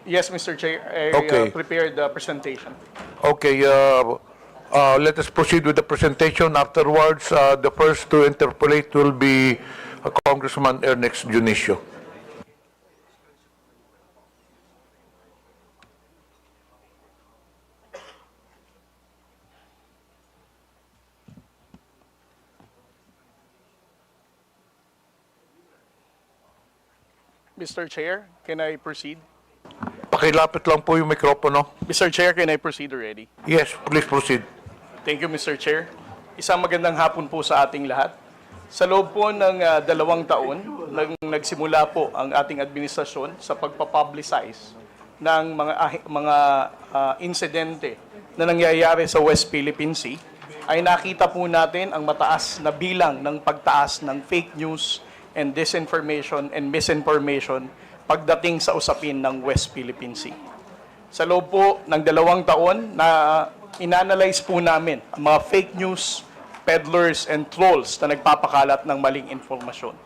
S21: Yes, Mr. Chair. I prepared the presentation.
S5: Okay, let us proceed with the presentation. Afterwards, the first to interpolate will be Congressman Ernest Junicio.
S21: Mr. Chair, can I proceed?
S5: Pakilapit lang po yung mikropono.
S21: Mr. Chair, can I proceed already?
S5: Yes, please proceed.
S21: Thank you, Mr. Chair. Isang magandang hapon po sa ating lahat. Sa loob po ng 2 taon, nagsimula po ang ating administrasyon sa pagpapublicize ng mga insidente na nangyayari sa West Philippine Sea, ay nakita po natin ang mataas na bilang ng pagtaas ng fake news and disinformation and misinformation pagdating sa usapin ng West Philippine Sea. Sa loob po ng 2 taon na inanalyze po namin ang mga fake news, peddlers, and trolls na nagpapakalat ng maling informasyon.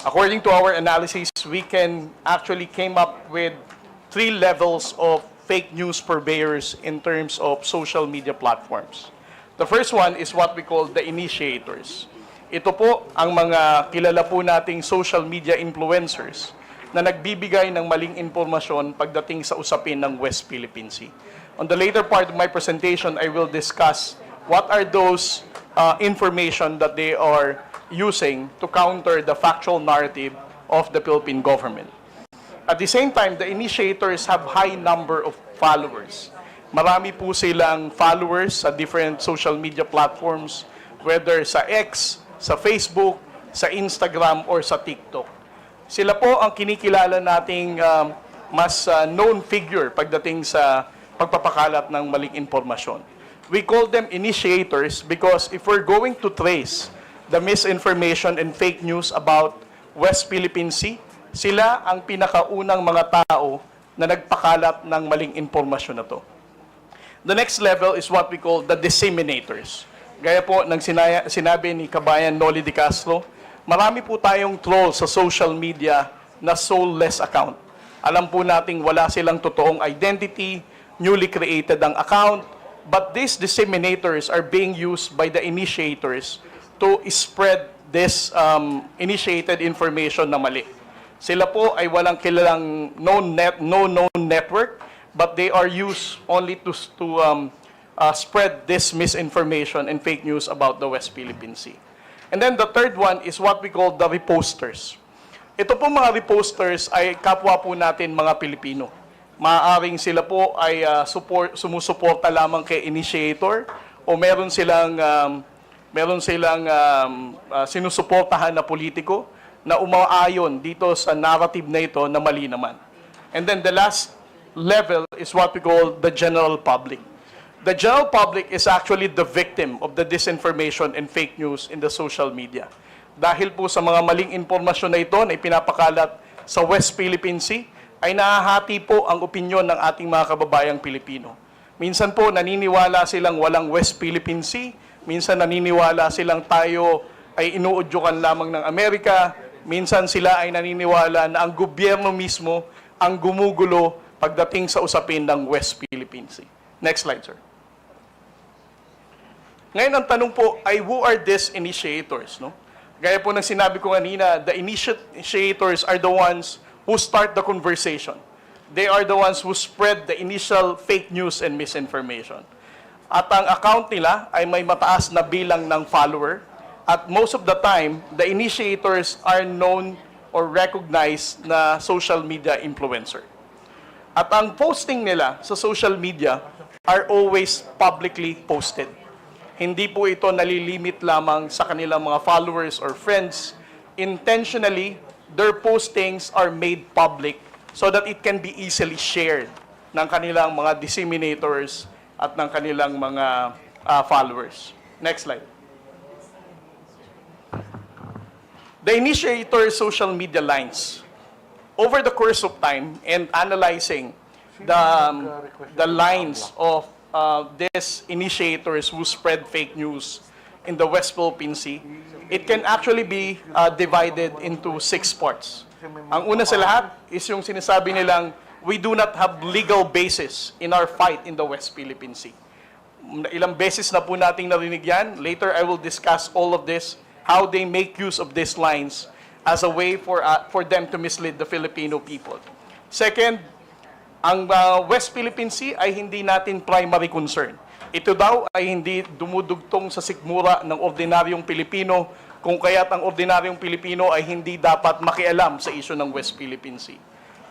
S21: According to our analysis, we can actually came up with 3 levels of fake news purveyors in terms of social media platforms. The first one is what we call the initiators. Ito po ang mga kilala po nating social media influencers na nagbibigay ng maling impormasyon pagdating sa usapin ng West Philippine Sea. On the later part of my presentation, I will discuss what are those information that they are using to counter the factual narrative of the Philippine government. At the same time, the initiators have high number of followers. Marami po silang followers sa different social media platforms, whether sa X, sa Facebook, sa Instagram, or sa TikTok. Sila po ang kinikilala nating mas known figure pagdating sa pagpapakalat ng maling impormasyon. We call them initiators because if we're going to trace the misinformation and fake news about West Philippine Sea, sila ang pinakaunang mga tao na nagpakalat ng maling impormasyon na to. The next level is what we call the disseminators. Gaya po ng sinabi ni Kabayan Noli de Castro, marami po tayong trolls sa social media na soulless account. Alam po nating wala silang totoong identity, newly created ang account, but these disseminators are being used by the initiators to spread this initiated information na mali. Sila po ay walang kilalang known network, but they are used only to spread this misinformation and fake news about the West Philippine Sea. And then the third one is what we call the reposters. Ito po mga reposters ay kapwa po natin mga Pilipino. Maaaring sila po ay sumusuporta lamang kay initiator o meron silang meron silang sinusuportahan na politiko na umaayon dito sa narrative na ito na mali naman. And then the last level is what we call the general public. The general public is actually the victim of the disinformation and fake news in the social media. Dahil po sa mga maling impormasyon na ito na ipinapakalat sa West Philippine Sea, ay nahahati po ang opinyon ng ating mga kababayang Pilipino. Minsan po naniniwala silang walang West Philippine Sea, minsan naniniwala silang tayo ay inuudyukan lamang ng Amerika, minsan sila ay naniniwala na ang gobyerno mismo ang gumugulo pagdating sa usapin ng West Philippine Sea. Next slide, sir. Ngayon, ang tanong po ay who are these initiators? No? Gaya po ng sinabi ko kanina, the initiators are the ones who start the conversation. They are the ones who spread the initial fake news and misinformation. At ang account nila ay may mataas na bilang ng follower. At most of the time, the initiators are known or recognized na social media influencer. At ang posting nila sa social media are always publicly posted. Hindi po ito nalilimit lamang sa kanilang mga followers or friends. Intentionally, their postings are made public so that it can be easily shared ng kanilang mga disseminators at ng kanilang mga followers. Next slide. The initiator social media lines. Over the course of time and analyzing the lines of these initiators who spread fake news in the West Philippine Sea, it can actually be divided into 6 parts. Ang una sa lahat is yung sinasabi nilang, we do not have legal basis in our fight in the West Philippine Sea. Ilang beses na po nating narinig yan. Later, I will discuss all of this, how they make use of these lines as a way for them to mislead the Filipino people. Second, ang West Philippine Sea ay hindi natin primary concern. Ito daw ay hindi dumudugtong sa sikmura ng ordinaryong Pilipino, kung kaya't ang ordinaryong Pilipino ay hindi dapat makialam sa isyu ng West Philippine Sea.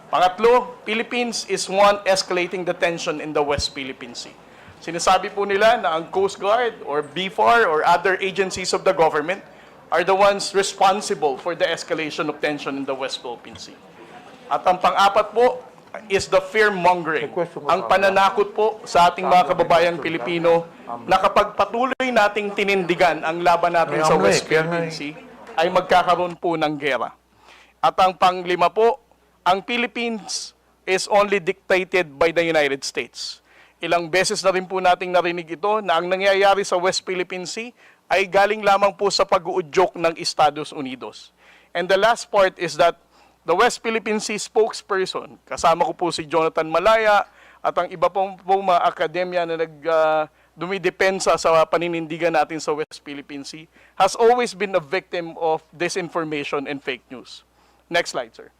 S21: Pangatlo, Philippines is one escalating the tension in the West Philippine Sea. Sinasabi po nila na ang Coast Guard or BFAR or other agencies of the government are the ones responsible for the escalation of tension in the West Philippine Sea. At ang pang-apat po is the fear-mongering, ang pananakot po sa ating mga kababayang Pilipino na kapag patuloy nating tinindigan ang laban natin sa West Philippine Sea, ay magkakaroon po ng gera. At ang panglima po, ang Philippines is only dictated by the United States. Ilang beses na rin po nating narinig ito na ang nangyayari sa West Philippine Sea ay galing lamang po sa pag-uudyok ng Estados Unidos. And the last part is that the West Philippine Sea spokesperson, kasama ko po si Jonathan Malaya at ang iba pong mga akademya na dumidepensa sa paninindigan natin sa West Philippine Sea, has always been a victim of disinformation and fake news. Next slide, sir.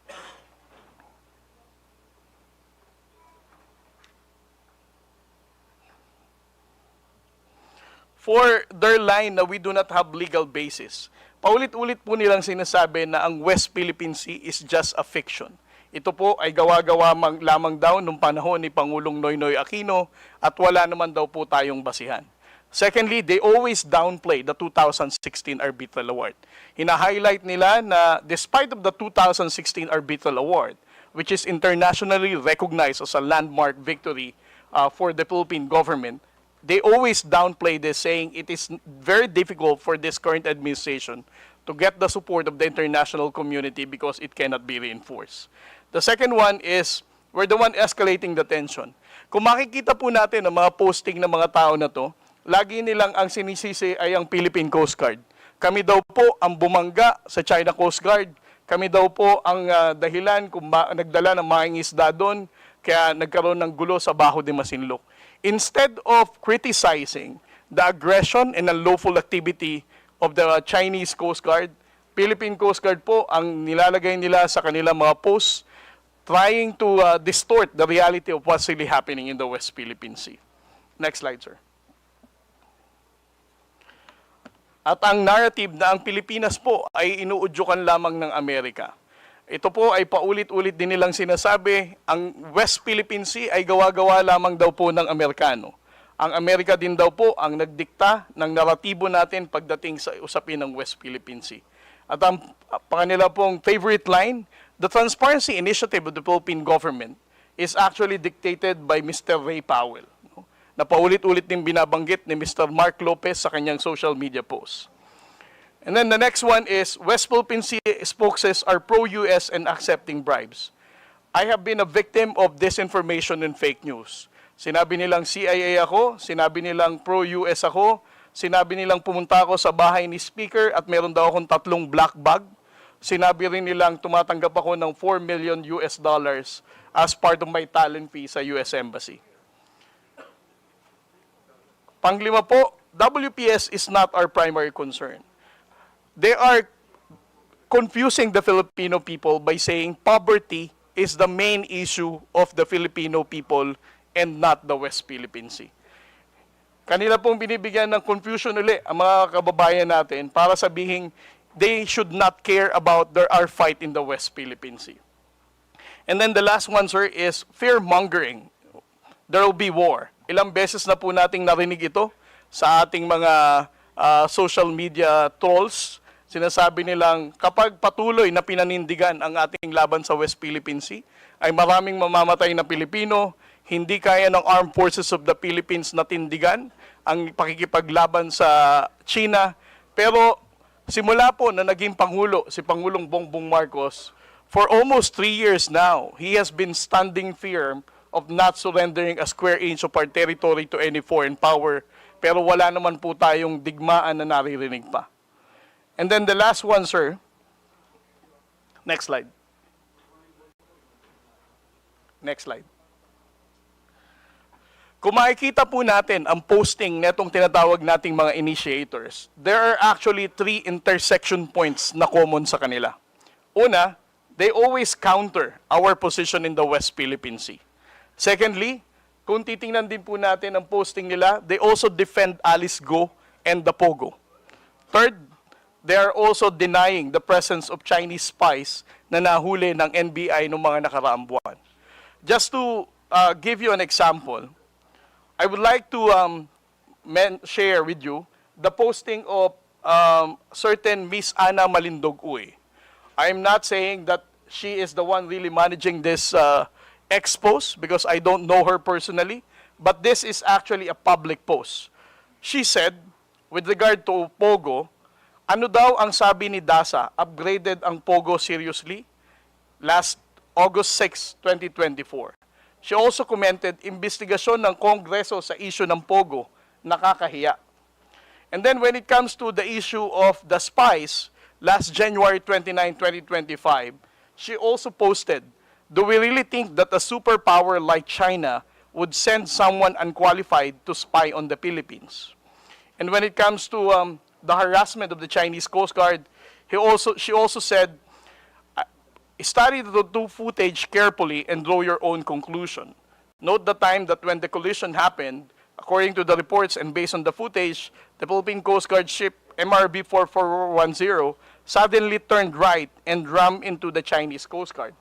S21: For their line na we do not have legal basis, paulit-ulit po nilang sinasabi na ang West Philippine Sea is just a fiction. Ito po ay gawa-gawa lamang daw nung panahon ni Pangulong Noynoy Aquino at wala naman daw po tayong basihan. Secondly, they always downplay the 2016 Arbitral Award. Hina-highlight nila na despite of the 2016 Arbitral Award, which is internationally recognized as a landmark victory for the Philippine government, they always downplay this, saying it is very difficult for this current administration to get the support of the international community because it cannot be reinforced. The second one is, we're the one escalating the tension. Kung makikita po natin ang mga posting ng mga tao na to, lagi nilang ang sinisisi ay ang Philippine Coast Guard. Kami daw po ang bumangga sa China Coast Guard. Kami daw po ang dahilan kung nagdala ng mga isda doon, kaya nagkaroon ng gulo sa Baho de Masinloc. Instead of criticizing the aggression and unlawful activity of the Chinese Coast Guard, Philippine Coast Guard po ang nilalagay nila sa kanilang mga posts trying to distort the reality of what's really happening in the West Philippine Sea. Next slide, sir. At ang narrative na ang Pilipinas po ay inuudyukan lamang ng Amerika. Ito po ay paulit-ulit din nilang sinasabi, ang West Philippine Sea ay gawa-gawa lamang daw po ng Amerikano. Ang Amerika din daw po ang nagdikta ng naratibo natin pagdating sa usapin ng West Philippine Sea. At ang kanila pong favorite line, the transparency initiative of the Philippine government is actually dictated by Mr. Ray Powell, no? Na paulit-ulit din binabanggit ni Mr. Mark Lopez sa kanyang social media post. And then the next one is, West Philippine Sea spokesmen are pro-US and accepting bribes. I have been a victim of disinformation and fake news. Sinabi nilang CIA ako, sinabi nilang pro-US ako, sinabi nilang pumunta ako sa bahay ni Speaker at meron daw akong 3 black bag. Sinabi rin nilang tumatanggap ako ng $4 million as part of my talent fee sa US Embassy. Panglima po, WPS is not our primary concern. They are confusing the Filipino people by saying poverty is the main issue of the Filipino people and not the West Philippine Sea. Kanila pong binibigyan ng confusion ulit ang mga kababayan natin para sabihin they should not care about our fight in the West Philippine Sea. And then the last one, sir, is fear-mongering. There will be war. Ilang beses na po nating narinig ito sa ating mga social media trolls. Sinasabi nilang kapag patuloy na pinanindigan ang ating laban sa West Philippine Sea, ay maraming mamamatay na Pilipino, hindi kaya ng Armed Forces of the Philippines na tindigan ang pakikipaglaban sa China. Pero simula po na naging Pangulo, si Pangulong Bongbong Marcos, for almost 3 years now, he has been standing firm of not surrendering a square inch of our territory to any foreign power. Pero wala naman po tayong digmaan na naririnig pa. And then the last one, sir. Next slide. Next slide. Kung makikita po natin ang posting netong tinatawag nating mga initiators, there are actually 3 intersection points na common sa kanila. Una, they always counter our position in the West Philippine Sea. Secondly, kung titingnan din po natin ang posting nila, they also defend Alice Go and the Pogo. Third, they are also denying the presence of Chinese spies na nahuli ng NBI noong mga nakaraang buwan. Just to give you an example, I would like to share with you the posting of certain Miss Ana Malindog-Uy. I'm not saying that she is the one really managing this expose because I don't know her personally, but this is actually a public post. She said, with regard to Pogo, ano daw ang sabi ni DASA, upgraded ang Pogo seriously? Last August 6, 2024. She also commented, investigasyon ng Kongreso sa issue ng Pogo, nakakahiya. And then when it comes to the issue of the spies, last January 29, 2025, she also posted, do we really think that a superpower like China would send someone unqualified to spy on the Philippines? And when it comes to the harassment of the Chinese Coast Guard, she also said, study the footage carefully and draw your own conclusion. Note the time that when the collision happened, according to the reports and based on the footage, the Philippine Coast Guard ship MRB 4410 suddenly turned right and rammed into the Chinese Coast Guard.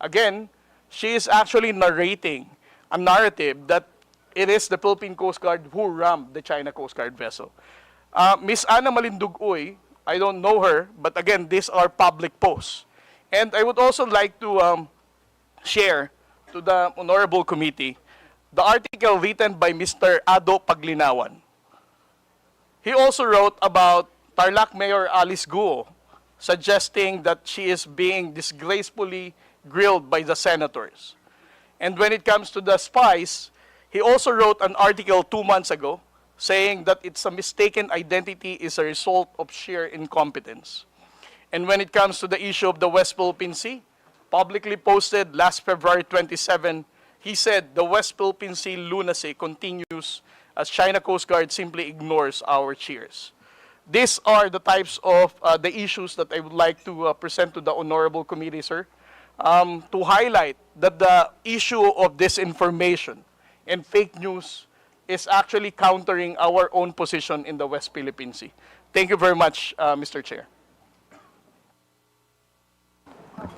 S21: Again, she is actually narrating a narrative that it is the Philippine Coast Guard who rammed the China Coast Guard vessel. Miss Ana Malindog-Uy, I don't know her, but again, these are public posts. And I would also like to share to the Honorable Committee the article written by Mr. Ado Paglinawan. He also wrote about Tarlac Mayor Alice Guo, suggesting that she is being disgracefully grilled by the senators. And when it comes to the spies, he also wrote an article 2 months ago saying that it's a mistaken identity is a result of sheer incompetence. And when it comes to the issue of the West Philippine Sea, publicly posted last February 27, he said the West Philippine Sea lunacy continues as China Coast Guard simply ignores our cheers. These are the types of the issues that I would like to present to the Honorable Committee, sir, to highlight that the issue of disinformation and fake news is actually countering our own position in the West Philippine Sea. Thank you very much, Mr. Chair.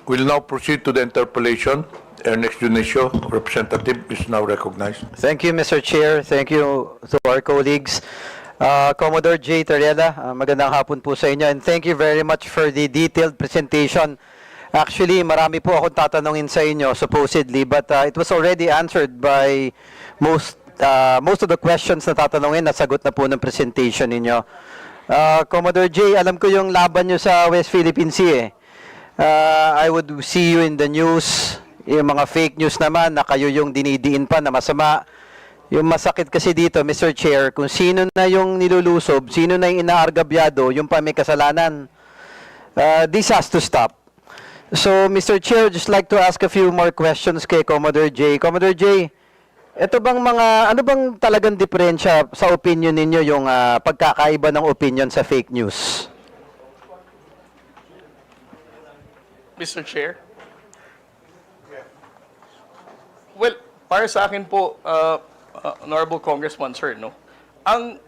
S5: We'll now proceed to the interpolation. Ernest Junicio, representative, is now recognized.
S20: Thank you, Mr. Chair. Thank you to our colleagues. Commodore J. Tariela, magandang hapon po sa inyo. And thank you very much for the detailed presentation. Actually, marami po akong tatanungin sa inyo, supposedly, but it was already answered by most of the questions na tatanungin, nasagot na po ng presentation ninyo. Commodore J, alam ko yung laban nyo sa West Philippine Sea eh. I would see you in the news, yung mga fake news naman na kayo yung dinidiin pa na masama. Yung masakit kasi dito, Mr. Chair, kung sino na yung nilulusob, sino na yung inaargabyado, yung pa may kasalanan. This has to stop. So, Mr. Chair, just like to ask a few more questions kay Commodore J. Commodore J, ito bang ano bang talagang diferensya sa opinion ninyo yung pagkakaiba ng opinion sa fake news?
S21: Mr. Chair? Well, para sa akin po, Honorable Congressman, sir, no? Ang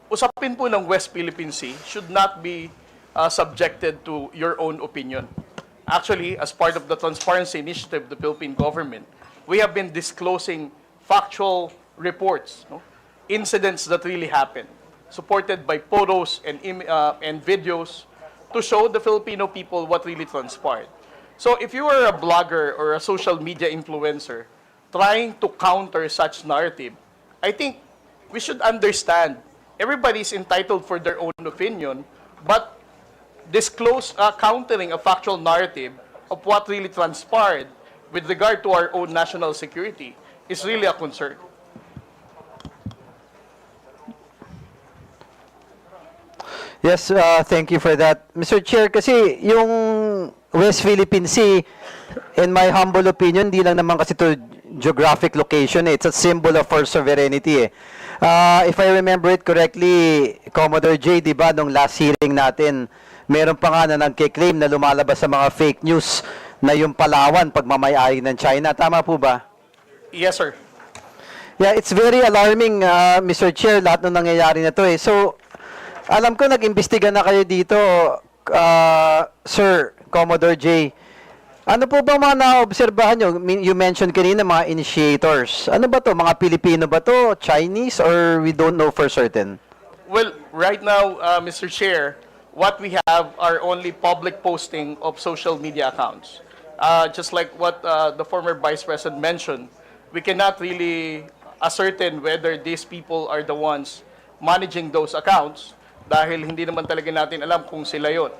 S21: usapin po ng West Philippine Sea should not be subjected to your own opinion. Actually, as part of the transparency initiative of the Philippine government, we have been disclosing factual reports, no? Incidents that really happened, supported by photos and videos to show the Filipino people what really transpired. So if you are a blogger or a social media influencer trying to counter such narrative, I think we should understand everybody is entitled for their own opinion, but disclose countering a factual narrative of what really transpired with regard to our own national security is really a concern.
S20: Yes, thank you for that. Mr. Chair, kasi yung West Philippine Sea, in my humble opinion, di lang naman kasi to geographic location, it's a symbol of our sovereignty. If I remember it correctly, Commodore J, di ba, nung last hearing natin, meron pa nga na nagkiklaim na lumalabas sa mga fake news na yung Palawan, pagmamayari ng China. Tama po ba?
S21: Yes, sir.
S20: Yeah, it's very alarming, Mr. Chair, lahat ng nangyayari na to eh. So, alam ko nag-imbestiga na kayo dito, Sir Commodore J. Ano po ba mga naobserbahan nyo? You mentioned kanina mga initiators. Ano ba to? Mga Pilipino ba to? Chinese? Or we don't know for certain?
S21: Well, right now, Mr. Chair, what we have are only public posting of social media accounts. Just like what the former Vice President mentioned, we cannot really ascertain whether these people are the ones managing those accounts dahil hindi naman talaga natin alam kung sila yon.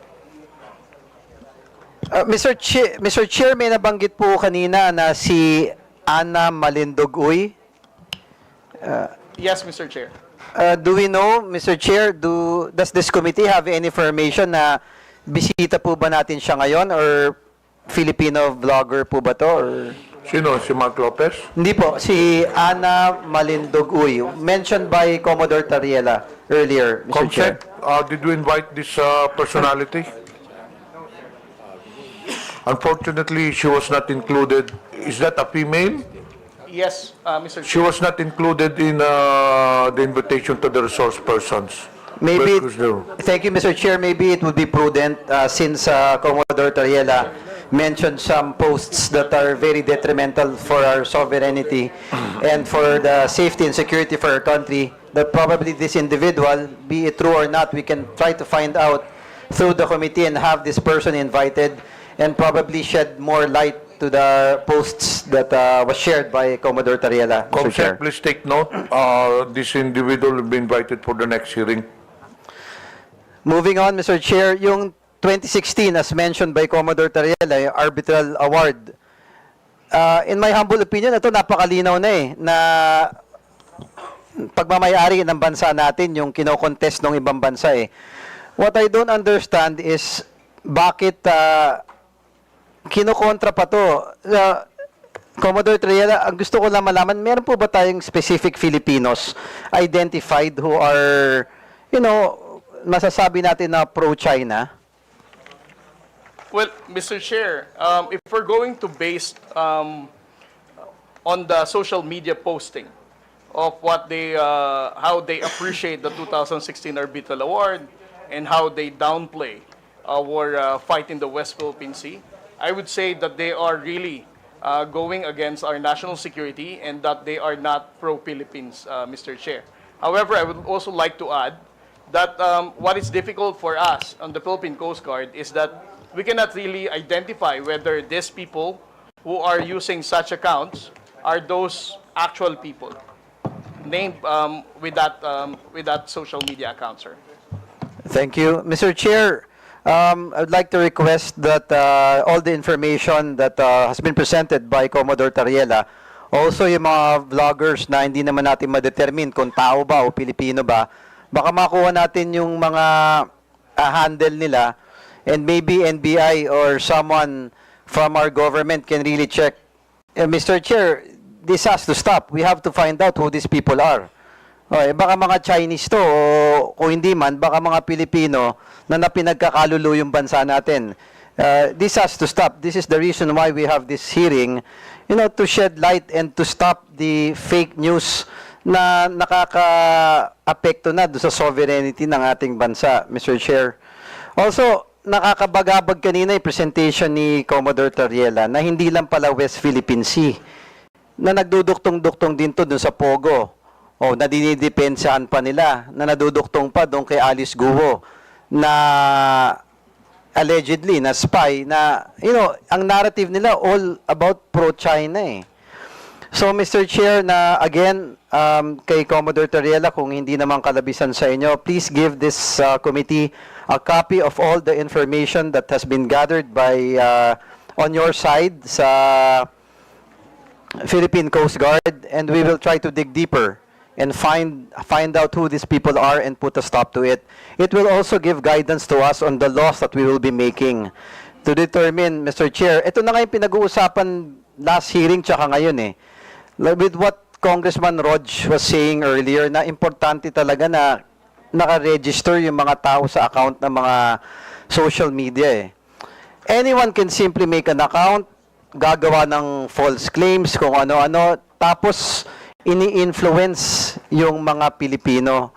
S20: Mr. Chair, may nabanggit po kanina na si Ana Malindogoy.
S21: Yes, Mr. Chair.
S20: Do we know, Mr. Chair, does this committee have any information na bisita po ba natin siya ngayon or Filipino vlogger po ba to? Or...
S5: Sino? Si Mark Lopez?
S20: Hindi po. Si Ana Malindogoy. Mentioned by Commodore Tariela earlier, Mr. Chair.
S5: Did we invite this personality? Unfortunately, she was not included. Is that a female?
S21: Yes, Mr. Chair.
S5: She was not included in the invitation to the resource persons.
S20: Maybe, thank you, Mr. Chair. Maybe it would be prudent since Commodore Tariela mentioned some posts that are very detrimental for our sovereignty and for the safety and security for our country, that probably this individual, be it true or not, we can try to find out through the committee and have this person invited and probably shed more light to the posts that was shared by Commodore Tariela, Mr. Chair.
S5: Please take note. This individual will be invited for the next hearing.
S20: Moving on, Mr. Chair, yung 2016, as mentioned by Commodore Tariela, yung arbitral award. In my humble opinion, ito napakalinaw na eh, na pagmamayari ng bansa natin, yung kinokontest ng ibang bansa eh. What I don't understand is, bakit kinokontra pa to? Commodore Tariela, ang gusto ko lang malaman, meron po ba tayong specific Filipinos identified who are, you know, masasabi natin na pro-China?
S21: Well, Mr. Chair, if we're going to base on the social media posting of what they, how they appreciate the 2016 Arbitral Award and how they downplay our fight in the West Philippine Sea, I would say that they are really going against our national security and that they are not pro-Philippines, Mr. Chair. However, I would also like to add that what is difficult for us on the Philippine Coast Guard is that we cannot really identify whether these people who are using such accounts are those actual people named with that social media account, sir.
S20: Thank you. Mr. Chair, I would like to request that all the information that has been presented by Commodore Tariela, also yung mga vloggers na hindi naman natin ma-determine kung tao ba o Pilipino ba, baka makuha natin yung mga handle nila, and maybe NBI or someone from our government can really check. Mr. Chair, this has to stop. We have to find out who these people are. Baka mga Chinese to, o kung hindi man, baka mga Pilipino na napinagkakalulo yung bansa natin. This has to stop. This is the reason why we have this hearing, to shed light and to stop the fake news na nakaka-apekto na doon sa sovereignty ng ating bansa, Mr. Chair. Also, nakakabagabag kanina yung presentation ni Commodore Tariela na hindi lang pala West Philippine Sea, na nagduduktong-duktong din to doon sa Pogo, o na dinidepensahan pa nila, na naduduktong pa doon kay Alice Guo, na allegedly, na spy, na, ang narrative nila all about pro-China eh. So, Mr. Chair, na again, kay Commodore Tariela, kung hindi naman kalabisan sa inyo, please give this committee a copy of all the information that has been gathered by on your side sa Philippine Coast Guard, and we will try to dig deeper and find out who these people are and put a stop to it. It will also give guidance to us on the laws that we will be making to determine, Mr. Chair. Ito na nga yung pinag-uusapan last hearing tsaka ngayon eh. With what Congressman Rog was saying earlier, na importante talaga na naka-register yung mga tao sa account ng mga social media eh. Anyone can simply make an account, gagawa ng false claims kung ano-ano, tapos ini-influence yung mga Pilipino.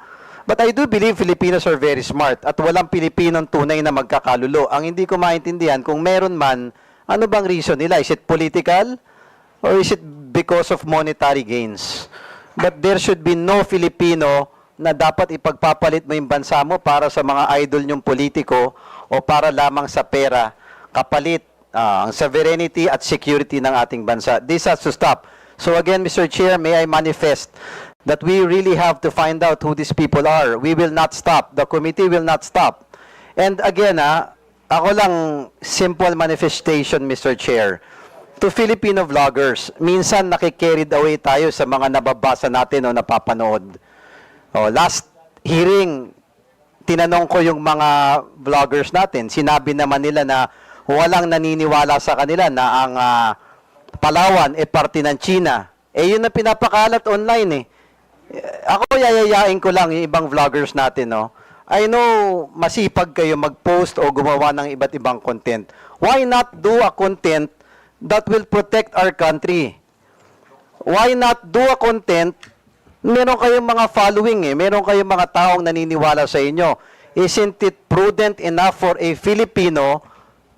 S20: But I do believe Filipinos are very smart at walang Pilipinong tunay na magkakalulo. Ang hindi ko maintindihan, kung meron man, ano bang reason nila? Is it political? Or is it because of monetary gains? But there should be no Filipino na dapat ipagpapalit mo yung bansa mo para sa mga idol nyong politiko o para lamang sa pera, kapalit ang sovereignty at security ng ating bansa. This has to stop. So again, Mr. Chair, may I manifest that we really have to find out who these people are. We will not stop. The committee will not stop. And again, ako lang, simple manifestation, Mr. Chair. To Filipino vloggers, minsan nakikarried away tayo sa mga nababasa natin o napapanood. Last hearing, tinanong ko yung mga vloggers natin. Sinabi naman nila na walang naniniwala sa kanila na ang Palawan parte ng China. Yun na pinapakalat online eh. Ako yayayain ko lang yung ibang vloggers natin, no? I know masipag kayo mag-post o gumawa ng iba't ibang content. Why not do a content that will protect our country? Why not do a content, meron kayong mga following eh, meron kayong mga taong naniniwala sa inyo. Isn't it prudent enough for a Filipino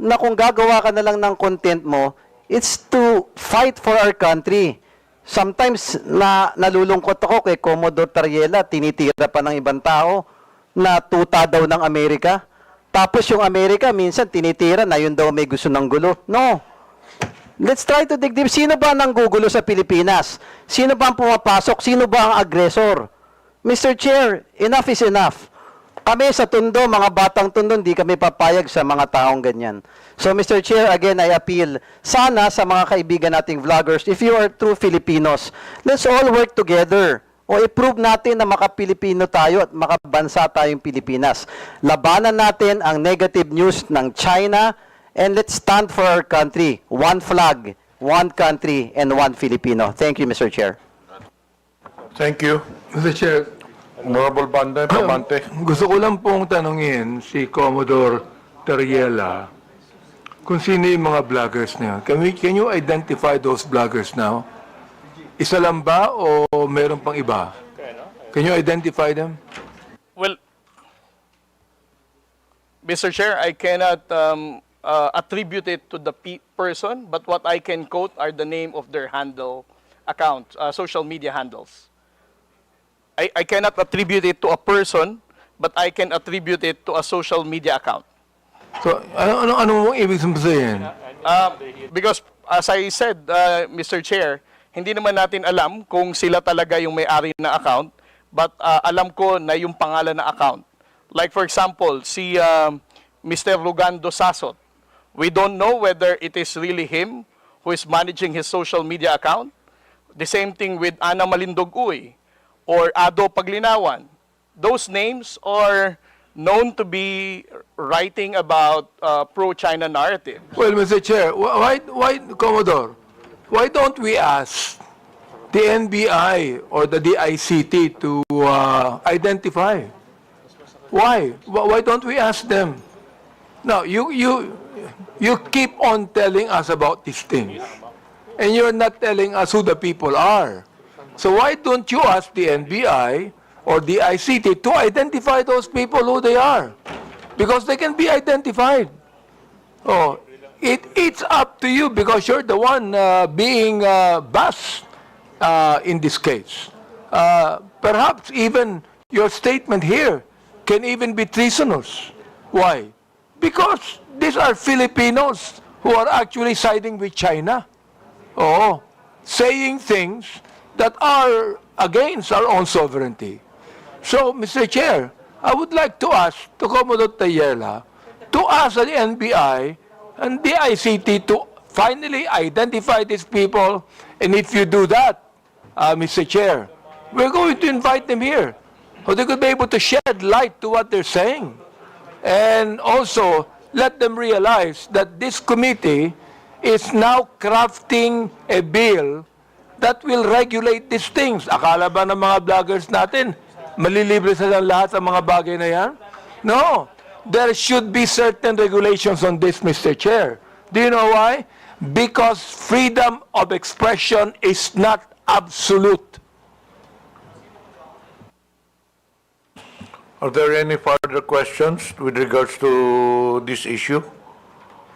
S20: na kung gagawa ka na lang ng content mo, it's to fight for our country. Sometimes nalulungkot ako kay Commodore Tariela, tinitira pa ng ibang tao na tuta daw ng Amerika. Tapos yung Amerika minsan tinitira na yun daw may gusto ng gulo. No. Let's try to dig deep. Sino ba nang gugulo sa Pilipinas? Sino ba ang pumapasok? Sino ba ang aggressor? Mr. Chair, enough is enough. Kami sa Tondo, mga batang Tondo, hindi kami papayag sa mga taong ganyan. So, Mr. Chair, again, I appeal, sana sa mga kaibigan nating vloggers, if you are true Filipinos, let's all work together. O i-prove natin na maka-Pilipino tayo at makabansa tayong Pilipinas. Labanan natin ang negative news ng China, and let's stand for our country. One flag, one country, and one Filipino. Thank you, Mr. Chair.
S5: Thank you.
S16: Mr. Chair,
S5: Honorable Pamante.
S16: gusto ko lang pong tanungin si Commodore Tariela kung sino yung mga vloggers na yun. Can you identify those vloggers now? Isa lang ba o meron pang iba? Can you identify them?
S21: Well, Mr. Chair, I cannot attribute it to the person, but what I can quote are the name of their handle account, social media handles. I cannot attribute it to a person, but I can attribute it to a social media account.
S16: So, ano mong ibig sabihin?
S21: Because, as I said, Mr. Chair, hindi naman natin alam kung sila talaga yung may-ari na account, but alam ko na yung pangalan na account. Like for example, si Mr. Rugando Sasot, we don't know whether it is really him who is managing his social media account. The same thing with Ana Malindog Uy or Ado Paglinawan. Those names are known to be writing about pro-China narrative.
S16: Well, Mr. Chair, why, Commodore, why don't we ask the NBI or the DICT to identify? Why? Why don't we ask them? Now, you keep on telling us about these things, and you're not telling us who the people are. So why don't you ask the NBI or the ICT to identify those people who they are? Because they can be identified. Oh, it's up to you because you're the one being bashed in this case. Perhaps even your statement here can even be treasonous. Why? Because these are Filipinos who are actually siding with China. Oh, saying things that are against our own sovereignty. So, Mr. Chair, I would like to ask to Commodore Tayela to ask the NBI and the ICT to finally identify these people. And if you do that, Mr. Chair, we're going to invite them here so they could be able to shed light to what they're saying. And also, let them realize that this committee is now crafting a bill that will regulate these things. Akala ba ng mga vloggers natin, malilibre sa lahat ng mga bagay na yan? No. There should be certain regulations on this, Mr. Chair. Do you know why? Because freedom of expression is not absolute.
S5: Are there any further questions with regards to this issue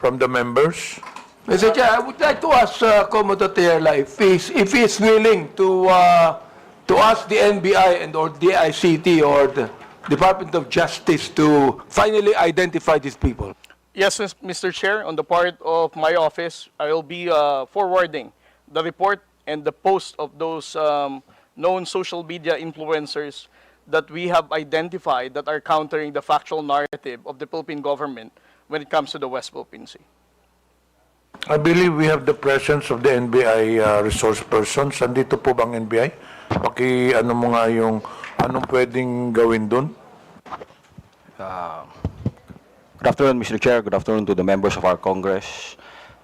S5: from the members?
S16: Mr. Chair, I would like to ask Commodore Tayela if he's willing to ask the NBI and or the ICT or the Department of Justice to finally identify these people.
S21: Yes, Mr. Chair, on the part of my office, I will be forwarding the report and the post of those known social media influencers that we have identified that are countering the factual narrative of the Philippine government when it comes to the West Philippine Sea.
S5: I believe we have the presence of the NBI resource persons. Andito po bang NBI? Ano mo nga yung anong pwedeng gawin dun?
S1: Good afternoon, Mr. Chair. Good afternoon to the members of our Congress.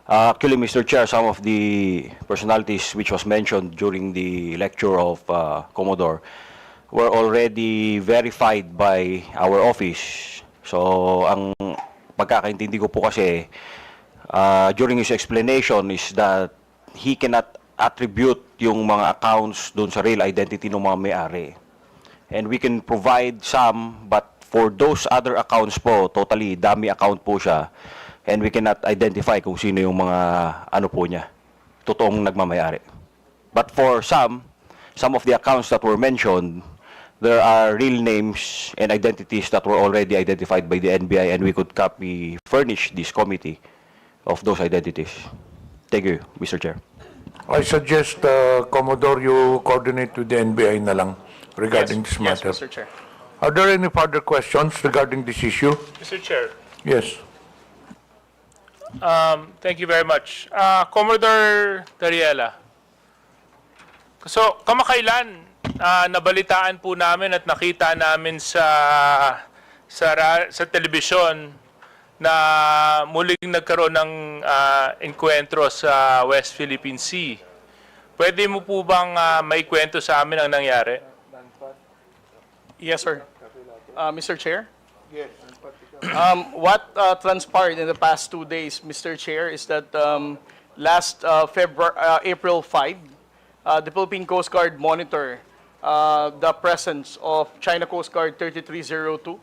S1: Actually, Mr. Chair, some of the personalities which was mentioned during the lecture of Commodore were already verified by our office. So, ang pagkakaintindi ko po kasi, during his explanation is that he cannot attribute yung mga accounts doon sa real identity ng mga may-ari. And we can provide some, but for those other accounts po, totally dummy account po siya. And we cannot identify kung sino yung mga ano po niya, totoong nagmamayari. But for some of the accounts that were mentioned, there are real names and identities that were already identified by the NBI, and we could furnish this committee of those identities. Thank you, Mr. Chair.
S5: I suggest, Commodore, you coordinate with the NBI na lang regarding this matter.
S21: Yes, Mr. Chair.
S5: Are there any further questions regarding this issue?
S22: Mr. Chair,
S5: Yes.
S22: thank you very much. Commodore Tariela. So, kamakailan, nabalitaan po namin at nakita namin sa telebisyon na muling nagkaroon ng enkwentro sa West Philippine Sea. Pwede mo po bang maikwento sa amin ang nangyari?
S21: Yes, sir. Mr. Chair? Yes. What transpired in the past 2 days, Mr. Chair, is that last April 5, the Philippine Coast Guard monitored the presence of China Coast Guard 3302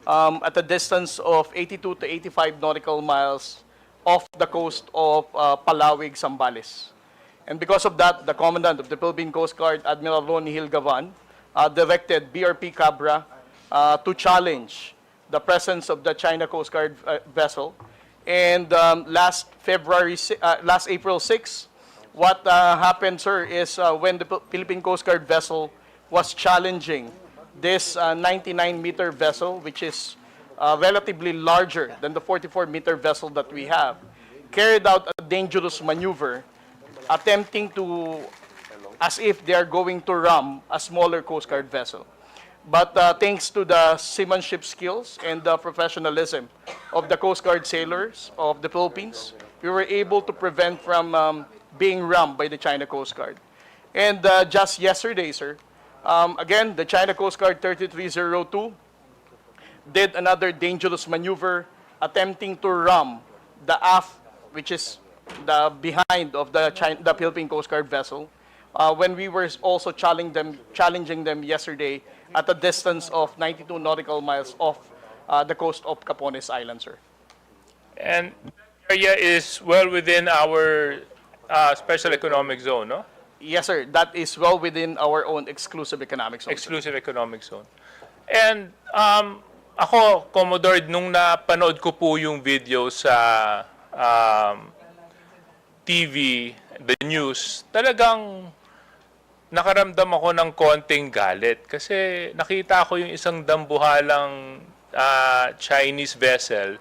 S21: at a distance of 82 to 85 nautical miles off the coast of Palawig, Zambales. And because of that, the Commandant of the Philippine Coast Guard, Admiral Ronnie Hilgavan, directed BRP Cabra to challenge the presence of the China Coast Guard vessel. And last April 6, what happened, sir, is when the Philippine Coast Guard vessel was challenging this 99-meter vessel, which is relatively larger than the 44-meter vessel that we have, carried out a dangerous maneuver, attempting to, as if they are going to ram a smaller Coast Guard vessel. But thanks to the seamanship skills and the professionalism of the Coast Guard sailors of the Philippines, we were able to prevent from being rammed by the China Coast Guard. And just yesterday, sir, again, the China Coast Guard 3302 did another dangerous maneuver, attempting to ram the aft, which is the behind of the Philippine Coast Guard vessel, when we were also challenging them yesterday at a distance of 92 nautical miles off the coast of Capones Island, sir.
S22: And the area is well within our special economic zone, no?
S21: Yes, sir. That is well within our own exclusive economic zone.
S22: Exclusive economic zone. And ako, Commodore, nung napanood ko po yung video sa TV, the news, talagang nakaramdam ako ng konting galit. Kasi nakita ko yung isang dambuhalang Chinese vessel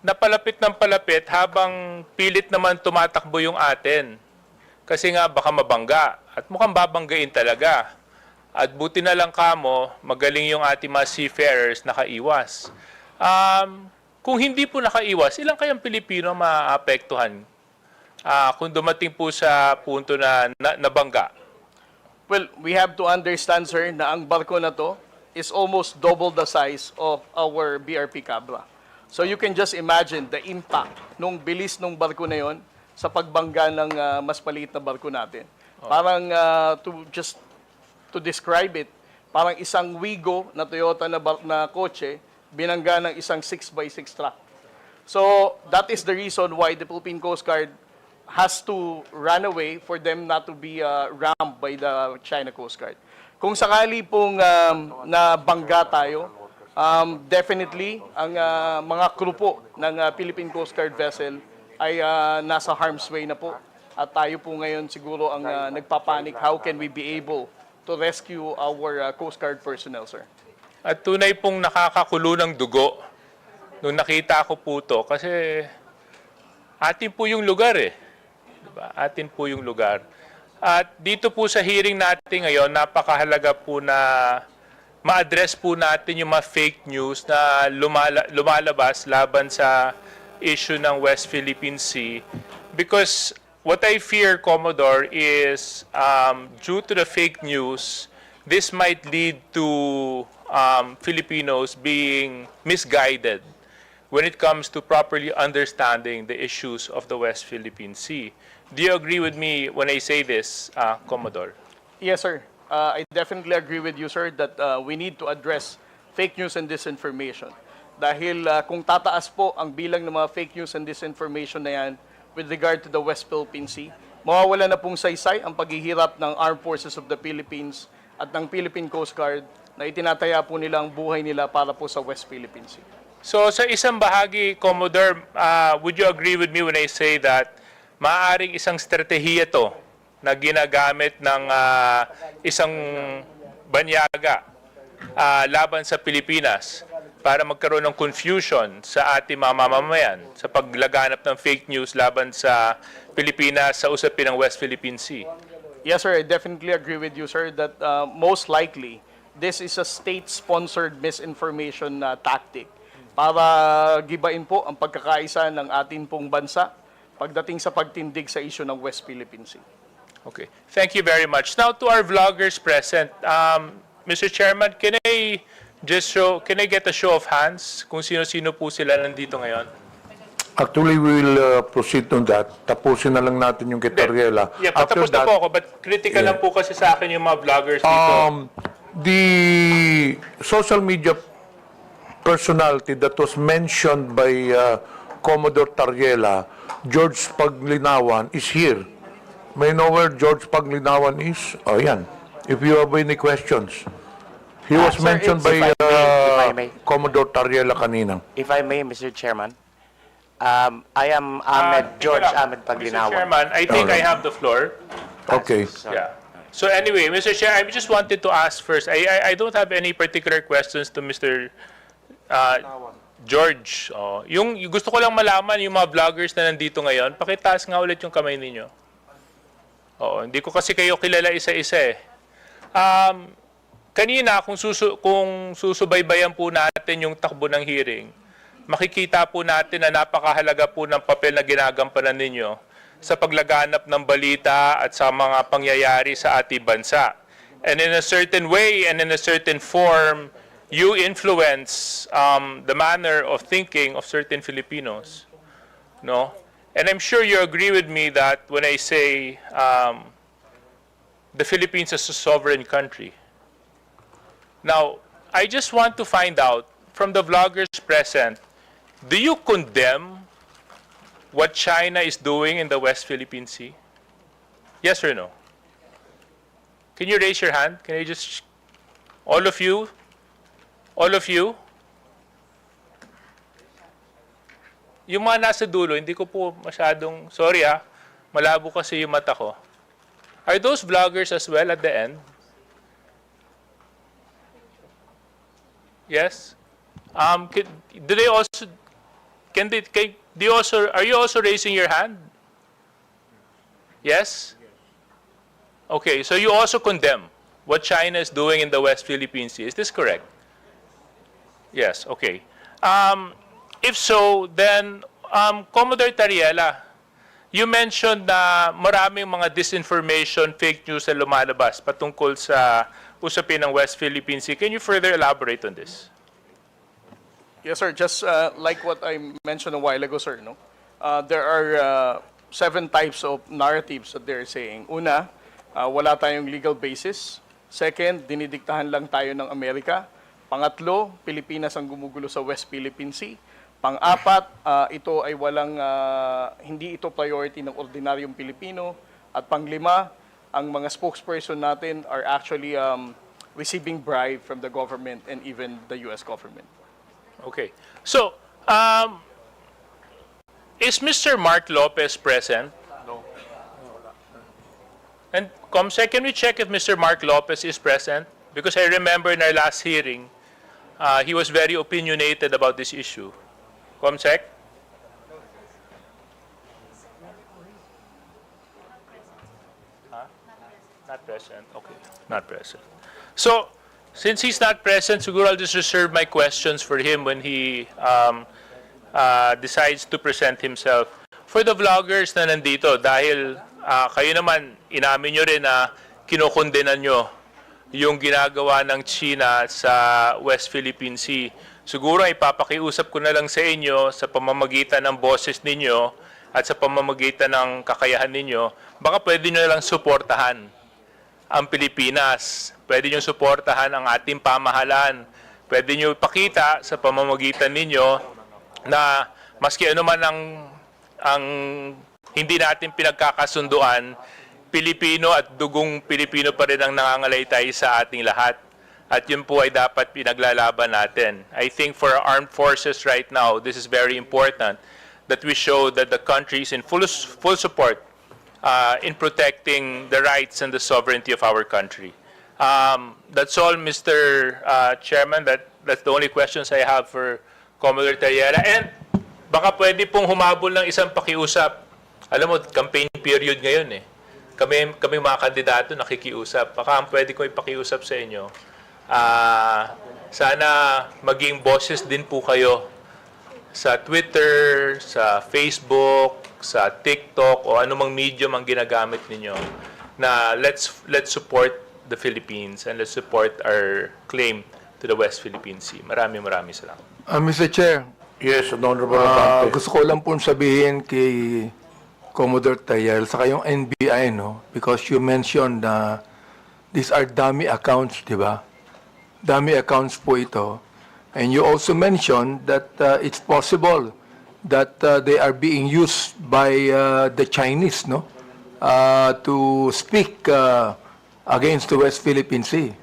S22: na palapit ng palapit habang pilit naman tumatakbo yung atin. Kasi nga baka mabangga at mukhang babanggain talaga. At buti na lang kamo, magaling yung ating mga seafarers nakaiwas. Kung hindi po nakaiwas, ilang kayang Pilipino maapektuhan kung dumating po sa punto na nabangga?
S21: Well, we have to understand, sir, na ang barko na to is almost double the size of our BRP Cabra. So you can just imagine the impact nung bilis nung barko na yon sa pagbangga ng mas maliit na barko natin. Parang to describe it, parang isang Wigo na Toyota na kotse binangga ng isang 6x6 truck. So that is the reason why the Philippine Coast Guard has to run away for them not to be rammed by the China Coast Guard. Kung sakali pong nabangga tayo, definitely ang mga crew po ng Philippine Coast Guard vessel ay nasa harm's way na po. At tayo po ngayon siguro ang nagpapanik, how can we be able to rescue our Coast Guard personnel, sir?
S22: At tunay pong nakakakulo ng dugo nung nakita ko po to kasi atin po yung lugar eh. Diba? Atin po yung lugar. At dito po sa hearing natin ngayon, napakahalaga po na ma-address po natin yung mga fake news na lumalabas laban sa issue ng West Philippine Sea. Because what I fear, Commodore, is due to the fake news, this might lead to Filipinos being misguided when it comes to properly understanding the issues of the West Philippine Sea. Do you agree with me when I say this, Commodore?
S21: Yes, sir. I definitely agree with you, sir, that we need to address fake news and disinformation. Dahil kung tataas po ang bilang ng mga fake news and disinformation na yan with regard to the West Philippine Sea, mawawala na pong saysay ang paghihirap ng Armed Forces of the Philippines at ng Philippine Coast Guard na itinataya po nila ang buhay nila para po sa West Philippine Sea.
S22: So sa isang bahagi, Commodore, would you agree with me when I say that maaaring isang strategiya to na ginagamit ng isang banyaga laban sa Pilipinas para magkaroon ng confusion sa ating mga mamamayan sa paglaganap ng fake news laban sa Pilipinas sa usapin ng West Philippine Sea?
S21: Yes, sir. I definitely agree with you, sir, that most likely this is a state-sponsored misinformation tactic para gibain po ang pagkakaisa ng ating pong bansa pagdating sa pagtindig sa issue ng West Philippine Sea.
S22: Okay. Thank you very much. Now to our vloggers present. Mr. Chairman, can I get a show of hands kung sino-sino po sila nandito ngayon?
S16: Actually, we will proceed on that. Tapusin na lang natin yung kay Tariela.
S22: Yeah, patapos na po ako, but critical lang po kasi sa akin yung mga vloggers dito.
S16: The social media
S5: personality that was mentioned by Commodore Tariela, George Paglinawan, is here. May I know where George Paglinawan is? Oh, yan. If you have any questions. He was
S2: Sir,
S5: mentioned
S2: if
S5: by
S2: I may.
S5: Commodore Tariela kanina.
S2: If I may, Mr. Chairman, I am George Ahmed
S22: Mr.
S2: Paglinawan.
S22: Chairman, I think I have the floor.
S5: Okay.
S22: Yeah. So anyway, Mr. Chair, I just wanted to ask first. I don't have any particular questions to Mr. George. Oh, yung gusto ko lang malaman yung mga vloggers na nandito ngayon, pakitaas nga ulit yung kamay ninyo. Oo, hindi ko kasi kayo kilala isa-isa eh. Kanina, kung susubaybayan po natin yung takbo ng hearing, makikita po natin na napakahalaga po ng papel na ginagampanan ninyo sa paglaganap ng balita at sa mga pangyayari sa ating bansa. And in a certain way and in a certain form, you influence the manner of thinking of certain Filipinos. No? And I'm sure you agree with me that when I say the Philippines is a sovereign country. Now, I just want to find out from the vloggers present, do you condemn what China is doing in the West Philippine Sea? Yes or no? Can you raise your hand? Can I just, all of you? All of you? Yung mga nasa dulo, hindi ko po masyadong, sorry malabo kasi yung mata ko. Are those vloggers as well at the end? Yes? Do they also, are you also raising your hand? Yes? Okay, so you also condemn what China is doing in the West Philippine Sea. Is this correct? Yes, okay. If so, then, Commodore Tariela, you mentioned na maraming mga disinformation, fake news na lumalabas patungkol sa usapin ng West Philippine Sea. Can you further elaborate on this?
S21: Yes, sir. Just like what I mentioned a while ago, sir, no? There are 7 types of narratives that they're saying. Una, wala tayong legal basis. Second, dinidiktahan lang tayo ng Amerika. Pangatlo, Pilipinas ang gumugulo sa West Philippine Sea. Pang-apat, ito ay hindi ito priority ng ordinaryong Pilipino. At panglima, ang mga spokesperson natin are actually receiving bribe from the government and even the U.S. government.
S22: Okay. So, is Mr. Mark Lopez present?
S21: No.
S22: And Comsec, can we check if Mr. Mark Lopez is present? Because I remember in our last hearing, he was very opinionated about this issue. Comsec? Not present. Okay, not present. So, since he's not present, siguro I'll just reserve my questions for him when he decides to present himself. For the vloggers na nandito, dahil kayo naman, inamin nyo rin na kinukondenan nyo yung ginagawa ng China sa West Philippine Sea. Siguro ipapakiusap ko na lang sa inyo sa pamamagitan ng boses ninyo at sa pamamagitan ng kakayahan ninyo, baka pwede nyo lang suportahan ang Pilipinas. Pwede nyo suportahan ang ating pamahalaan. Pwede nyo ipakita sa pamamagitan ninyo na maski ano man ang hindi natin pinagkakasunduan, Pilipino at dugong Pilipino pa rin ang nangangalaytay sa ating lahat. At yun po ay dapat pinaglalaban natin. I think for our armed forces right now, this is very important that we show that the country is in full support in protecting the rights and the sovereignty of our country. That's all, Mr. Chairman. That's the only questions I have for Commodore Tariela. And baka pwede pong humabol ng isang pakiusap. Alam mo, campaign period ngayon eh. Kami mga kandidato nakikiusap. Baka ang pwede ko ipakiusap sa inyo. Sana maging boses din po kayo sa Twitter, sa Facebook, sa TikTok o anumang medium ang ginagamit ninyo na let's support the Philippines and let's support our claim to the West Philippine Sea. Maraming salamat.
S16: Mr. Chair,
S5: Yes, Honorable Abante.
S16: gusto ko lang pong sabihin kay Commodore Tayel sa kayong NBI, no? Because you mentioned na these are dummy accounts, di ba? Dummy accounts po ito. And you also mentioned that it's possible that they are being used by the Chinese, no, to speak against the West Philippine Sea.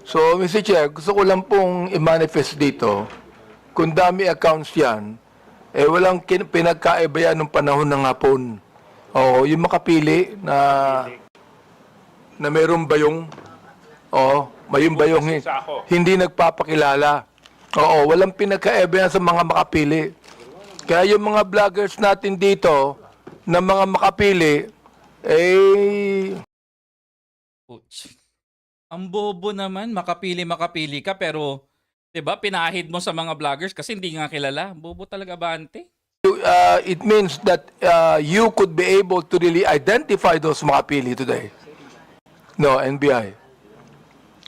S16: So, Mr. Chair, gusto ko lang pong i-manifest dito, kung dami accounts yan, walang pinagkaiba yan ng panahon ng hapon. Oo, yung makapili na mayroong bayong, mayroong bayong hindi nagpapakilala. Oo, walang pinagkaiba yan sa mga makapili. Kaya yung mga vloggers natin dito, na mga makapili,
S4: Ang bobo naman, makapili ka, pero, 'di ba, pinahid mo sa mga vloggers kasi hindi nga kilala. Bobo talaga ba, ante?
S16: It means that you could be able to really identify those makapili today. No, NBI.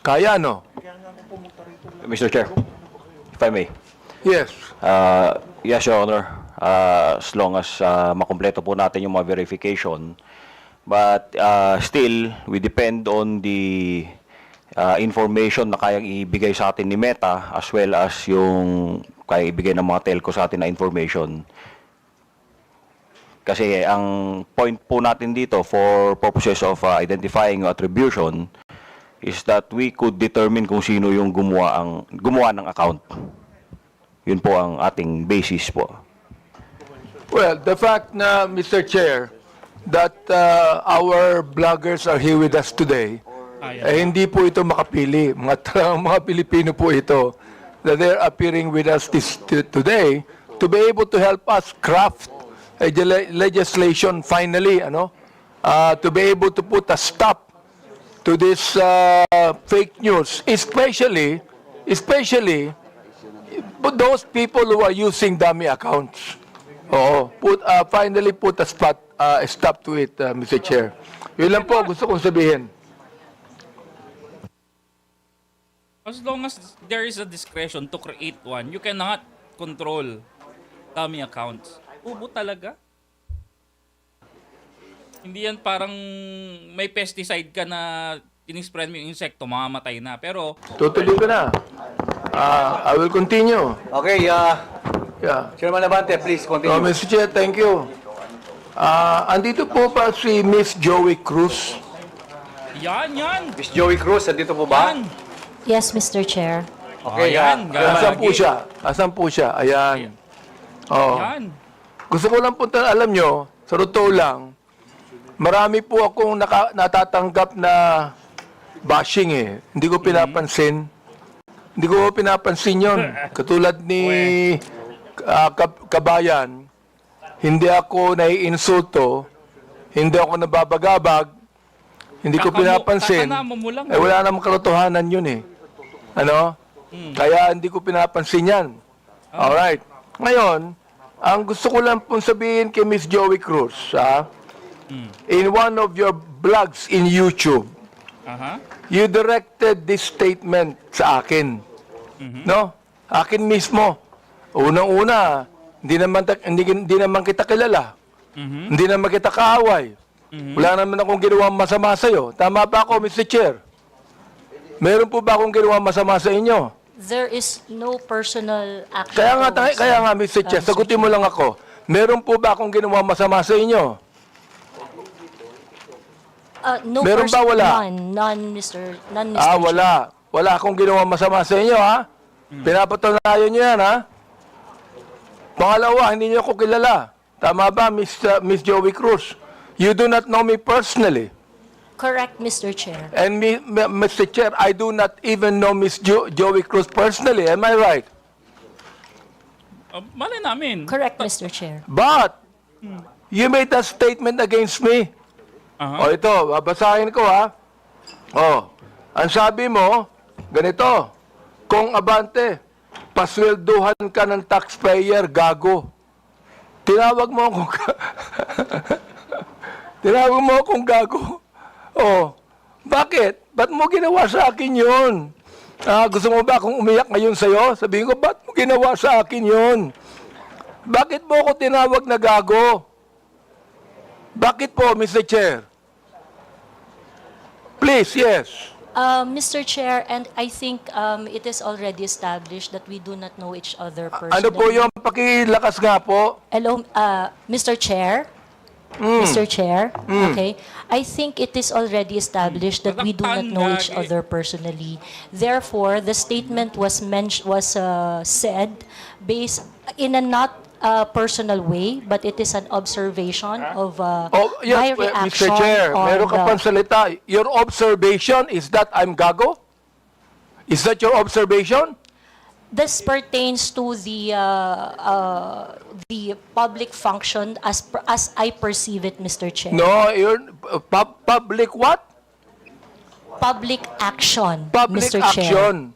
S16: Kaya, no?
S1: Mr. Chair, if I may.
S16: Yes.
S1: Yes, Your Honor. As long as makumpleto po natin yung mga verification. But still, we depend on the information na kayang ibigay sa atin ni Meta as well as yung kayang ibigay ng mga telco sa atin na information. Kasi ang point po natin dito for purposes of identifying attribution is that we could determine kung sino yung gumawa ng account. Yun po ang ating basis po.
S16: Well, the fact na, Mr. Chair, that our bloggers are here with us today, hindi po ito makapili. Mga Pilipino po ito, that they're appearing with us today to be able to help us craft a legislation finally, to be able to put a stop to this fake news, especially those people who are using dummy accounts. Finally put a stop to it, Mr. Chair. Yun lang po gusto kong sabihin.
S4: As long as there is a discretion to create one, you cannot control dummy accounts. Ubo talaga. Hindi yan parang may pesticide ka na in-spread mo yung insekto, mamamatay na. Pero
S16: Tutuloy ko na. I will continue.
S20: Okay, Chairman Abante, please continue.
S16: Mr. Chair, thank you. Andito po pa si Miss Joey Cruz.
S4: yan.
S20: Miss Joey Cruz, andito po ba?
S10: Yes, Mr. Chair.
S20: Okay,
S16: Asan po siya? Ayan.
S4: Yan.
S16: Gusto ko lang po alam nyo, sa totoo lang, marami po akong natatanggap na bashing Hindi ko pinapansin. Hindi ko pinapansin yon. Katulad ni Kabayan, hindi ako naiinsulto, hindi ako nababagabag, hindi ko pinapansin. Wala namang katotohanan yun Kaya hindi ko pinapansin yan. Alright. Ngayon, ang gusto ko lang pong sabihin kay Miss Joey Cruz, in one of your vlogs in YouTube, you directed this statement sa akin. Akin mismo. Unang-una, hindi naman kita kilala. Hindi naman kita kaaway. Wala naman akong ginawang masama sa'yo. Tama ba ako, Mr. Chair? Meron po ba akong ginawang masama sa inyo?
S10: There is no personal action.
S16: Kaya nga, Mr. Chair, sagutin mo lang ako. Meron po ba akong ginawang masama sa inyo?
S10: No
S16: Meron ba wala?
S10: None, Mr.
S16: Wala. Wala akong ginawang masama sa inyo, Pinapatunayan nyo yan, Pangalawa, hindi niyo ako kilala. Tama ba, Miss Joey Cruz? You do not know me personally.
S10: Correct, Mr. Chair.
S16: And Mr. Chair, I do not even know Miss Joey Cruz personally. Am I right?
S4: Mali namin.
S10: Correct, Mr. Chair.
S16: But, you made a statement against me. Ito, babasahin ko, ang sabi mo, ganito, kung Abante, paswelduhan ka ng taxpayer, gago. Tinawag mo akong gago. Bakit? Ba't mo ginawa sa akin yun? Gusto mo ba akong umiyak ngayon sa'yo? Sabihin ko, ba't mo ginawa sa akin yun? Bakit mo ako tinawag na gago? Bakit po, Mr. Chair? Please, yes.
S10: Mr. Chair, and I think it is already established that we do not know each other personally.
S16: Ano po yung pakilakas nga po?
S10: Hello, Mr. Chair? Mr. Chair? Okay. I think it is already established that we do not know each other personally. Therefore, the statement was said based in a not personal way, but it is an observation of my reaction
S16: Mr. Chair,
S10: on
S16: meron ka pang salita. Your observation is that I'm gago? Is that your observation?
S10: This pertains to the public function as I perceive it, Mr. Chair.
S16: No, you're public what?
S10: Public action,
S16: Public
S10: Mr. Chair.
S16: action.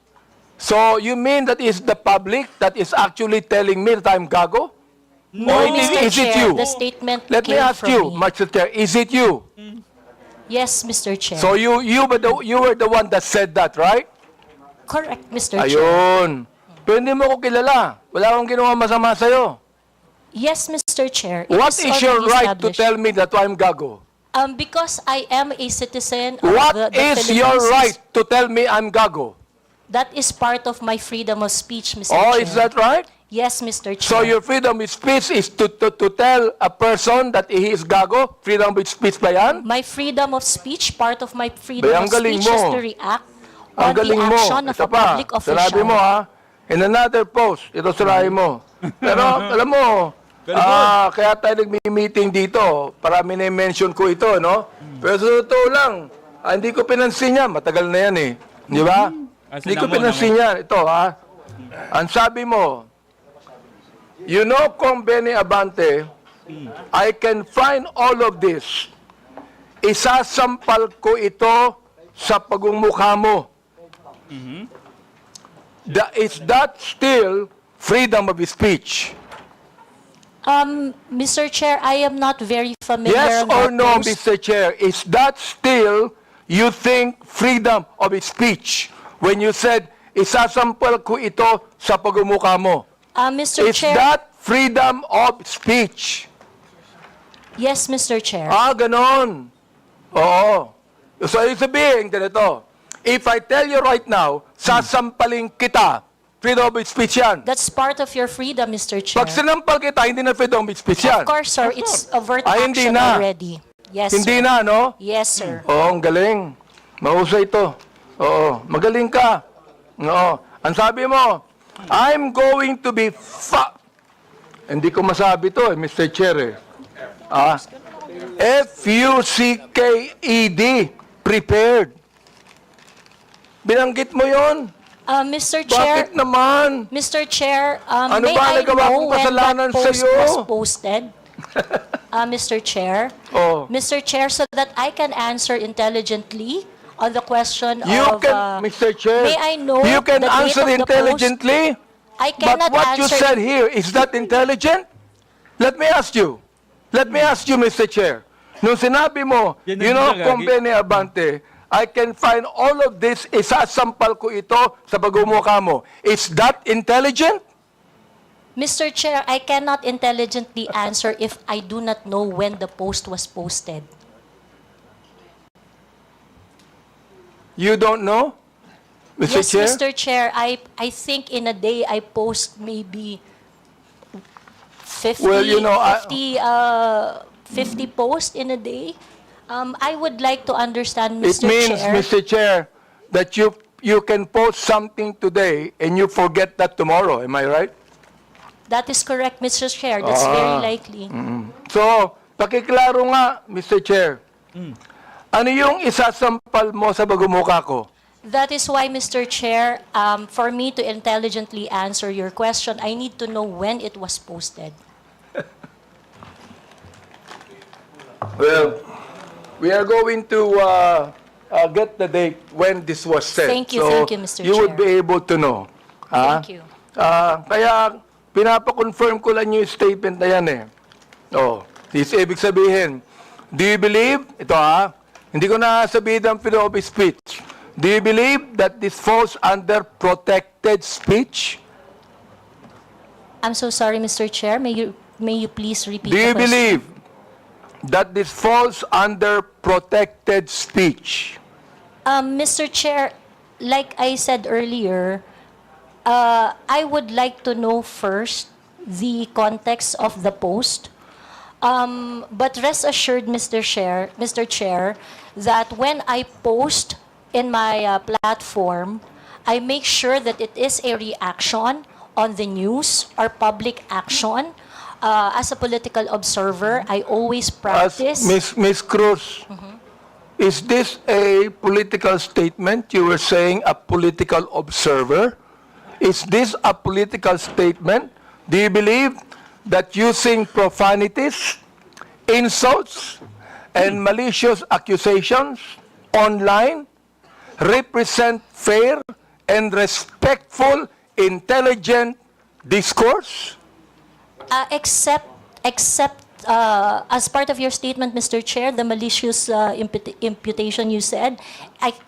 S16: So you mean that is the public that is actually telling me that I'm gago?
S10: No,
S16: Or
S10: Mr.
S16: is it
S10: Chair,
S16: you?
S10: the statement
S16: Let me
S10: came
S16: ask
S10: from
S16: you,
S10: me.
S16: Mr. Chair, is it you?
S10: Yes, Mr. Chair.
S16: So you were the one that said that, right?
S10: Correct, Mr. Chair.
S16: Ayun. Pero hindi mo ko kilala. Wala akong ginawa masama sa'yo.
S10: Yes, Mr. Chair. It
S16: What is your
S10: already
S16: right to
S10: established.
S16: tell me that I'm gago?
S10: Because I am a citizen of
S16: What
S10: the
S16: is
S10: Philippines.
S16: your right to tell me I'm gago?
S10: That is part of my freedom of speech, Mr.
S16: Oh,
S10: Chair.
S16: is that right?
S10: Yes, Mr. Chair.
S16: So your freedom of speech is to tell a person that he is gago? Freedom of speech ba yan?
S10: My freedom of speech, part of my freedom
S16: Ang
S10: of
S16: galing
S10: speech is
S16: mo.
S10: to react
S16: Ang
S10: on the
S16: galing mo.
S10: action of
S16: Ito
S10: a
S16: pa,
S10: public official.
S16: sinabi mo ha, in another post, ito sirahin mo. Pero alam mo, kaya tayo nagmi-meeting dito, parami na mention ko ito, no? Pero sa totoo lang, hindi ko pinansin yan, matagal na yan eh. Di ba? Hindi ko pinansin yan. Ito ha, ang sabi mo, you know, Kong Benny Abante, I can find all of this. Isasampal ko ito sa pagmumukha mo. Is that still freedom of speech?
S10: Mr. Chair, I am not very familiar.
S16: Yes
S10: on
S16: or
S10: that
S16: no,
S10: post.
S16: Mr. Chair? Is that still, you think, freedom of speech? When you said, isasampal ko ito sa pagmumukha mo.
S10: Mr.
S16: Is
S10: Chair,
S16: that freedom of speech?
S10: yes, Mr. Chair.
S16: Ganon. Oo. So, ibig sabihin, ganito. If I tell you right now, sasampaling kita, freedom of speech yan.
S10: That's part of your freedom, Mr. Chair.
S16: Pag sinampal kita, hindi na freedom of speech yan.
S10: Of course, sir. It's overt
S16: Hindi
S10: action
S16: na.
S10: already. Yes,
S16: Hindi
S10: sir.
S16: na, no?
S10: Yes, sir.
S16: Oo, ang galing. Mahusay ito. Oo, magaling ka. Oo. Ang sabi mo, I'm going to be Hindi ko masabi to, Mr. Chair. F-U-C-K-E-D. Prepared. Binanggit mo yon?
S10: Mr. Chair,
S16: Bakit naman?
S10: Mr. Chair,
S16: Ano
S10: may
S16: ba
S10: I
S16: nagawa
S10: know
S16: kong
S10: when
S16: kasalanan
S10: that post
S16: sa'yo?
S10: was posted? Mr. Chair?
S16: Oh.
S10: Mr. Chair, so that I can answer intelligently on the question
S16: You
S10: of...
S16: can, Mr. Chair,
S10: may I know
S16: you can
S10: the date
S16: answer
S10: of the
S16: intelligently,
S10: I
S16: but
S10: cannot
S16: what you
S10: answer...
S16: said here, is that intelligent? Let me ask you, Mr. Chair. Nung sinabi mo,
S4: Yan
S16: you
S4: ang
S16: know,
S4: gagagi.
S16: Kong Benny Abante, I can find all of this, isasampal ko ito sa pagmumukha mo. Is that intelligent?
S10: Mr. Chair, I cannot intelligently answer if I do not know when the post was posted.
S16: You don't know, Mr.
S10: Yes,
S16: Chair?
S10: Mr. Chair, I think in a day I post maybe 50,
S16: Well, you know,
S10: 50 posts in a day. I would like to understand,
S16: It
S10: Mr.
S16: means,
S10: Chair.
S16: Mr. Chair, that you can post something today and you forget that tomorrow. Am I right?
S10: That is correct, Mr. Chair. That's very likely.
S16: So, pakiklaro nga, Mr. Chair. Ano yung isasampal mo sa pagmumukha ko?
S10: That is why, Mr. Chair, for me to intelligently answer your question, I need to know when it was posted.
S16: Well, we are going to get the date when this was said.
S10: Thank you,
S16: so
S10: Mr.
S16: you would
S10: Chair.
S16: be able to know.
S10: Thank you.
S16: Kaya, pinapa-confirm ko lang yung statement na yan eh. Ibig sabihin, do you believe, hindi ko na sabihin ang freedom of speech. Do you believe that this falls under protected speech?
S10: I'm so sorry, Mr. Chair. May you please repeat
S16: Do
S10: the
S16: you
S10: question?
S16: believe that this falls under protected speech?
S10: Mr. Chair, like I said earlier, I would like to know first the context of the post. But rest assured, Mr. Chair, that when I post in my platform, I make sure that it is a reaction on the news or public action. As a political observer, I always practice.
S16: Miss Cruz, is this a political statement? You were saying a political observer. Is this a political statement? Do you believe that using profanities, insults, and malicious accusations online represent fair and respectful, intelligent discourse?
S10: Except as part of your statement, Mr. Chair, the malicious imputation you said,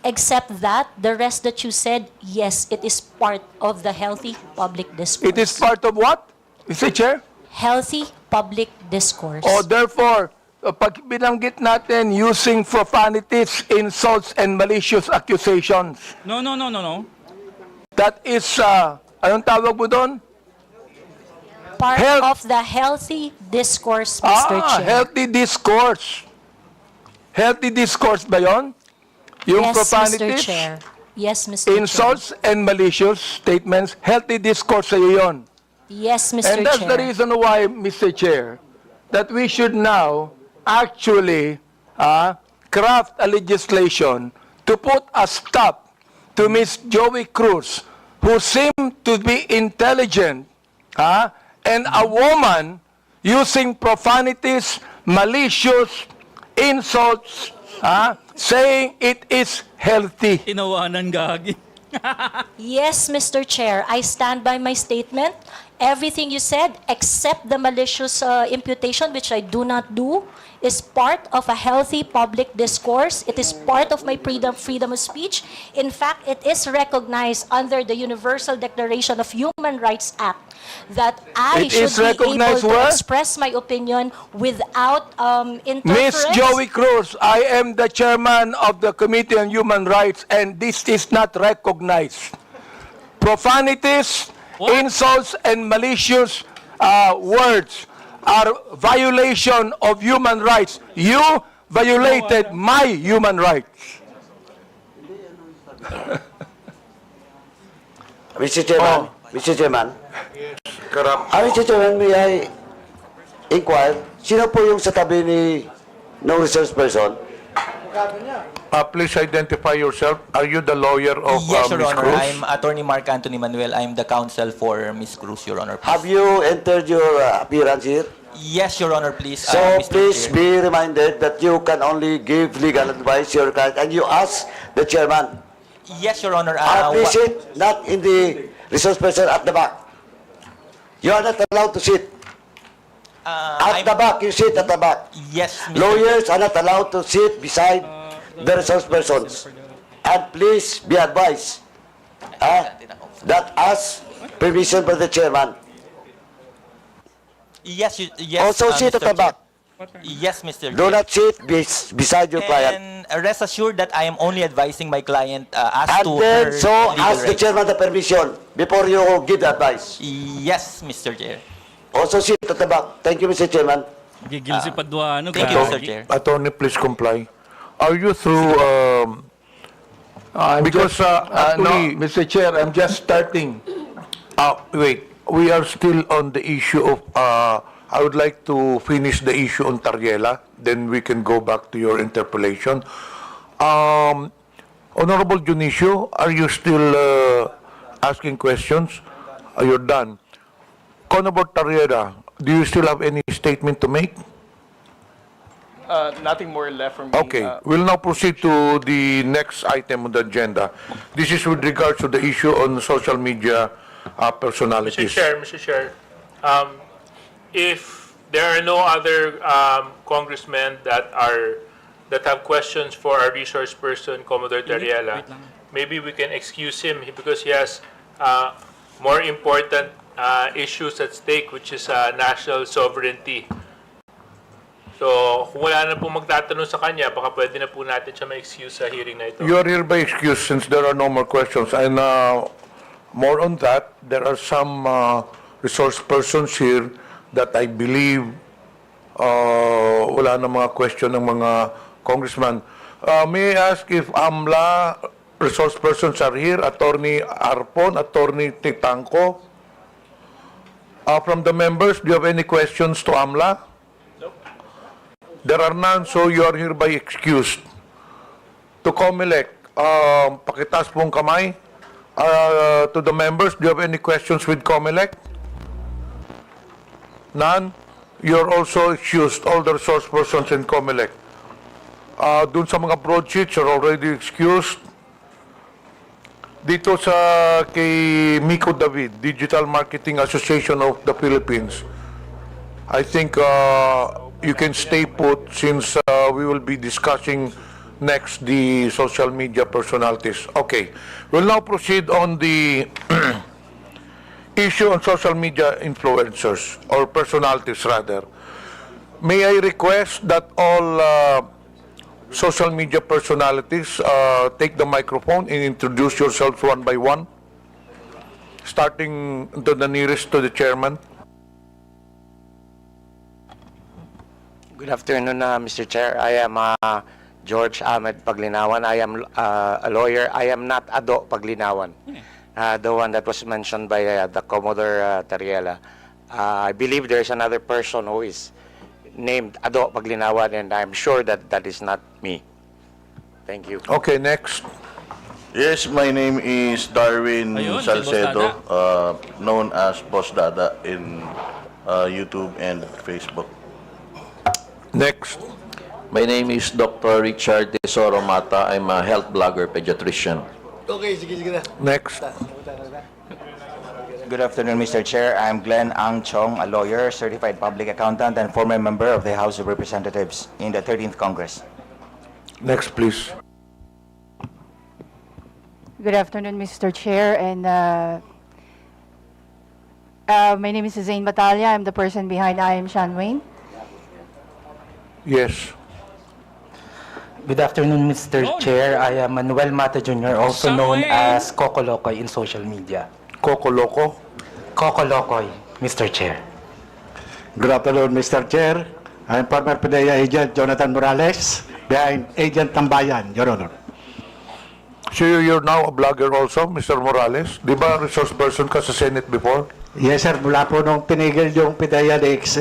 S10: except that, the rest that you said, yes, it is part of the healthy public discourse.
S16: It is part of what, Mr. Chair?
S10: Healthy public discourse.
S16: O therefore, pag binanggit natin using profanities, insults, and malicious accusations,
S4: No.
S16: that is, anong tawag mo doon?
S10: Part of the healthy discourse, Mr. Chair.
S16: Healthy discourse. Healthy discourse ba yon? Yung
S10: Yes,
S16: profanities,
S10: Mr. Chair. Yes, Mr.
S16: insults, and malicious statements, healthy discourse sa'yo yun.
S10: Yes, Mr.
S16: And that's
S10: Chair.
S16: the reason why, Mr. Chair, that we should now actually craft a legislation to put a stop to Ms. Joey Cruz, who seemed to be intelligent, and a woman using profanities, malicious insults, saying it is healthy.
S4: Tinawanan gagi.
S10: Yes, Mr. Chair, I stand by my statement. Everything you said, except the malicious imputation, which I do not do, is part of a healthy public discourse. It is part of my freedom of speech. In fact, it is recognized under the Universal Declaration of Human Rights Act that I
S16: It is
S10: should be able
S16: recognized
S10: to
S16: where?
S10: express my opinion without
S16: Miss
S10: interference.
S16: Joey Cruz, I am the chairman of the Committee on Human Rights, and this is not recognized. Profanities, insults, and malicious words are violation of human rights. You violated my human rights.
S3: Mr. Chairman, Mr. Chairman, Mr. Chairman, may I inquire, sino po yung sa tabi ni no resource person?
S5: Please identify yourself. Are you the lawyer of
S9: Yes, Your
S5: Ms.
S9: Honor.
S5: Cruz?
S9: I'm Attorney Mark Anthony Manuel. I'm the counsel for Ms. Cruz, Your Honor.
S3: Have you entered your appearance here?
S9: Yes, Your Honor, please.
S3: So
S9: Mr.
S3: please
S9: Chair.
S3: be reminded that you can only give legal advice to your client, and you ask the chairman.
S9: Yes, Your Honor.
S3: Please sit, not in the resource person at the back. You are not allowed to sit. At the back, you sit at the back.
S9: Yes, Mr.
S3: Lawyers are not allowed to sit beside the resource persons. And please be advised that ask permission from the chairman.
S9: Yes, yes.
S3: Also sit at
S9: Mr.
S3: the back.
S9: Yes, Mr.
S3: Do
S9: Chair.
S3: not sit beside your client.
S9: And rest assured that I am only advising my client as
S3: And
S9: to
S3: then,
S9: her
S3: so
S9: legal
S3: ask the
S9: rights.
S3: chairman the permission before you give the advice.
S9: Yes, Mr. Chair.
S3: Also sit at the back. Thank you, Mr. Chairman.
S4: Gigil si Paduano.
S9: Thank you, Mr. Chair.
S5: Attorney, please comply. Are you through, because
S16: No, Mr. Chair, I'm just starting.
S5: wait, we are still on the issue of, I would like to finish the issue on Tariela, then we can go back to your interpolation. Honorable Junicio, are you still asking questions? You're done. Honorable Tariela, do you still have any statement to make?
S21: Nothing more left from me.
S5: Okay, we'll now proceed to the next item on the agenda. This is with regards to the issue on social media personalities.
S22: Mr. Chair, if there are no other congressmen that have questions for our resource person, Commodore Tariela, maybe we can excuse him because he has more important issues at stake, which is national sovereignty. So, kung wala na po magtatanong sa kanya, baka pwede na po natin siya ma-excuse sa hearing na ito.
S5: You are hereby excused since there are no more questions. And more on that, there are some resource persons here that I believe wala na mga question ng mga congressman. May I ask if AMLA resource persons are here? Attorney Arpon, Attorney Titanco. From the members, do you have any questions to AMLA? There are none, so you are hereby excused. To COMELEC, pakitaas pong kamay. To the members, do you have any questions with COMELEC? None? You're also excused, all the resource persons in COMELEC. Dun sa mga broadsheets, you're already excused. Dito sa kay Miko David, Digital Marketing Association of the Philippines, I think you can stay put since we will be discussing next the social media personalities. Okay, we'll now proceed on the issue on social media influencers or personalities rather. May I request that all social media personalities take the microphone and introduce yourselves one by one, starting to the nearest to the chairman.
S2: Good afternoon, Mr. Chair. I am George Ahmed Paglinawan. I am a lawyer. I am not Ado Paglinawan, the one that was mentioned by the Commodore Tariela. I believe there is another person who is named Ado Paglinawan, and I'm sure that that is not me. Thank you.
S5: Okay, next.
S8: Yes, my name is Darwin
S4: Ayun, si
S8: Salcedo,
S4: Boss
S8: known as Boss Dada in YouTube and Facebook.
S5: Next.
S8: My name is Dr. Richard Tesoro Mata. I'm a health blogger, pediatrician.
S3: Okay, sige na.
S5: Next.
S13: Good afternoon, Mr. Chair. I'm Glenn Ang Chong, a lawyer, certified public accountant, and former member of the House of Representatives in the 13th Congress.
S5: Next, please.
S23: Good afternoon, Mr. Chair, and my name is Zain Batalya. I'm the person behind I Am Shanwein.
S5: Yes.
S24: Good afternoon, Mr. Chair. I am Manuel Mata Jr., also known as Coco Locoy in social media.
S5: Coco Loco?
S24: Coco Locoy, Mr. Chair.
S25: Good afternoon, Mr. Chair. I'm former PDEA agent Jonathan Morales, behind Agent Tambayan, Your Honor.
S5: So you're now a blogger also, Mr. Morales? Di ba resource person ka sa Senate before?
S25: Yes, sir. Mula po nung tinigil yung PDEA Lex,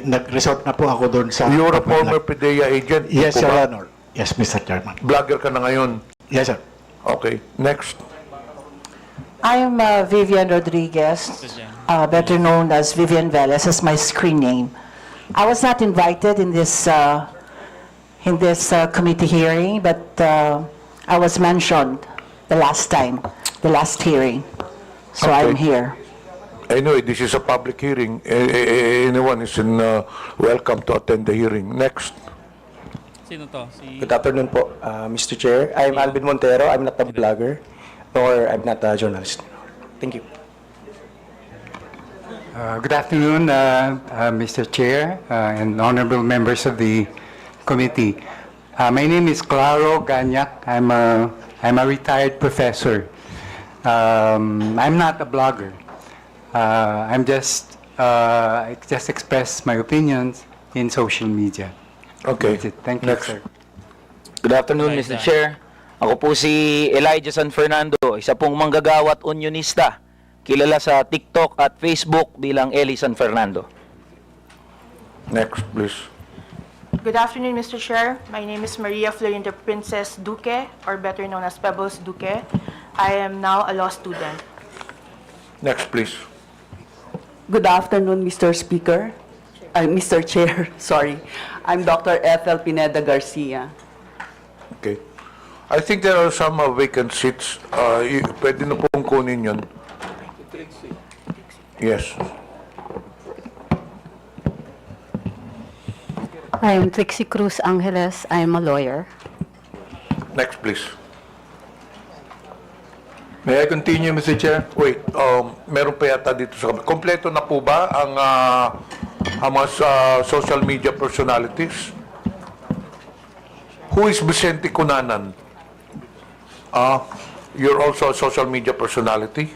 S25: nag-resort na po ako doon sa...
S5: You're a former PDEA agent?
S25: Yes,
S5: Di
S25: Your
S5: ba?
S25: Honor. Yes, Mr. Chairman.
S5: Blogger ka na ngayon?
S25: Yes, sir.
S5: Okay, next.
S26: I am Vivian Rodriguez, better known as Vivian Velez, as my screen name. I was not invited in this committee hearing, but I was mentioned the last time, the last hearing. So
S5: Okay.
S26: I'm here.
S5: Anyway, this is a public hearing. Anyone is welcome to attend the hearing. Next.
S4: Sino to? Si...
S27: Good afternoon po, Mr. Chair. I'm Alvin Montero. I'm not a blogger, nor I'm not a journalist. Thank you.
S28: Good afternoon, Mr. Chair and honorable members of the committee. My name is Claro Ganyak. I'm a retired professor. I'm not a blogger. I just express my opinions in social media.
S5: Okay.
S28: Thank you, sir.
S29: Good afternoon, Mr. Chair. Ako po si Elijah San Fernando, isa pong manggagawa at unionista, kilala sa TikTok at Facebook bilang Eli San Fernando.
S5: Next, please.
S30: Good afternoon, Mr. Chair. My name is Maria Florinda Princess Duque, or better known as Pebbles Duque. I am now a law student.
S5: Next, please.
S31: Good afternoon, Mr. Speaker. Mr. Chair, sorry. I'm Dr. Ethel Pineda Garcia.
S5: Okay. I think there are some vacant seats. Pwede na pong kunin yun. Yes.
S32: I am Trixie Cruz Angeles. I am a lawyer.
S5: Next, please.
S16: May I continue, Mr. Chair?
S5: Wait, meron pa yata dito sa... Kompleto na po ba ang social media personalities. Who is Vicente Cunanan? You're also a social media personality?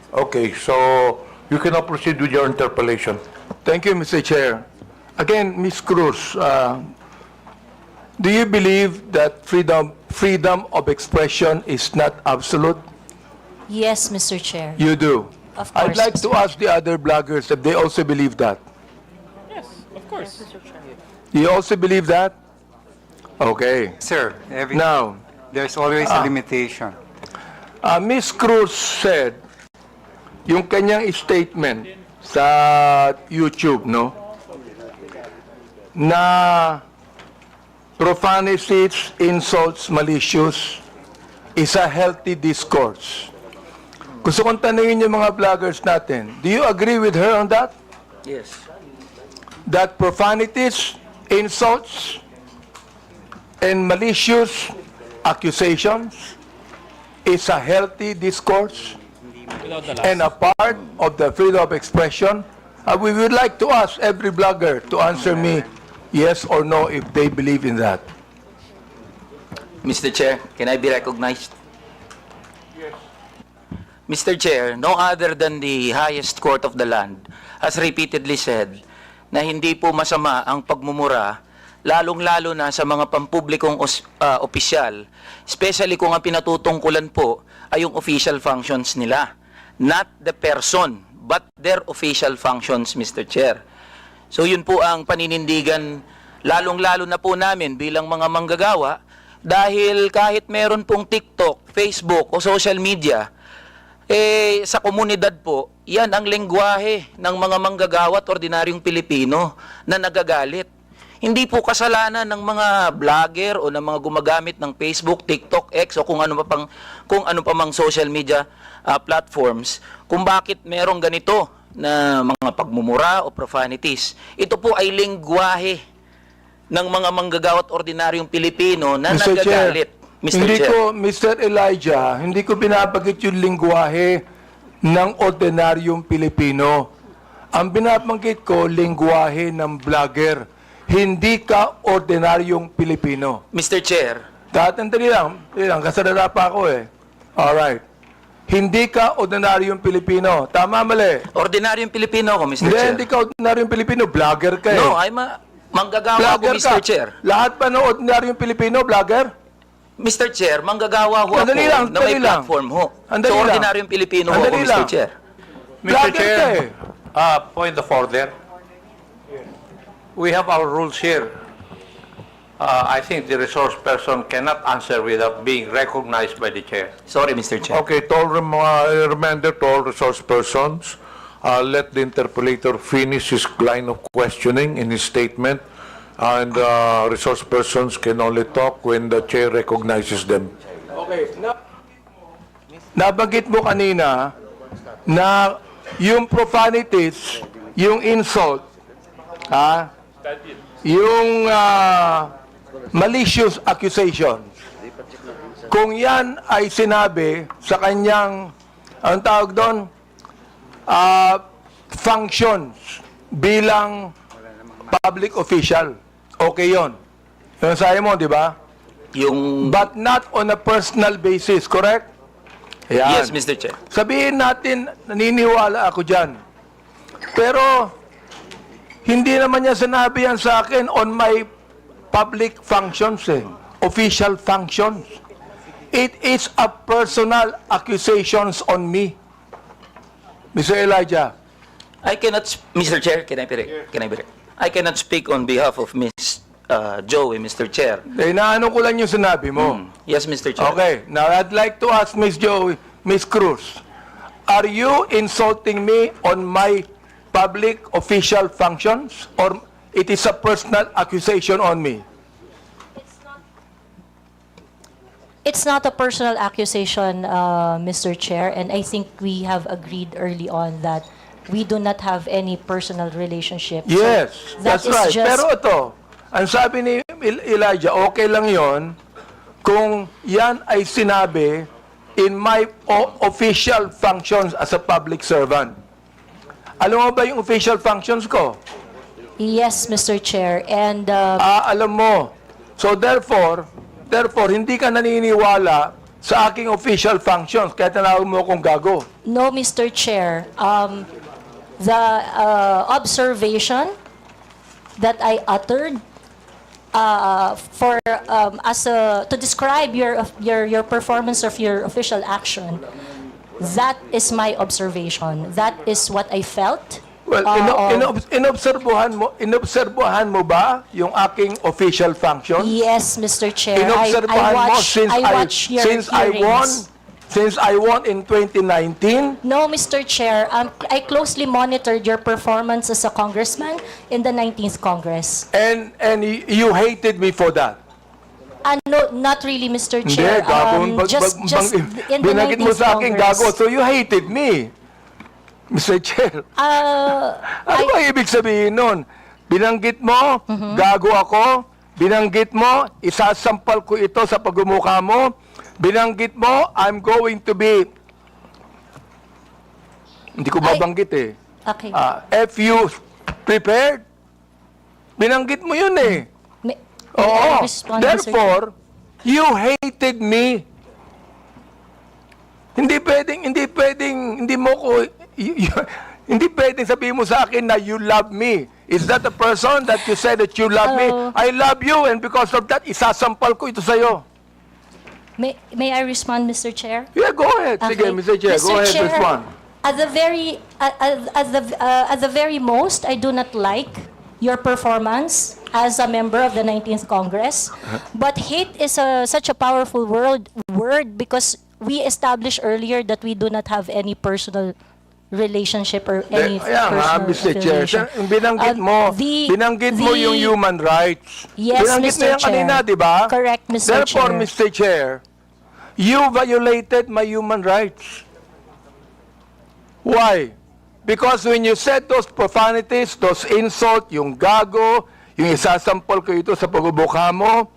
S5: Okay, so you can now proceed with your interpellation.
S16: Thank you, Mr. Chair. Again, Ms. Cruz, do you believe that freedom of expression is not absolute?
S1: Yes, Mr. Chair.
S16: You do?
S1: Of course,
S16: I'd like
S1: Mr.
S16: to ask the other bloggers if they also believe that.
S4: Yes, of course.
S16: Do you also believe that? Okay.
S28: Sir,
S16: Now,
S28: there's always a limitation.
S16: Ms. Cruz said, yung kanyang statement sa YouTube, no? Na profanities, insults, malicious is a healthy discourse. Gusto kong tanungin yung mga vloggers natin, do you agree with her on that?
S29: Yes.
S16: That profanities, insults, and malicious accusations is a healthy discourse and a part of the freedom of expression? We would like to ask every blogger to answer me yes or no if they believe in that.
S29: Mr. Chair, can I be recognized? Yes. Mr. Chair, no other than the highest court of the land has repeatedly said na hindi po masama ang pagmumura, lalong-lalo na sa mga pampublikong opisyal, especially kung ang pinatutungkulan po ay yung official functions nila. Not the person, but their official functions, Mr. Chair. So yun po ang paninindigan, lalong-lalo na po namin bilang mga manggagawa, dahil kahit meron pong TikTok, Facebook o social media, sa komunidad po, yan ang lengguwahe ng mga manggagawa at ordinaryong Pilipino na nagagalit. Hindi po kasalanan ng mga vlogger o ng mga gumagamit ng Facebook, TikTok, X o kung ano pa mang social media platforms kung bakit merong ganito na mga pagmumura o profanities. Ito po ay lengguwahe ng mga manggagawa at ordinaryong Pilipino na nagagalit.
S16: Hindi ko, Mr. Elijah, hindi ko binabanggit yung lingwahe ng ordinaryong Pilipino. Ang binabanggit ko, lingwahe ng vlogger. Hindi ka ordinaryong Pilipino.
S29: Mr. Chair.
S16: Tatandali lang, kasalala pa ako eh. Alright. Hindi ka ordinaryong Pilipino. Tama, mali?
S29: Ordinaryong Pilipino ako, Mr. Chair.
S16: Hindi ka ordinaryong Pilipino. Vlogger ka eh.
S29: No, I'm a manggagawa ako, Mr. Chair.
S16: Lahat ba ng ordinaryong Pilipino, vlogger?
S29: Mr. Chair, manggagawa ho ako na may platform ho. So, ordinaryong Pilipino ho ako, Mr. Chair.
S2: Mr. Chair, point of order. We have our rules here. I think the resource person cannot answer without being recognized by the chair.
S29: Sorry, Mr. Chair.
S5: Okay, to all reminder to all resource persons, let the interpolator finish his line of questioning in his statement, and resource persons can only talk when the chair recognizes them.
S16: Okay. Nabanggit mo kanina na yung profanities, yung insult, yung malicious accusations, kung yan ay sinabi sa kanyang, ang tawag doon, functions bilang public official, okay yun. Yung sabi mo, di ba? But not on a personal basis, correct? Ayan.
S29: Yes, Mr. Chair.
S16: Sabihin natin, naniniwala ako dyan. Pero, hindi naman niya sinabi yan sa akin on my public functions, official functions. It is a personal accusations on me. Mr. Elijah.
S29: I cannot, Mr. Chair, can I be I cannot speak on behalf of Ms. Joey, Mr. Chair.
S16: Inaano ko lang yung sinabi mo.
S29: Yes, Mr. Chair.
S16: Okay, now I'd like to ask Ms. Joey, Ms. Cruz, are you insulting me on my public official functions or it is a personal accusation on me?
S1: It's not a personal accusation, Mr. Chair, and I think we have agreed early on that we do not have any personal relationship.
S16: Yes,
S1: So
S16: that's
S1: is
S16: right.
S1: just-
S16: Pero ito, ang sabi ni Elijah, okay lang yon kung yan ay sinabi in my official functions as a public servant. Alam mo ba yung official functions ko?
S1: Yes, Mr. Chair. And
S16: Alam mo. So therefore, hindi ka naniniwala sa aking official functions, kaya tinawag mo akong gago.
S1: no, Mr. Chair. The observation that I uttered to describe your performance of your official action, that is my observation. That is what I felt.
S16: Well, inobserbuhan mo ba yung aking official function?
S1: Yes, Mr. Chair.
S16: Inobserbuhan mo
S1: I watch your hearings.
S16: Since I won in 2019?
S1: No, Mr. Chair. I closely monitored your performance as a congressman in the 19th Congress.
S16: And you hated me for that?
S1: No, not really, Mr.
S16: Hindi,
S1: Chair.
S16: gago.
S1: Just in the
S16: Binagit mo
S1: 19th
S16: sa akin,
S1: Congress.
S16: gago. So you hated me, Mr. Chair. Ano ba ibig sabihin nun? Binanggit mo, gago ako. Binanggit mo, isasampal ko ito sa pagmumukha mo. Binanggit mo, I'm going to be... Hindi ko babanggit eh.
S1: Okay.
S16: If you prepared, binanggit mo yun eh.
S1: May
S16: Oo.
S1: I respond, Mr. Chair?
S16: Therefore, you hated me. Hindi pwedeng sabihin mo sa akin na you love me. Is that the person that you said that you love me? I love you, and because of that, isasampal ko ito sa'yo.
S1: May I respond, Mr. Chair?
S16: Yeah, go ahead. Sige, Mr. Chair, go ahead, respond.
S1: At the very most, I do not like your performance as a member of the 19th Congress. But hate is such a powerful word because we established earlier that we do not have any personal relationship or any personal
S16: Mr. Chair,
S1: affiliation.
S16: binanggit mo yung human rights.
S1: Yes,
S16: binanggit
S1: Mr.
S16: mo yan kanina,
S1: Chair.
S16: di ba?
S1: Correct, Mr.
S16: Therefore,
S1: Chair.
S16: Mr. Chair, you violated my human rights. Why? Because when you said those profanities, those insults, yung gago, yung isasampol ko ito sa pagbubuka mo,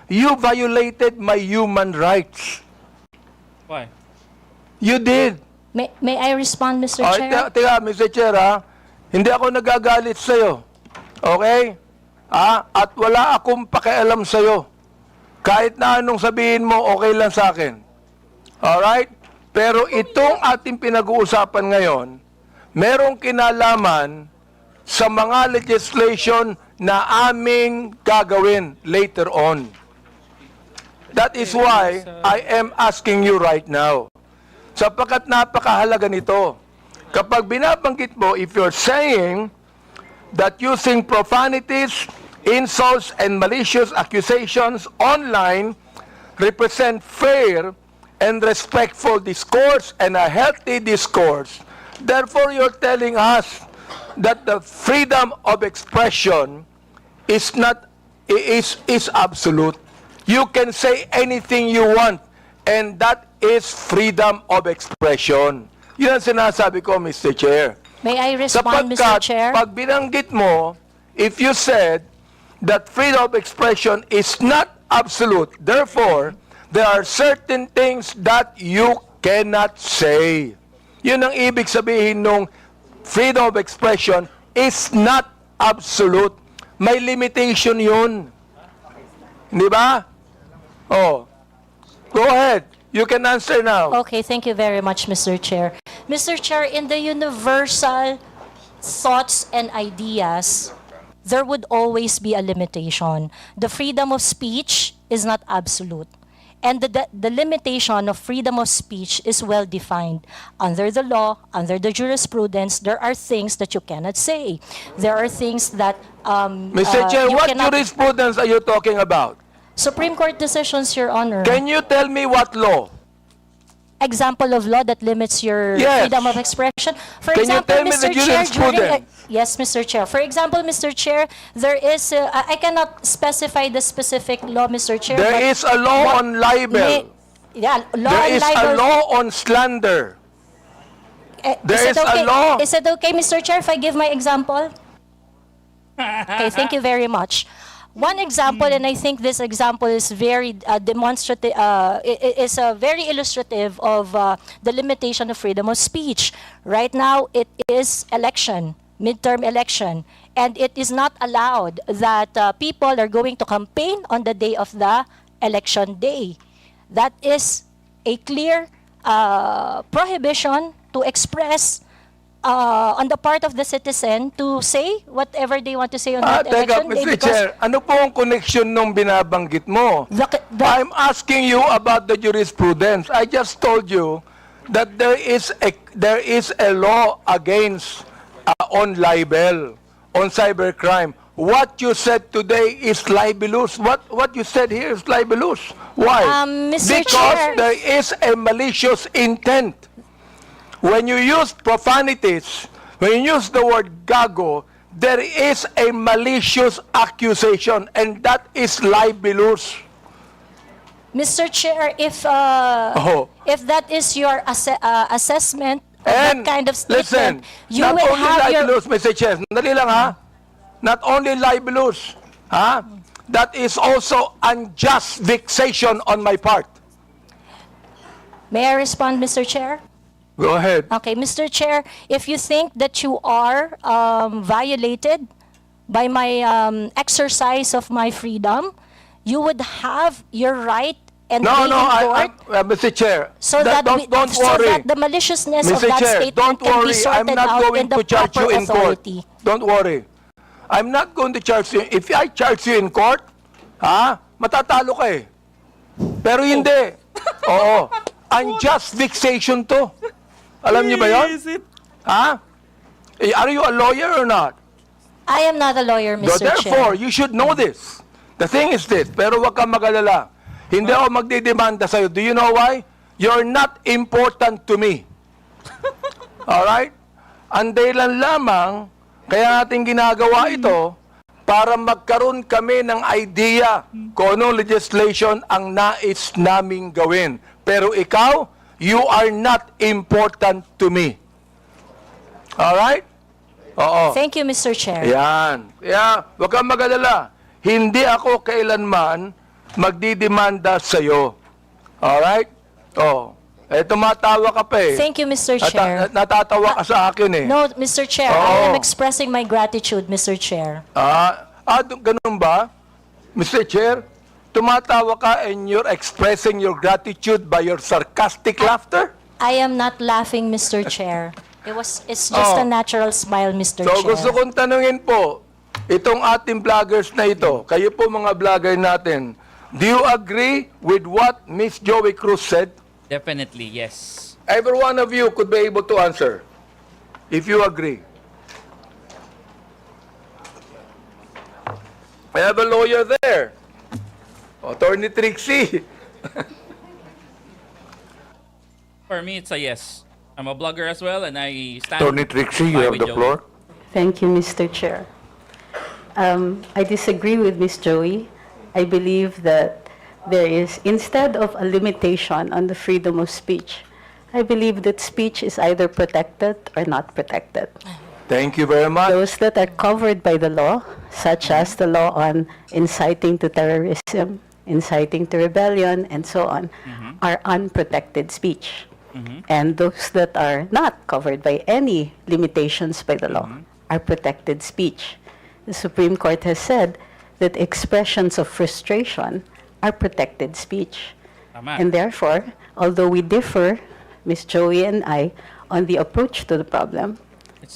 S16: you violated my human rights.
S4: Why?
S16: You did.
S1: May I respond, Mr. Chair?
S16: Teka, Mr. Chair, hindi ako nagagalit sa'yo. Okay? At wala akong pakialam sa'yo. Kahit na anong sabihin mo, okay lang sa akin. Alright? Pero itong ating pinag-uusapan ngayon, merong kinalaman sa mga legislation na aming gagawin later on. That is why I am asking you right now. Sapagkat napakahalaga nito. Kapag binabanggit mo, if you're saying that using profanities, insults, and malicious accusations online represent fair and respectful discourse and a healthy discourse, therefore you're telling us that the freedom of expression is absolute. You can say anything you want, and that is freedom of expression. Yun ang sinasabi ko, Mr. Chair.
S1: May I respond, Mr. Chair?
S16: Pag binanggit mo, if you said that freedom of expression is not absolute, therefore, there are certain things that you cannot say. Yun ang ibig sabihin nung freedom of expression is not absolute. May limitation yun. Di ba? Oh. Go ahead. You can answer now.
S1: Okay, thank you very much, Mr. Chair. Mr. Chair, in the universal thoughts and ideas, there would always be a limitation. The freedom of speech is not absolute. And the limitation of freedom of speech is well defined. Under the law, under the jurisprudence, there are things that you cannot say. There are things that
S16: Mr. Chair, what jurisprudence are you talking about?
S1: Supreme Court decisions, Your Honor.
S16: Can you tell me what law?
S1: Example of law that limits your
S16: Yes.
S1: freedom of expression. For
S16: Can you
S1: example,
S16: tell me
S1: Mr.
S16: the
S1: Chair,
S16: jurisprudence?
S1: yes, Mr. Chair. For example, Mr. Chair, there is, I cannot specify the specific law, Mr. Chair.
S16: There
S1: but
S16: is a law on libel.
S1: law
S16: There
S1: on
S16: is a
S1: libel.
S16: law on slander. There is a law.
S1: Is it okay, Mr. Chair, if I give my example? Okay, thank you very much. One example, and I think this example is very demonstrative, is very illustrative of the limitation of freedom of speech. Right now, it is election, midterm election, and it is not allowed that people are going to campaign on the day of the election day. That is a clear prohibition to express on the part of the citizen to say whatever they want to say on that
S16: Teka,
S1: election day.
S16: Mr. Chair, ano po ang connection nung binabanggit mo? I'm asking you about the jurisprudence. I just told you that there is a law against on libel, on cybercrime. What you said today is libelous. What you said here is libelous. Why?
S1: Mr.
S16: Because
S1: Chair.
S16: there is a malicious intent. When you use profanities, when you use the word gago, there is a malicious accusation, and that is libelous.
S1: Mr. Chair, if that is your assessment of that kind of statement, you
S16: not
S1: will
S16: only
S1: have your...
S16: libelous, Mr. Chair, sandali lang ha, not only libelous, ha, that is also unjust vexation on my part.
S1: May I respond, Mr. Chair?
S16: Go ahead.
S1: Okay, Mr. Chair, if you think that you are violated by my exercise of my freedom, you would have your right and
S16: No,
S1: be
S16: no,
S1: in court
S16: Mr. Chair,
S1: so that,
S16: don't worry.
S1: so that the maliciousness of
S16: Mr.
S1: that
S16: Chair,
S1: statement
S16: don't
S1: can be
S16: worry. I'm
S1: sorted
S16: not
S1: out
S16: going
S1: in the
S16: to charge
S1: proper
S16: you in court.
S1: authority.
S16: Don't worry. I'm not going to charge you. If I charge you in court, matatalo ka eh. Pero hindi. Oo. Unjust vexation to. Alam niyo ba yun? Are you a lawyer or not?
S1: I am not a lawyer, Mr. Chair.
S16: Therefore, you should know this. The thing is this, pero wag kang mag-alala. Hindi ako magdidemanda sa'yo. Do you know why? You're not important to me. Alright? Ang dahilan lamang, kaya natin ginagawa ito, para magkaroon kami ng idea kung anong legislation ang nais naming gawin. Pero ikaw, you are not important to me. Alright? Oo.
S1: Thank you, Mr. Chair.
S16: Yan. Kaya, huwag kang mag-alala. Hindi ako kailanman magdidemanda sa'yo. Alright? Oh. Tumatawa ka pa eh.
S1: Thank you, Mr. Chair.
S16: Natatawa ka sa akin eh.
S1: No, Mr. Chair, I am expressing my gratitude, Mr. Chair.
S16: Ganun ba? Mr. Chair, tumatawa ka and you're expressing your gratitude by your sarcastic laughter?
S1: I am not laughing, Mr. Chair. It's just a natural smile, Mr.
S16: So
S1: Chair.
S16: gusto kong tanungin po, itong ating vloggers na ito, kayo po mga vlogger natin, do you agree with what Miss Joey Cruz said?
S4: Definitely, yes.
S16: Every one of you could be able to answer, if you agree. I have a lawyer there. Attorney Trixie.
S4: For me, it's a yes. I'm a blogger as well, and I stand...
S5: Attorney Trixie, you
S4: by
S5: have
S4: with
S5: the
S4: Joey.
S5: floor.
S32: Thank you, Mr. Chair. I disagree with Ms. Joey. I believe that there is, instead of a limitation on the freedom of speech, I believe that speech is either protected or not protected.
S16: Thank you very much.
S32: Those that are covered by the law, such as the law on inciting to terrorism, inciting to rebellion, and so on, are unprotected speech. And those that are not covered by any limitations by the law are protected speech. The Supreme Court has said that expressions of frustration are protected speech. And therefore, although we differ, Ms. Joey and I, on the approach to the problem,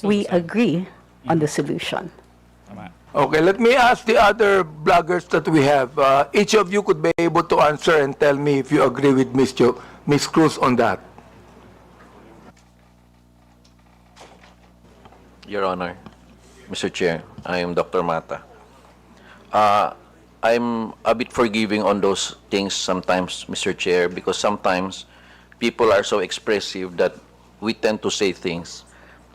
S32: we agree on the solution.
S16: Okay, let me ask the other bloggers that we have. Each of you could be able to answer and tell me if you agree with Ms. Cruz on that.
S8: Your Honor, Mr. Chair, I am Dr. Mata. I'm a bit forgiving on those things sometimes, Mr. Chair, because sometimes people are so expressive that we tend to say things.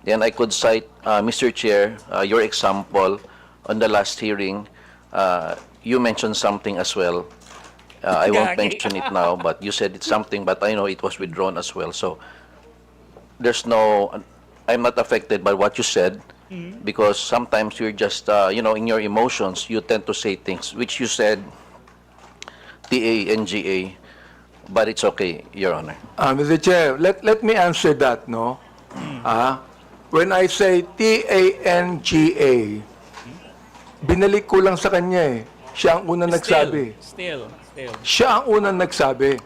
S8: And I could cite, Mr. Chair, your example on the last hearing. You mentioned something as well. I won't mention it now, but you said it's something, but I know it was withdrawn as well. So there's no, I'm not affected by what you said, Because sometimes you're just, in your emotions, you tend to say things which you said TANGA, but it's okay, Your Honor.
S16: Mr. Chair, let me answer that, no? When I say TANGA, binalik ko lang sa kanya eh. Siya ang unang nagsabi.
S4: Still.
S16: Siya ang unang nagsabi.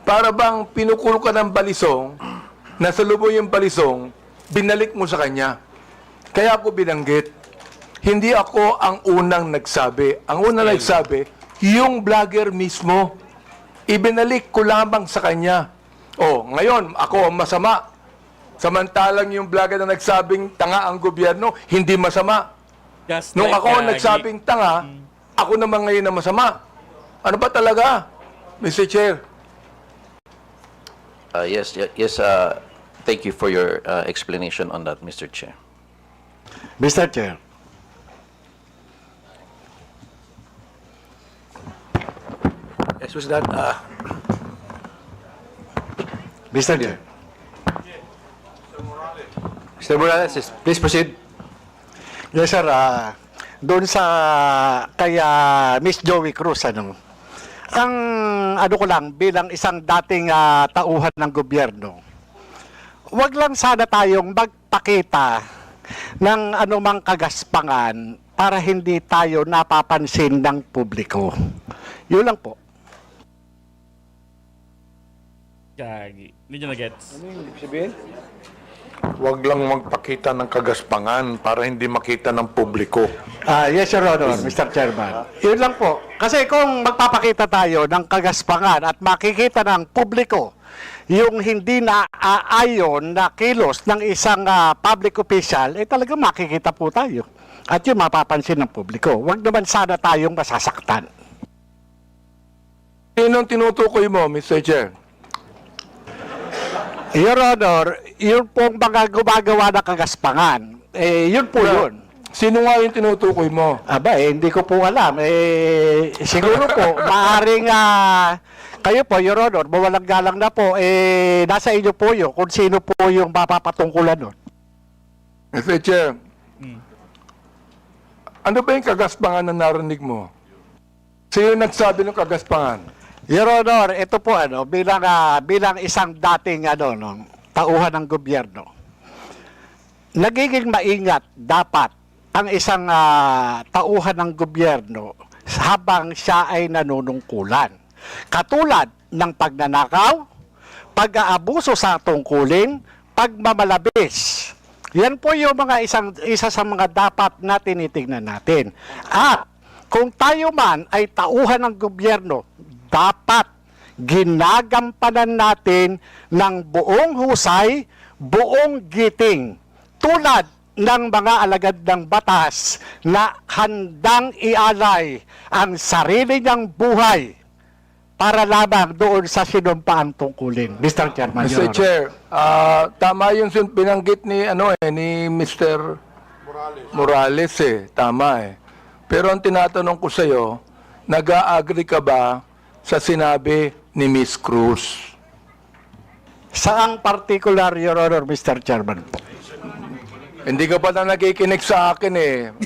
S16: Para bang pinukulo ka ng balisong, nasa lubo yung balisong, binalik mo sa kanya. Kaya ako binanggit. Hindi ako ang unang nagsabi. Ang unang nagsabi, yung vlogger mismo. Ibinalik ko lamang sa kanya. Ngayon, ako ang masama. Samantalang yung vlogger na nagsabing tanga ang gobyerno, hindi masama. Nung ako ang nagsabing tanga, ako naman ngayon na masama. Ano ba talaga, Mr. Chair?
S8: Yes. Thank you for your explanation on that, Mr. Chair.
S25: Mr. Chair.
S27: Yes, who's that?
S25: Mr. Chair.
S27: Mr. Morales, please proceed.
S25: Yes, sir. Doon sa kay Miss Joey Cruz, ang ko lang, bilang isang dating tauhan ng gobyerno, wag lang sana tayong magpakita ng anumang kagaspangan para hindi tayo napapansin ng publiko. Yun lang po.
S4: Gagi. Hindi nyo na-gets.
S27: Ano yung sabihin?
S5: Huwag lang magpakita ng kagaspangan para hindi makita ng publiko.
S25: Yes, Your Honor, Mr. Chairman. Yun lang po. Kasi kung magpapakita tayo ng kagaspangan at makikita ng publiko yung hindi na aayon na kilos ng isang public official, talagang makikita po tayo. At yun mapapansin ng publiko. Huwag naman sana tayong masasaktan.
S16: Sinong tinutukoy mo, Mr. Chair?
S25: Your Honor, yun pong mga gumagawa ng kagaspangan. Yun po yun.
S16: Sino nga yung tinutukoy mo?
S25: Hindi ko po alam. Siguro po, maaaring kayo po, Your Honor, mawalang galang na po, nasa inyo po yun kung sino po yung mapapatungkulan nun.
S16: Mr. Chair, ano ba yung kagaspangan na narinig mo? Sino nagsabi ng kagaspangan?
S25: Your Honor, ito po bilang isang dating tauhan ng gobyerno. Nagiging maingat dapat ang isang tauhan ng gobyerno habang siya ay nanunungkulan. Katulad ng pagnanakaw, pag-aabuso sa tungkulin, pagmamalabis. Yan po yung isa sa mga dapat na tinitingnan natin. At kung tayo man ay tauhan ng gobyerno, dapat ginagampanan natin ng buong husay, buong giting, tulad ng mga alagad ng batas na handang ialay ang sarili niyang buhay para lamang doon sa sinumpaang tungkulin. Mr. Chairman,
S16: Mr. Chair, tama yung binanggit ni Mr. Morales tama Pero ang tinatanong ko sa iyo, nag-a-agree ka ba sa sinabi ni Miss Cruz?
S25: Saang particular, Your Honor, Mr. Chairman?
S16: Hindi ka pa na nakikinig sa akin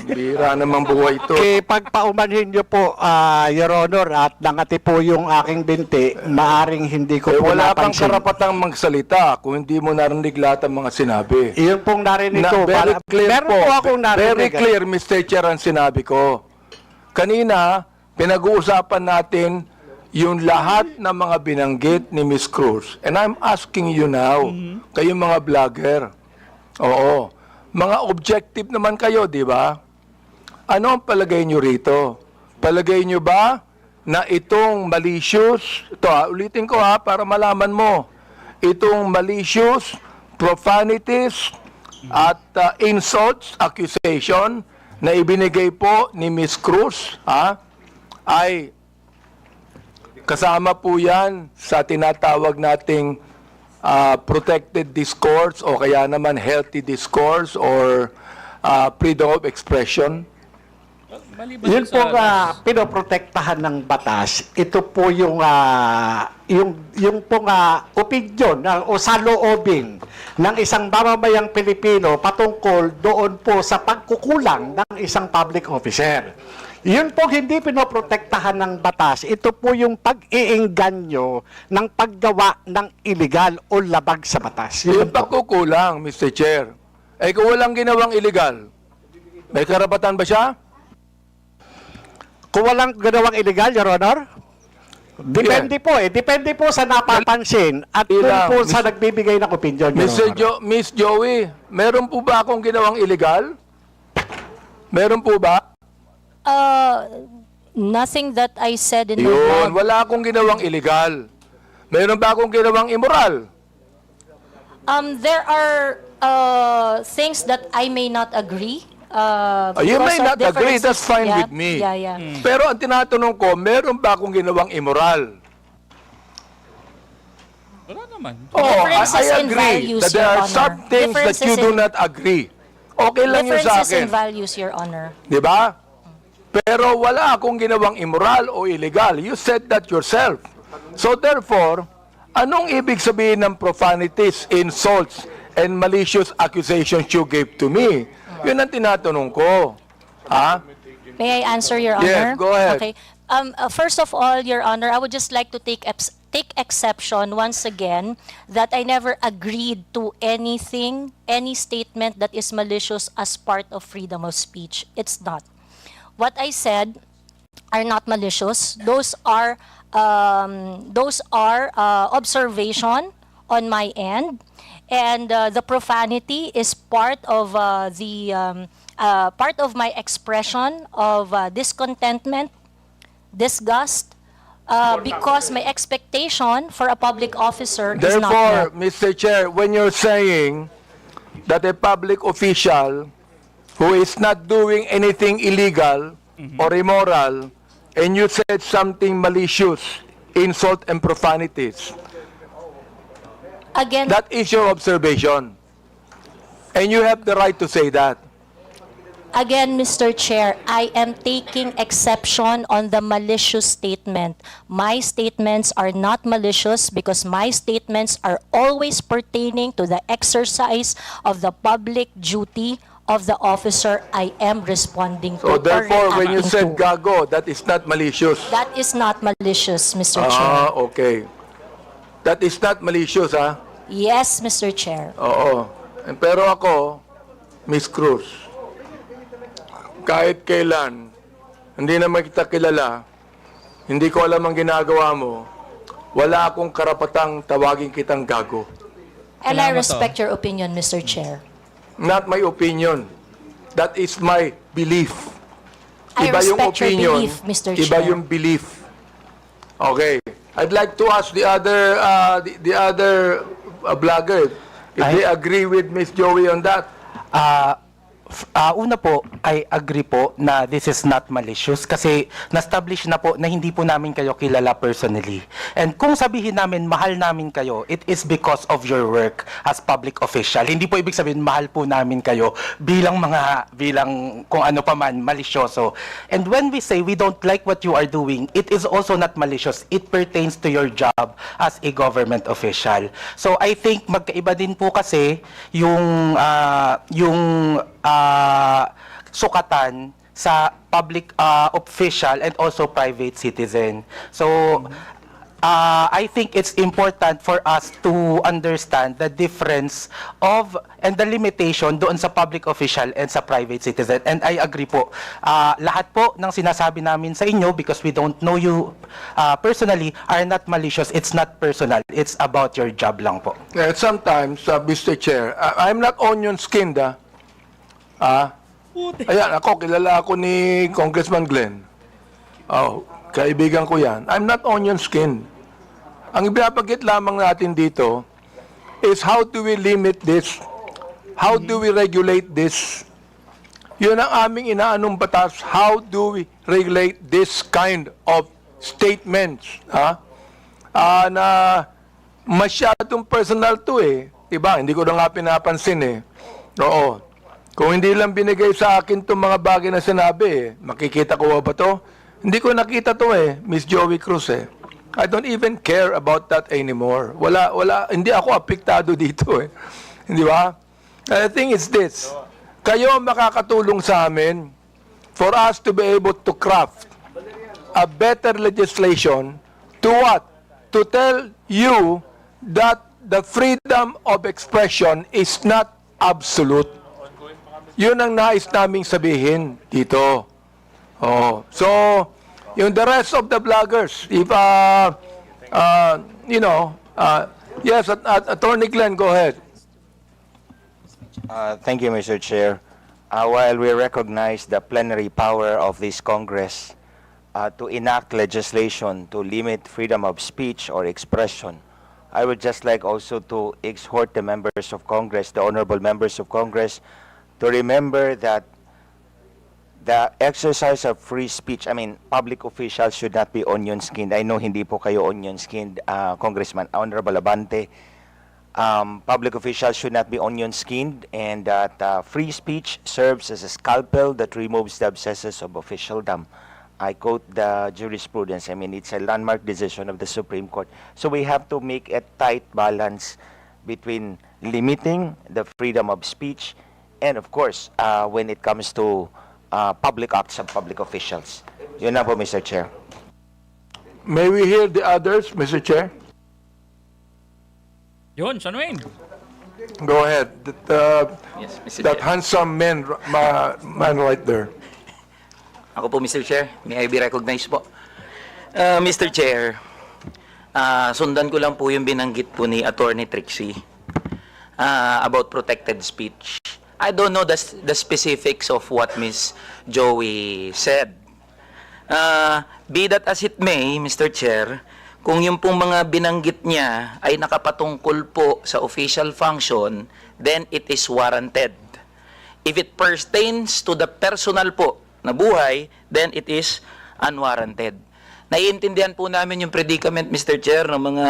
S16: Bira naman buhay ito.
S25: Pagpaumanhin niyo po, Your Honor, at nangati po yung aking binti, maaring hindi ko po
S16: wala kang
S25: napansin.
S16: karapatang magsalita kung hindi mo narinig lahat ng mga sinabi.
S25: Iyon pong narinig ko.
S16: Very clear
S25: meron po akong narinig.
S16: Very clear, Mr. Chair, ang sinabi ko. Kanina, pinag-uusapan natin yung lahat ng mga binanggit ni Miss Cruz. And I'm asking you now, kayong mga vlogger, mga objective naman kayo, di ba? Ano ang palagay nyo rito? Palagay nyo ba na itong malicious, ulitin ko para malaman mo, itong malicious, profanities, at insults, accusation, na ibinigay po ni Miss Cruz, ay kasama po yan sa tinatawag nating protected discourse o kaya naman healthy discourse or freedom of expression.
S4: Maliban
S25: Yun
S4: sa
S25: po pinoprotektahan ng batas. Ito po yung opinion o saloobin ng isang mamamayang Pilipino patungkol doon po sa pagkukulang ng isang public officer. Yun po hindi pinoprotektahan ng batas. Ito po yung pag-iingganyo ng paggawa ng illegal o labag sa batas.
S16: Yung pagkukulang, Mr. Chair, ay kung walang ginawang illegal, may karapatan ba siya?
S25: Kung walang ginawang illegal, Your Honor? Depende po Depende po sa napapansin at kung po sa nagbibigay ng opinion, Your Honor.
S16: Miss Joey, meron po ba akong ginawang illegal? Meron po ba?
S1: Nothing that I said in the
S16: Yun,
S1: blog.
S16: wala akong ginawang illegal. Meron ba akong ginawang immoral?
S1: There are things that I may not agree.
S16: You
S1: because
S16: may
S1: of
S16: not agree,
S1: differences.
S16: that's fine
S1: Yeah,
S16: with me.
S1: Yeah.
S16: Pero ang tinatanong ko, meron ba akong ginawang immoral?
S4: Wala naman.
S1: Differences
S16: I
S1: in
S16: agree
S1: values,
S16: that there
S1: Your
S16: are some
S1: Honor.
S16: things that you do not agree. Okay lang yun sa
S1: Differences in
S16: akin.
S1: values, Your Honor.
S16: Di ba? Pero wala akong ginawang immoral o illegal. You said that yourself. So therefore, anong ibig sabihin ng profanities, insults, and malicious accusations you gave to me? Yun ang tinatanong ko. Ha?
S1: May I answer, Your
S16: Yes,
S1: Honor?
S16: go ahead.
S1: Okay. First of all, Your Honor, I would just like to take exception once again that I never agreed to anything, any statement that is malicious as part of freedom of speech. It's not. What I said are not malicious. Those are observation on my end, and the profanity is part of part of my expression of discontentment, disgust, because my expectation for a public officer is not
S16: Therefore,
S1: met.
S16: Mr. Chair, when you're saying that a public official who is not doing anything illegal or immoral, and you said something malicious, insult and profanities,
S1: Again,
S16: that is your observation. And you have the right to say that.
S1: Again, Mr. Chair, I am taking exception on the malicious statement. My statements are not malicious because my statements are always pertaining to the exercise of the public duty of the officer I am responding to.
S16: So therefore, when you said
S1: reacting to.
S16: gago, that is not malicious.
S1: That is not malicious, Mr. Chair.
S16: Okay. That is not malicious, ha?
S1: Yes, Mr. Chair.
S16: Oo. Pero ako, Miss Cruz, kahit kailan, hindi naman kita kilala, hindi ko alam ang ginagawa mo, wala akong karapatang tawagin kitang gago.
S1: And I respect your opinion, Mr. Chair.
S16: Not my opinion. That is my belief.
S1: I
S16: Iba yung
S1: respect your
S16: opinion,
S1: belief, Mr.
S16: iba
S1: Chair.
S16: yung belief. Okay. I'd like to ask the other vlogger if they agree with Miss Joey on that.
S24: Una po, I agree po na this is not malicious kasi na-establish na po na hindi po namin kayo kilala personally. And kung sabihin namin mahal namin kayo, it is because of your work as public official. Hindi po ibig sabihin mahal po namin kayo bilang kung ano pa man, malisyoso. And when we say we don't like what you are doing, it is also not malicious. It pertains to your job as a government official. So I think magkaiba din po kasi yung sukatan sa public official and also private citizen. So, I think it's important for us to understand the difference of and the limitation doon sa public official and sa private citizen. And I agree po. Lahat po ng sinasabi namin sa inyo, because we don't know you personally, are not malicious. It's not personal. It's about your job lang po.
S16: Sometimes, Mr. Chair, I'm not onion-skinned, ayan, kilala ako ni Congressman Glenn. Kaibigan ko yan. I'm not onion-skinned. Ang ibinabanggit lamang natin dito is how do we limit this? How do we regulate this? Yun ang aming inaanong batas. How do we regulate this kind of statements? Na masyadong personal to eh. Diba? Hindi ko na nga pinapansin eh. Oo. Kung hindi lang binigay sa akin itong mga bagay na sinabi, makikita ko ba to? Hindi ko nakita to Miss Joey Cruz I don't even care about that anymore. Hindi ako apektado dito Hindi ba? The thing is this, kayo makakatulong sa amin for us to be able to craft a better legislation to what? To tell you that the freedom of expression is not absolute. Yun ang nais naming sabihin dito. So, yung the rest of the vloggers, if, yes, Attorney Glenn, go ahead.
S13: Thank you, Mr. Chair. While we recognize the plenary power of this Congress to enact legislation to limit freedom of speech or expression, I would just like also to exhort the members of Congress, the honorable members of Congress, to remember that the exercise of free speech, public officials should not be onion-skinned. I know hindi po kayo onion-skinned, Congressman, Honorable Abante. Public officials should not be onion-skinned, and that free speech serves as a scalpel that removes the abscesses of officialdom. I quote the jurisprudence. It's a landmark decision of the Supreme Court. So we have to make a tight balance between limiting the freedom of speech and, of course, when it comes to public acts of public officials. Yun na po, Mr. Chair.
S16: May we hear the others, Mr. Chair?
S4: Yun, Shanwein.
S16: Go ahead.
S29: Yes, Mr.
S16: That
S29: Chair.
S16: handsome man right there.
S29: Ako po, Mr. Chair. May I be recognized po? Mr. Chair, sundan ko lang po yung binanggit po ni Attorney Trixie about protected speech. I don't know the specifics of what Ms. Joey said. Be that as it may, Mr. Chair, kung yung pong mga binanggit niya ay nakapatungkol po sa official function, then it is warranted. If it pertains to the personal po na buhay, then it is unwarranted. Naiintindihan po namin yung predicament, Mr. Chair, ng mga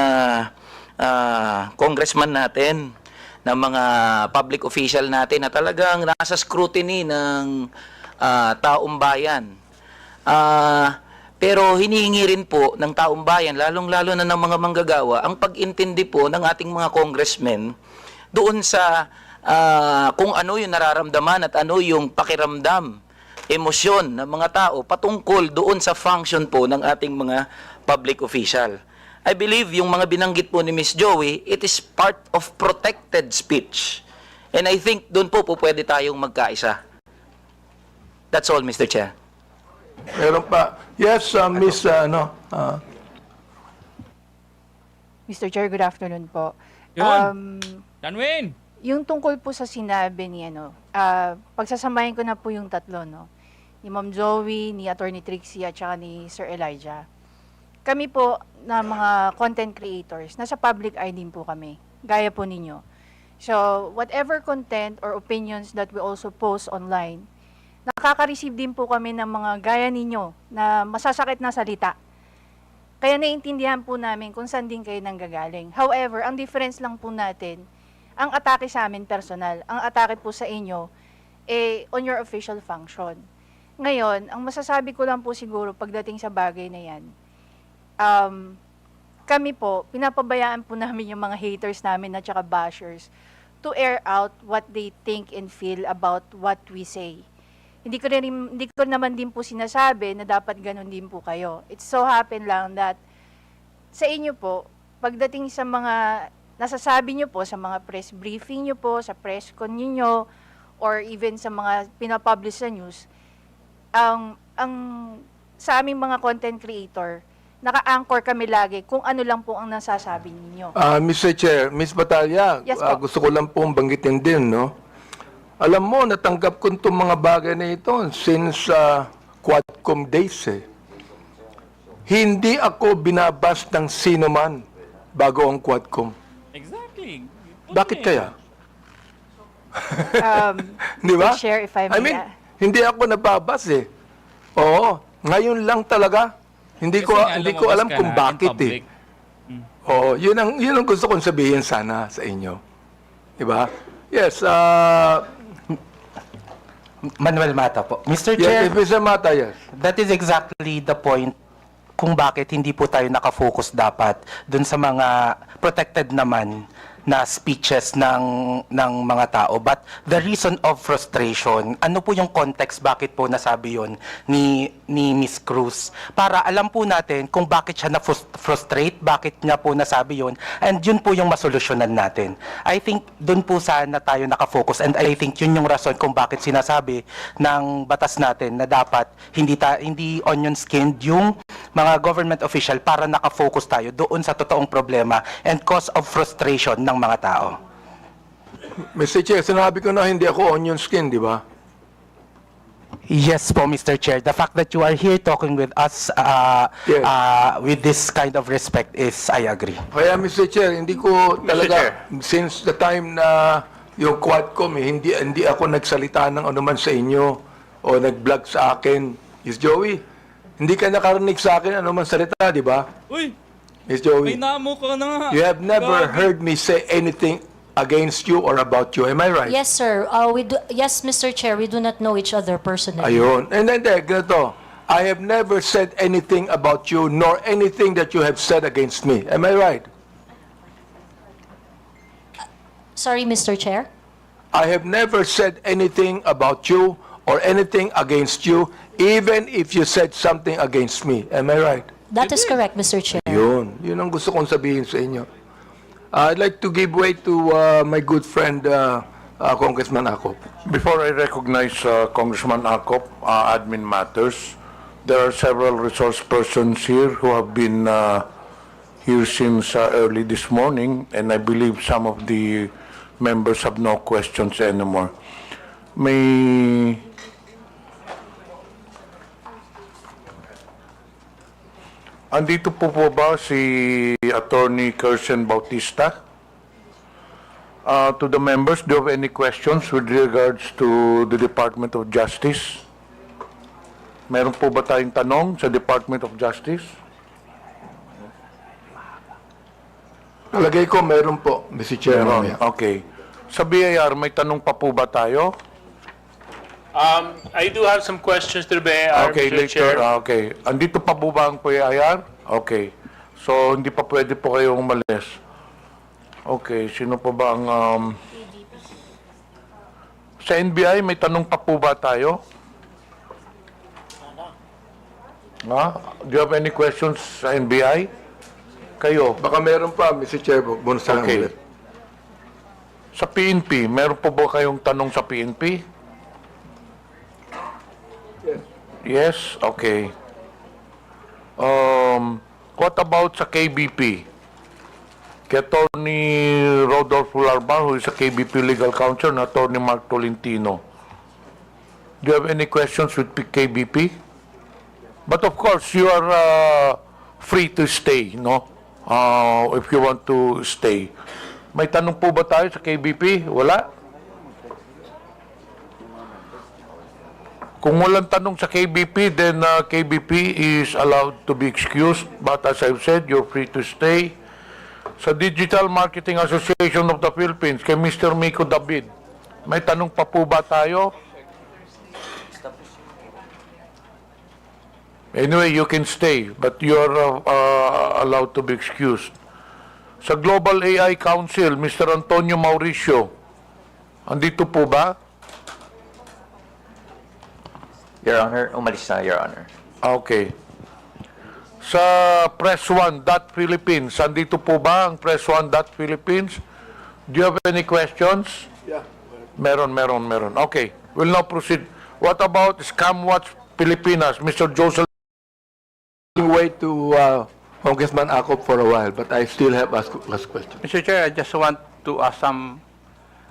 S29: congressman natin, ng mga public official natin na talagang nasa scrutiny ng taong bayan. Pero hinihingi rin po ng taong bayan, lalong-lalo na ng mga manggagawa, ang pag-intindi po ng ating mga congressmen doon sa kung ano yung nararamdaman at ano yung pakiramdam, emosyon ng mga tao patungkol doon sa function po ng ating mga public official. I believe yung mga binanggit po ni Ms. Joey, it is part of protected speech. And I think doon po pwede tayong magkaisa. That's all, Mr. Chair.
S16: Meron pa. Yes, Miss,
S23: Mr. Chair, good afternoon po.
S4: Yun. Shanwein.
S23: Yung tungkol po sa sinabi ni pagsasamahin ko na po yung tatlo, no? Ni Ma'am Joey, ni Attorney Trixie, at saka ni Sir Elijah. Kami po na mga content creators, nasa public eye din po kami, gaya po ninyo. So, whatever content or opinions that we also post online, nakaka-receive din po kami ng mga gaya ninyo na masasakit na salita. Kaya naiintindihan po namin kung saan din kayo nanggagaling. However, ang difference lang po natin, ang atake sa amin personal, ang atake po sa inyo, on your official function. Ngayon, ang masasabi ko lang po siguro pagdating sa bagay na yan, kami po, pinapabayaan po namin yung mga haters namin at saka bashers to air out what they think and feel about what we say. Hindi ko naman din po sinasabi na dapat ganun din po kayo. It so happen lang that sa inyo po, pagdating sa mga nasasabi nyo po, sa mga press briefing nyo po, sa press con nyo, or even sa mga pinapublish sa news, ang sa aming mga content creator, naka-anchor kami lagi kung ano lang po ang nasasabi ninyo.
S16: Mr. Chair, Ms. Batalya,
S23: Yes po.
S16: gusto ko lang pong banggitin din, no? Alam mo, natanggap ko itong mga bagay na ito since Quadcom days, Hindi ako binabas ng sino man bago ang Quadcom.
S4: Exactly.
S16: Bakit kaya? Di ba?
S23: Chair, if I may,
S16: hindi ako nababas Oo, ngayon lang talaga. Hindi ko alam kung bakit Oo, yun ang gusto kong sabihin sana sa inyo. Di ba? Yes,
S24: Manuel Mata po. Mr.
S16: Yes,
S24: Chair,
S16: if Mr. Mata, yes.
S24: that is exactly the point kung bakit hindi po tayo nakafocus dapat dun sa mga protected naman na speeches ng mga tao. But the reason of frustration, ano po yung context bakit po nasabi yon ni Miss Cruz? Para alam po natin kung bakit siya na-frustrate, bakit niya po nasabi yon, and yun po yung masolusyonan natin. I think dun po sana tayo nakafocus, and I think yun yung rason kung bakit sinasabi ng batas natin na dapat hindi onion skinned yung mga government official para nakafocus tayo doon sa totoong problema and cause of frustration ng mga tao.
S16: Mr. Chair, sinabi ko na hindi ako onion skin, di ba?
S24: Yes po, Mr. Chair. The fact that you are here talking with us with this kind of respect is, I agree.
S16: Kaya, Mr. Chair, hindi ko talaga, since the time na yung Quadcom, hindi ako nagsalita ng anuman sa inyo o nag-vlog sa akin. Miss Joey, hindi ka nakarinig sa akin anuman salita, di ba?
S4: Uy!
S16: Miss Joey,
S4: May namo ka na nga.
S16: you have never heard me say anything against you or about you. Am I right?
S1: Yes, sir. Yes, Mr. Chair, we do not know each other personally.
S16: Ayun. And then, ganito. I have never said anything about you nor anything that you have said against me. Am I right?
S1: Sorry, Mr. Chair?
S16: I have never said anything about you or anything against you, even if you said something against me. Am I right?
S1: That is correct, Mr. Chair.
S16: Yun ang gusto kong sabihin sa inyo. I'd like to give way to my good friend, Congressman Akop.
S5: Before I recognize Congressman Akop, admin matters, there are several resource persons here who have been here since early this morning, and I believe some of the members have no questions anymore. Andito po ba si Attorney Kirsten Bautista? To the members, do you have any questions with regards to the Department of Justice? Meron po ba tayong tanong sa Department of Justice?
S16: Palagay ko meron po, Mr. Chair.
S5: Meron, okay. Sa BIR, may tanong pa po ba tayo?
S22: I do have some questions to the BIR,
S5: Okay,
S22: Mr.
S5: later.
S22: Chair.
S5: Okay. Andito pa po ba ang PIR? Okay. So, hindi pa pwede po kayong umalis. Okay. Sino pa ba ang... Sa NBI, may tanong pa po ba tayo? Do you have any questions sa NBI? Kayo?
S16: Baka meron pa, Mr. Chair. Bonus na lang
S5: Okay.
S16: ulit.
S5: Sa PNP, meron po ba kayong tanong sa PNP? Yes? Okay. What about sa KBP? Kay Attorney Randolf, who is a KBP legal counsel, and Attorney Mark Tolentino. Do you have any questions with KBP? But of course, you are free to stay, no? If you want to stay. May tanong po ba tayo sa KBP? Wala? Kung walang tanong sa KBP, then KBP is allowed to be excused. But as I've said, you're free to stay. Sa Digital Marketing Association of the Philippines, kay Mr. Miko David, may tanong pa po ba tayo? Anyway, you can stay, but you're allowed to be excused. Sa Global AI Council, Mr. Antonio Mauricio, andito po ba?
S6: Your Honor, umalis na, Your Honor.
S5: Okay. Sa Press1.Philippines, andito po ba ang Press1.Philippines? Do you have any questions?
S16: Yeah.
S5: Meron. Okay. We'll now proceed. What about ScamWatch Pilipinas, Mr. Joseph?
S16: Wait to Congressman Akop for a while, but I still have asked questions.
S7: Mr. Chair, I just want to ask some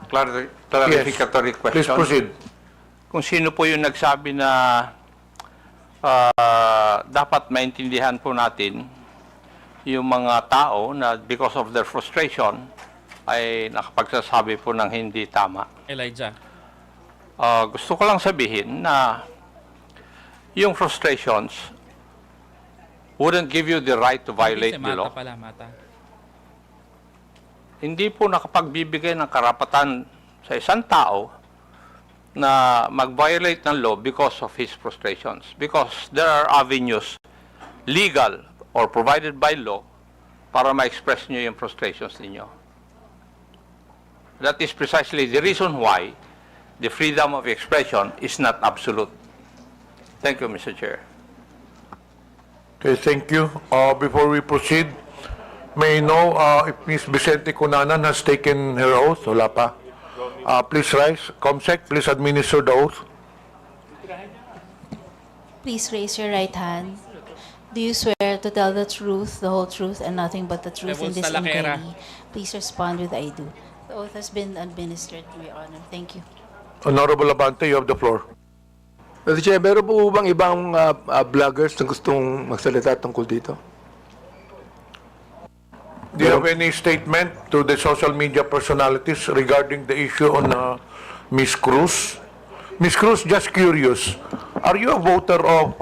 S7: clarificatory questions.
S5: Please proceed.
S7: Kung sino po yung nagsabi na dapat maintindihan po natin yung mga tao na because of their frustration ay nakapagsasabi po ng hindi tama.
S4: Elijah.
S7: Gusto ko lang sabihin na yung frustrations wouldn't give you the right to violate the law. Hindi po nakapagbibigay ng karapatan sa isang tao na mag-violate ng law because of his frustrations. Because there are avenues, legal or provided by law, para ma-express nyo yung frustrations ninyo. That is precisely the reason why the freedom of expression is not absolute. Thank you, Mr. Chair.
S5: Okay, thank you. Before we proceed, may I know if Ms. Vicente Cunanan has taken her oath? Wala pa. Please rise. COMSEC, please administer the oath.
S3: Please raise your right hand. Do you swear to tell the truth, the whole truth, and nothing but the truth in this inquiry? Please respond with I do. The oath has been administered, Your Honor. Thank you.
S5: Honorable Abante, you have the floor.
S16: Mr. Chair, meron po bang ibang vloggers na gustong magsalita tungkol dito?
S5: Do you have any statement to the social media personalities regarding the issue on Ms. Cruz? Ms. Cruz, just curious, are you a voter of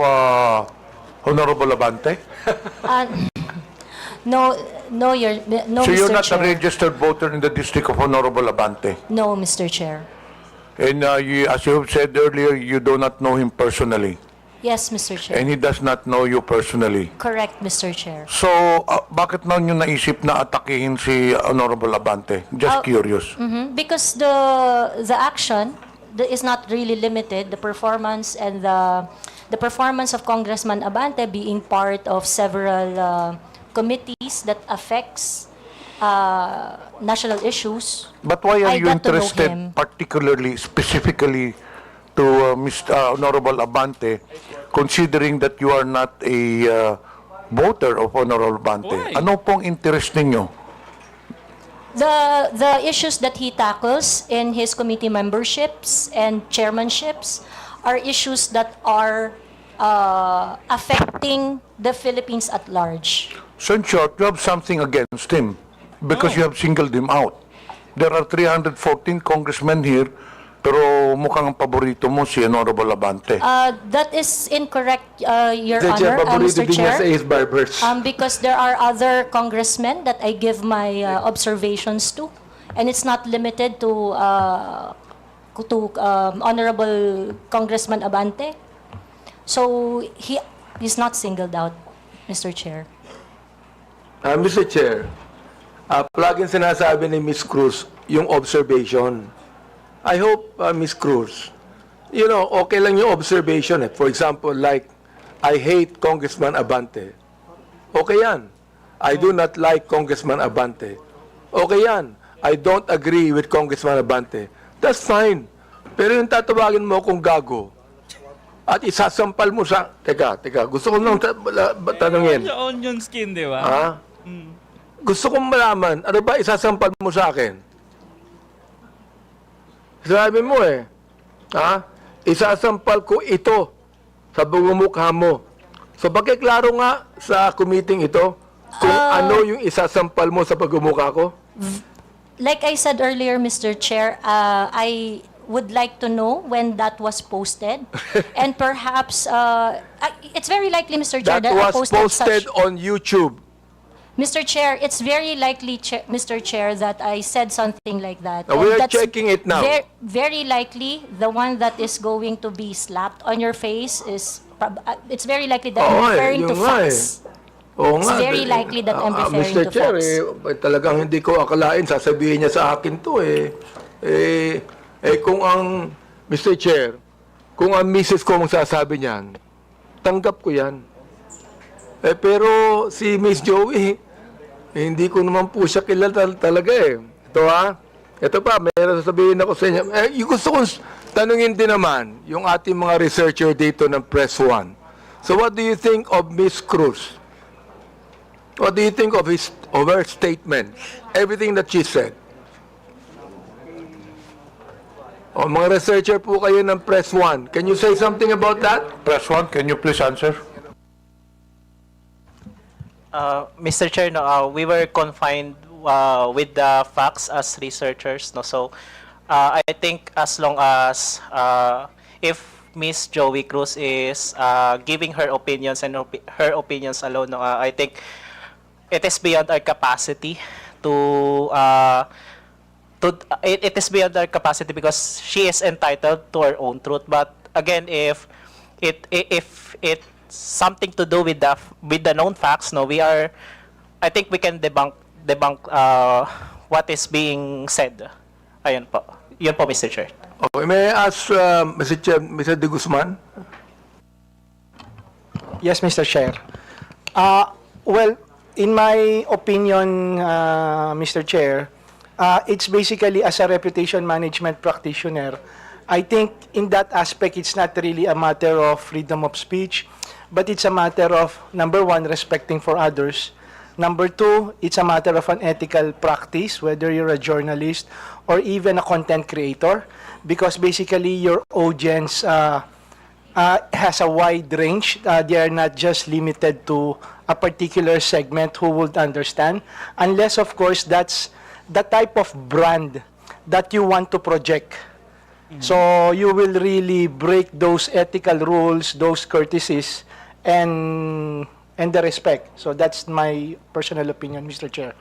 S5: Honorable Abante?
S1: No, no,
S5: So you're
S1: Mr.
S5: not a
S1: Chair.
S5: registered voter in the district of Honorable Abante?
S1: No, Mr. Chair.
S5: And as you have said earlier, you do not know him personally.
S1: Yes, Mr. Chair.
S5: And he does not know you personally.
S1: Correct, Mr. Chair.
S5: So, bakit na nyo naisip na atakihin si Honorable Abante? Just curious.
S1: Because the action is not really limited. The performance and the performance of Congressman Abante being part of several committees that affects national issues.
S5: But why are
S1: I
S5: you
S1: got to know
S5: interested
S1: him.
S5: particularly, specifically to Mr. Honorable Abante, considering that you are not a voter of Honorable Abante?
S4: Why?
S5: Ano pong interest ninyo?
S1: The issues that he tackles in his committee memberships and chairmanships are issues that are affecting the Philippines at large.
S5: So in short, you have something against him because you have singled him out. There are 314 congressmen here, pero mukhang ang paborito mo si Honorable Abante.
S1: That is incorrect, Your
S16: Mr. Chair,
S1: Honor,
S16: paborito
S1: Mr.
S16: din niya
S1: Chair.
S16: sa Ace Barbers.
S1: Because there are other congressmen that I give my observations to, and it's not limited to Honorable Congressman Abante. So he is not singled out, Mr. Chair.
S16: Mr. Chair, palaging sinasabi ni Ms. Cruz yung observation. I hope, Ms. Cruz, you know, okay lang yung observation. For example, like, I hate Congressman Abante. Okay yan. I do not like Congressman Abante. Okay yan. I don't agree with Congressman Abante. That's fine. Pero yung tatawagin mo kung gago, at isasampal mo sa... Teka, gusto ko nang tanungin.
S4: Sa onion skin, di ba?
S16: Ha? Gusto kong malaman, ano ba isasampal mo sa akin? Sabi mo ha? Isasampal ko ito sa bugumukha mo. So, pakiklaro nga sa committee ito kung ano yung isasampal mo sa bugumukha ko?
S1: Like I said earlier, Mr. Chair, I would like to know when that was posted. And perhaps, it's very likely, Mr. Chair,
S16: That
S1: I
S16: was
S1: posted
S16: posted
S1: such...
S16: on YouTube.
S1: Mr. Chair, it's very likely, Mr. Chair, that I said something like that.
S16: We
S1: And
S16: are
S1: that's
S16: checking it now.
S1: Very likely, the one that is going to be slapped on your face is... it's very likely that I'm referring to facts. It's very likely that I'm referring
S16: Mr.
S1: to
S16: Chair,
S1: facts.
S16: talagang hindi ko akalain, sasabihin niya sa akin to kung ang, Mr. Chair, kung ang misis ko magsasabi niyan, tanggap ko yan. Pero si Miss Joey, hindi ko naman po siya kilala talaga Ito ito pa, mayroon sasabihin ako sa inyo. Gusto kong tanungin din naman yung ating mga researcher dito ng Press One. So what do you think of Miss Cruz? What do you think of her statements? Everything that she said? Mga researcher po kayo ng Press One. Can you say something about that?
S5: Press One, can you please answer?
S9: Mr. Chair, we were confined with the facts as researchers. So I think as long as if Miss Joey Cruz is giving her opinions and her opinions alone, I think it is beyond our capacity to it is beyond our capacity because she is entitled to her own truth. But again, if it's something to do with the known facts, no, I think we can debunk what is being said. Ayun po. Yun po, Mr. Chair.
S16: Okay, may I ask Mr. Chair, Mr. De Guzman?
S27: Yes, Mr. Chair. Well, in my opinion, Mr. Chair, it's basically as a reputation management practitioner, I think in that aspect, it's not really a matter of freedom of speech, but it's a matter of, number one, respecting for others. Number two, it's a matter of an ethical practice, whether you're a journalist or even a content creator, because basically your audience has a wide range. They are not just limited to a particular segment who would understand, unless, of course, that's the type of brand that you want to project. So you will really break those ethical rules, those courtesies, and the respect. So that's my personal opinion, Mr. Chair.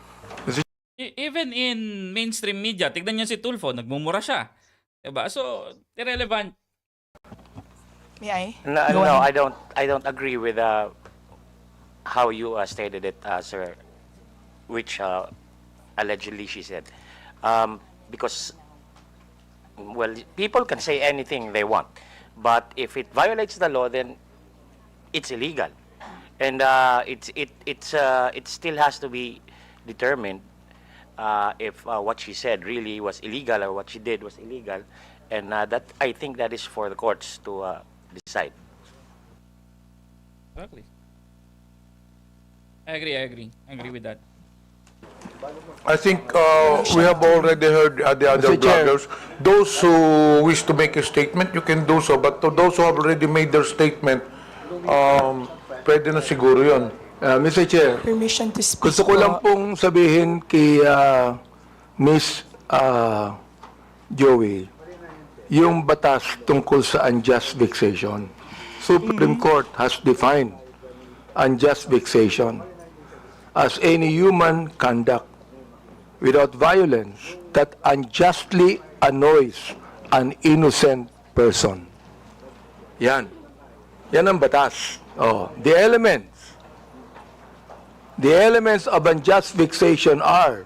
S4: Even in mainstream media, tignan niyo si Tulfo, nagmumura siya. Diba? So, irrelevant.
S10: May I?
S2: No, I don't agree with how you stated it, sir, which allegedly she said. Because, well, people can say anything they want, but if it violates the law, then it's illegal, and it still has to be determined if what she said really was illegal or what she did was illegal, and that I think that is for the courts to decide.
S4: Exactly. I agree with that.
S5: I think we have already heard the other bloggers. Those who wish to make a statement, you can do so. But to those who have already made their statement, pwede na siguro yun.
S16: Mr. Chair,
S10: Permission to speak.
S16: gusto ko lang pong sabihin kay Miss Joey, yung batas tungkol sa unjust vexation. Supreme Court has defined unjust vexation as any human conduct without violence that unjustly annoys an innocent person. Yan. Yan ang batas. Oh, the elements of unjust vexation are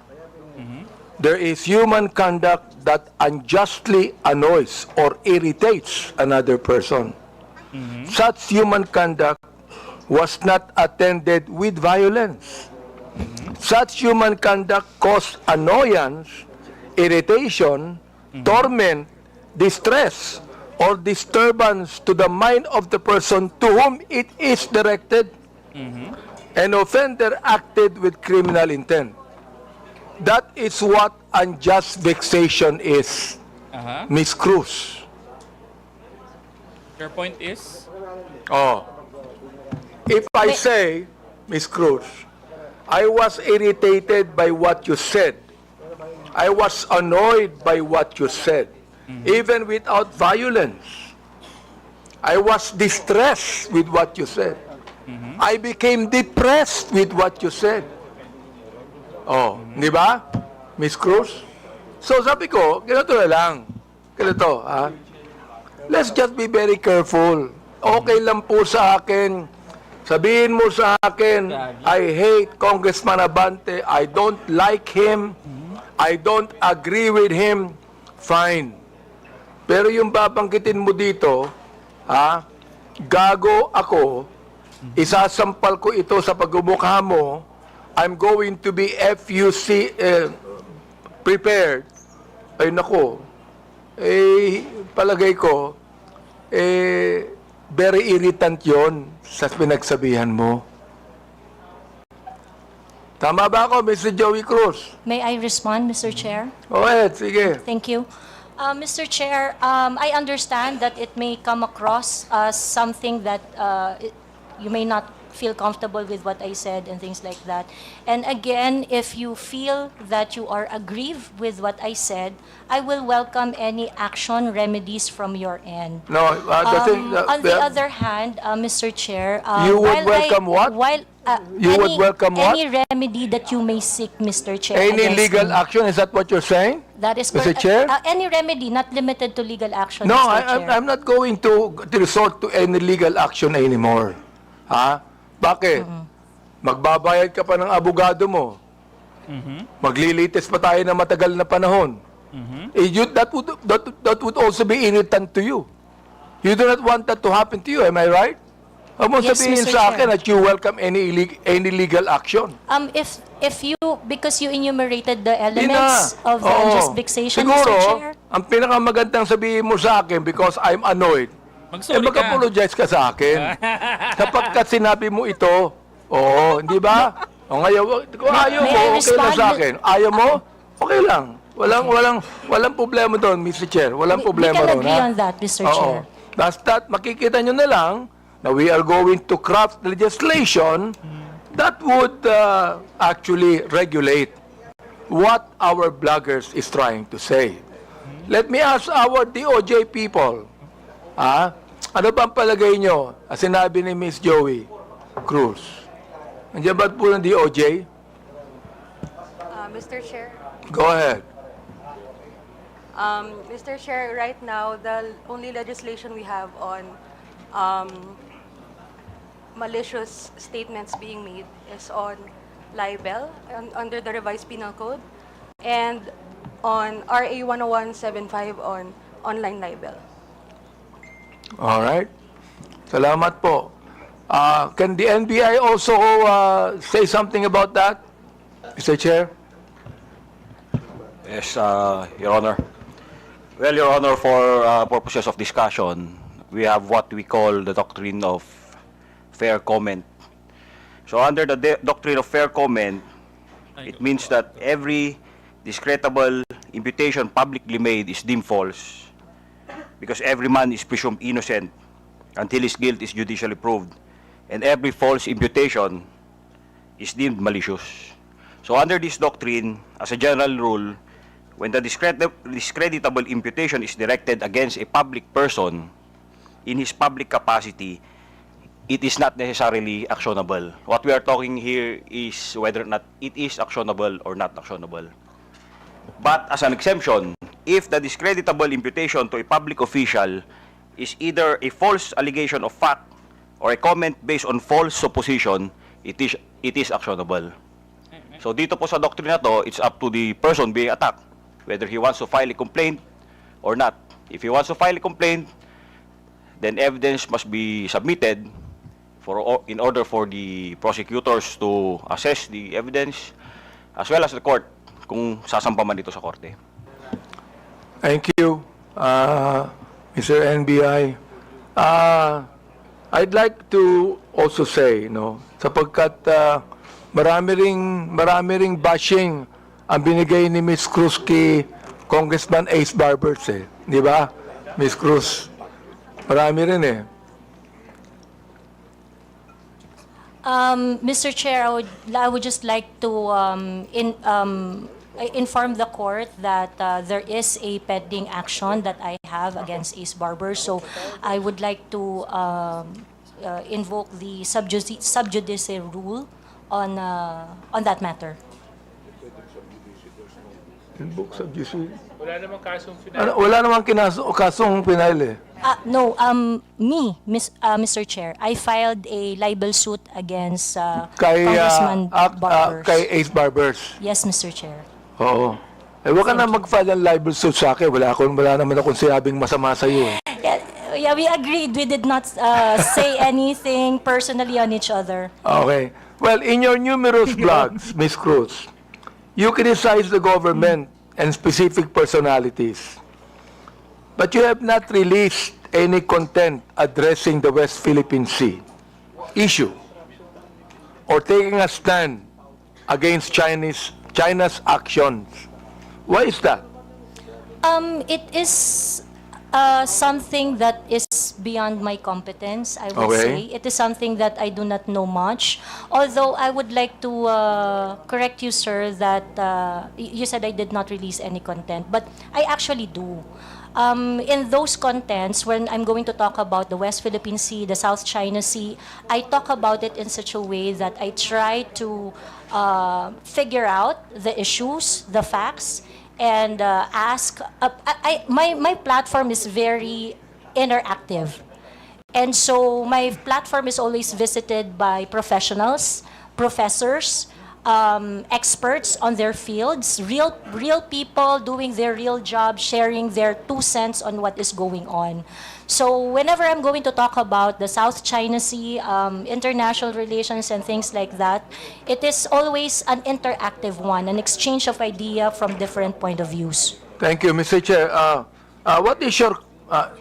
S16: there is human conduct that unjustly annoys or irritates another person. Such human conduct was not attended with violence. Such human conduct caused annoyance, irritation, torment, distress, or disturbance to the mind of the person to whom it is directed. An offender acted with criminal intent. That is what unjust vexation is, Miss Cruz.
S4: Your point is?
S16: Oh. If I say, Miss Cruz, I was irritated by what you said. I was annoyed by what you said, even without violence. I was distressed with what you said. I became depressed with what you said. Oh, di ba, Miss Cruz? So sabi ko, ganito na lang. Ganito, ha? Let's just be very careful. Okay lang po sa akin. Sabihin mo sa akin, I hate Congressman Abante. I don't like him. I don't agree with him. Fine. Pero yung babanggitin mo dito, gago ako, isasampal ko ito sa pagmumukha mo, I'm going to be FUC prepared. Ay nako, palagay ko, very irritant yon sa pinagsabihan mo. Tama ba ako, Mr. Joey Cruz?
S1: May I respond, Mr. Chair?
S16: Sige.
S1: Thank you. Mr. Chair, I understand that it may come across as something that you may not feel comfortable with what I said and things like that. And again, if you feel that you are aggrieved with what I said, I will welcome any action remedies from your end.
S16: No, the thing,
S1: On the other hand, Mr. Chair,
S16: You would
S1: while
S16: welcome what?
S1: While,
S16: You would welcome what?
S1: Any remedy that you may seek, Mr. Chair.
S16: Any
S1: against
S16: legal
S1: me.
S16: action, is that what you're saying?
S1: That is
S16: Mr.
S1: correct.
S16: Chair?
S1: Any remedy, not limited to legal action,
S16: No,
S1: Mr. Chair.
S16: I'm not going to resort to any legal action anymore. Ha? Bakit? Magbabayad ka pa ng abogado mo. Maglilitis pa tayo ng matagal na panahon. That would also be irritant to you. You do not want that to happen to you, am I right? Huwag mo
S1: Yes,
S16: sabihin
S1: Mr.
S16: sa akin
S1: Chair.
S16: that you welcome any legal action.
S1: If you, because you enumerated the elements of the
S16: Oo.
S1: unjust vexation,
S16: Siguro,
S1: Mr. Chair.
S16: ang pinakamagandang sabihin mo sa akin because I'm annoyed,
S4: Mag-sorry ka.
S16: mag-apologize ka sa akin. Kapag ka sinabi mo ito, oo, hindi ba? O ngayon, kung ayaw
S1: May
S16: mo,
S1: I
S16: okay lang
S1: respond?
S16: sa akin. Ayaw mo, okay lang. Walang problema doon, Mr. Chair. Walang
S1: We
S16: problema
S1: can
S16: doon.
S1: agree
S16: ha?
S1: on that, Mr.
S16: Oo.
S1: Chair.
S16: Basta makikita nyo na lang na we are going to craft legislation that would actually regulate what our bloggers is trying to say. Let me ask our DOJ people, ano ba ang palagay nyo? Sinabi ni Miss Joey Cruz. Nandiyan ba po ng DOJ?
S11: Mr. Chair,
S16: Go ahead.
S11: Mr. Chair, right now, the only legislation we have on malicious statements being made is on libel under the revised penal code and on RA 10175 on online libel.
S16: All right. Salamat po. Can the NBI also say something about that, Mr. Chair?
S12: Yes, Your Honor. Well, Your Honor, for purposes of discussion, we have what we call the doctrine of fair comment. So under the doctrine of fair comment, it means that every discreditable imputation publicly made is deemed false because every man is presumed innocent until his guilt is judicially proved, and every false imputation is deemed malicious. So under this doctrine, as a general rule, when the discreditable imputation is directed against a public person in his public capacity, it is not necessarily actionable. What we are talking here is whether or not it is actionable or not actionable. But as an exemption, if the discreditable imputation to a public official is either a false allegation of fact or a comment based on false supposition, it is actionable. So dito po sa doctrine na to, it's up to the person being attacked whether he wants to file a complaint or not. If he wants to file a complaint, then evidence must be submitted in order for the prosecutors to assess the evidence as well as the court kung sasampa man dito sa korte.
S16: Thank you, Mr. NBI. I'd like to also say, sapagkat marami ring bashing ang binigay ni Ms. Cruz kay Congressman Ace Barbers, di ba? Ms. Cruz, marami rin
S1: Mr. Chair, I would just like to inform the court that there is a pending action that I have against Ace Barber. So I would like to invoke the sub judice rule on that matter.
S16: Invoke sub judice?
S22: Wala namang kasong final.
S16: Wala namang kasong final
S1: No, Mr. Chair, I filed a libel suit against Congressman Barbers.
S16: Kay Ace Barbers.
S1: Yes, Mr. Chair.
S16: Oo. Huwag ka na mag-file ng libel suit sa akin. Wala naman akong sinabing masama sa iyo.
S1: Yeah, we agreed. We did not say anything personally on each other.
S16: Okay. Well, in your numerous blogs, Ms. Cruz, you criticize the government and specific personalities. But you have not released any content addressing the West Philippine Sea issue or taking a stand against China's actions. Why is that?
S1: It is Something that is beyond my competence, I would
S16: Okay.
S1: say. It is something that I do not know much. Although I would like to correct you, sir, that you said I did not release any content, but I actually do. In those contents, when I'm going to talk about the West Philippine Sea, the South China Sea, I talk about it in such a way that I try to figure out the issues, the facts, and ask. My platform is very interactive. And so my platform is always visited by professionals, professors, experts on their fields, real people doing their real job, sharing their 2 cents on what is going on. So whenever I'm going to talk about the South China Sea, international relations and things like that, it is always an interactive one, an exchange of idea from different point of views.
S16: Thank you, Mr. Chair. What is your,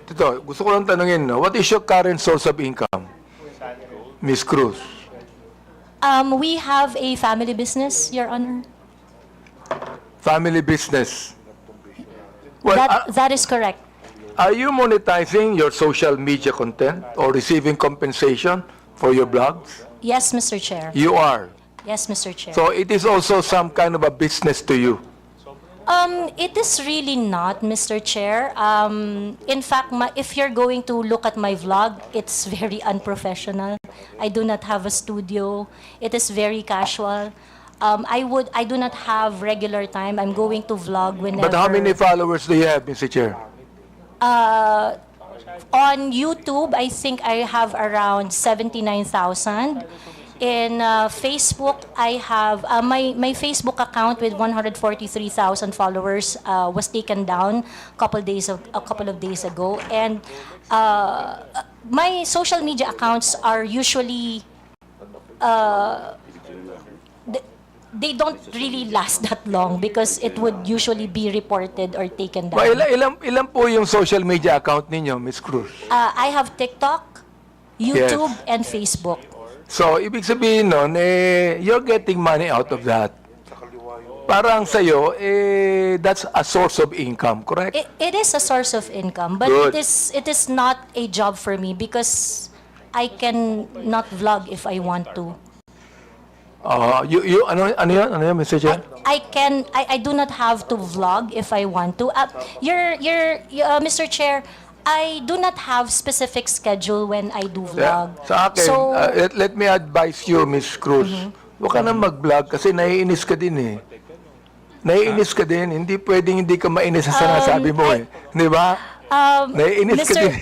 S16: Tito, gusto ko lang tanungin, no? What is your current source of income, Ms. Cruz?
S1: We have a family business, Your Honor.
S16: Family business. Well,
S1: That is correct.
S16: are you monetizing your social media content or receiving compensation for your blogs?
S1: Yes, Mr. Chair.
S16: You are.
S1: Yes, Mr. Chair.
S16: So it is also some kind of a business to you.
S1: It is really not, Mr. Chair. In fact, if you're going to look at my vlog, it's very unprofessional. I do not have a studio. It is very casual. I do not have regular time. I'm going to vlog whenever.
S16: But how many followers do you have, Mr. Chair?
S1: On YouTube, I think I have around 79,000. In Facebook, I have my Facebook account with 143,000 followers was taken down a couple of days ago, and my social media accounts are usually they don't really last that long because it would usually be reported or taken down.
S16: Ilan po yung social media account ninyo, Ms. Cruz?
S1: I have TikTok, YouTube, and Facebook.
S16: So, ibig sabihin nun, you're getting money out of that. Parang sa'yo, that's a source of income, correct?
S1: It is a source of income, but
S16: Good.
S1: it is not a job for me because I can not vlog if I want to.
S16: Ano yun, Mr. Chair?
S1: I do not have to vlog if I want to. Mr. Chair, I do not have specific schedule when I do vlog.
S16: Sa akin,
S1: So,
S16: let me advise you, Ms. Cruz. Huwag ka na mag-vlog kasi naiinis ka din eh. Naiinis ka din. Hindi pwedeng hindi ka mainis sa sinasabi mo eh. Di ba? Naiinis ka din.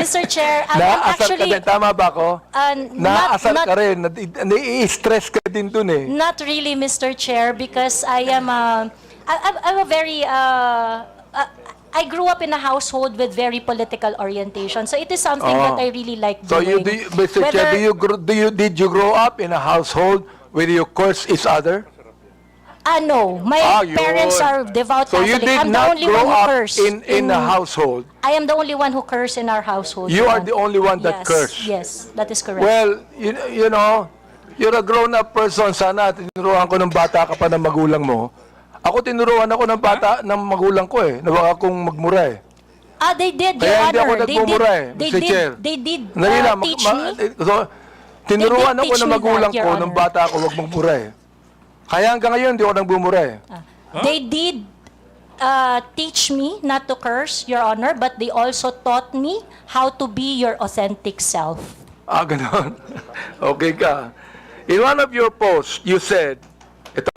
S1: Mr. Chair, I'm
S16: Naasar ka
S1: actually
S16: din. Tama ba ako? Naasar ka rin. Nai-stress ka din dun eh.
S1: not really, Mr. Chair, because I'm a very I grew up in a household with very political orientation, so it is something that I really like
S16: So
S1: doing.
S16: Mr. Chair, did you grow up in a household where you curse each other?
S1: No. My
S16: Yun.
S1: parents are devout
S16: So you
S1: Catholic.
S16: did
S1: I'm the
S16: not
S1: only
S16: grow
S1: one who
S16: up
S1: curse.
S16: in a household.
S1: I am the only one who curse in our household.
S16: You
S1: Your
S16: are the only one that
S1: Yes,
S16: curse.
S1: Yes, that is correct.
S16: Well, you know, you're a grown-up person. Sana tinuruan ko ng bata ka pa ng magulang mo. Ako tinuruan ako ng bata ng magulang ko eh. Nawag akong magmura eh.
S1: They did, Your
S16: Kaya hindi ako
S1: Honor.
S16: nagmumura eh, Mr. Chair.
S1: They did
S16: Dali lang,
S1: teach me.
S16: So, tinuruan
S1: They did
S16: ako
S1: teach
S16: ng
S1: me
S16: magulang
S1: that, Your
S16: ko
S1: Honor.
S16: ng bata ako wag magmura eh. Kaya hanggang ngayon, hindi ako nagbumura eh.
S1: They did teach me not to curse, Your Honor, but they also taught me how to be your authentic self.
S16: Ganon. Okay ka. In one of your posts, you said, ito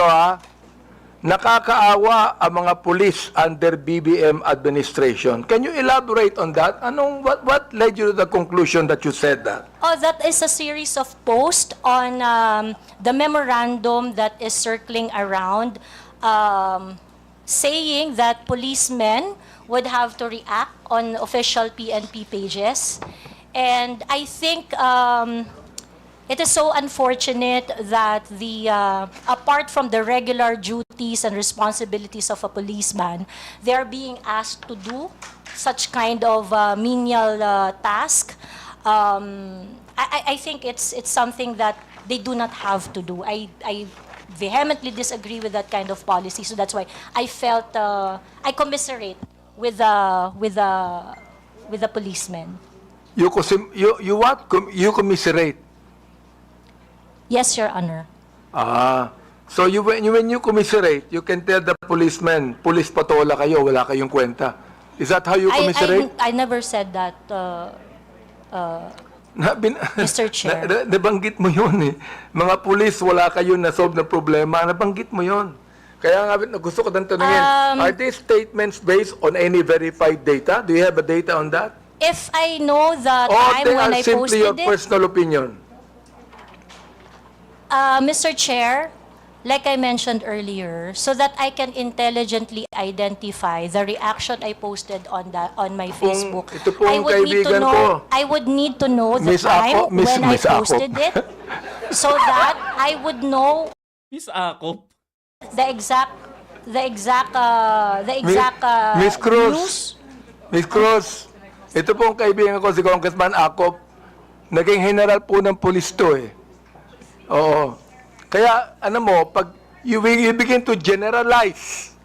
S16: nakakaawa ang mga pulis under BBM administration. Can you elaborate on that? What led you to the conclusion that you said that?
S1: That is a series of posts on the memorandum that is circling around saying that policemen would have to react on official PNP pages. And I think it is so unfortunate that apart from the regular duties and responsibilities of a policeman, they are being asked to do such kind of menial task. I think it's something that they do not have to do. I vehemently disagree with that kind of policy, so that's why I felt I commiserate with the policemen.
S16: You what? You commiserate.
S1: Yes, Your Honor.
S16: So when you commiserate, you can tell the policeman, police patola kayo, wala kayong kwenta. Is that how you commiserate?
S1: I never said that, Mr. Chair.
S16: Nabanggit mo yun eh. Mga pulis, wala kayong na-solve na problema. Nabanggit mo yun. Kaya nga gusto ko nang tanungin, are these statements based on any verified data? Do you have a data on that?
S1: If I know the
S16: Or
S1: time
S16: they
S1: when
S16: are
S1: I
S16: simply your
S1: posted it,
S16: personal opinion?
S1: Mr. Chair, like I mentioned earlier, so that I can intelligently identify the reaction I posted on my Facebook,
S16: ito po ang kaibigan ko.
S1: I would need to know the
S16: Miss
S1: time
S16: Ako, Miss
S1: when I
S16: Ako.
S1: posted it, so that I would know
S4: Miss Akop.
S1: the exact
S16: Miss Cruz.
S1: news.
S16: Miss Cruz, ito po ang kaibigan ko, si Congressman Akop. Naging general po ng pulis to eh. Oo. Kaya, ano mo, pag you begin to generalize,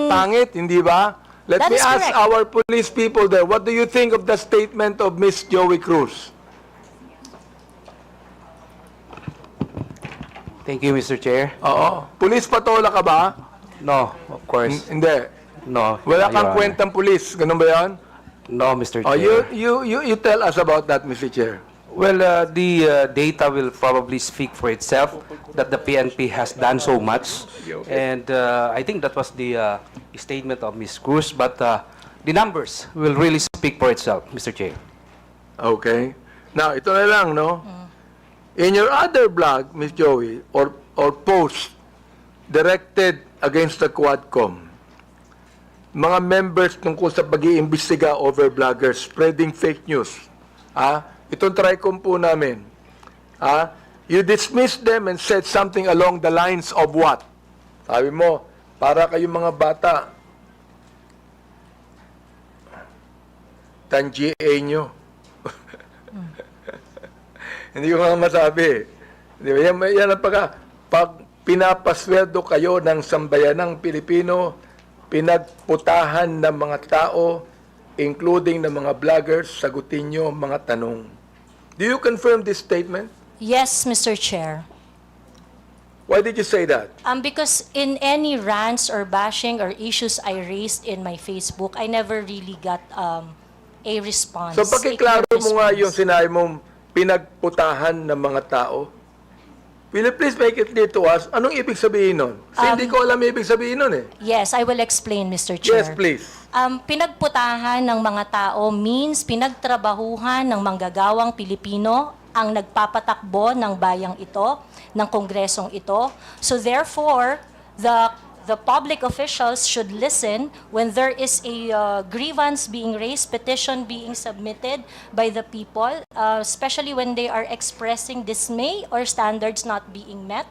S16: pangit, hindi ba? Let
S1: That
S16: me
S1: is
S16: ask
S1: correct.
S16: our police people there, what do you think of the statement of Miss Joey Cruz?
S14: Thank you, Mr. Chair.
S16: Oo. Pulis patola ka ba?
S14: No, of course.
S16: Hindi.
S14: No.
S16: Wala
S14: Your
S16: kang
S14: Honor.
S16: kwentang pulis. Ganun ba yan?
S14: No, Mr.
S16: Oh,
S14: Chair.
S16: you tell us about that, Mr. Chair.
S14: Well, the data will probably speak for itself that the PNP has done so much. And I think that was the statement of Ms. Cruz. But the numbers will really speak for itself, Mr. Chair.
S16: Okay. Now, ito na lang, no? In your other blog, Ms. Joey, or post directed against the Quadcom, mga members tungkol sa pag-iimbestiga over bloggers spreading fake news. Itong Tricom po namin. You dismissed them and said something along the lines of what? Sabi mo, para kayong mga bata, tangian nyo. Hindi ko nga masabi. Di ba? Yan ang pag pinapasweldo kayo ng sambayanang Pilipino, pinagputahan ng mga tao, including ng mga vloggers, sagutin nyo mga tanong. Do you confirm this statement?
S1: Yes, Mr. Chair.
S16: Why did you say that?
S1: Because in any rants or bashing or issues I raised in my Facebook, I never really got a response.
S16: So pakiklaro mo nga yung sinabi mong pinagputahan ng mga tao. Will you please make it clear to us, anong ibig sabihin nun? Kasi hindi ko alam ibig sabihin nun eh.
S1: Yes, I will explain, Mr. Chair.
S16: Yes, please.
S1: Pinagputahan ng mga tao means pinagtrabahuhan ng manggagawang Pilipino ang nagpapatakbo ng bayang ito, ng kongresong ito. So therefore, the public officials should listen when there is a grievance being raised, petition being submitted by the people, especially when they are expressing dismay or standards not being met.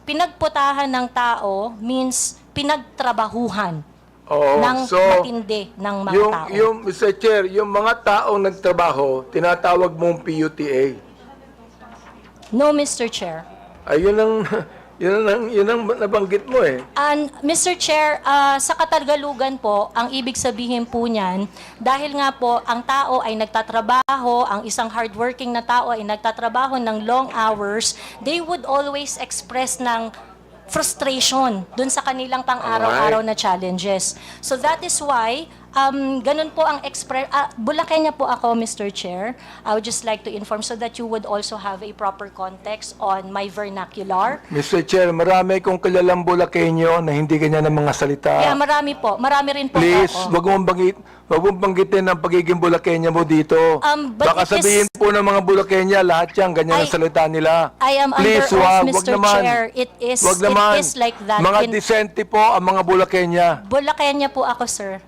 S1: Pinagputahan ng tao means pinagtrabahuhan ng matindi ng mga tao.
S16: Mr. Chair, yung mga taong nagtrabaho, tinatawag mong PUTA.
S1: No, Mr. Chair.
S16: Ayun ang nabanggit mo eh.
S1: And Mr. Chair, sa Katagalugan po, ang ibig sabihin po niyan, dahil nga po ang tao ay nagtatrabaho, ang isang hardworking na tao ay nagtatrabaho ng long hours, they would always express ng frustration dun sa kanilang pang-araw-araw na challenges. So that is why, ganun po ang Bulakenya po ako, Mr. Chair. I would just like to inform so that you would also have a proper context on my vernacular.
S16: Mr. Chair, marami kong kilalang Bulakenyo na hindi ganyan ang mga salita.
S1: Yeah, marami po. Marami rin po
S16: Please,
S1: ako.
S16: wag mong banggitin ang pagiging Bulakenya mo dito.
S1: But
S16: Baka
S1: it is-
S16: sabihin po ng mga Bulakenya, lahat yan, ganyan ang salita nila.
S1: I am
S16: Please,
S1: under oath,
S16: wag
S1: Mr.
S16: naman.
S1: Chair. It is like that.
S16: Mga
S1: in
S16: disente po ang mga Bulakenya.
S1: Bulakenya po ako, sir.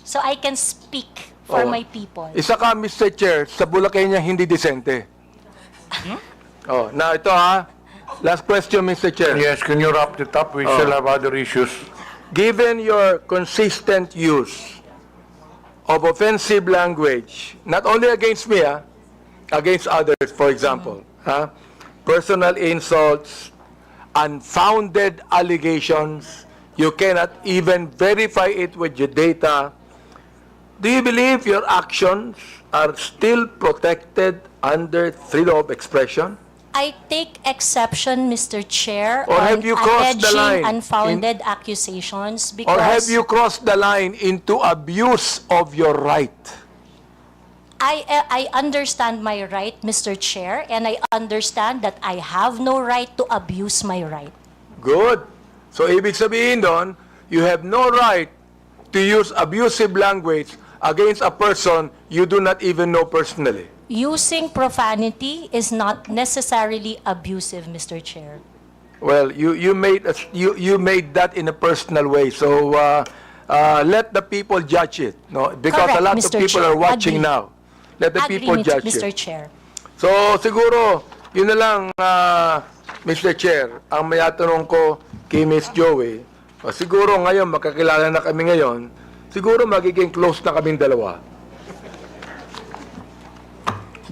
S1: So I can speak for my people.
S16: Isa ka, Mr. Chair, sa Bulakenya hindi disente. Now ito last question, Mr. Chair.
S5: Yes, can you wrap it up? We still have other issues.
S16: Given your consistent use of offensive language, not only against me, against others, for example, personal insults, unfounded allegations, You cannot even verify it with your data. Do you believe your actions are still protected under freedom of expression?
S1: I take exception, Mr. Chair,
S16: Or
S1: on
S16: have you crossed the line
S1: alleging unfounded accusations
S16: Or have
S1: because
S16: you crossed the line into abuse of your right?
S1: I understand my right, Mr. Chair, and I understand that I have no right to abuse my right.
S16: Good. So ibig sabihin doon, you have no right to use abusive language against a person you do not even know personally.
S1: Using profanity is not necessarily abusive, Mr. Chair.
S16: Well, you made that in a personal way. So let the people judge it, no? Because
S1: Correct,
S16: a lot
S1: Mr.
S16: of people
S1: Chair.
S16: are watching
S1: Agree.
S16: now. Let the people
S1: Agree,
S16: judge
S1: Mr.
S16: it.
S1: Chair.
S16: So siguro, yun na lang, Mr. Chair, ang may tanong ko kay Ms. Joey, siguro ngayon, magkakilala na kami ngayon, siguro magiging close na kaming dalawa.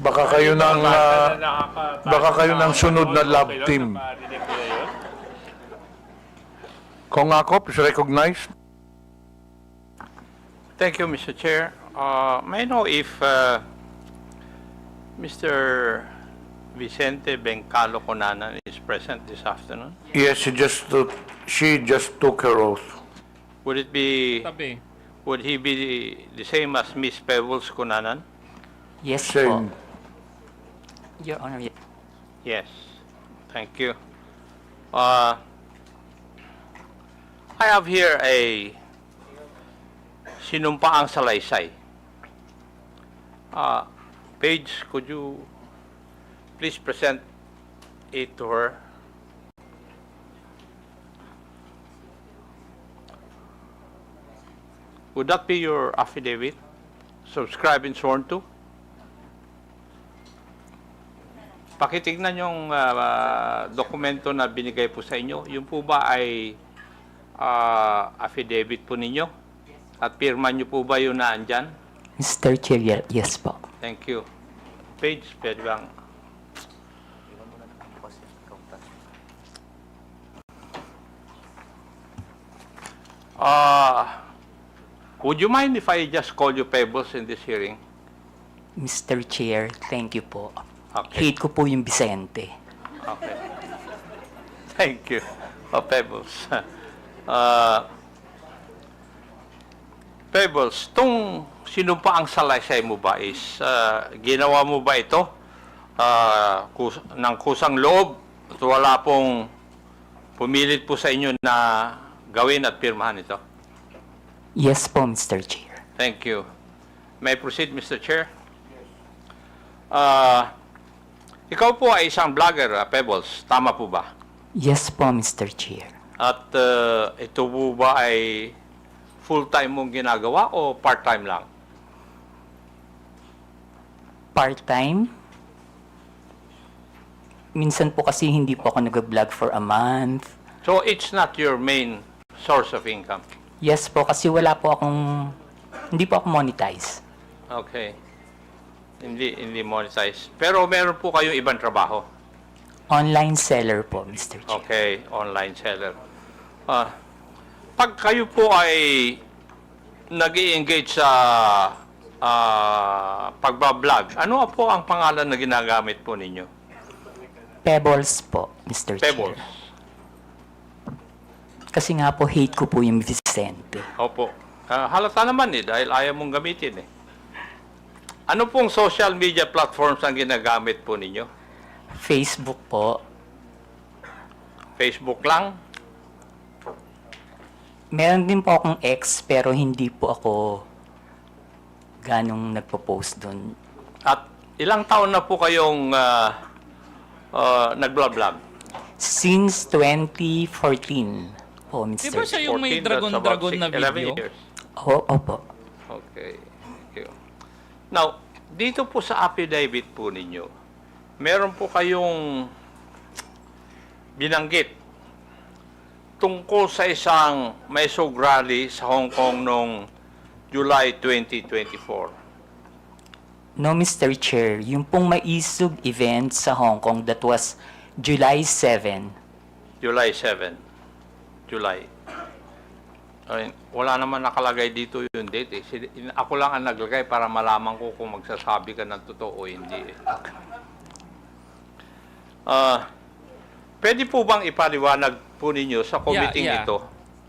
S5: Baka kayo ng sunod na lab team. Kung ako, please recognize.
S7: Thank you, Mr. Chair. May I know if Mr. Vicente Bencalo Conanan is present this afternoon?
S5: Yes, she just took her oath.
S7: Would he be the same as Miss Pebbles Conanan?
S8: Yes
S5: Same.
S8: po. Your Honor,
S7: Yes. Thank you. I have here a sinumpaang salaysay. Paige, could you please present it to her? Would that be your affidavit? Subscribed and sworn to? Pakitignan yung dokumento na binigay po sa inyo. Yung po ba ay affidavit po ninyo? At pirma nyo po ba yun na andyan?
S8: Mr. Chair, yes po.
S7: Thank you. Page, pwede bang? Would you mind if I just call you Pebbles in this hearing?
S8: Mr. Chair, thank you po.
S7: Okay.
S8: Hate ko po yung Vicente.
S7: Okay. Thank you. Pebbles. Pebbles, tong sinumpaang salaysay mo ba is ginawa mo ba ito ng kusang loob at wala pong pumilit po sa inyo na gawin at pirmahan ito?
S8: Yes po, Mr. Chair.
S7: Thank you. May I proceed, Mr. Chair? Ikaw po ay isang vlogger, Pebbles. Tama po ba?
S8: Yes po, Mr. Chair.
S7: At ito po ba ay full-time mong ginagawa o part-time lang?
S8: Part-time? Minsan po kasi hindi po ako nag-vlog for a month.
S7: So it's not your main source of income?
S8: Yes po, kasi hindi po ako monetize.
S7: Okay. Hindi monetize. Pero meron po kayong ibang trabaho?
S8: Online seller po, Mr. Chair.
S7: Okay, online seller. Pag kayo po ay nag-i-engage sa pagbablog, ano po ang pangalan na ginagamit po ninyo?
S8: Pebbles po, Mr.
S7: Pebbles.
S8: Chair. Kasi nga po, hate ko po yung Vicente.
S7: Opo. Halata naman dahil ayaw mong gamitin Ano pong social media platforms ang ginagamit po ninyo?
S8: Facebook po.
S7: Facebook lang?
S8: Meron din po akong ex, pero hindi po ako ganong nagpo-post doon.
S7: At ilang taon na po kayong nag-vlog?
S8: Since 2014 po, Mr.
S4: Di ba siya yung may
S7: 14, that's about
S4: dragon-dragon na
S7: 11
S4: video?
S7: years.
S8: Opo.
S7: Okay. Thank you. Now, dito po sa affidavit po ninyo, meron po kayong binanggit tungkol sa isang Maisog rally sa Hong Kong noong July 2024.
S8: No, Mr. Chair. Yung pong Maisog event sa Hong Kong, that was July 7.
S7: July 7. July. Ay, wala naman nakalagay dito yung date eh. Ako lang ang naglagay para malaman ko kung magsasabi ka ng totoo o hindi eh. Pwede po bang ipaliwanag po ninyo sa committee ito?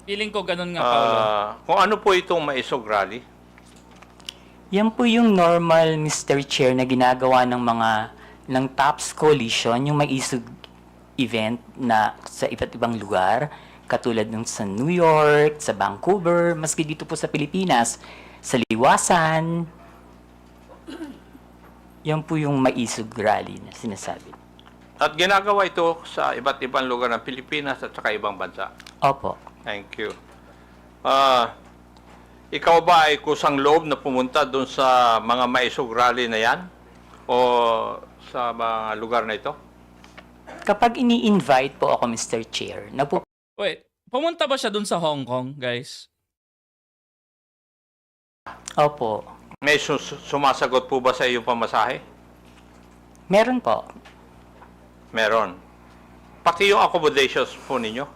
S4: Feeling ko ganun nga, Paolo.
S7: Kung ano po itong maisog rally?
S8: Yan po yung normal, Mr. Chair, na ginagawa ng TOPS Coalition, yung may isog event na sa iba't ibang lugar, katulad ng sa New York, sa Vancouver, maski dito po sa Pilipinas, sa Liwasan. Yan po yung may isog rally na sinasabi.
S7: At ginagawa ito sa iba't ibang lugar ng Pilipinas at saka ibang bansa.
S8: Opo.
S7: Thank you. Ikaw ba ay kusang loob na pumunta doon sa mga maisog rally na yan? O sa mga lugar na ito?
S8: Kapag ini-invite po ako, Mr. Chair,
S4: Wait, pumunta ba siya dun sa Hong Kong, guys?
S8: Opo.
S7: May sumasagot po ba sa iyong pamasahe?
S8: Meron po.
S7: Meron. Pati yung accommodations po ninyo?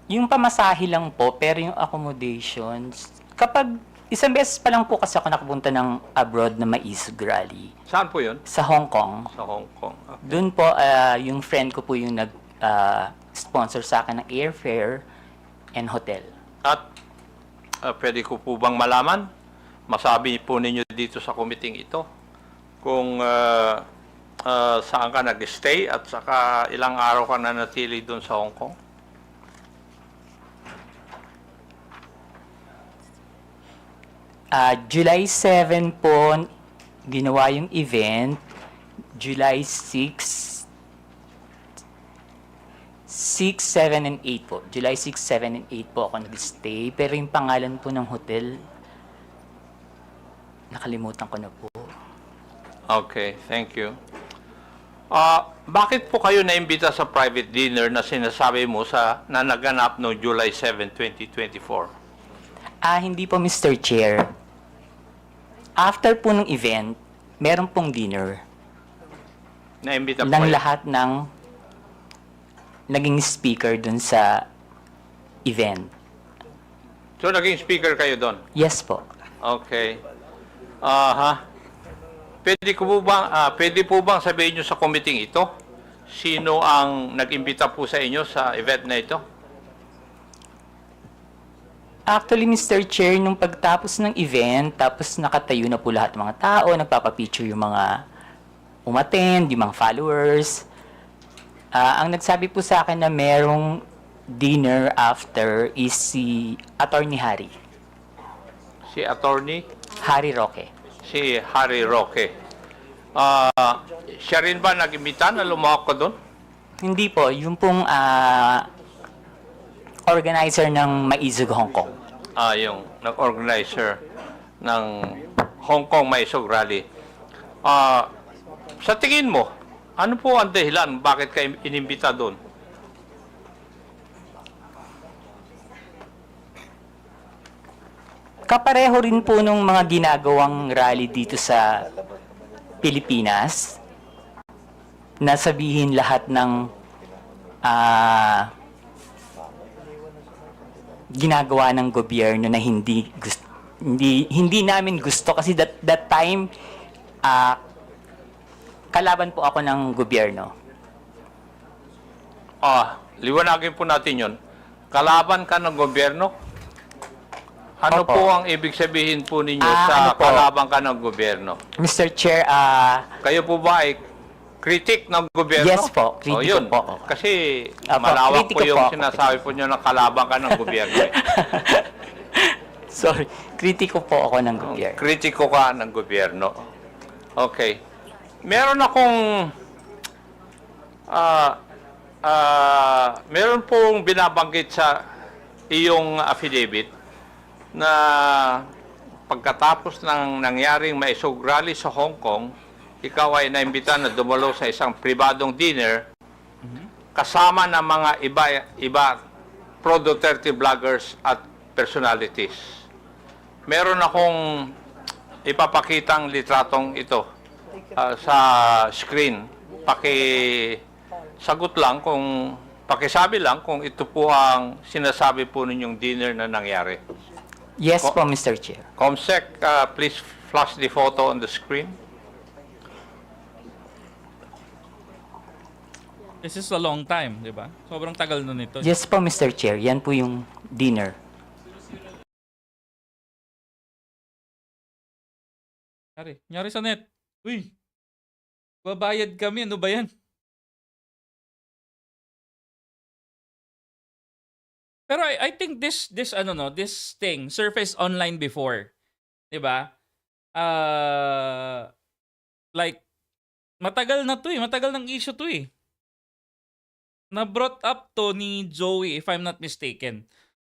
S8: Yung pamasahe lang po, pero yung accommodations, kapag isang beses pa lang po kasi ako nakapunta ng abroad na maisog rally.
S7: Saan po yun?
S8: Sa Hong Kong.
S7: Sa Hong Kong. Okay.
S8: Doon po, yung friend ko po yung nag-sponsor sa akin ng airfare and hotel.
S7: At pwede ko po bang malaman, masabi po ninyo dito sa committee ito, kung saan ka nag-stay at saka ilang araw ka na natili doon sa Hong Kong?
S8: July 7 po, ginawa yung event. July 6, 7, and 8 po. July 6, 7, and 8 po ako nag-stay. Pero yung pangalan po ng hotel, nakalimutan ko na po.
S7: Okay, thank you. Bakit po kayo naimbita sa private dinner na sinasabi mo na naganap noong July 7, 2024?
S8: Hindi po, Mr. Chair. After po ng event, meron pong dinner.
S7: Naimbita po
S8: Ng
S7: kayo?
S8: lahat ng naging speaker dun sa event.
S7: So, naging speaker kayo doon?
S8: Yes po.
S7: Okay. Pwede po bang sabihin nyo sa committee ito? Sino ang nag-imbita po sa inyo sa event na ito?
S8: Actually, Mr. Chair, nung pagtapos ng event, tapos nakatayo na po lahat ng mga tao, nagpapapicture yung mga umattend, yung mga followers. Ang nagsabi po sa akin na merong dinner after is si Atty. Harry.
S7: Si Atty.
S8: Harry Roque.
S7: Si Harry Roque. Siya rin ba nag-imbita na lumawak ka doon?
S8: Hindi po, yung pong organizer ng Maisog Hong Kong.
S7: Yung nag-organizer ng Hong Kong Maisog Rally. Sa tingin mo, ano po ang dahilan bakit kayo inimbita doon?
S8: Kapareho rin po nung mga ginagawang rally dito sa Pilipinas na sabihin lahat ng ginagawa ng gobyerno na hindi namin gusto kasi that time kalaban po ako ng gobyerno.
S7: Liwanagin po natin yon. Kalaban ka ng gobyerno? Ano
S8: Opo.
S7: po ang ibig sabihin po ninyo sa kalaban ka ng gobyerno?
S8: Mr. Chair,
S7: kayo po ba ay critic ng gobyerno?
S8: Yes po, kritiko
S7: yun.
S8: po.
S7: Kasi
S8: Opo,
S7: malawak po
S8: kritiko
S7: yung
S8: po.
S7: sinasabi po nyo na kalaban ka ng gobyerno.
S8: Sorry, kritiko po ako ng gobyerno.
S7: Kritiko ka ng gobyerno. Okay. Meron akong meron pong binabanggit sa iyong affidavit na pagkatapos ng nangyaring maisog rally sa Hong Kong, ikaw ay naimbita na dumalo sa isang pribadong dinner kasama ng mga iba pro-Duterte vloggers at personalities. Meron akong ipapakitang litratong ito sa screen. Sagot lang kung pakisabi lang kung ito po ang sinasabi po ninyong dinner na nangyari.
S8: Yes po, Mr. Chair.
S7: Comsec, please flash the photo on the screen.
S4: This is a long time, di ba? Sobrang tagal na nito.
S8: Yes po, Mr. Chair. Yan po yung dinner.
S4: Nyari sa net. Uy! Babayad kami. Ano ba yan? Pero I think this thing surfaced online before. 'Di ba? Like matagal na 'to eh, matagal ng issue 'to eh. Na brought up to ni Joey if I'm not mistaken.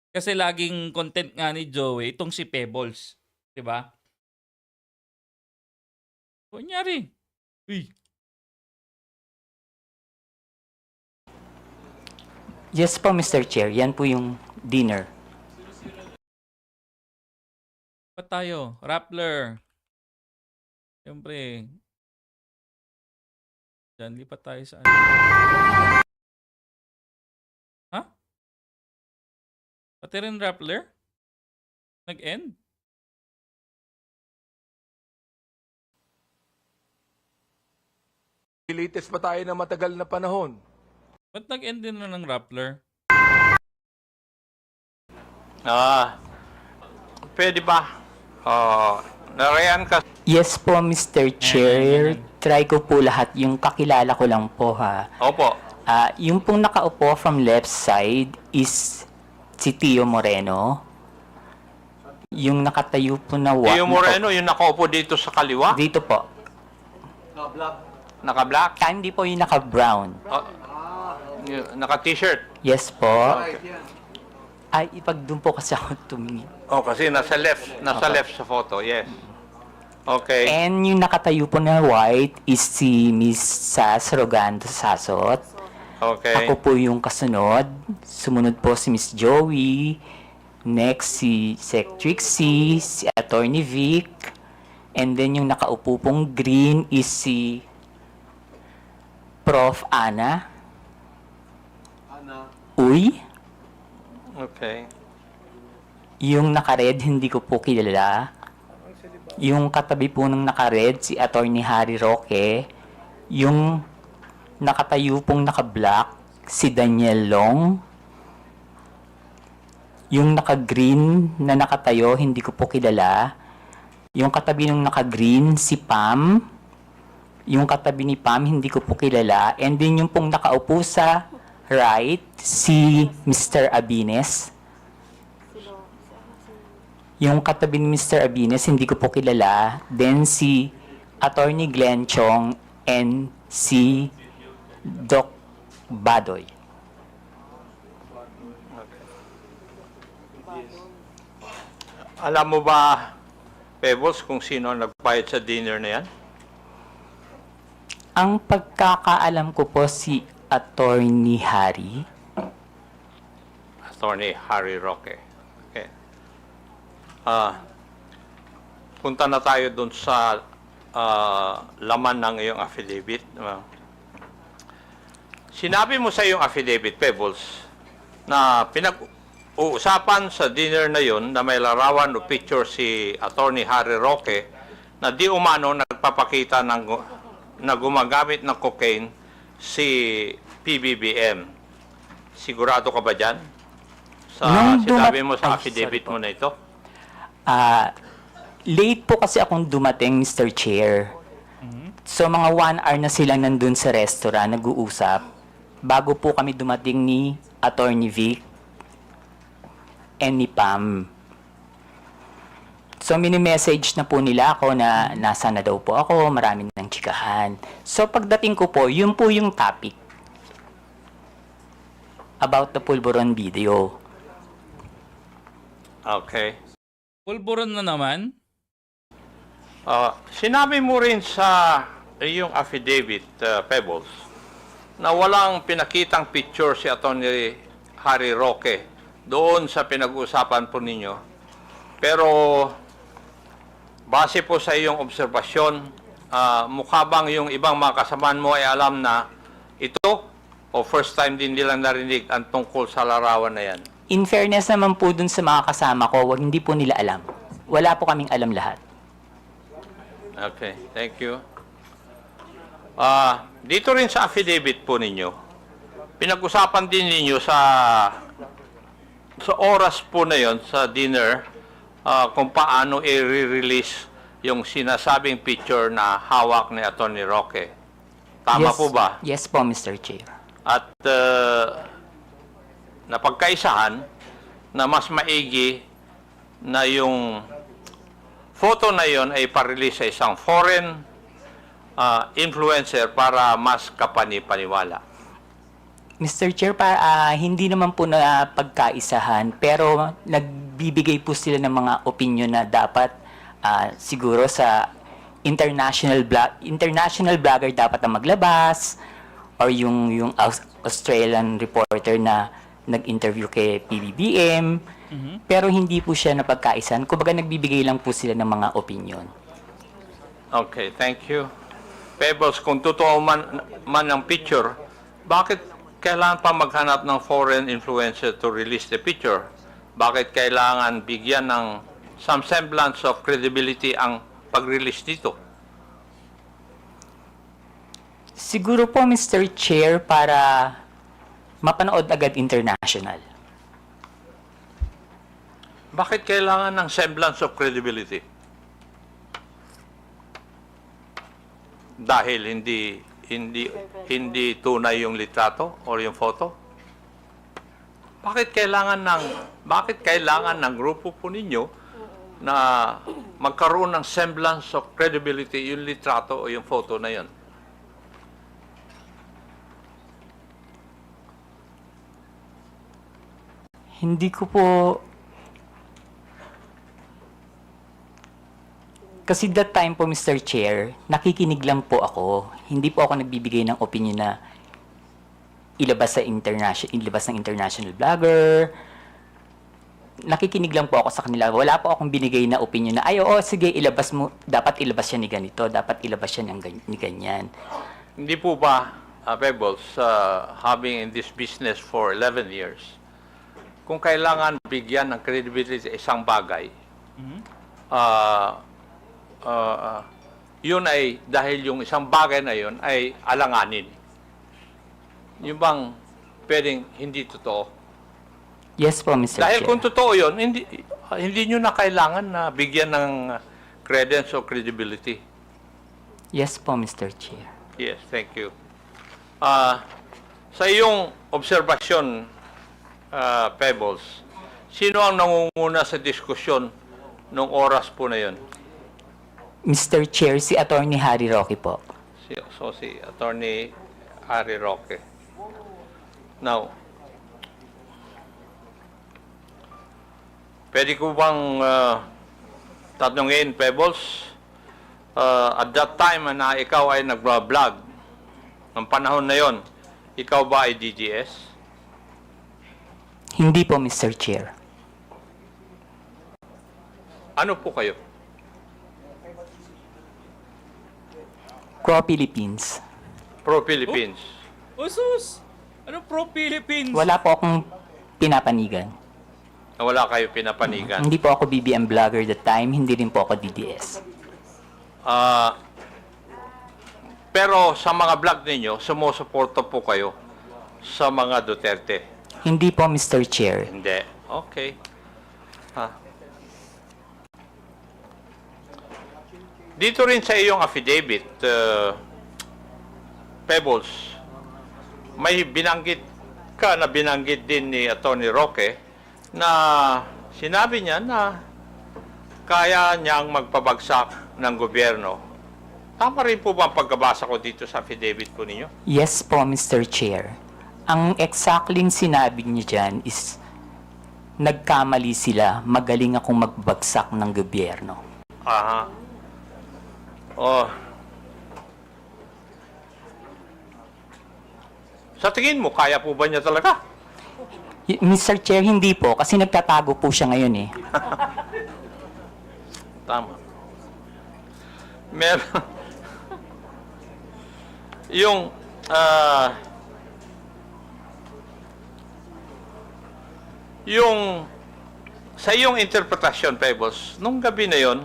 S4: Kasi laging content nga ni Joey itong si Pebbles, 'di ba? Kunyari. Uy.
S8: Yes po, Mr. Chair. Yan po yung dinner.
S4: Pa tayo? Rappler. Siyempre. Diyan, lipat tayo sa ano. Ha? Pati rin Rappler? Nag-end?
S16: Latest pa tayo na matagal na panahon.
S4: Ba't nag-end din na ng Rappler?
S7: Pwede ba? Narayan ka.
S8: Yes po, Mr. Chair. Try ko po lahat. Yung kakilala ko lang po, ha.
S7: Opo.
S8: Yung pong nakaupo from left side is si Tio Moreno. Yung nakatayo po na
S7: Tio Moreno, yung nakaupo dito sa kaliwa?
S8: Dito po.
S7: Naka-black?
S8: Hindi po yung naka-brown.
S7: Naka-t-shirt?
S8: Yes po. Ay, ipag doon po kasi ako tumingin.
S7: Kasi nasa left sa photo, yes. Okay.
S8: And yung nakatayo po na white is si Miss Sas Rogando Sasot.
S7: Okay.
S8: Ako po yung kasunod. Sumunod po si Miss Joey. Next si Sec Trixie, si Atty. Vic. And then yung nakaupo pong green is si Prof. Ana. Uy.
S7: Okay.
S8: Yung naka-red, hindi ko po kilala. Yung katabi po ng naka-red, si Atty. Harry Roque. Yung nakatayo pong naka-black, si Daniel Long. Yung naka-green na nakatayo, hindi ko po kilala. Yung katabi ng naka-green, si Pam. Yung katabi ni Pam, hindi ko po kilala. And then yung pong nakaupo sa right, si Mr. Abines. Yung katabi ni Mr. Abines, hindi ko po kilala. Then si Atty. Glenn Chong and si Doc Badoy.
S7: Alam mo ba, Pebbles, kung sino ang nagbayad sa dinner na yan?
S8: Ang pagkakaalam ko po si Atty. Harry.
S7: Atty. Harry Roque. Okay. Punta na tayo dun sa laman ng iyong affidavit. Sinabi mo sa iyong affidavit, Pebbles, na pinag-uusapan sa dinner na yon na may larawan o picture si Atty. Harry Roque na di umano nagpapakita na gumagamit ng cocaine si PBBM. Sigurado ka ba dyan? Sinabi mo sa affidavit mo na ito?
S8: Late po kasi akong dumating, Mr. Chair. So mga 1 hour na silang nandun sa restaurant, nag-uusap. Bago po kami dumating ni Atty. Vic and ni Pam. So mini-message na po nila ako na nasa na daw po ako, marami ng chikahan. So pagdating ko po, yun po yung topic. About the Pulburon video.
S7: Okay.
S4: Pulburon na naman?
S7: Sinabi mo rin sa iyong affidavit, Pebbles, na walang pinakitang picture si Atty. Harry Roque doon sa pinag-uusapan po ninyo. Pero base po sa iyong obserbasyon, mukha bang yung ibang mga kasamaan mo ay alam na ito O first time din nilang narinig ang tungkol sa larawan na yan?
S8: In fairness naman po dun sa mga kasama ko, hindi po nila alam. Wala po kaming alam lahat.
S7: Okay, thank you. Dito rin sa affidavit po ninyo, pinag-usapan din ninyo sa oras po na yon sa dinner kung paano i-release yung sinasabing picture na hawak ni Atty. Roque. Tama
S8: Yes.
S7: po ba?
S8: Yes po, Mr. Chair.
S7: At napagkaisahan na mas maigi na yung photo na yon ay parelease sa isang foreign influencer para mas kapani-paniwala.
S8: Mr. Chair, hindi naman po na pagkaisahan, pero nagbibigay po sila ng mga opinion na dapat siguro sa international blogger dapat na maglabas, or yung Australian reporter na nag-interview kay PBBM, pero hindi po siya napagkaisahan. Kumbaga nagbibigay lang po sila ng mga opinion.
S7: Okay, thank you. Pebbles, kung totoo man ang picture, bakit kailangan pa maghanap ng foreign influencer to release the picture? Bakit kailangan bigyan ng some semblance of credibility ang pag-release dito?
S8: Siguro po, Mr. Chair, para mapanood agad international.
S7: Bakit kailangan ng semblance of credibility? Dahil hindi tunay yung litrato or yung photo? Bakit kailangan ng grupo po ninyo na magkaroon ng semblance of credibility yung litrato o yung photo na yun?
S8: Hindi ko po... Kasi that time po, Mr. Chair, nakikinig lang po ako. Hindi po ako nagbibigay ng opinion na ilabas ng international blogger. Nakikinig lang po ako sa kanila. Wala po akong binigay na opinion na, ay, oo, sige, ilabas mo. Dapat ilabas siya ni ganito. Dapat ilabas siya ni ganyan.
S7: Hindi po ba, Pebbles, having in this business for 11 years, kung kailangan bigyan ng credibility sa isang bagay, yun ay dahil yung isang bagay na yun ay alanganin. Yung bang pwedeng hindi totoo?
S8: Yes po, Mr.
S7: Dahil
S8: Chair.
S7: kung totoo yun, hindi nyo na kailangan na bigyan ng credence o credibility.
S8: Yes po, Mr. Chair.
S7: Yes, thank you. Sa iyong obserbasyon, Pebbles, sino ang nangunguna sa diskusyon nung oras po na yun?
S8: Mr. Chair, si Atty. Harry Roque po.
S7: Si Atty. Harry Roque. Now, pwede ko bang tatanungin, Pebbles, at that time na ikaw ay nag-vlog, ng panahon na yon, ikaw ba ay DGS?
S8: Hindi po, Mr. Chair.
S7: Ano po kayo?
S8: Pro-Philippines.
S7: Pro-Philippines.
S4: Usus! Ano pro-Philippines?
S8: Wala po akong pinapanigan.
S7: Wala kayo pinapanigan?
S8: Hindi po ako BBM vlogger that time, hindi rin po ako DDS.
S7: Pero sa mga vlog ninyo, sumusuporta po kayo sa mga Duterte?
S8: Hindi po, Mr. Chair.
S7: Hindi. Okay. Dito rin sa iyong affidavit, Pebbles, may binanggit din ni Atty. Roque na sinabi niya na kaya niyang magpabagsak ng gobyerno. Tama rin po ba ang pagkabasa ko dito sa affidavit po ninyo?
S8: Yes po, Mr. Chair. Ang exactly sinabi niya dyan is nagkamali sila, magaling akong magbagsak ng gobyerno.
S7: Aha. Oh. Sa tingin mo, kaya po ba niya talaga?
S8: Mr. Chair, hindi po, kasi nagtatago po siya ngayon eh.
S7: Tama. Meron. Yung yung sa iyong interpretasyon, Pebbles, nung gabi na yon,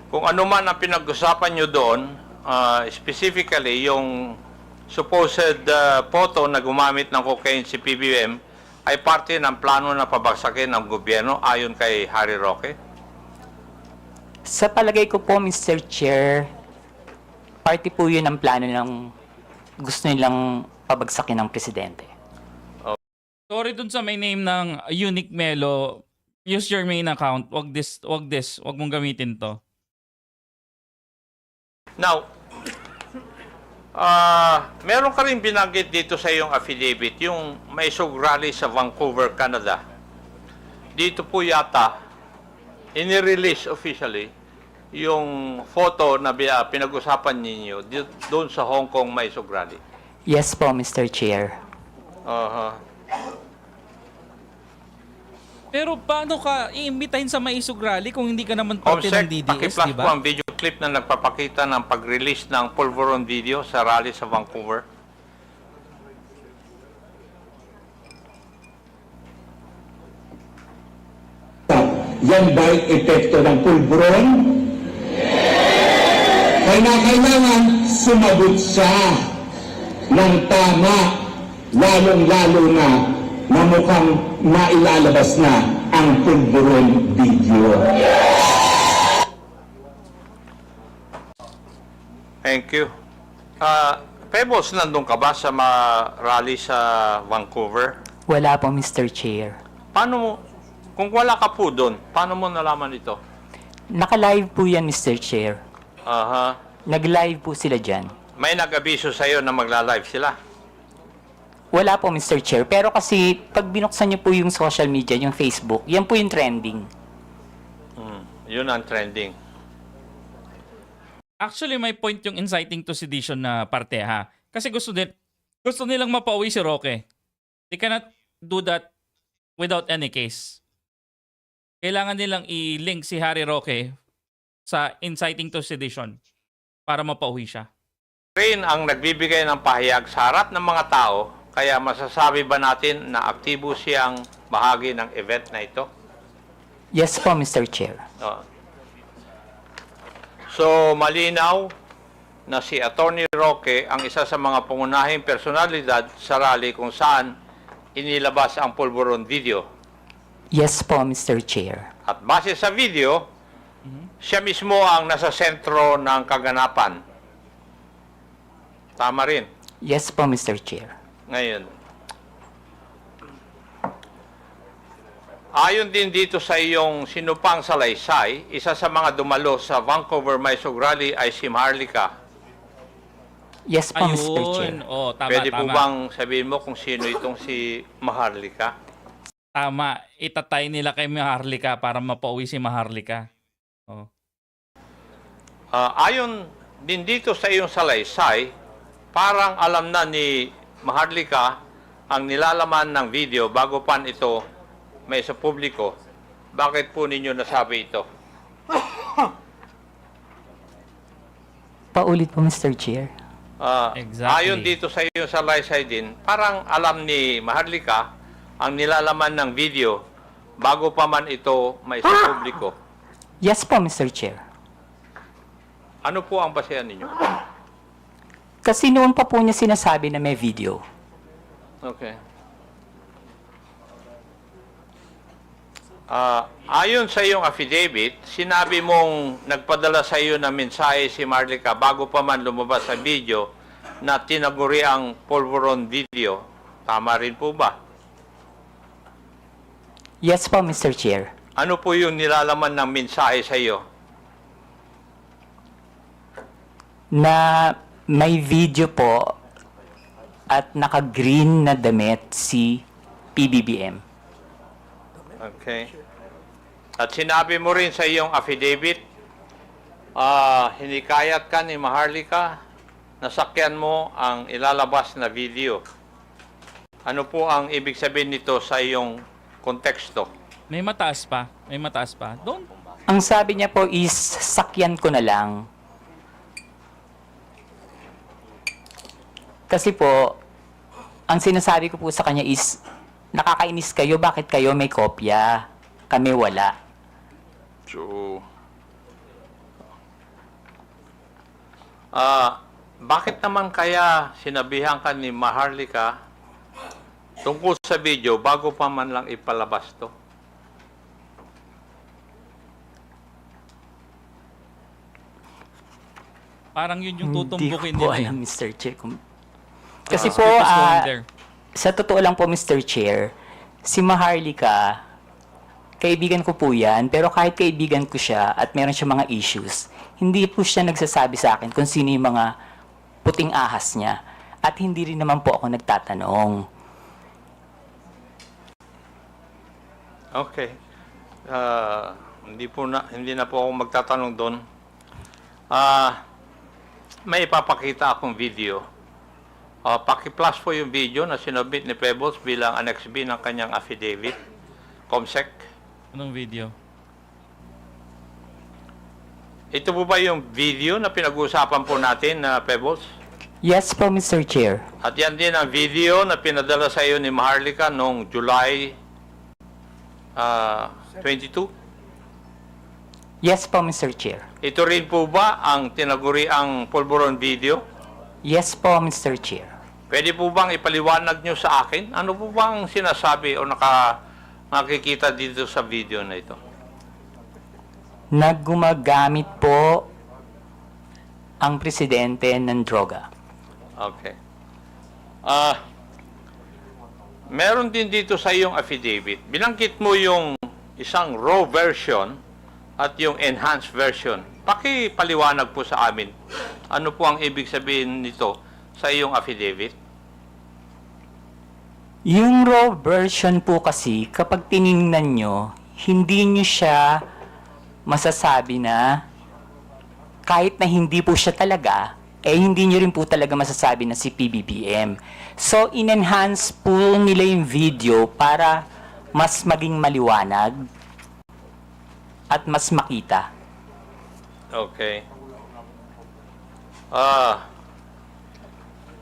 S7: kung ano man ang pinag-usapan nyo doon, specifically yung supposed photo na gumamit ng cocaine si PBM ay parte ng plano na pabagsakin ng gobyerno ayon kay Harry Roque?
S8: Sa palagay ko po, Mr. Chair, party po yun ang plano ng gusto nilang pabagsakin ng presidente.
S4: Sorry dun sa may name ng Unique Melo. Use your main account. Wag mong gamitin to.
S7: Now, meron ka rin binanggit dito sa iyong affidavit, yung may rally sa Vancouver, Canada. Dito po yata, inirelease officially, yung photo na pinag-usapan ninyo doon sa Hong Kong may rally.
S8: Yes po, Mr. Chair.
S4: Pero paano ka i-imbitahin sa maisog rally kung hindi ka naman parte ng DDS,
S7: paki-flash
S4: di
S7: po
S4: ba?
S7: ang video clip na nagpapakita ng pag-release ng Pulveron video sa rally sa Vancouver.
S15: Yan ba'y epekto ng pulburon? Kailangan sumagot siya ng tama, lalong-lalo na mukhang mailalabas na ang pulburon video.
S7: Thank you. Pebbles, nandun ka ba sa rally sa Vancouver?
S8: Wala po, Mr. Chair.
S7: Paano mo, kung wala ka po doon, paano mo nalaman ito?
S8: Naka-live po yan, Mr. Chair. Nag-live po sila dyan.
S7: May nag-abiso sa'yo na magla-live sila?
S8: Wala po, Mr. Chair. Pero kasi, pag binuksan niyo po yung social media, yung Facebook, yan po yung trending.
S7: Yun ang trending.
S4: Actually, may point yung inciting to sedition na parte, ha? Kasi gusto nilang mapauwi si Roque. They cannot do that without any case. Kailangan nilang i-link si Harry Roque sa inciting to sedition para mapauwi siya.
S7: Rin ang nagbibigay ng pahayag sa harap ng mga tao, kaya masasabi ba natin na aktibo siyang bahagi ng event na ito?
S8: Yes po, Mr. Chair.
S7: So, malinaw na si Atty. Roque ang isa sa mga pangunahing personalidad sa rally kung saan inilabas ang pulburon video.
S8: Yes po, Mr. Chair.
S7: At base sa video, siya mismo ang nasa sentro ng kaganapan. Tama rin.
S8: Yes po, Mr. Chair.
S7: Ngayon, ayon din dito sa iyong sinupang salaysay, isa sa mga dumalo sa Vancouver Maisog Rally ay si Maharlika.
S8: Yes po, Mr. Chair.
S4: Oh, tama,
S7: Pwede po
S4: tama.
S7: bang sabihin mo kung sino itong si Maharlika?
S4: Tama. Itatay nila kay Maharlika para mapauwi si Maharlika. Oh.
S7: Ayon din dito sa iyong salaysay, parang alam na ni Maharlika ang nilalaman ng video bago pa ito may sa publiko. Bakit po ninyo nasabi ito?
S8: Paulit po, Mr. Chair.
S4: Exactly.
S7: Ayon dito sa iyong salaysay din, parang alam ni Maharlika ang nilalaman ng video bago pa man ito may sa publiko.
S8: Yes po, Mr. Chair.
S7: Ano po ang basehan ninyo?
S8: Kasi noon pa po niya sinasabi na may video.
S7: Okay. Ayon sa iyong affidavit, sinabi mong nagpadala sa iyo ng mensahe si Maharlika bago pa man lumabas sa video na tinaguri ang pulveron video. Tama rin po ba?
S8: Yes po, Mr. Chair.
S7: Ano po yung nilalaman ng mensahe sa iyo?
S8: Na may video po at naka-green na damit si PBBM.
S7: Okay. At sinabi mo rin sa iyong affidavit, hinikayat ka ni Maharlika, nasakyan mo ang ilalabas na video. Ano po ang ibig sabihin nito sa iyong konteksto?
S4: May mataas pa. May mataas pa. Doon.
S8: Ang sabi niya po is, sakyan ko na lang. Kasi po, ang sinasabi ko po sa kanya is, Nakakainis kayo, bakit kayo may kopya? Kami wala.
S7: So, bakit naman kaya sinabihan ka ni Maharlika tungkol sa video bago pa man lang ipalabas to?
S4: Parang yun yung tutumbukin
S8: Hindi ko po
S4: nila.
S8: alam, Mr. Chair. Kasi po,
S4: Script is going there.
S8: sa totoo lang po, Mr. Chair, si Maharlika, kaibigan ko po yan, pero kahit kaibigan ko siya at meron siya mga issues, hindi po siya nagsasabi sa akin kung sino yung mga puting ahas niya. At hindi rin naman po ako nagtatanong.
S7: Okay. Hindi na po ako magtatanong doon. May ipapakita akong video. Paki-plus po yung video na sinubmit ni Pebbles bilang Annex B ng kanyang affidavit. Comsec.
S4: Anong video?
S7: Ito po ba yung video na pinag-uusapan po natin na Pebbles?
S8: Yes po, Mr. Chair.
S7: At yan din ang video na pinadala sa iyo ni Maharlika noong July 22.
S8: Yes po, Mr. Chair.
S7: Ito rin po ba ang tinaguriang pulburon video?
S8: Yes po, Mr. Chair.
S7: Pwede po bang ipaliwanag nyo sa akin? Ano po bang sinasabi o nakikita dito sa video na ito?
S8: Naggumagamit po ang presidente ng droga.
S7: Okay. Meron din dito sa iyong affidavit. Binanggit mo yung isang raw version at yung enhanced version. Pakipaliwanag po sa amin. Ano po ang ibig sabihin nito sa iyong affidavit?
S8: Yung raw version po kasi, kapag tiningnan nyo, hindi nyo siya masasabi na kahit na hindi po siya talaga, hindi nyo rin po talaga masasabi na si PBBM. So, in-enhance po nila yung video para mas maging maliwanag at mas makita.
S7: Okay.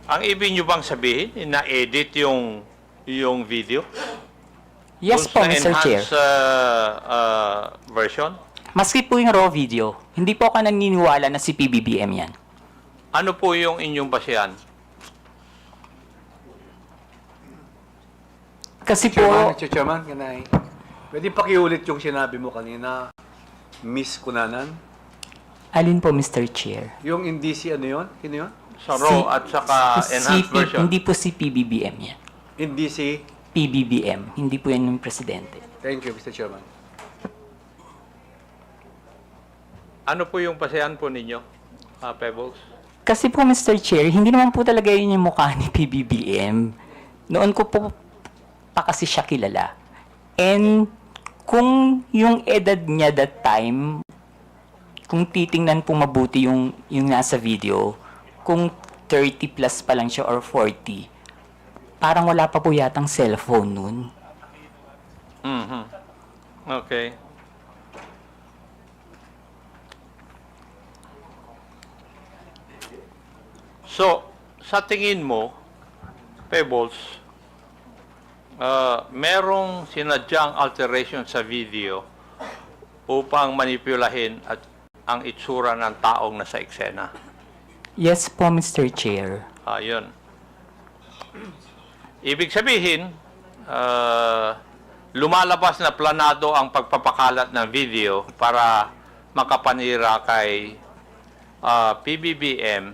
S7: Ang ibig nyo bang sabihin, na-edit yung video?
S8: Yes po, Mr. Chair.
S7: Enhanced version?
S8: Maski po yung raw video, hindi po ako naniniwala na si PBBM yan.
S7: Ano po yung inyong basihan?
S8: Kasi
S14: Mr. Chairman, ganay. Pwede pakiulit yung sinabi mo kanina, Miss Kunanan?
S8: Alin po, Mr. Chair?
S14: Yung indisi, ano yun? Sino yun?
S7: Sa raw at saka enhanced version?
S8: Hindi po si PBBM yan.
S14: Indisi?
S8: PBBM, hindi po yan yung presidente.
S14: Thank you, Mr. Chairman.
S7: Ano po yung basihan po ninyo, Pebbles?
S8: Kasi po, Mr. Chair, hindi naman po talaga yun yung mukha ni PBBM. Noon ko po pa kasi siya kilala. And kung yung edad niya that time, kung titingnan po mabuti yung nasa video, kung 30 plus pa lang siya or 40, parang wala pa po yatang cellphone nun.
S7: Okay. So, sa tingin mo, Pebbles, merong sinadyang alteration sa video upang manipulahin at ang itsura ng taong nasa eksena.
S8: Yes po, Mr. Chair.
S7: Yun. Ibig sabihin, lumalabas na planado ang pagpapakalat ng video para makapanira kay PBBM.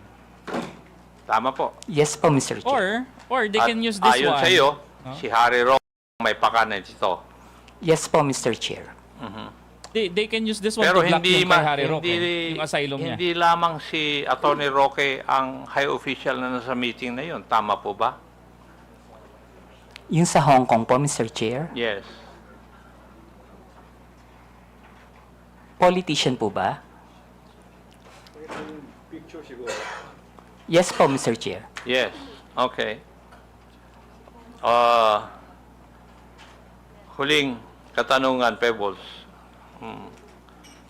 S7: Tama po.
S8: Yes po, Mr. Chair.
S4: Or they can use this
S7: ayon
S4: one.
S7: sa iyo, si Harry Roque may pakanan ito.
S8: Yes po, Mr. Chair.
S4: They can use this one
S7: Pero
S4: to block
S7: hindi
S4: yung kay Harry Roque, yung asylum niya.
S7: Hindi lamang si Atty. Roque ang high official na nasa meeting na yun. Tama po ba?
S8: Yung sa Hong Kong po, Mr. Chair.
S7: Yes.
S8: Politician po ba? Yes po, Mr. Chair.
S7: Yes. Okay. Huling katanungan, Pebbles.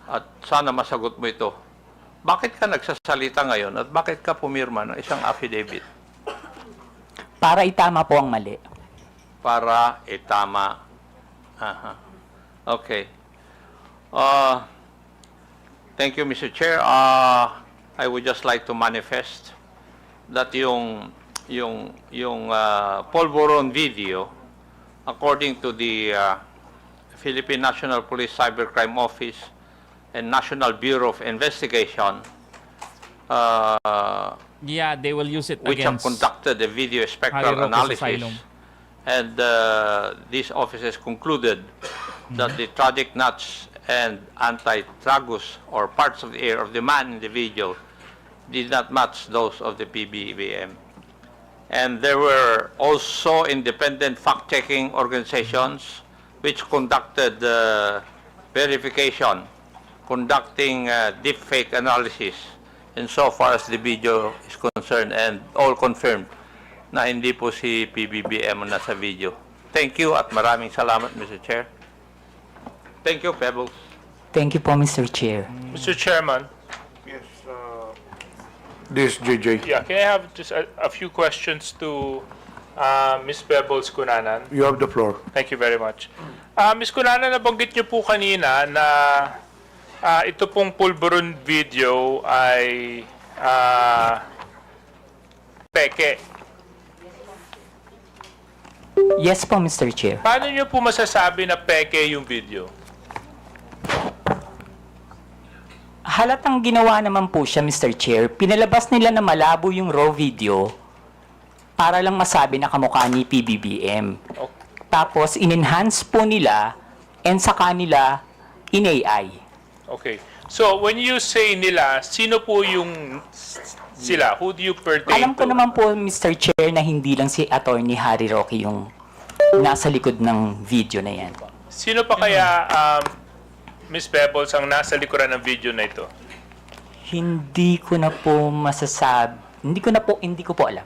S7: At sana masagot mo ito. Bakit ka nagsasalita ngayon at bakit ka pumirma ng isang affidavit?
S8: Para itama po ang mali.
S7: para itama. Aha. Okay. Thank you, Mr. Chair. I would just like to manifest that yung Polvoron video, according to the Philippine National Police Cybercrime Office and National Bureau of Investigation,
S4: Yeah, they will use it
S7: which have
S4: against
S7: conducted a video spectral
S4: Harry Roque's
S7: analysis,
S4: asylum.
S7: and these officers concluded that the tragic nuts and anti-tragus or parts of the ear of the man in the video did not match those of the PBBM. And there were also independent fact-checking organizations which conducted verification, conducting deepfake analysis insofar as the video is concerned, and all confirmed na hindi po si PBBM ang nasa video. Thank you at maraming salamat, Mr. Chair. Thank you, Pebbles.
S8: Thank you po, Mr. Chair.
S22: Mr. Chairman.
S5: Yes, this JJ.
S22: Yeah, can I have just a few questions to Ms. Pebbles Cunanan?
S5: You have the floor.
S22: Thank you very much. Ms. Cunanan, nabanggit niyo po kanina na ito pong Polvoron video ay peke.
S8: Yes po, Mr. Chair.
S22: Paano niyo po masasabi na peke yung video?
S8: Halatang ginawa naman po siya, Mr. Chair. Pinalabas nila na malabo yung raw video para lang masabi na kamukha ni PBBM.
S22: Okay.
S8: Tapos, in-enhance po nila and sa kanila in-AI.
S22: Okay. So, when you say nila, sino po yung sila? Who do you pertain
S8: Alam ko
S22: to?
S8: naman po, Mr. Chair, na hindi lang si Atty. Harry Roque yung nasa likod ng video na yan.
S22: Sino pa kaya, Ms. Pebbles, ang nasa likuran ng video na ito?
S8: Hindi ko na po masasabi. Hindi ko po alam.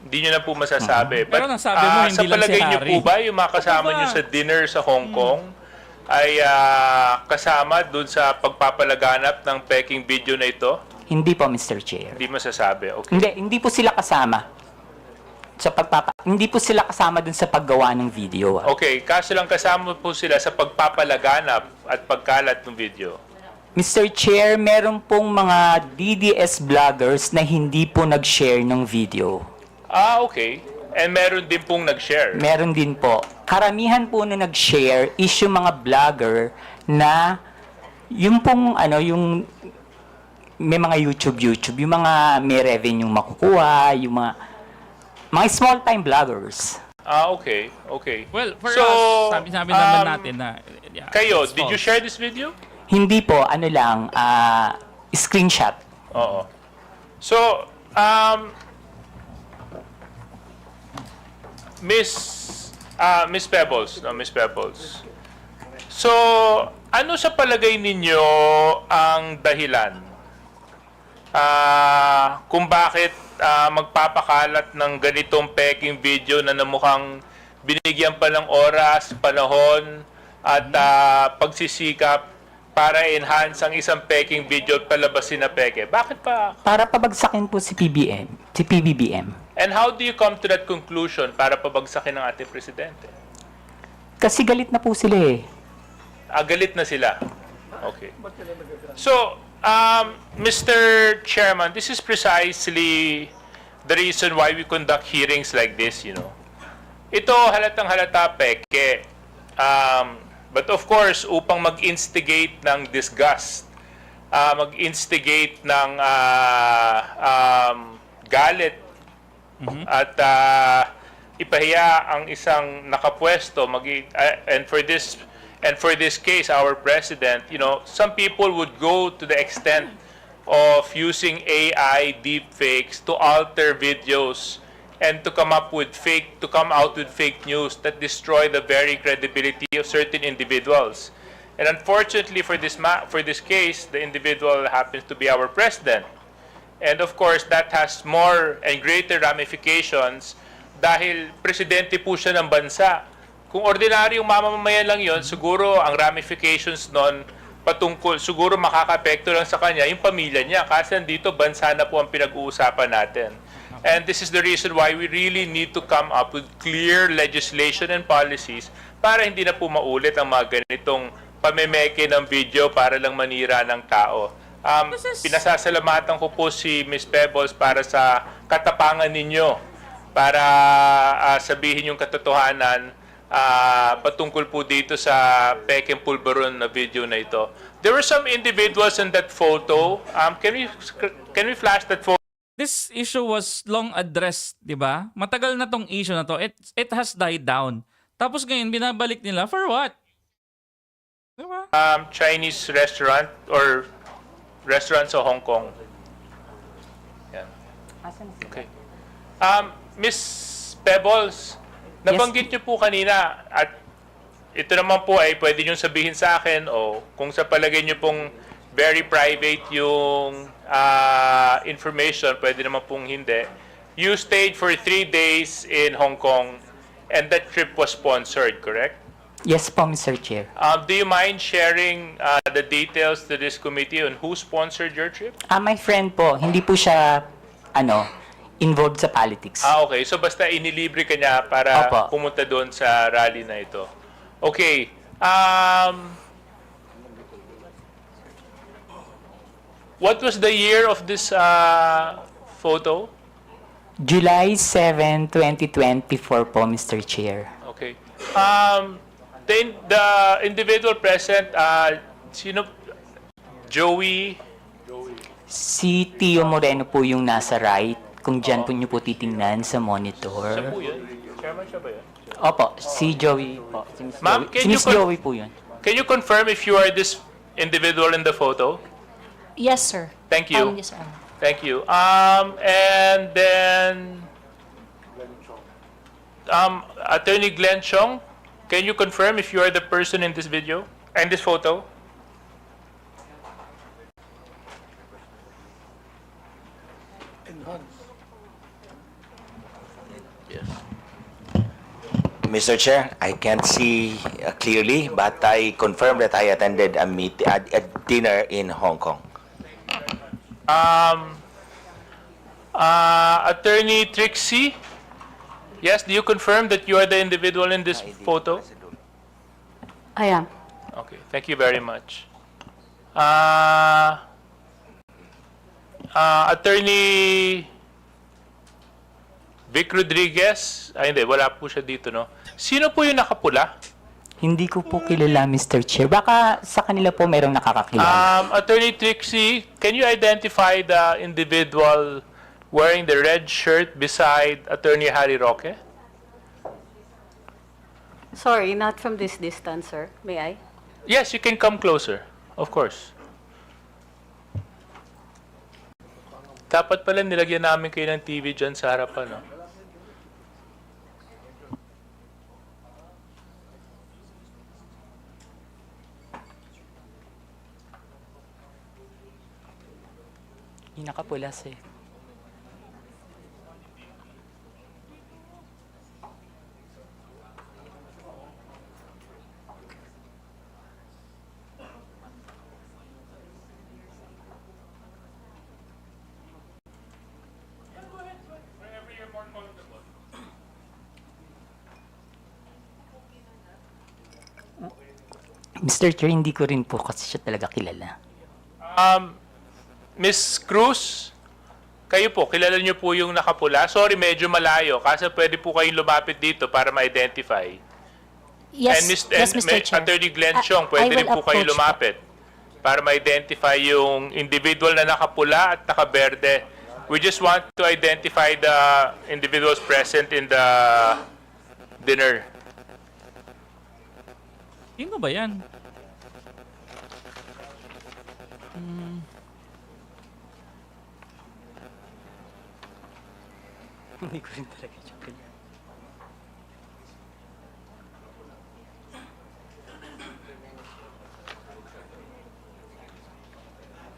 S22: Hindi nyo na po masasabi.
S4: Pero nasabi mo, hindi
S22: sa
S4: lang si
S22: palagay nyo
S4: Harry.
S22: po ba, yung mga kasama nyo sa dinner sa Hong Kong, ay kasama dun sa pagpapalaganap ng peking video na ito?
S8: Hindi po, Mr. Chair.
S22: Hindi masasabi. Okay.
S8: Hindi po sila kasama. Hindi po sila kasama dun sa paggawa ng video.
S22: Okay, kaso lang kasama po sila sa pagpapalaganap at pagkalat ng video.
S8: Mr. Chair, meron pong mga DDS vloggers na hindi po nag-share ng video.
S22: Okay. And meron din pong nag-share.
S8: Meron din po. Karamihan po na nag-share is yung mga vlogger na yung pong yung may mga YouTube, yung mga may revenue makukuha, yung mga small-time vloggers.
S22: Okay. Okay.
S4: Well, for
S22: So,
S4: us, sabi naman natin na
S22: kayo,
S4: it's
S22: did you
S4: false.
S22: share this video?
S8: Hindi po, screenshot.
S22: Oo. So, Miss Pebbles, no, Miss Pebbles. So, ano sa palagay ninyo ang dahilan kung bakit magpapakalat ng ganitong peking video na namukhang binigyan pa ng oras, panahon, at pagsisikap para enhance ang isang peking video at palabasin na peke? Bakit pa?
S8: Para pabagsakin po si PBBM.
S22: And how do you come to that conclusion para pabagsakin ng ating presidente?
S8: Kasi galit na po sila eh.
S22: Galit na sila. Okay. So, Mr. Chairman, this is precisely the reason why we conduct hearings like this, you know. Ito halatang halata peke. But of course, upang mag-instigate ng disgust, mag-instigate ng galit, at ipahiya ang isang nakapwesto, and for this case, our president, you know, some people would go to the extent of using AI deepfakes to alter videos and to come out with fake news that destroy the very credibility of certain individuals. And unfortunately for this case, the individual happens to be our president. And of course, that has more and greater ramifications dahil presidente po siya ng bansa. Kung ordinaryong mamamayan lang yon, siguro ang ramifications nun patungkol, siguro makaka-apekto lang sa kanya yung pamilya niya. Kasi nandito, bansa na po ang pinag-uusapan natin. And this is the reason why we really need to come up with clear legislation and policies para hindi na po maulit ang mga ganitong pamemeke ng video para lang manira ng tao. Pinasasalamatan ko po si Ms. Pebbles para sa katapangan ninyo para sabihin yung katotohanan patungkol po dito sa P.A.K.U pulburon na video na ito. There were some individuals in that photo. Can we flash that photo?
S4: This issue was long addressed, di ba? Matagal na tong issue na to. It has died down. Tapos ngayon, binabalik nila for what? Diba?
S22: Chinese restaurant or restaurant sa Hong Kong. Yan. Okay. Miss Pebbles, nabanggit niyo po kanina at ito naman po ay pwede niyo sabihin sa akin o kung sa palagay niyo pong very private yung information, pwede naman pong hindi. You stayed for 3 days in Hong Kong and that trip was sponsored, correct?
S8: Yes po, Mr. Chair.
S22: Do you mind sharing the details to this committee on who sponsored your trip?
S8: My friend po, hindi po siya, involved sa politics.
S22: Okay. So basta inilibre ka niya para
S8: Opo.
S22: pumunta doon sa rally na ito. Okay. What was the year of this photo?
S8: July 7, 2024 po, Mr. Chair.
S22: Okay. The individual present, sino? Joey?
S8: Si Tio Moreno po yung nasa right. Kung dyan po niyo po titingnan sa monitor.
S22: Siya po yun? Chairman siya ba yun?
S8: Opo, si Joey po. Si Miss
S22: Ma'am,
S8: Joey. Si Miss Joey po yun.
S22: Can you confirm if you are this individual in the photo?
S1: Yes, sir.
S22: Thank you.
S1: Yes, sir.
S22: Thank you. And then, Attorney Glenn Chong, can you confirm if you are the person in this video and this photo?
S2: Yes. Mr. Chair, I can't see clearly, but I confirm that I attended a dinner in Hong Kong.
S22: Attorney Trixie, yes, do you confirm that you are the individual in this photo?
S11: I am.
S22: Okay, thank you very much. Attorney Vic Rodriguez, hindi, wala po siya dito, no? Sino po yung nakapula?
S8: Hindi ko po kilala, Mr. Chair. Baka sa kanila po merong nakakakilala.
S22: Attorney Trixie, can you identify the individual wearing the red shirt beside Attorney Harry Roque?
S11: Sorry, not from this distance, sir. May I?
S22: Yes, you can come closer. Of course. Dapat pala nilagyan namin kayo ng TV dyan sa harapan, no?
S8: Yung nakapula sa'yo. Mr. Chair, hindi ko rin po kasi siya talaga kilala.
S22: Miss Cruz, kayo po, kilala niyo po yung nakapula? Sorry, medyo malayo. Kasi pwede po kayong lumapit dito para ma-identify.
S1: Yes, yes, Mr. Chair.
S22: Attorney Glenn Chong, pwede rin po kayo lumapit para ma-identify yung individual na nakapula at nakaberde. We just want to identify the individuals present in the dinner.
S4: Sino ba yan?
S8: Hindi ko rin talaga siya kilala.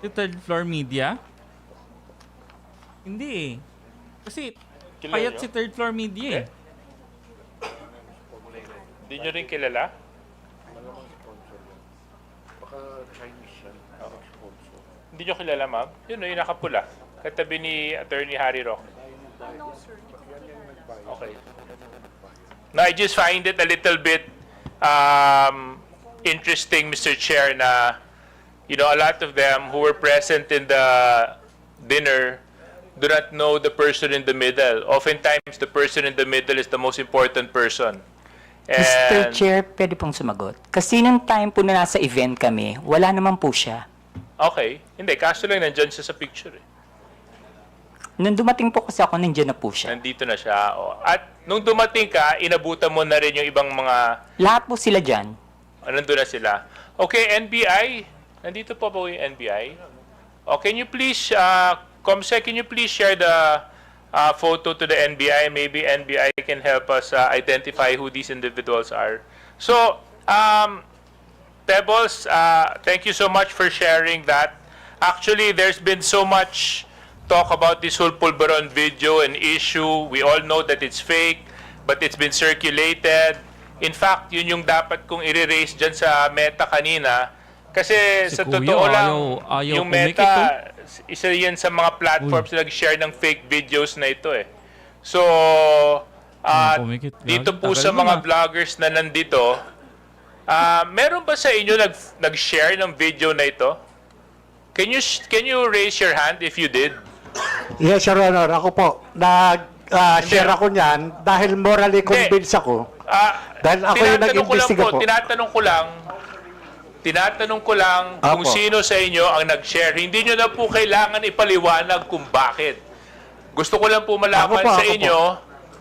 S4: Si Third Floor Media? Hindi eh. Kasi payat si Third Floor Media eh.
S22: Hindi nyo rin kilala?
S5: Baka Chinese yan.
S22: Hindi nyo kilala, ma'am? Yun, yung nakapula. Katabi ni Attorney Harry Roque. Okay. Now, I just find it a little bit interesting, Mr. Chair, na, you know, a lot of them who were present in the dinner do not know the person in the middle. Oftentimes, the person in the middle is the most important person.
S8: Mr.
S22: And,
S8: Chair, pwede pong sumagot. Kasi nung time po na nasa event kami, wala naman po siya.
S22: okay. Hindi, kaso lang nandyan siya sa picture. Eh.
S8: Nung dumating po kasi ako, nandiyan na po siya.
S22: Nandito na siya. O. At nung dumating ka, inabutan mo na rin yung ibang mga...
S8: Lahat po sila dyan.
S22: Nandun na sila. Okay, NBI. Nandito po ba yung NBI? Oh, can you please, Comsec, can you please share the photo to the NBI? Maybe NBI can help us identify who these individuals are. So, Pebbles, thank you so much for sharing that. Actually, there's been so much talk about this whole Pulveron video and issue. We all know that it's fake, but it's been circulated. In fact, yun yung dapat kong i-raise dyan sa Meta kanina. Kasi sa totoo lang, yung Meta, isa yan sa mga platforms na nag-share ng fake videos na ito eh. So, dito po sa mga vloggers na nandito, meron ba sa inyo nag-share ng video na ito? Can you raise your hand if you did?
S13: Yes, Your Honor. Ako po. Nag-share ako niyan dahil morally convinced ako. Dahil ako yung nag-investiga po.
S22: Tinatanong ko lang kung sino sa inyo ang nag-share. Hindi nyo na po kailangan ipaliwanag kung bakit. Gusto ko lang po malaman sa inyo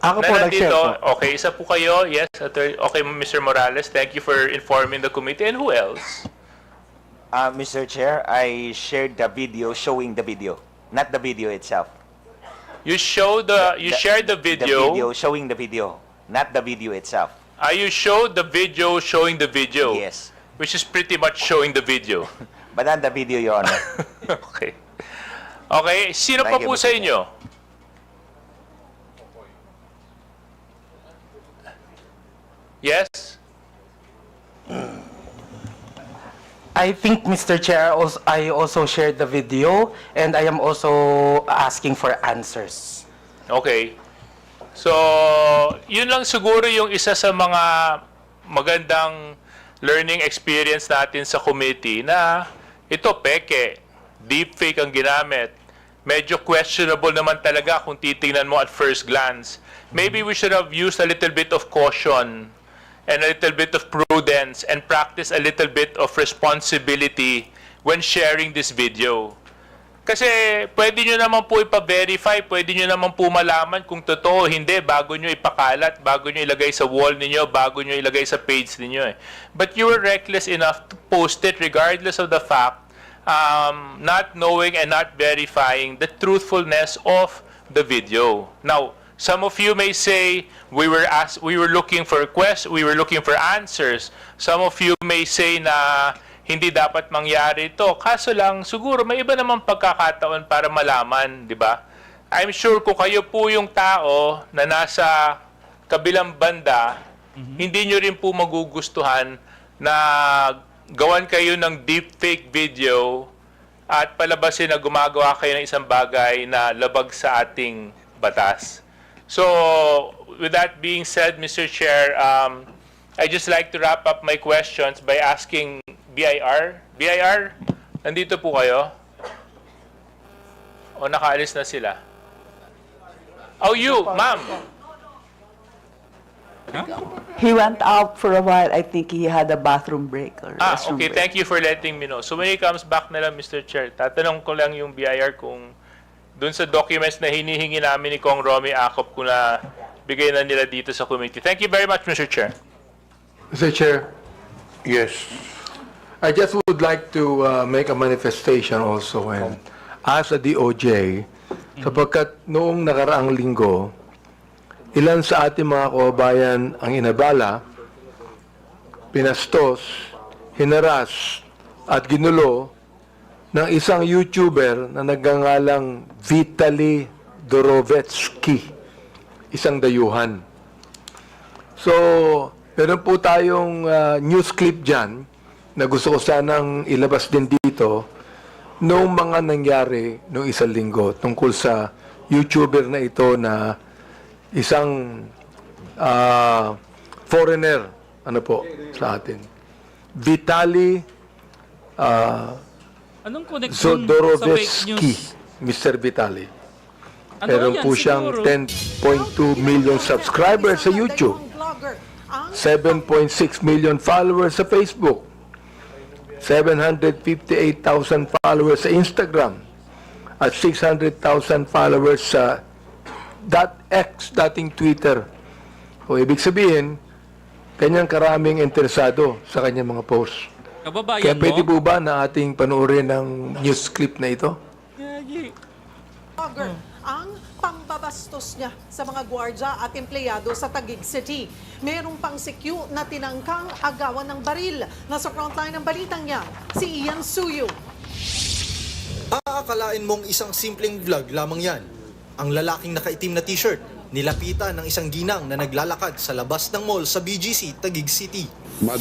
S13: Ako po nag-share po.
S22: Okay, isa po kayo. Yes, okay, Mr. Morales. Thank you for informing the committee. And who else?
S17: Mr. Chair, I shared the video showing the video, not the video itself.
S22: You shared the video.
S17: The video showing the video, not the video itself.
S22: You showed the video showing the video.
S17: Yes.
S22: Which is pretty much showing the video.
S17: But not the video, Your Honor.
S22: Okay. Okay, sino pa po sa inyo? Yes?
S24: I think, Mr. Chair, I also shared the video and I am also asking for answers.
S22: Okay. So, yun lang siguro yung isa sa mga magandang learning experience natin sa committee na ito, peke, deepfake ang ginamit. Medyo questionable naman talaga kung titingnan mo at first glance. Maybe we should have used a little bit of caution and a little bit of prudence and practice a little bit of responsibility when sharing this video. Kasi pwede nyo naman po ipa-verify, pwede nyo naman po malaman kung totoo, hindi, bago nyo ipakalat, bago nyo ilagay sa wall ninyo, bago nyo ilagay sa page ninyo. Eh. But you were reckless enough to post it regardless of the fact, not knowing and not verifying the truthfulness of the video. Now, some of you may say we were looking for answers. Some of you may say na hindi dapat mangyari ito. Kaso lang siguro may iba namang pagkakataon para malaman, di ba? I'm sure kung kayo po yung tao na nasa kabilang banda, hindi nyo rin po magugustuhan na gawan kayo ng deepfake video at palabasin na gumagawa kayo ng isang bagay na labag sa ating batas. So, with that being said, Mr. Chair, I just like to wrap up my questions by asking BIR. BIR, nandito po kayo? O nakaalis na sila? Oh, you, ma'am.
S18: He went out for a while. I think he had a bathroom break or restroom
S22: Okay,
S18: break.
S22: thank you for letting me know. So when he comes back na lang, Mr. Chair, tatanong ko lang yung BIR kung dun sa documents na hinihingi namin ni Kong Romy Acop kung na bigay na nila dito sa committee. Thank you very much, Mr. Chair.
S16: Mr. Chair,
S5: Yes.
S16: I just would like to make a manifestation also and ask the DOJ, sapagkat noong nakaraang linggo, ilan sa ating mga kababayan ang inabala, pinastos, hinaras at ginulo ng isang YouTuber na nagngangalang Vitaly Dorovetsky, isang dayuhan. So, meron po tayong news clip dyan na gusto ko sanang ilabas din dito noong mga nangyari noong isang linggo tungkol sa YouTuber na ito na isang foreigner, ano po, sa atin. Vitali
S4: Anong connection sa fake
S16: Zodorovetsky,
S4: news?
S16: Mr. Vitali.
S4: Ano
S16: Meron
S4: yan,
S16: po siyang
S4: siguro?
S16: 10.2 million subscribers sa YouTube, 7.6 million followers sa Facebook, 758,000 followers sa Instagram, at 600,000 followers sa .x, dating Twitter. O ibig sabihin, kanyang karaming interesado sa kanyang mga posts.
S4: Kababayan
S16: Kaya pwede
S4: mo?
S16: po ba na ating panoorin ng news clip na ito?
S6: Vlogger ang pambabastos niya sa mga gwardya at empleyado sa Taguig City. Merong pang CQ na tinangkang agawan ng baril. Nasa frontline ng balitang niya, si Ian Suyo.
S19: Aakalain mong isang simpleng vlog lamang yan. Ang lalaking nakaitim na t-shirt, nilapitan ng isang ginang na naglalakad sa labas ng mall sa BGC, Taguig City.
S20: I'm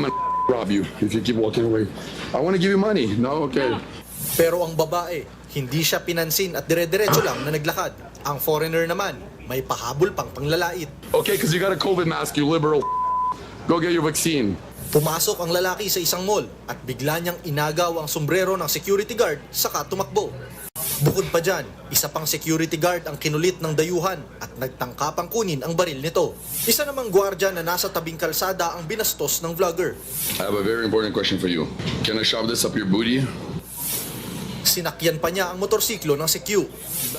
S20: gonna rob you if you keep walking away. I want to give you money. No, okay.
S19: Pero ang babae, hindi siya pinansin at dire-diretso lang na naglakad. Ang foreigner naman, may pahabol pang panglalait.
S20: Okay, because you got a COVID mask, you liberal. Go get your vaccine.
S19: Pumasok ang lalaki sa isang mall at bigla niyang inagaw ang sombrero ng security guard saka tumakbo. Bukod pa dyan, isa pang security guard ang kinulit ng dayuhan at nagtangkapang kunin ang baril nito. Isa namang gwardya na nasa tabing kalsada ang binastos ng vlogger.
S20: I have a very important question for you. Can I shove this up your booty?
S19: Sinakyan pa niya ang motorsiklo ng CQ.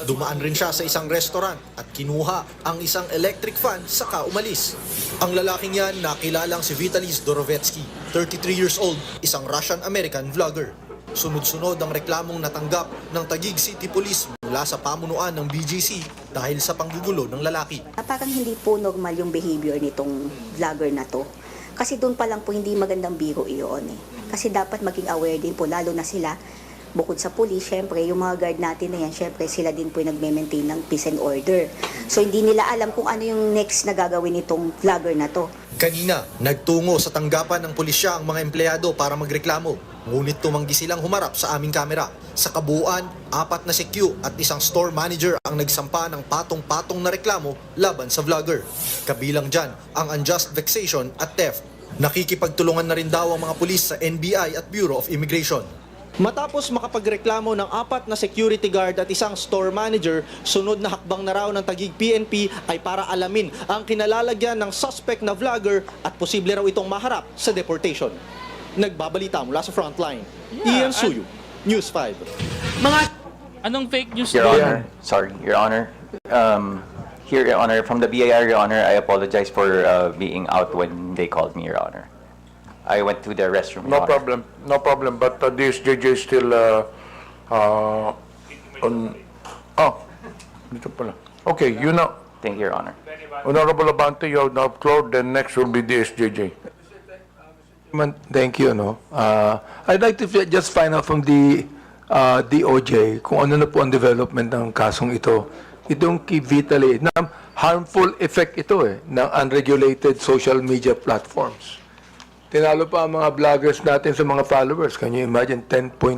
S19: Dumaan rin siya sa isang restaurant at kinuha ang isang electric fan saka umalis. Ang lalaking yan nakilalang si Vitaly Zodorovetsky, 33 years old, isang Russian-American vlogger. Sunod-sunod ang reklamong natanggap ng Taguig City Police mula sa pamunuan ng BGC dahil sa panggugulo ng lalaki.
S21: Parang hindi po normal yung behavior nitong vlogger na to. Kasi doon pa lang po hindi magandang biro iyon eh. Kasi dapat maging aware din po, lalo na sila, bukod sa police, syempre, yung mga guard natin na yan, syempre, sila din po yung nag-maintain ng peace and order. So, hindi nila alam kung ano yung next na gagawin nitong vlogger na to.
S19: Kanina, nagtungo sa tanggapan ng pulisya ang mga empleyado para magreklamo. Ngunit tumanggi silang humarap sa aming kamera. Sa kabuuan, 4 na CQ at isang store manager ang nagsampa ng patong-patong na reklamo laban sa vlogger. Kabilang dyan ang unjust vexation at theft. Nakikipagtulungan na rin daw ang mga pulis sa NBI at Bureau of Immigration. Matapos makapagreklamo ng 4 na security guard at isang store manager, sunod na hakbang na raw ng Taguig PNP ay para alamin ang kinalalagyan ng suspect na vlogger at posible raw itong maharap sa deportation. Nagbabalita mula sa frontline, Ian Suyo, News 5.
S4: Anong fake news
S23: Your
S4: doon?
S23: Honor, sorry, Your Honor. Here, Your Honor, from the BIR, Your Honor, I apologize for being out when they called me, Your Honor. I went to the restroom.
S5: No problem, no problem. But DSJJ is still on. Oh, dito pala. Okay, you know.
S23: Thank you, Your Honor.
S5: Honorable Abante, you have now floor. Then next will be DSJJ.
S16: Thank you. No? I'd like to just find out from the DOJ kung ano na po ang development ng kasong ito. Itong kay Vitaly, na harmful effect ito ng unregulated social media platforms. Tinalo pa ang mga vloggers natin sa mga followers. Can you imagine? 10.8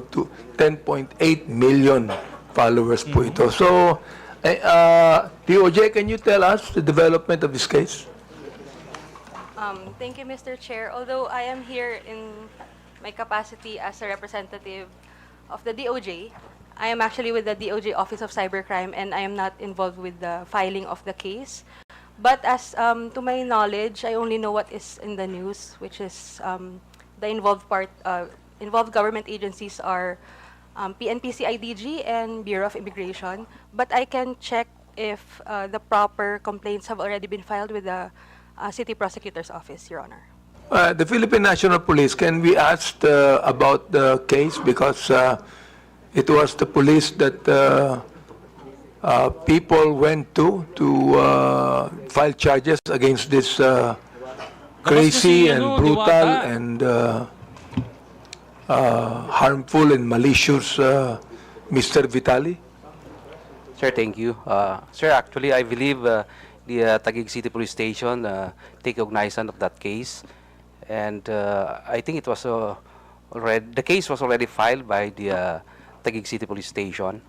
S16: million followers po ito. So, DOJ, can you tell us the development of this case?
S11: Thank you, Mr. Chair. Although I am here in my capacity as a representative of the DOJ, I am actually with the DOJ Office of Cybercrime and I am not involved with the filing of the case. But as to my knowledge, I only know what is in the news, which is the involved government agencies are PNP CIDG and Bureau of Immigration. But I can check if the proper complaints have already been filed with the City Prosecutor's Office, Your Honor.
S16: The Philippine National Police, can we ask about the case? Because it was the police that people went to file charges against this crazy and brutal and harmful and malicious Mr. Vitali?
S14: Sir, thank you. Sir, actually, I believe the Taguig City Police Station take cognizance of that case, and I think it was the case was already filed by the Taguig City Police Station,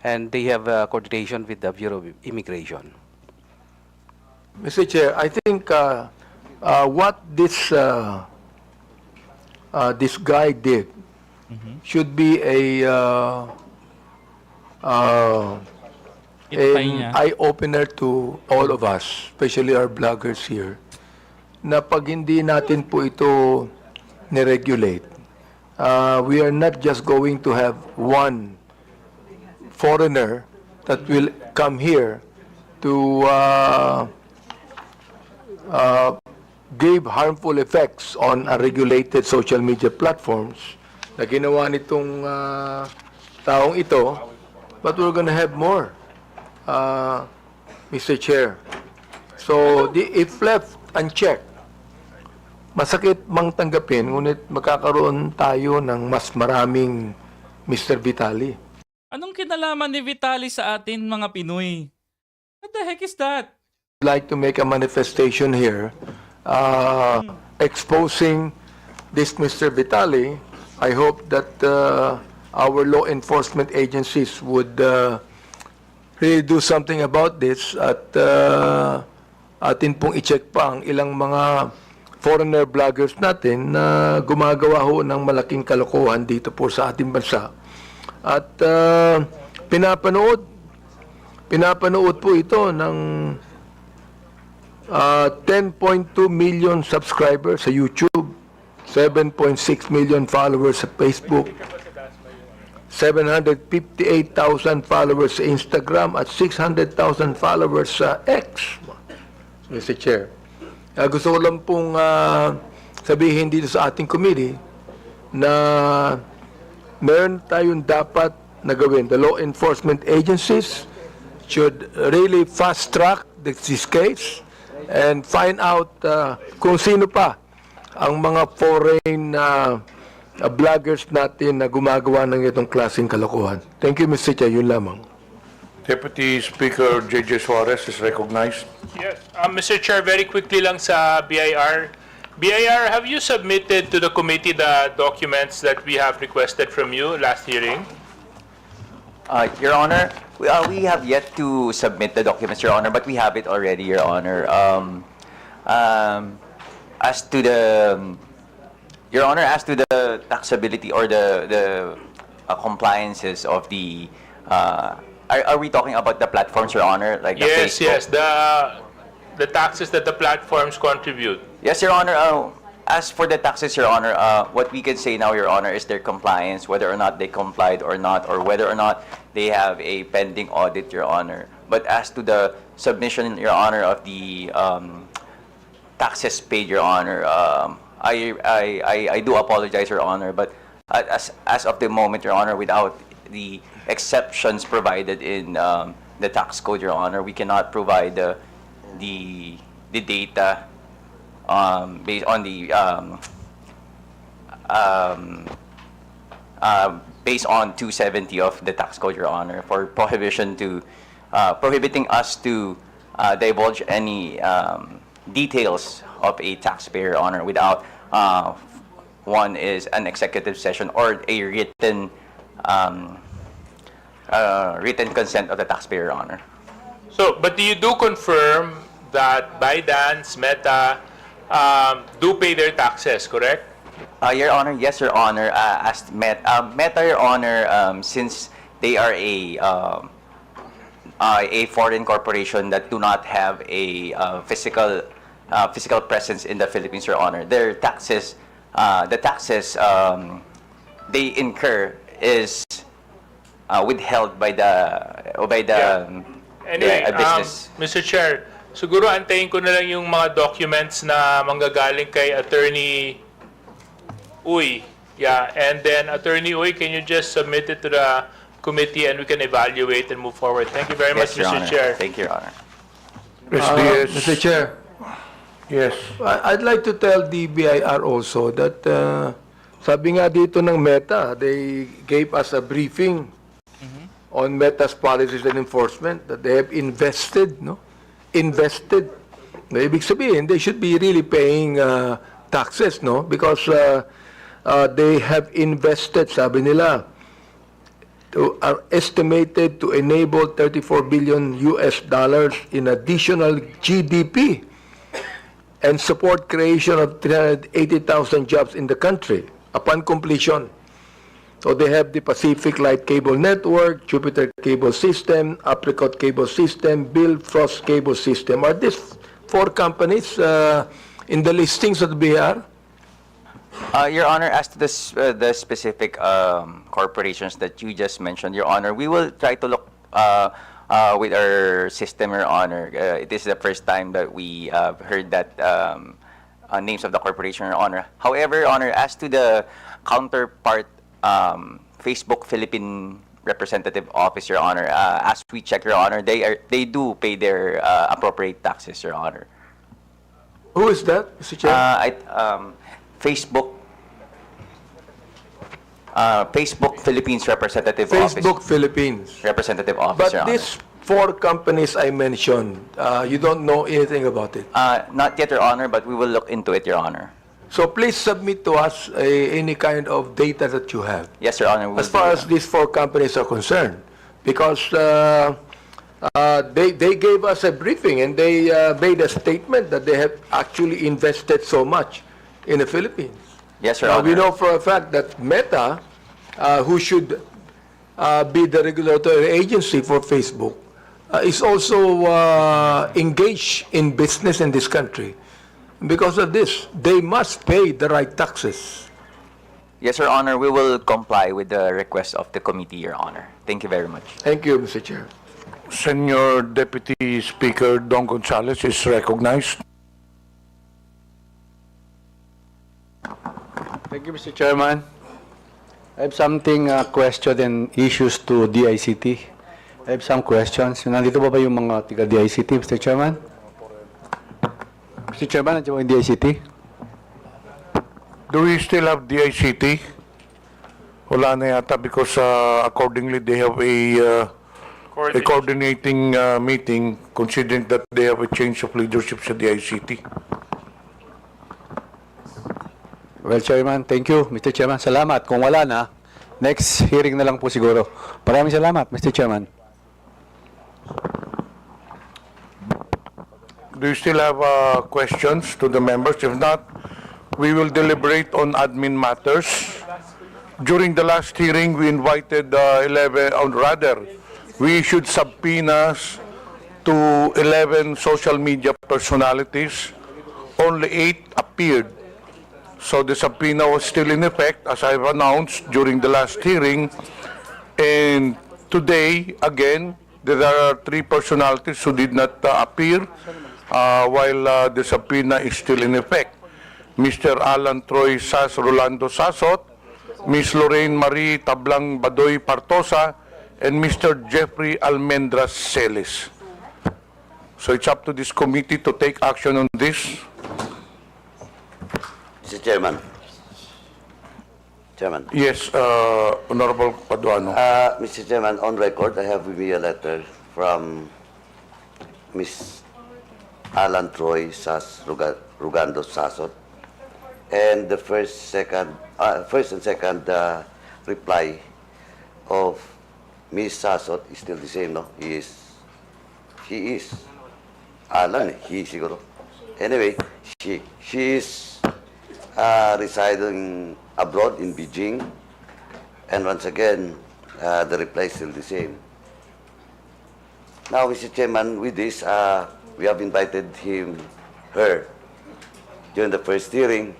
S14: and they have coordination with the Bureau of Immigration.
S16: Mr. Chair, I think what this this guy did should be
S4: Itay
S16: an
S4: niya.
S16: eye-opener to all of us, especially our bloggers here, na pag hindi natin po ito niregulate, we are not just going to have one foreigner that will come here to give harmful effects on unregulated social media platforms na ginawa nitong taong ito, but we're gonna have more, Mr. Chair. So, if left unchecked, masakit mang tanggapin, ngunit magkakaroon tayo ng mas maraming Mr. Vitali.
S4: Anong kinalaman ni Vitali sa atin, mga Pinoy? What the heck is that?
S16: I'd like to make a manifestation here exposing this Mr. Vitali. I hope that our law enforcement agencies would really do something about this at atin pong i-check pa ang ilang mga foreigner bloggers natin na gumagawa ho ng malaking kalokohan dito po sa ating bansa. At pinapanood po ito ng 10.2 million subscribers sa YouTube, 7.6 million followers sa Facebook, 758,000 followers sa Instagram at 600,000 followers sa X, Mr. Chair. Gusto ko lang pong sabihin dito sa ating committee na meron tayong dapat na gawin. The law enforcement agencies should really fast-track this case and find out kung sino pa ang mga foreign vloggers natin na gumagawa ng itong klaseng kalokohan. Thank you, Mr. Chair. Yun lamang.
S5: Deputy Speaker J.J. Suarez is recognized.
S22: Yes. Mr. Chair, very quickly lang sa BIR. BIR, have you submitted to the committee the documents that we have requested from you last hearing?
S23: Your Honor, we have yet to submit the documents, Your Honor, but we have it already, Your Honor. As to the, Your Honor, as to the taxability or the compliances of the, are we talking about the platforms, Your Honor? Like the
S22: Yes,
S23: Facebook?
S22: yes, the taxes that the platforms contribute.
S23: Yes, Your Honor. As for the taxes, Your Honor, what we can say now, Your Honor, is their compliance, whether or not they complied or not, or whether or not they have a pending audit, Your Honor. But as to the submission, Your Honor, of the taxes paid, Your Honor, I do apologize, Your Honor, but as of the moment, Your Honor, without the exceptions provided in the tax code, Your Honor, we cannot provide the data based on the based on 270 of the tax code, Your Honor, for prohibition to prohibiting us to divulge any details of a taxpayer, Your Honor, without one is an executive session or a written written consent of the taxpayer, Your Honor.
S22: So, but do you confirm that ByteDance, Meta, do pay their taxes, correct?
S23: Your Honor, yes, Your Honor. As Meta, Your Honor, since they are a foreign corporation that do not have a physical presence in the Philippines, Your Honor, their taxes, the taxes they incur is withheld by the
S22: Anyway,
S23: business.
S22: Mr. Chair, siguro antayin ko na lang yung mga documents na manggagaling kay Attorney Uy. Yeah, and then Attorney Uy, can you just submit it to the committee and we can evaluate and move forward? Thank you very much,
S23: Your
S22: Mr.
S23: Honor.
S22: Chair.
S23: Thank you, Your Honor.
S16: Mr. Chair.
S5: Yes.
S16: I'd like to tell the BIR also that sabi nga dito ng Meta, they gave us a briefing on Meta's policies and enforcement that they have invested, no? Invested. Ibig sabihin, they should be really paying taxes, no? Because they have invested, sabi nila, are estimated to enable 34 billion US dollars in additional GDP and support creation of 380,000 jobs in the country upon completion. So they have the Pacific Light Cable Network, Jupiter Cable System, Apricot Cable System, Bill Frost Cable System. Are these 4 companies in the listings of the BIR?
S23: Your Honor, as to the specific corporations that you just mentioned, Your Honor, we will try to look with our system, Your Honor. It is the first time that we heard that names of the corporation, Your Honor. However, Your Honor, as to the counterpart Facebook Philippine Representative Office, Your Honor, as we check, Your Honor, they do pay their appropriate taxes, Your Honor.
S16: Who is that, Mr. Chair?
S23: Facebook Philippines Representative Office.
S16: Facebook Philippines.
S23: Representative Office, Your
S16: But
S23: Honor.
S16: these 4 companies I mentioned, you don't know anything about it?
S23: Not yet, Your Honor, but we will look into it, Your Honor.
S16: So please submit to us any kind of data that you have.
S23: Yes, Your Honor.
S16: As far as these 4 companies are concerned, because they gave us a briefing and they made a statement that they have actually invested so much in the Philippines.
S23: Yes, Your
S16: Now,
S23: Honor.
S16: we know for a fact that Meta, who should be the regulatory agency for Facebook, is also engaged in business in this country. Because of this, they must pay the right taxes.
S23: Yes, Your Honor. We will comply with the request of the committee, Your Honor. Thank you very much.
S16: Thank you, Mr. Chair.
S5: Senior Deputy Speaker Don Gonzales is recognized.
S3: Thank you, Mr. Chairman. I have something, question and issues to DICT. I have some questions. Nandito ba yung mga tiga-DICT, Mr. Chairman? Mr. Chairman, nandiyo ba yung DICT?
S5: Do we still have DICT? Wala na yata because accordingly they have a coordinating meeting considering that they have a change of leadership sa DICT.
S3: Well, Chairman, thank you, Mr. Chairman. Salamat. Kung wala na, next hearing na lang po siguro. Maraming salamat, Mr. Chairman.
S5: Do you still have questions to the members? If not, we will deliberate on admin matters. During the last hearing, we invited we issued subpoenas to 11 social media personalities. Only 8 appeared. So the subpoena was still in effect, as I've announced during the last hearing. And today, again, there are 3 personalities who did not appear while the subpoena is still in effect. Mr. Alan Troy Sas Rolando Sasot, Ms. Lorraine Marie Tablang Badoy Partosa, and Mr. Jeffrey Almendras Celis. So it's up to this committee to take action on this.
S9: Mr. Chairman. Chairman.
S5: Yes, Honorable Paduano.
S9: Mr. Chairman, on record, I have with me a letter from Ms. Alan Troy Rugando Sasot, and the first and second reply of Ms. Sasot is still the same, no? He is Alan, he siguro. Anyway, she is residing abroad in Beijing, and once again, the reply is still the same. Now, Mr. Chairman, with this, we have invited her, during the first hearing,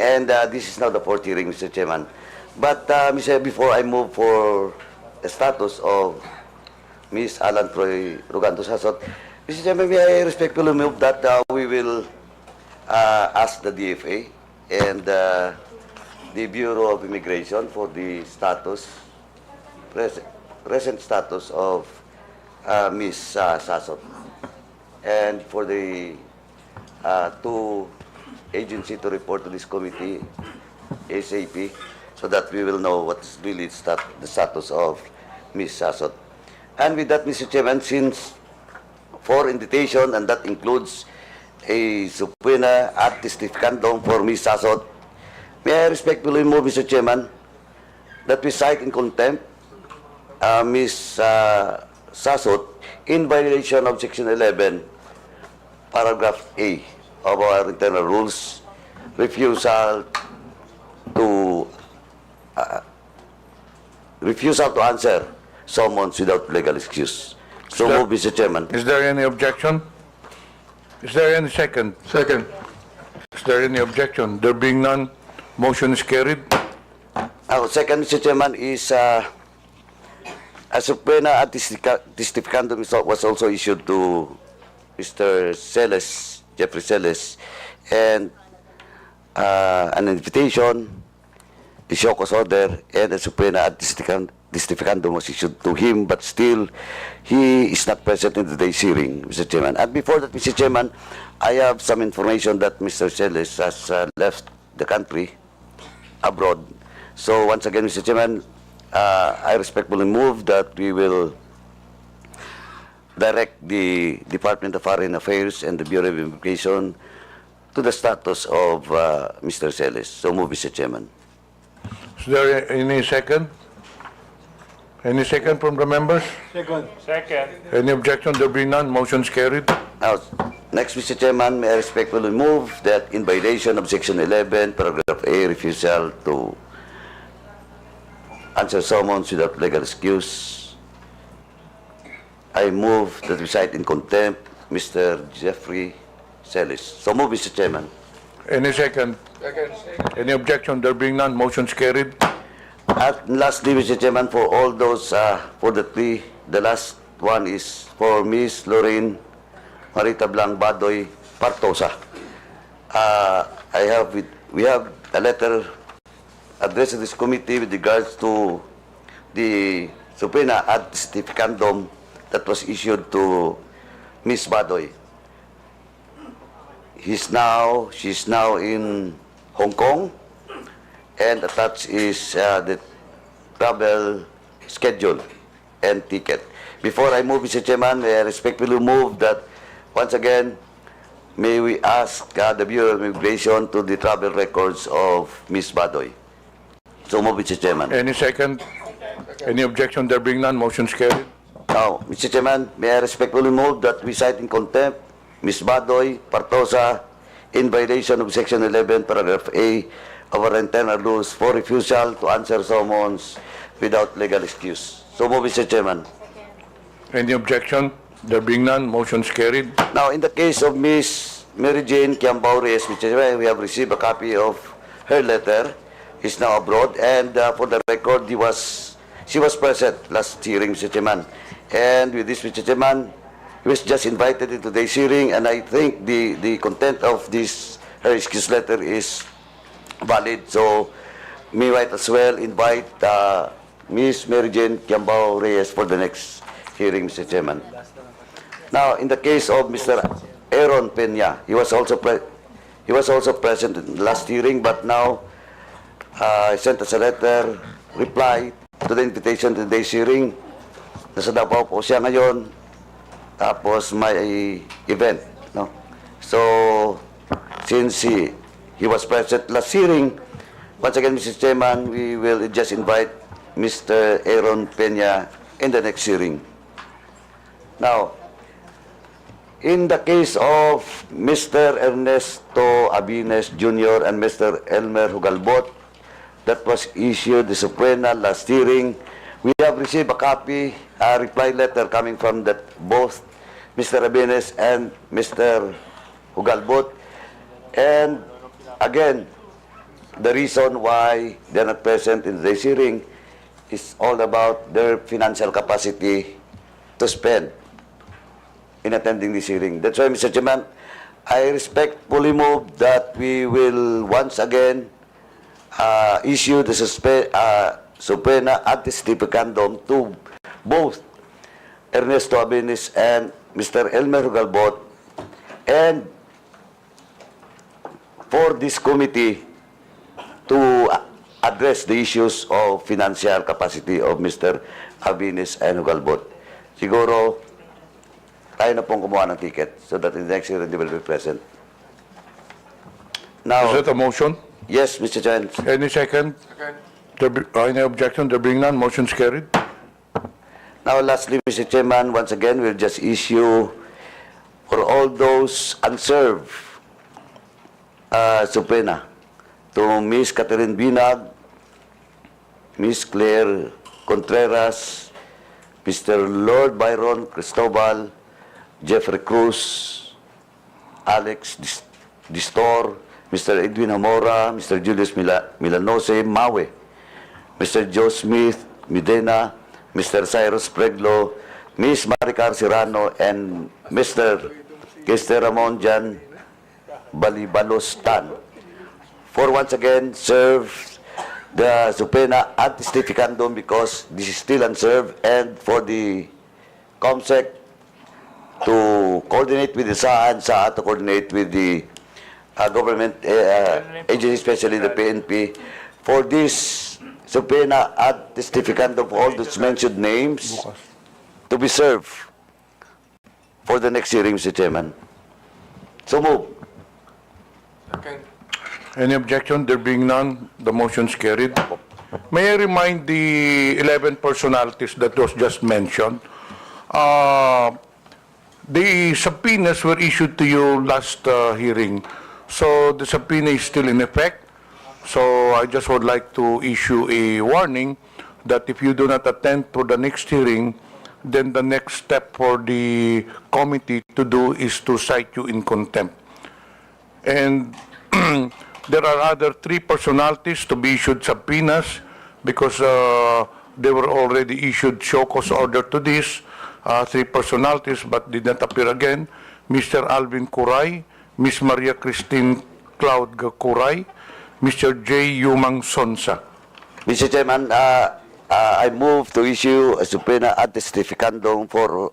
S9: and this is now the 4th hearing, Mr. Chairman. But, before I move for the status of Ms. Alan Troy Rugando Sasot, Mr. Chairman, may I respectfully move that we will ask the DFA and the Bureau of Immigration for the present status of Ms. Sasot, and for the 2 agencies to report to this committee ASAP, so that we will know what's really the status of Ms. Sasot. And with that, Mr. Chairman, since 4 invitation, and that includes a subpoena at testificandum for Ms. Sasot, may I respectfully move, Mr. Chairman, that we cite in contempt Ms. Sasot in violation of Section 11, Paragraph A of our internal rules, refusal to answer summons without legal excuse. So move, Mr. Chairman.
S5: Is there any objection? Is there any second? Second. Is there any objection? There being none, motion is carried.
S9: Second, Mr. Chairman, is a subpoena at testificandum was also issued to Mr. Celes, Jeffrey Celes, and an invitation, the show cause order, and a subpoena at testificandum was issued to him, but still, he is not present in today's hearing, Mr. Chairman. And before that, Mr. Chairman, I have some information that Mr. Celes has left the country abroad. So once again, Mr. Chairman, I respectfully move that we will direct the Department of Foreign Affairs and the Bureau of Immigration to the status of Mr. Celes. So move, Mr. Chairman.
S5: Is there any second? Any second from the members?
S13: Second.
S5: Any objection? There being none, motion is carried.
S9: Now, next, Mr. Chairman, may I respectfully move that in violation of Section 11, Paragraph A, refusal to answer summons without legal excuse, I move that we cite in contempt Mr. Jeffrey Celes. So move, Mr. Chairman.
S5: Any second? Any objection? There being none, motion is carried.
S9: At lastly, Mr. Chairman, for all those, for the three, the last one is for Ms. Lorraine Marita Blanc Badoy Partosa. We have a letter addressed to this committee with regards to the subpoena ad testificandum that was issued to Ms. Badoy. She's now in Hong Kong, and attached is the travel schedule and ticket. Before I move, Mr. Chairman, I respectfully move that, once again, may we ask the Bureau of Immigration to the travel records of Ms. Badoy. So move, Mr. Chairman.
S5: Any second? Any objection? There being none, motion is carried.
S9: Now, Mr. Chairman, may I respectfully move that we cite in contempt Ms. Badoy Partosa in violation of Section 11, Paragraph A of our internal rules for refusal to answer summons without legal excuse. So move, Mr. Chairman.
S5: Any objection? There being none, motion is carried.
S9: Now, in the case of Ms. Mary Jane Kiambao Reyes, Mr. Chairman, we have received a copy of her letter. He's now abroad, and for the record, she was present last hearing, Mr. Chairman. And with this, Mr. Chairman, he was just invited into today's hearing, and I think the content of this her excuse letter is valid. So, may I as well invite Ms. Mary Jane Kiambao Reyes for the next hearing, Mr. Chairman. Now, in the case of Mr. Aaron Peña, he was also present in the last hearing, but now I sent us a letter, reply to the invitation to today's hearing. Nasa Davao po siya ngayon, tapos may event. No? So, since he was present last hearing, once again, Mr. Chairman, we will just invite Mr. Aaron Peña in the next hearing. Now, in the case of Mr. Ernesto Abines Jr. and Mr. Elmer Hugalbot, that was issued the subpoena last hearing, we have received a copy, a reply letter coming from both Mr. Abines and Mr. Hugalbot. And again, the reason why they're not present in today's hearing is all about their financial capacity to spend in attending this hearing. That's why, Mr. Chairman, I respectfully move that we will once again issue the subpoena ad testificandum to both Ernesto Abines and Mr. Elmer Hugalbot, and for this committee to address the issues of financial capacity of Mr. Abines and Hugalbot. Siguro, tayo na pong kumuha ng ticket so that in the next hearing they will be present. Now,
S5: Is that a motion?
S9: Yes, Mr. Chairman.
S5: Any second? Any objection? There being none, motion's carried.
S9: Now, lastly, Mr. Chairman, once again, we'll just issue for all those unserved subpoena to Ms. Catherine Binag, Ms. Claire Contreras, Mr. Lord Byron Cristobal, Jeffrey Cruz, Alex Distor, Mr. Edwin Hamora, Mr. Julius Milanose Mawe, Mr. Joe Smith Medina, Mr. Cyrus Preglo, Ms. Maricar Serrano, and Mr. Ramon Jan Balibalostan, for once again serve the subpoena ad testificandum because this is still unserved, and for the COMSEC to coordinate with the SAA and SAA to coordinate with the government agency, especially the PNP, for this subpoena ad testificandum for all those mentioned names to be served for the next hearing, Mr. Chairman. So move.
S5: Any objection? There being none, the motion's carried. May I remind the 11 personalities that was just mentioned, the subpoenas were issued to you last hearing, so the subpoena is still in effect. So I just would like to issue a warning that if you do not attend to the next hearing, then the next step for the committee to do is to cite you in contempt. And there are other 3 personalities to be issued subpoenas because they were already issued show cause order to this, 3 personalities but did not appear again. Mr. Alvin Kuray, Ms. Maria Christine Cloud Kuray, Mr. J. Yumang Sonsa.
S9: Mr. Chairman, I move to issue a subpoena ad testificandum for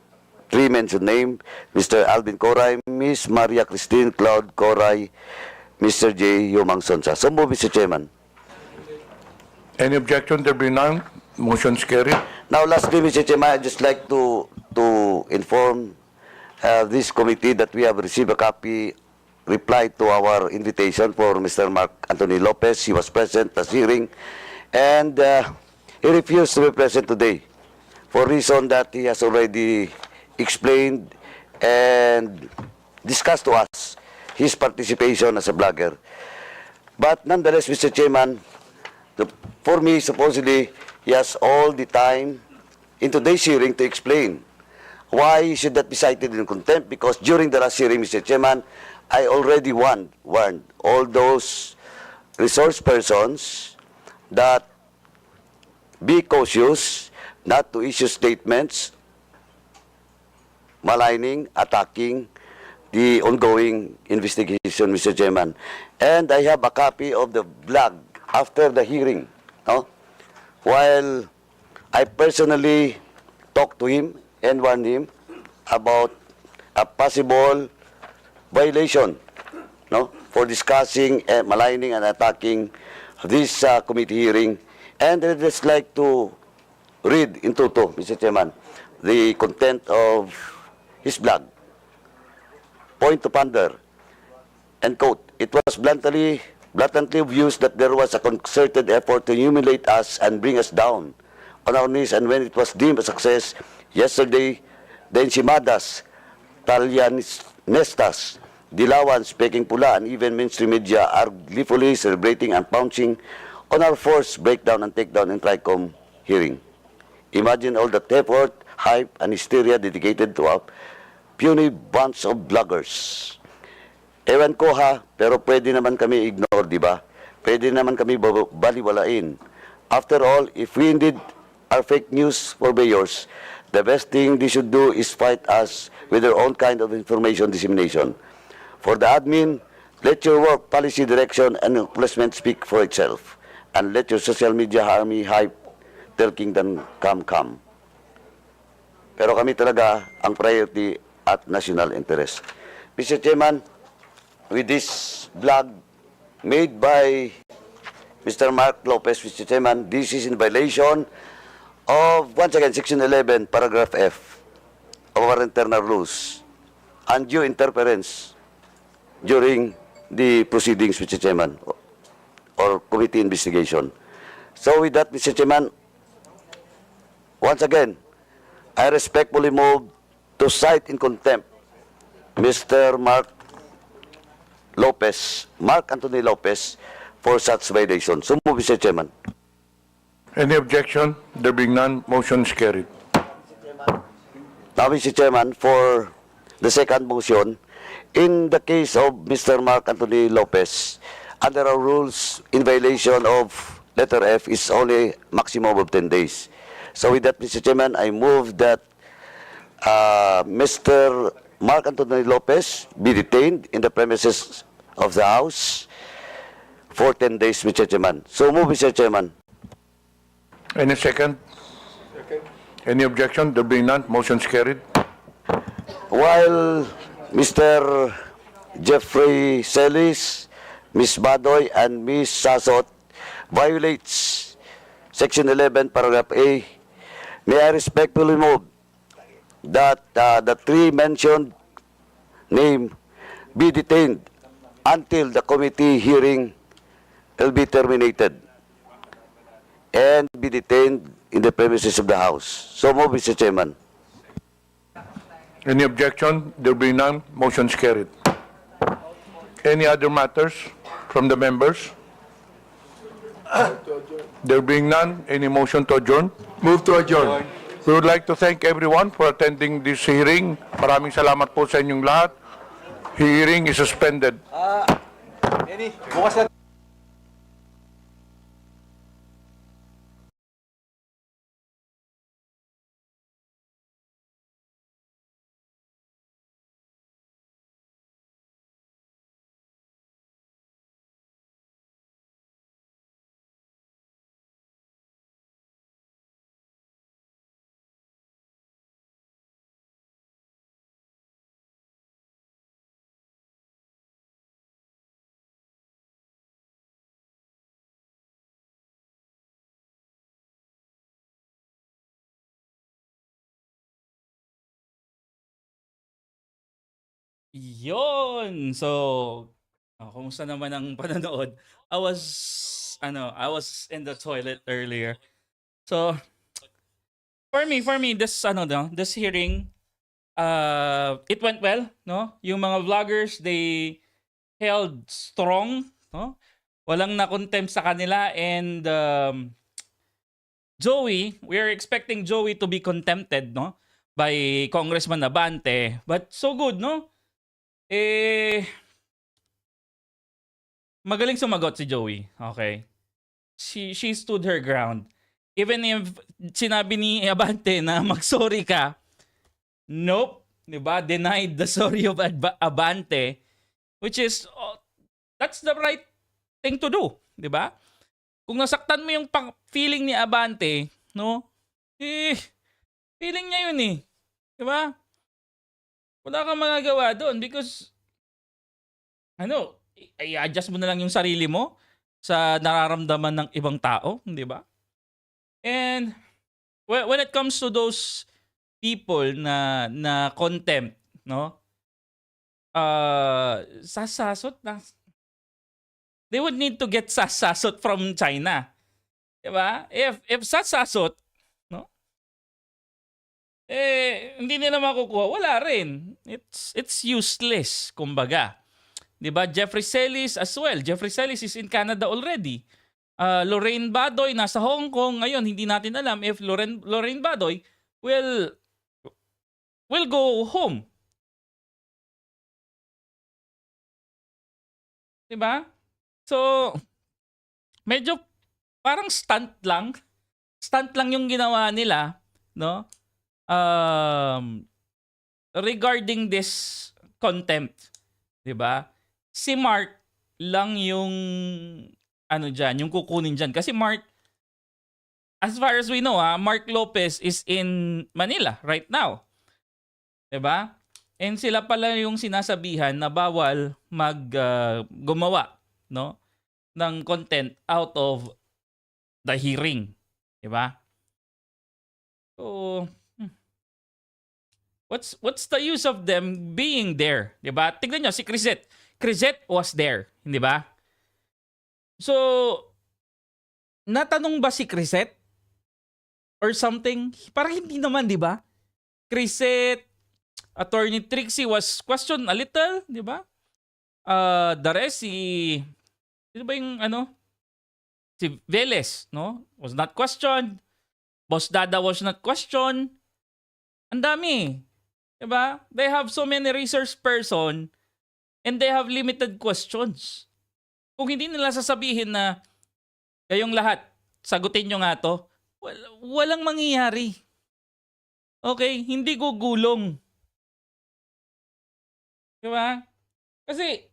S9: 3 mentioned names, Mr. Alvin Koray, Ms. Maria Christine Cloud Koray, Mr. J. Yumang Sonsa. So move, Mr. Chairman.
S5: Any objection? There be none. Motion's carried.
S9: Now, lastly, Mr. Chairman, I'd just like to inform this committee that we have received a copy reply to our invitation for Mr. Mark Anthony Lopez. He was present at the hearing, and he refused to be present today for reason that he has already explained and discussed to us his participation as a blogger. But nonetheless, Mr. Chairman, for me, supposedly, he has all the time in today's hearing to explain why he should not be cited in contempt, because during the last hearing, Mr. Chairman, I already warned all those resource persons that be cautious not to issue statements maligning, attacking the ongoing investigation, Mr. Chairman. And I have a copy of the blog after the hearing, no? While I personally talked to him and warned him about a possible violation, no, for discussing, maligning and attacking this committee hearing. And I'd just like to read in toto, Mr. Chairman, the content of his blog. Point to ponder, and quote, "It was bluntly obvious that there was a concerted effort to humiliate us and bring us down on our knees, and when it was deemed a success yesterday, the Enchimadas, Talianistas, Dilawans, Peking Pula, and even mainstream media are gleefully celebrating and pouncing on our forced breakdown and takedown in Tricom hearing. Imagine all that effort, hype, and hysteria dedicated to a puny bunch of bloggers. Ewan ko ha, pero pwede naman kami ignore, di ba? Pwede naman kami baliwalain. After all, if we indeed are fake news purveyors, the best thing they should do is fight us with their own kind of information dissemination. For the admin, let your work, policy direction, and placement speak for itself. And let your social media army hype their kingdom come. Pero kami talaga ang priority at national interest. Mr. Chairman, with this blog made by Mr. Mark Lopez, Mr. Chairman, this is in violation of, once again, Section 11, Paragraph F of our internal rules, undue interference during the proceedings, Mr. Chairman, or committee investigation. So with that, Mr. Chairman, once again, I respectfully move to cite in contempt Mr. Mark Anthony Lopez, for such violation. So move, Mr. Chairman.
S5: Any objection? There being none, motion is carried.
S9: Now, Mr. Chairman, for the second motion, in the case of Mr. Mark Anthony Lopez, under our rules, in violation of letter F is only maximum of 10 days. So with that, Mr. Chairman, I move that Mr. Mark Anthony Lopez be detained in the premises of the House for 10 days, Mr. Chairman. So move, Mr. Chairman.
S5: Any second? Any objection? There being none, motion is carried.
S9: While Mr. Jeffrey Celis, Ms. Badoy, and Ms. Sasot violates Section 11, Paragraph A, may I respectfully move that the three mentioned name be detained until the committee hearing will be terminated and be detained in the premises of the House. So move, Mr. Chairman.
S5: Any objection? There being none, motion is carried. Any other matters from the members? There being none, any motion to adjourn?
S16: Move to adjourn.
S5: We would like to thank everyone for attending this hearing. Maraming salamat po sa inyong lahat. Hearing is suspended.
S14: Bukas na
S4: Yon. So, kumusta naman ang panonood? I was in the toilet earlier. So, for me, this hearing, it went well, no? Yung mga vloggers, they held strong, no? Walang na-contempt sa kanila, and Joey, we are expecting Joey to be contempted, no? By Congressman Abante. But so good, no? Magaling sumagot si Joey. Okay. She stood her ground. Even if sinabi ni Abante na mag-sorry ka, nope. Diba? Denied the sorry of Abante, which is, that's the right thing to do. Diba? Kung nasaktan mo yung feeling ni Abante, no? Feeling niya yun eh. Diba? Wala kang magagawa doon because i-adjust mo na lang yung sarili mo sa nararamdaman ng ibang tao, di ba? And when it comes to those people na contempt, no? Sasasot na. They would need to get sasasot from China. Di ba? If sasasot, hindi nila makukuha. Wala rin. It's useless, kumbaga. Diba? Jeffrey Celis as well. Jeffrey Celis is in Canada already. Lorraine Badoy nasa Hong Kong. Ngayon, hindi natin alam if Lorraine Badoy will go home. Diba? So, medyo parang stunt lang. Stunt lang yung ginawa nila, no? Regarding this contempt, 'di ba? Si Mark lang yung yung kukunin diyan kasi Mark, as far as we know, Mark Lopez is in Manila right now. 'Di ba? And sila pala yung sinasabihan na bawal gumawa, no, ng content out of the hearing, 'di ba? So, what's the use of them being there? Diba? Tignan nyo, si Crisette. Crisette was there. Diba? So, natanong ba si Crisette? Or something? Parang hindi naman, di ba? Crisette, Attorney Trixie was questioned a little, di ba? The rest, sino ba yung si Veles, no? Was not questioned. Boss Dada was not questioned. Ang dami. Diba? They have so many resource person and they have limited questions. Kung hindi nila sasabihin na kayong lahat, sagutin nyo nga to, walang mangyayari. Okay? Hindi gugulong. Diba? Kasi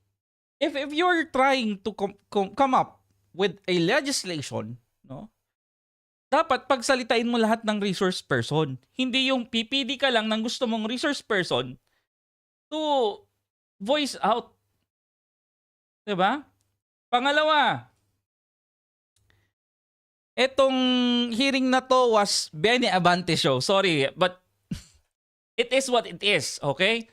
S4: if you're trying to come up with a legislation, no? Dapat pagsalitain mo lahat ng resource person. Hindi yung PPD ka lang ng gusto mong resource person to voice out. Diba? Pangalawa, etong hearing na to was Benny Abante show. Sorry, but it is what it is, okay?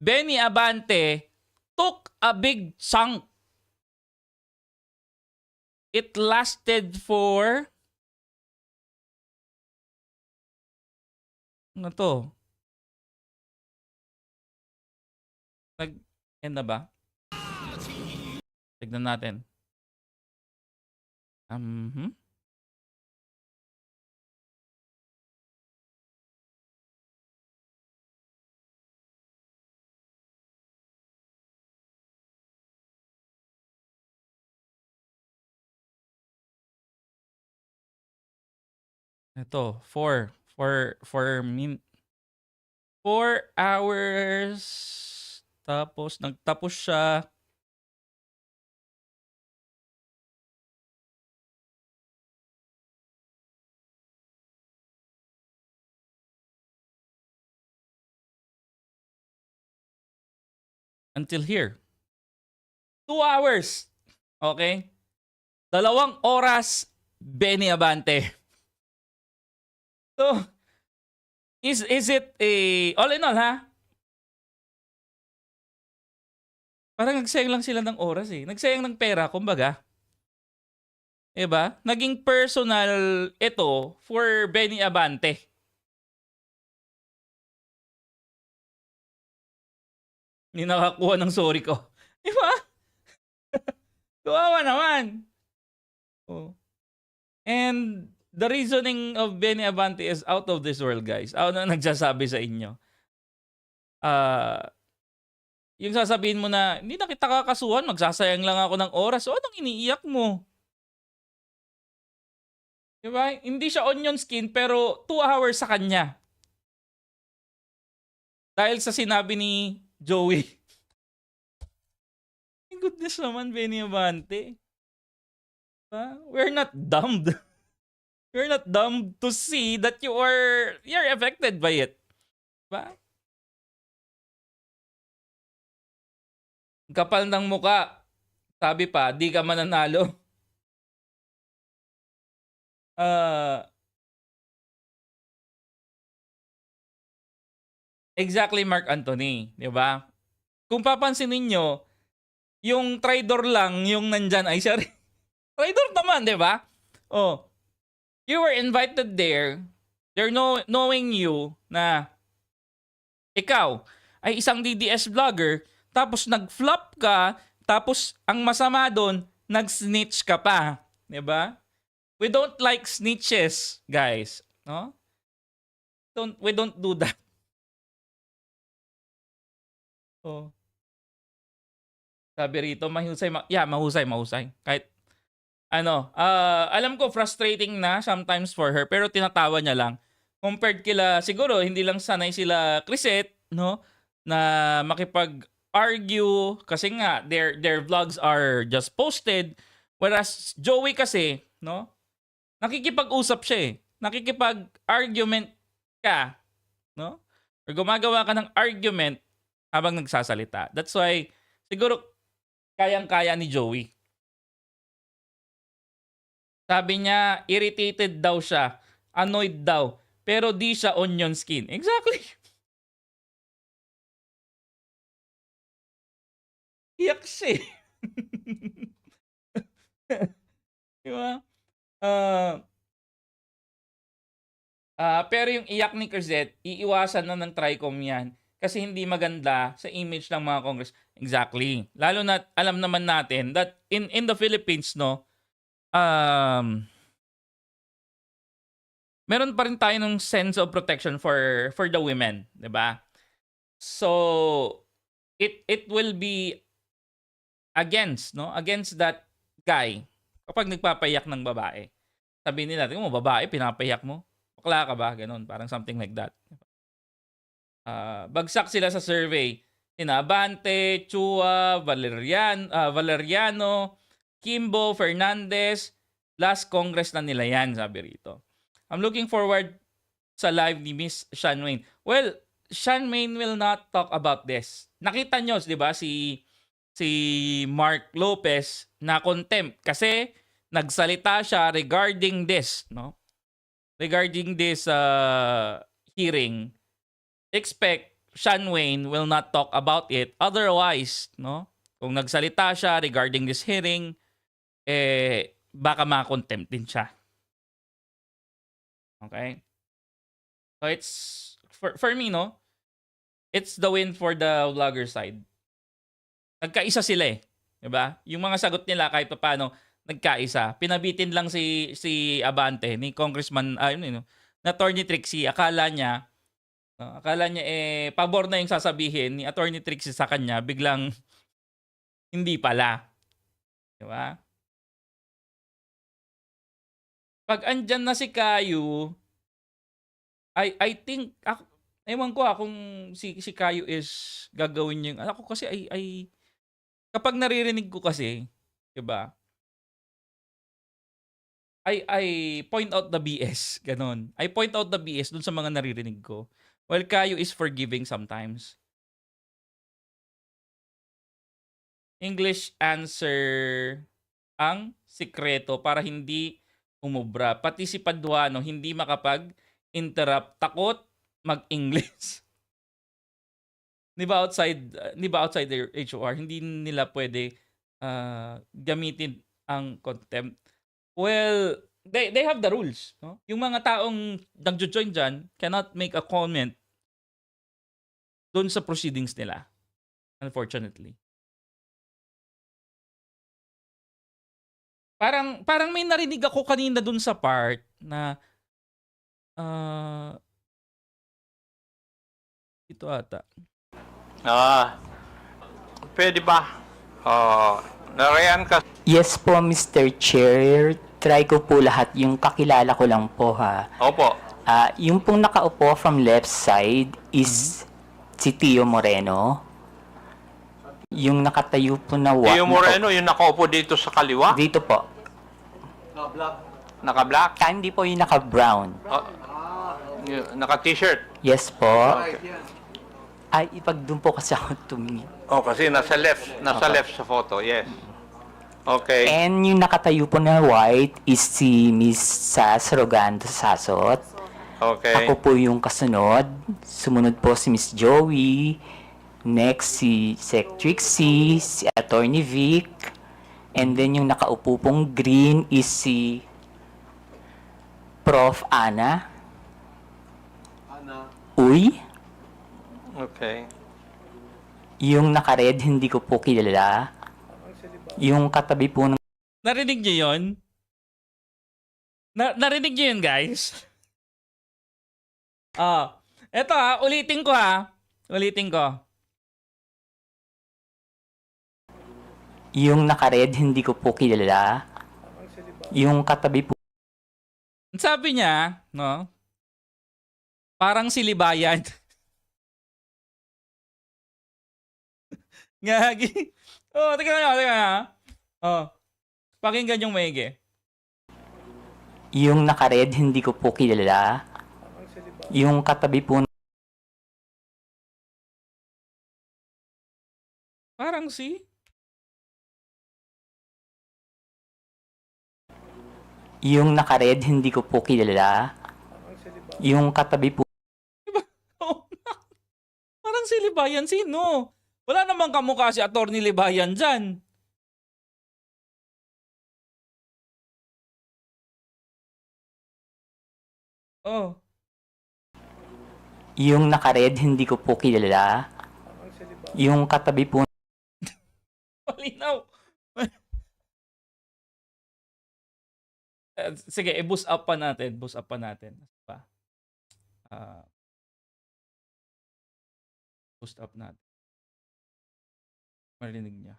S4: Benny Abante took a big chunk. It lasted for ano to? Nag-end na ba? Tignan natin. Ito, 4 hours. Tapos, nagtapos siya. Until here. 2 hours. Okay? 2 oras, Benny Abante. So, is it a all in all, ha? Parang nagsayang lang sila ng oras eh. Nagsayang ng pera, kumbaga. Diba? Naging personal ito for Benny Abante. Hindi nakakuha ng sorry ko. Diba? Kawawa naman. Oh. And the reasoning of Benny Abante is out of this world, guys. Ako na nagsasabi sa inyo. Yung sasabihin mo na, hindi na kita kakasuhan, magsasayang lang ako ng oras. O, anong iniiyak mo? Diba? Hindi siya onion skin, pero 2 hours sa kanya. Dahil sa sinabi ni Joey. My goodness naman, Benny Abante. Diba? We're not dumb. We're not dumb to see that you're affected by it. Diba? Kapal ng muka. Sabi pa, di ka mananalo. Exactly, Mark Anthony. Diba? Kung papansin ninyo, yung traitor lang yung nandyan ay siya rin. Traitor naman, diba? Oh. You were invited there. They're knowing you na ikaw ay isang DDS vlogger, tapos nag-flop ka, tapos ang masama doon, nag-snitch ka pa. Diba? We don't like snitches, guys. No? We don't do that. Oh. Sabi rito, mahusay. Mahusay. Kahit, alam ko frustrating na sometimes for her, pero tinatawa niya lang. Compared kila, siguro, hindi lang sanay sila Crisette, no? Na makipag-argue, kasi nga, their vlogs are just posted. Whereas, Joey kasi, no? Nakikipag-usap siya eh. Nakikipag-argument ka, no? Or gumagawa ka ng argument habang nagsasalita. That's why, siguro, kayang-kaya ni Joey. Sabi niya, irritated daw siya. Annoyed daw. Pero di siya onion skin. Exactly. Iyak siya. Diba? Ah, pero yung iyak ni Crisette, iiwasan na ng Tricom yan. Kasi hindi maganda sa image ng mga Congress. Exactly. Lalo na alam naman natin that in the Philippines, no, meron pa rin tayo ng sense of protection for the women, 'di ba? So it will be against that guy kapag nagpapayak ng babae. Sabihin nila, tingnan mo, babae pinapayak mo. Bakla ka ba? Ganun, parang something like that. Bagsak sila sa survey. Abante, Chua, Valeriano, Kimbo, Fernandez, last Congress na nila yan, sabi rito. I'm looking forward sa live ni Miss Shanwein. Well, Shanwein will not talk about this. Nakita nyo, di ba, si Mark Lopez na contempt kasi nagsalita siya regarding this, no? Regarding this hearing. Expect Shanwein will not talk about it. Otherwise, no? Kung nagsalita siya regarding this hearing, baka ma-contempt din siya. Okay? So it's for me, no? It's the win for the vlogger side. Nagkaisa sila eh, 'di ba? Yung mga sagot nila kahit paano nagkaisa. Pinabitin lang si Abante ni Congressman na Attorney Trixie. Akala niya pabor na yung sasabihin ni Attorney Trixie sa kanya, biglang hindi pala. 'Di ba? Pag andyan na si K.A.U, I think ewan ko kung si K.A.U is gagawin yung ako kasi ay kapag naririnig ko kasi, 'di ba? I point out the BS, ganon. I point out the BS dun sa mga naririnig ko. Well, K.A.U is forgiving sometimes. English answer ang sikreto para hindi umubra. Pati si Paduano hindi makapag-interrupt. Takot mag-English. Di ba outside their HOR, hindi nila pwede gamitin ang contempt. Well, they have the rules, no? Yung mga taong nagjo-join dyan cannot make a comment doon sa proceedings nila. Unfortunately. Parang may narinig ako kanina doon sa part na ito ata.
S22: Pwede ba? Narayan ka.
S8: Yes po, Mr. Chair. Try ko po lahat. Yung kakilala ko lang po, ha.
S22: Opo.
S8: Yung pong nakaupo from left side is si Tio Moreno. Yung nakatayo po na
S22: Tio Moreno, yung nakaupo dito sa kaliwa?
S8: Dito po.
S22: Naka-black?
S8: Hindi po yung naka-brown.
S22: Naka-t-shirt?
S8: Yes po. Ay, ipag doon po kasi ako tumingin.
S22: Kasi nasa left sa photo, yes. Okay.
S8: And yung nakatayo po na white is si Miss Sas Rogando Sasot.
S22: Okay.
S8: Ako po yung kasunod. Sumunod po si Miss Joey. Next si Sec Trixie, si Attorney Vic. And then yung nakaupo pong green is si Prof. Ana. Uy.
S22: Okay.
S8: Yung naka-red, hindi ko po kilala. Yung katabi po ng...
S4: Narinig niyo yun? Narinig niyo yun, guys? Eto ulitin ko Ulitin ko.
S8: Yung naka-red, hindi ko po kilala. Yung katabi po...
S4: Sabi niya, no? Parang si Libayan. Ngagi. Tingnan na. Pakinggan yung maigi.
S8: Yung naka-red, hindi ko po kilala. Yung katabi po...
S4: Parang si...
S8: Yung naka-red, hindi ko po kilala. Yung katabi po...
S4: Parang si Libayan, sino? Wala namang kamukha si Attorney Libayan dyan. Oh.
S8: Yung naka-red, hindi ko po kilala. Yung katabi po
S4: Malinaw. Sige, i-boost up pa natin. Boost up pa natin. Pa. Boost up natin. Marinig niya.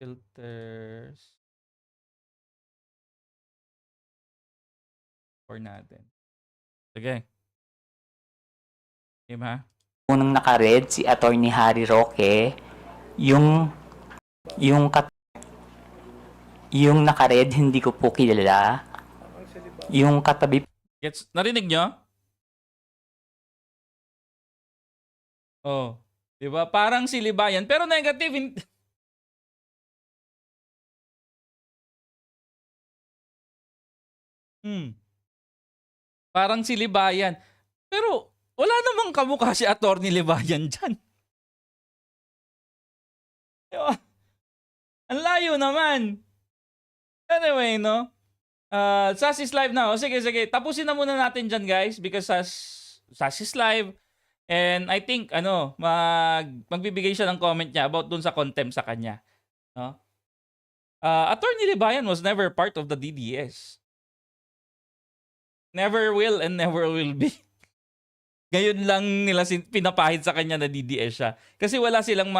S4: Filters. For natin. Sige. Game ha?
S8: unang naka-red, si Atty. Harry Roque. Yung naka-red, hindi ko po kilala. Yung katabi
S4: Gets, narinig nyo? Oh, 'di ba? Parang si Libayan, pero negative. Parang si Libayan. Pero wala namang kamukha si Atty. Libayan dyan. Diba? Ang layo naman. Anyway, no? SAS is live now. Sige. Tapusin na muna natin dyan, guys. Because SAS is live. And I think, magbibigay siya ng comment niya about dun sa contempt sa kanya. No? Atty. Libayan was never part of the DDS. Never will and never will be. Ngayon lang nila pinapahid sa kanya na DDS siya. Kasi wala silang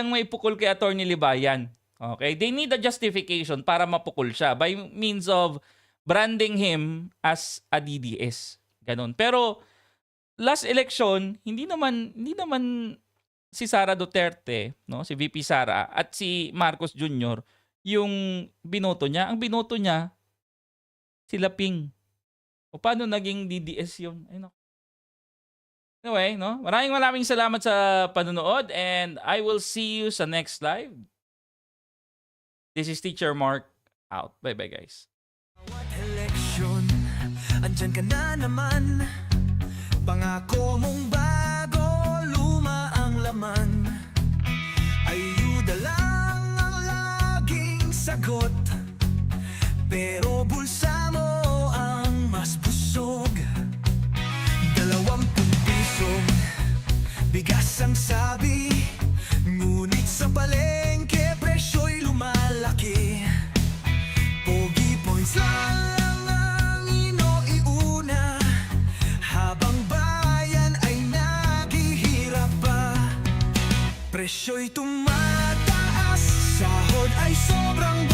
S4: maipukol kay Atty. Libayan. Okay? They need a justification para mapukol siya by means of branding him as a DDS. Ganon. Pero last election, hindi naman si Sara Duterte, no, si VP Sara at si Marcos Jr. yung binoto niya. Ang binoto niya sila Ping. O paano naging DDS yun? Ay, no. Anyway, no? Maraming salamat sa panonood and I will see you sa next live. This is Teacher Mark out. Bye-bye, guys.
S7: Election, andyan ka na naman. Pangako mong bago, luma ang laman. Ayuda lang ang laging sagot. Pero bulsa mo ang mas busog. 20 pisong bigas ang sabi, ngunit sa palengke presyo'y lumalaki. Pogi points lang ang iniuna, habang bayan ay naghihirap pa. Presyo'y tumataas, sahod ay sobrang